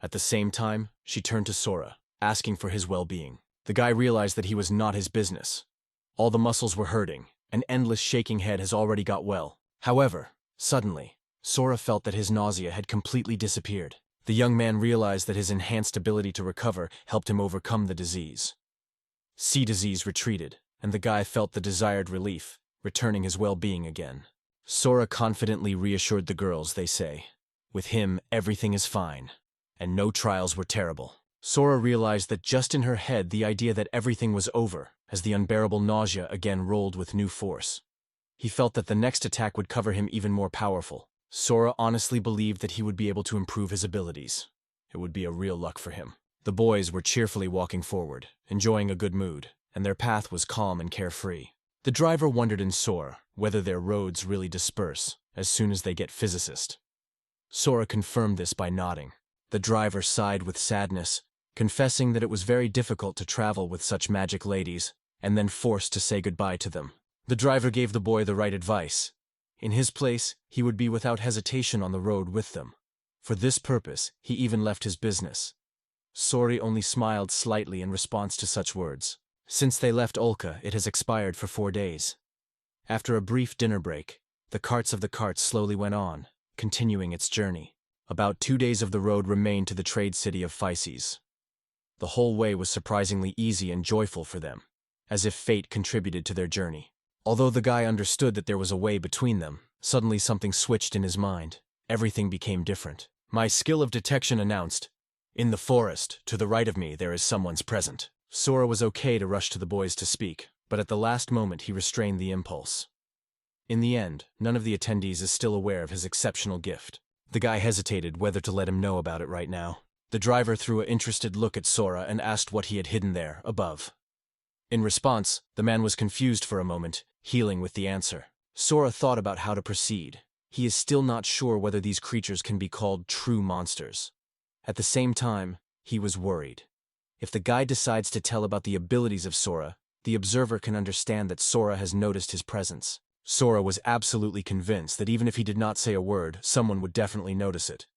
At the same time, she turned to Sora, asking for his well-being. The guy realized that he was not his business. All the muscles were hurting, an endless shaking head has already got well. However, suddenly, Sora felt that his nausea had completely disappeared. The young man realized that his enhanced ability to recover helped him overcome the disease. Sea disease retreated, and the guy felt the desired relief, returning his well-being again. Sora confidently reassured the girls, they say. With him, everything is fine, and no trials were terrible. Sora realized that just in her head the idea that everything was over, as the unbearable nausea again rolled with new force. He felt that the next attack would cover him even more powerful. Sora honestly believed that he would be able to improve his abilities. It would be a real luck for him. The boys were cheerfully walking forward, enjoying a good mood, and their path was calm and carefree. The driver wondered in Sora whether their roads really disperse as soon as they get physicist. Sora confirmed this by nodding. The driver sighed with sadness, confessing that it was very difficult to travel with such magic ladies, and then forced to say goodbye to them. The driver gave the boy the right advice. In his place, he would be without hesitation on the road with them. For this purpose, he even left his business. Sora only smiled slightly in response to such words. Since they left Ulka, it has expired for 4 days. After a brief dinner break, the carts slowly went on, continuing its journey. About 2 days of the road remained to the trade city of Phasis. The whole way was surprisingly easy and joyful for them, as if fate contributed to their journey. Although the guy understood that there was a way between them, suddenly something switched in his mind. Everything became different. My skill of detection announced, "In the forest, to the right of me, there is someone's present." Sora was okay to rush to the boys to speak, but at the last moment he restrained the impulse. In the end, none of the attendees is still aware of his exceptional gift. The guy hesitated whether to let him know about it right now. The driver threw an interested look at Sora and asked what he had hidden there, above. In response, the man was confused for a moment, healing with the answer. Sora thought about how to proceed. He is still not sure whether these creatures can be called true monsters. At the same time, he was worried. If the guide decides to tell about the abilities of Sora, the observer can understand that Sora has noticed his presence. Sora was absolutely convinced that even if he did not say a word, someone would definitely notice it.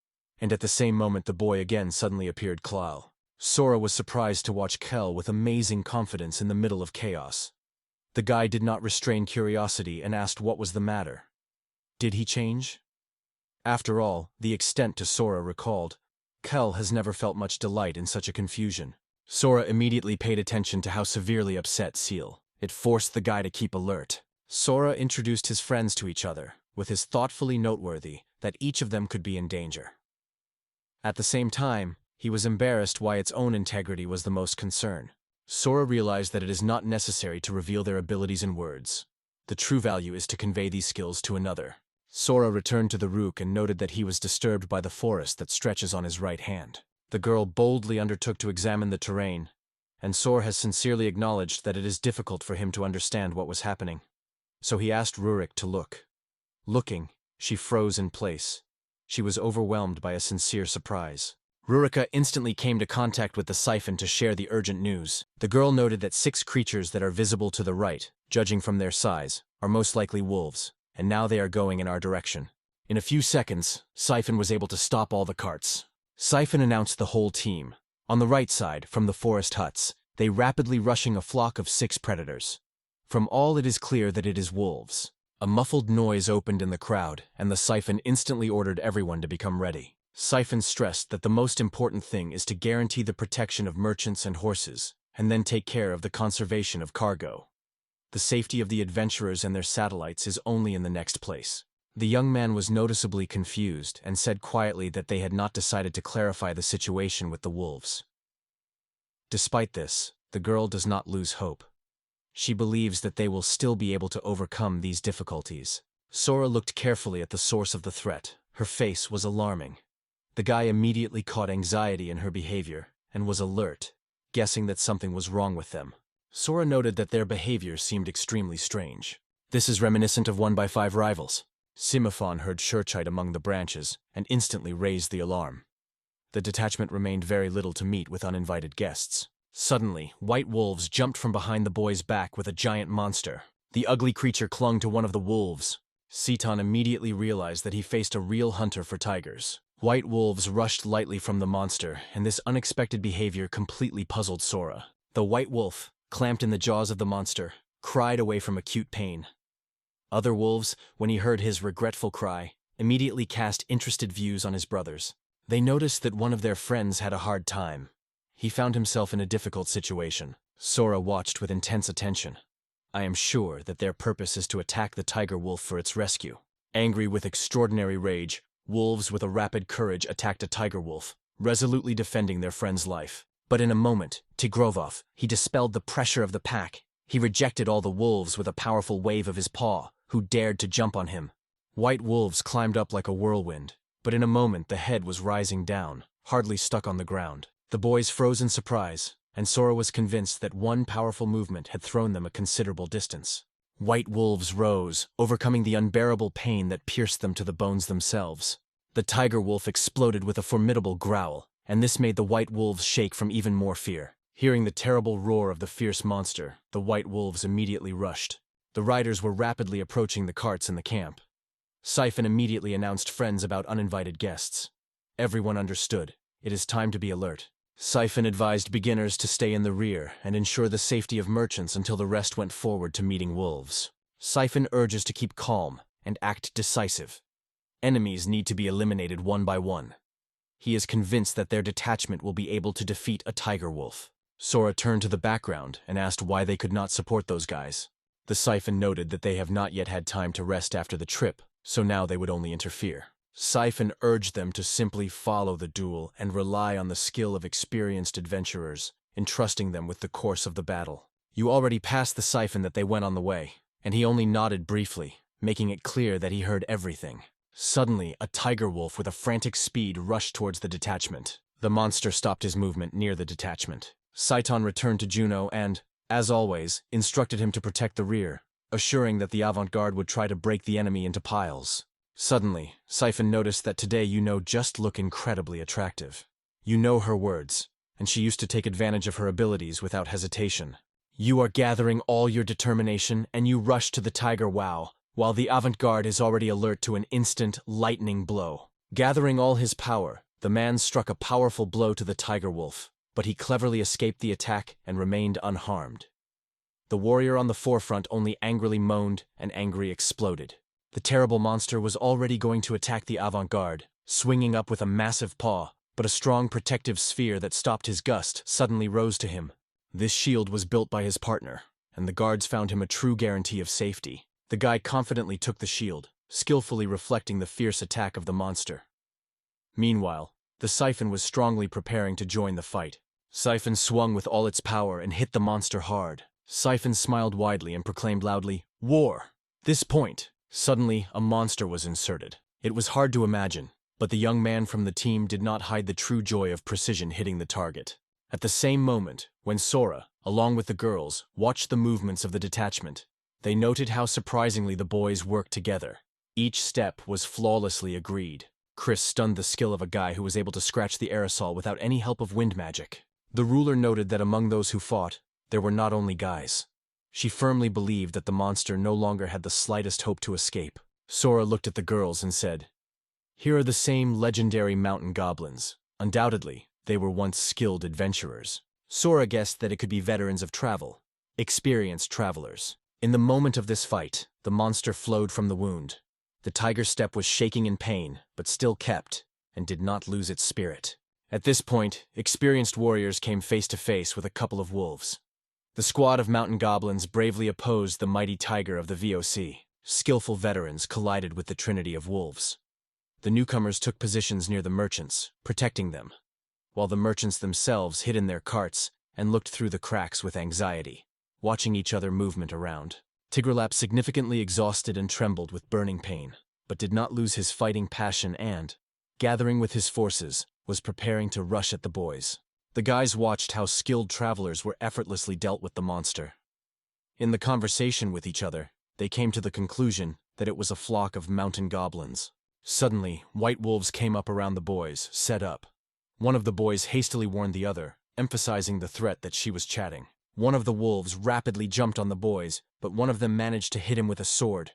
And at the same moment the boy again suddenly appeared Klal. Sora was surprised to watch Kel with amazing confidence in the middle of chaos. The guide did not restrain curiosity and asked what was the matter. Did he change? After all, the extent to Sora recalled, Kel has never felt much delight in such a confusion. Sora immediately paid attention to how severely upset Seal. It forced the guy to keep alert. Sora introduced his friends to each other, with his thoughtfully noteworthy that each of them could be in danger. At the same time, he was embarrassed why its own integrity was the most concern. Sora realized that it is not necessary to reveal their abilities in words. The true value is to convey these skills to another. Sora returned to the Rook and noted that he was disturbed by the forest that stretches on his right hand. The girl boldly undertook to examine the terrain, and Sora has sincerely acknowledged that it is difficult for him to understand what was happening. So he asked Rurik to look. Looking, she froze in place. She was overwhelmed by a sincere surprise. Rurika instantly came to contact with the siphon to share the urgent news. The girl noted that 6 creatures that are visible to the right, judging from their size, are most likely wolves, and now they are going in our direction. In a few seconds, Siphon was able to stop all the carts. Siphon announced the whole team. On the right side, from the forest huts, they rapidly rushing a flock of 6 predators. From all it is clear that it is wolves. A muffled noise opened in the crowd, and the Siphon instantly ordered everyone to become ready. Siphon stressed that the most important thing is to guarantee the protection of merchants and horses, and then take care of the conservation of cargo. The safety of the adventurers and their satellites is only in the next place. The young man was noticeably confused and said quietly that they had not decided to clarify the situation with the wolves. Despite this, the girl does not lose hope. She believes that they will still be able to overcome these difficulties. Sora looked carefully at the source of the threat. Her face was alarming. The guy immediately caught anxiety in her behavior and was alert, guessing that something was wrong with them. Sora noted that their behavior seemed extremely strange. This is reminiscent of 1x5 rivals. Simophon heard Shurchite among the branches and instantly raised the alarm. The detachment remained very little to meet with uninvited guests. Suddenly, white wolves jumped from behind the boy's back with a giant monster. The ugly creature clung to one of the wolves. Seton immediately realized that he faced a real hunter for tigers. White wolves rushed lightly from the monster, and this unexpected behavior completely puzzled Sora. The white wolf, clamped in the jaws of the monster, cried away from acute pain. Other wolves, when he heard his regretful cry, immediately cast interested views on his brothers. They noticed that one of their friends had a hard time. He found himself in a difficult situation. Sora watched with intense attention. I am sure that their purpose is to attack the tiger wolf for its rescue. Angry with extraordinary rage, wolves with a rapid courage attacked a tiger wolf, resolutely defending their friend's life. But in a moment, Tigrovov, he dispelled the pressure of the pack. He rejected all the wolves with a powerful wave of his paw, who dared to jump on him. White wolves climbed up like a whirlwind, but in a moment the head was rising down, hardly stuck on the ground. The boys froze in surprise, and Sora was convinced that one powerful movement had thrown them a considerable distance. White wolves rose, overcoming the unbearable pain that pierced them to the bones themselves. The tiger wolf exploded with a formidable growl, and this made the white wolves shake from even more fear. Hearing the terrible roar of the fierce monster, the white wolves immediately rushed. The riders were rapidly approaching the carts in the camp. Siphon immediately announced friends about uninvited guests. Everyone understood. It is time to be alert. Siphon advised beginners to stay in the rear and ensure the safety of merchants until the rest went forward to meeting wolves. Siphon urges to keep calm and act decisive. Enemies need to be eliminated one by one. He is convinced that their detachment will be able to defeat a tiger wolf. Sora turned to the background and asked why they could not support those guys. The Siphon noted that they have not yet had time to rest after the trip, so now they would only interfere. Siphon urged them to simply follow the duel and rely on the skill of experienced adventurers, entrusting them with the course of the battle. You already passed the Siphon that they went on the way, and he only nodded briefly, making it clear that he heard everything. Suddenly, a tiger wolf with a frantic speed rushed towards the detachment. The monster stopped his movement near the detachment. Saiton returned to Juno and, as always, instructed him to protect the rear, assuring that the avant-garde would try to break the enemy into piles. Suddenly, Siphon noticed that today just looked incredibly attractive. Her words, and she used to take advantage of her abilities without hesitation. You are gathering all your determination and you rush to the tiger wow, while the avant-garde is already alert to an instant, lightning blow. Gathering all his power, the man struck a powerful blow to the tiger wolf, but he cleverly escaped the attack and remained unharmed. The warrior on the forefront only angrily moaned and angry exploded. The terrible monster was already going to attack the avant-garde, swinging up with a massive paw, but a strong protective sphere that stopped his gust suddenly rose to him. This shield was built by his partner, and the guards found him a true guarantee of safety. The guy confidently took the shield, skillfully reflecting the fierce attack of the monster. Meanwhile, the Siphon was strongly preparing to join the fight. Siphon swung with all its power and hit the monster hard. Siphon smiled widely and proclaimed loudly, "War!" This point, suddenly a monster was inserted. It was hard to imagine, but the young man from the team did not hide the true joy of precision hitting the target. At the same moment, when Sora, along with the girls, watched the movements of the detachment, they noted how surprisingly the boys worked together. Each step was flawlessly agreed. Chris stunned the skill of a guy who was able to scratch the aerosol without any help of wind magic. The ruler noted that among those who fought, there were not only guys. She firmly believed that the monster no longer had the slightest hope to escape. Sora looked at the girls and said, "Here are the same legendary mountain goblins. Undoubtedly, they were once skilled adventurers." Sora guessed that it could be veterans of travel, experienced travelers. In the moment of this fight, the monster flowed from the wound. The tiger's step was shaking in pain, but still kept, and did not lose its spirit. At this point, experienced warriors came face to face with a couple of wolves. The squad of mountain goblins bravely opposed the mighty tiger of the VOC. Skillful veterans collided with the trinity of wolves. The newcomers took positions near the merchants, protecting them, while the merchants themselves hid in their carts and looked through the cracks with anxiety, watching each other movement around. Tigrelap significantly exhausted and trembled with burning pain, but did not lose his fighting passion and, gathering with his forces, was preparing to rush at the boys. The guys watched how skilled travelers were effortlessly dealt with the monster. In the conversation with each other, they came to the conclusion that it was a flock of mountain goblins. Suddenly, white wolves came up around the boys, set up. One of the boys hastily warned the other, emphasizing the threat that she was chatting. One of the wolves rapidly jumped on the boys, but one of them managed to hit him with a sword.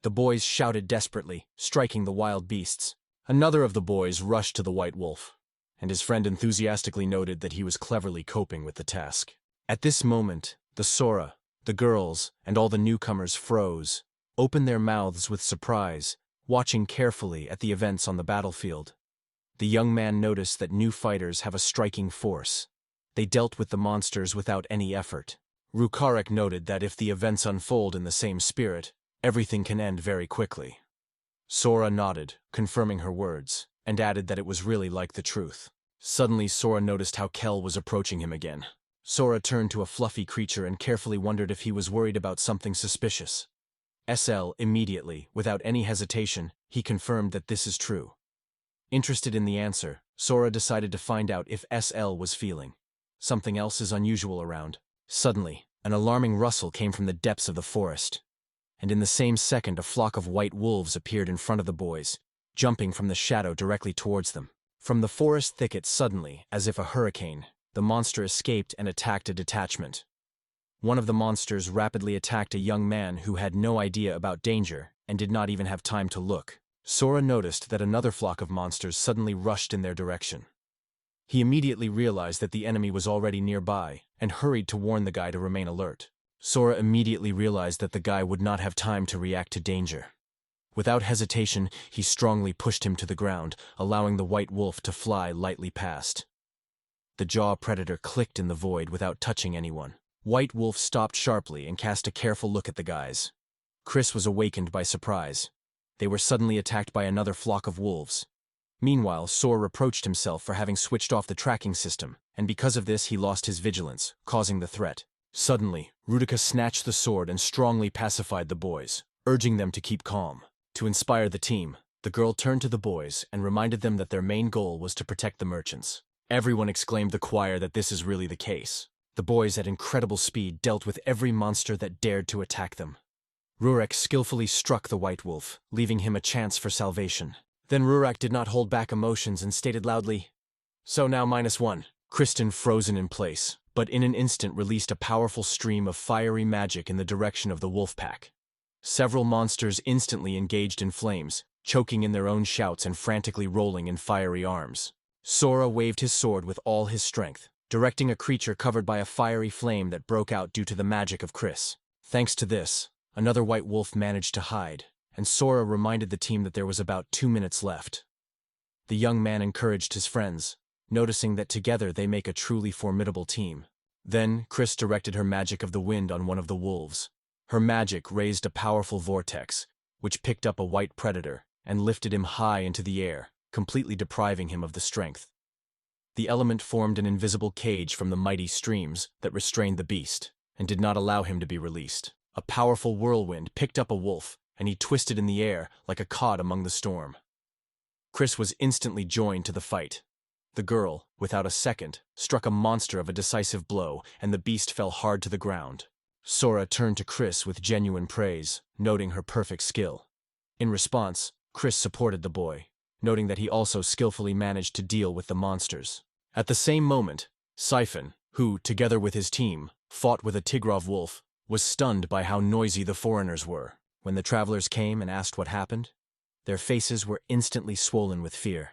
The boys shouted desperately, striking the wild beasts. Another of the boys rushed to the white wolf, and his friend enthusiastically noted that he was cleverly coping with the task. At this moment, the Sora, the girls, and all the newcomers froze, opened their mouths with surprise, watching carefully at the events on the battlefield. The young man noticed that new fighters have a striking force. They dealt with the monsters without any effort. Rukarek noted that if the events unfold in the same spirit, everything can end very quickly. Sora nodded, confirming her words, and added that it was really like the truth. Suddenly Sora noticed how Kel was approaching him again. Sora turned to a fluffy creature and carefully wondered if he was worried about something suspicious. Immediately, without any hesitation, he confirmed that this is true. Interested in the answer, Sora decided to find out if SL was feeling something else is unusual around. Suddenly, an alarming rustle came from the depths of the forest, and in the same second a flock of white wolves appeared in front of the boys, jumping from the shadow directly towards them. From the forest thicket suddenly, as if a hurricane, the monster escaped and attacked a detachment. One of the monsters rapidly attacked a young man who had no idea about danger and did not even have time to look. Sora noticed that another flock of monsters suddenly rushed in their direction. He immediately realized that the enemy was already nearby and hurried to warn the guy to remain alert. Sora immediately realized that the guy would not have time to react to danger. Without hesitation, he strongly pushed him to the ground, allowing the white wolf to fly lightly past. The jaw predator clicked in the void without touching anyone. White Wolf stopped sharply and cast a careful look at the guys. Chris was awakened by surprise. They were suddenly attacked by another flock of wolves. Meanwhile, Sora reproached himself for having switched off the tracking system, and because of this he lost his vigilance, causing the threat. Suddenly, Rudica snatched the sword and strongly pacified the boys, urging them to keep calm. To inspire the team, The girl turned to the boys and reminded them that their main goal was to protect the merchants. Everyone exclaimed the choir that this is really the case. The boys at incredible speed dealt with every monster that dared to attack them. Rurik skillfully struck the white wolf, leaving him a chance for salvation. Then Rurik did not hold back emotions and stated loudly, "So now -1. Kristen frozen in place, but in an instant released a powerful stream of fiery magic in the direction of the wolf pack. Several monsters instantly engaged in flames, choking in their own shouts and frantically rolling in fiery arms. Sora waved his sword with all his strength, directing a creature covered by a fiery flame that broke out due to the magic of Chris. Thanks to this, another white wolf managed to hide, and Sora reminded the team that there was about 2 minutes left. The young man encouraged his friends, noticing that together they make a truly formidable team. Then, Chris directed her magic of the wind on one of the wolves. Her magic raised a powerful vortex, which picked up a white predator and lifted him high into the air, completely depriving him of the strength. The element formed an invisible cage from the mighty streams that restrained the beast, and did not allow him to be released. A powerful whirlwind picked up a wolf, and he twisted in the air like a cod among the storm. Chris was instantly joined to the fight. The girl, without a second, struck a monster of a decisive blow, and the beast fell hard to the ground. Sora turned to Chris with genuine praise, noting her perfect skill. In response, Chris supported the boy, noting that he also skillfully managed to deal with the monsters. At the same moment, Siphon, who, together with his team, fought with a Tigrov wolf, was stunned by how noisy the foreigners were. When the travelers came and asked what happened, their faces were instantly swollen with fear.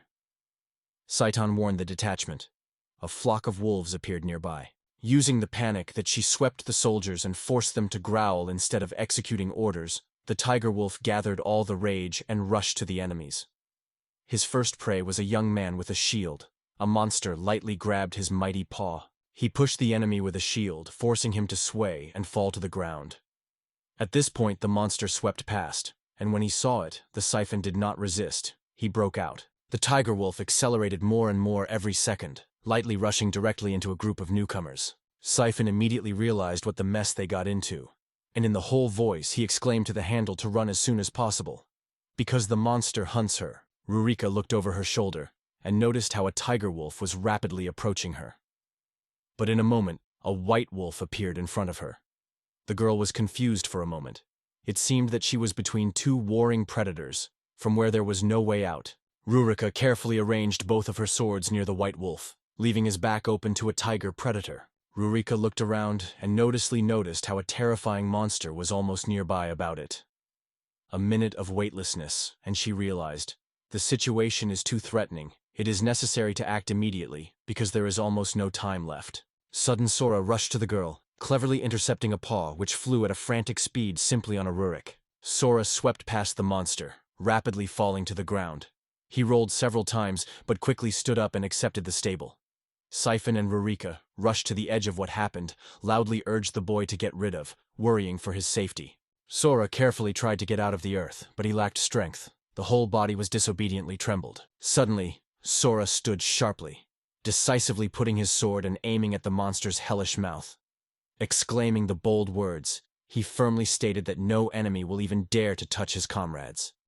Saitan warned the detachment. A flock of wolves appeared nearby. Using the panic that she swept the soldiers and forced them to growl instead of executing orders, the tiger wolf gathered all the rage and rushed to the enemies. His first prey was a young man with a shield. A monster lightly grabbed his mighty paw. He pushed the enemy with a shield, forcing him to sway and fall to the ground. At this point, the monster swept past, and when he saw it, the Siphon did not resist. He broke out. The tiger wolf accelerated more and more every second, lightly rushing directly into a group of newcomers. Siphon immediately realized what the mess they got into, and in the whole voice he exclaimed to the handle to run as soon as possible. Because the monster hunts her, Rurika looked over her shoulder and noticed how a tiger wolf was rapidly approaching her. But in a moment, a white wolf appeared in front of her. The girl was confused for a moment. It seemed that she was between two warring predators, from where there was no way out. Rurika carefully arranged both of her swords near the white wolf, leaving his back open to a tiger predator. Rurika looked around and noticed how a terrifying monster was almost nearby about it. A minute of weightlessness, and she realized, the situation is too threatening. It is necessary to act immediately, because there is almost no time left. Sudden Sora rushed to the girl, cleverly intercepting a paw which flew at a frantic speed simply on a Rurik. Sora swept past the monster, rapidly falling to the ground. He rolled several times, but quickly stood up and accepted the stable. Siphon and Rurika rushed to the edge of what happened, loudly urged the boy to get rid of, worrying for his safety. Sora carefully tried to get out of the earth, but he lacked strength. The whole body was disobediently trembled. Suddenly, Sora stood sharply, decisively putting his sword and aiming at the monster's hellish mouth. Exclaiming the bold words, he firmly stated that no enemy will even dare to touch his comrades.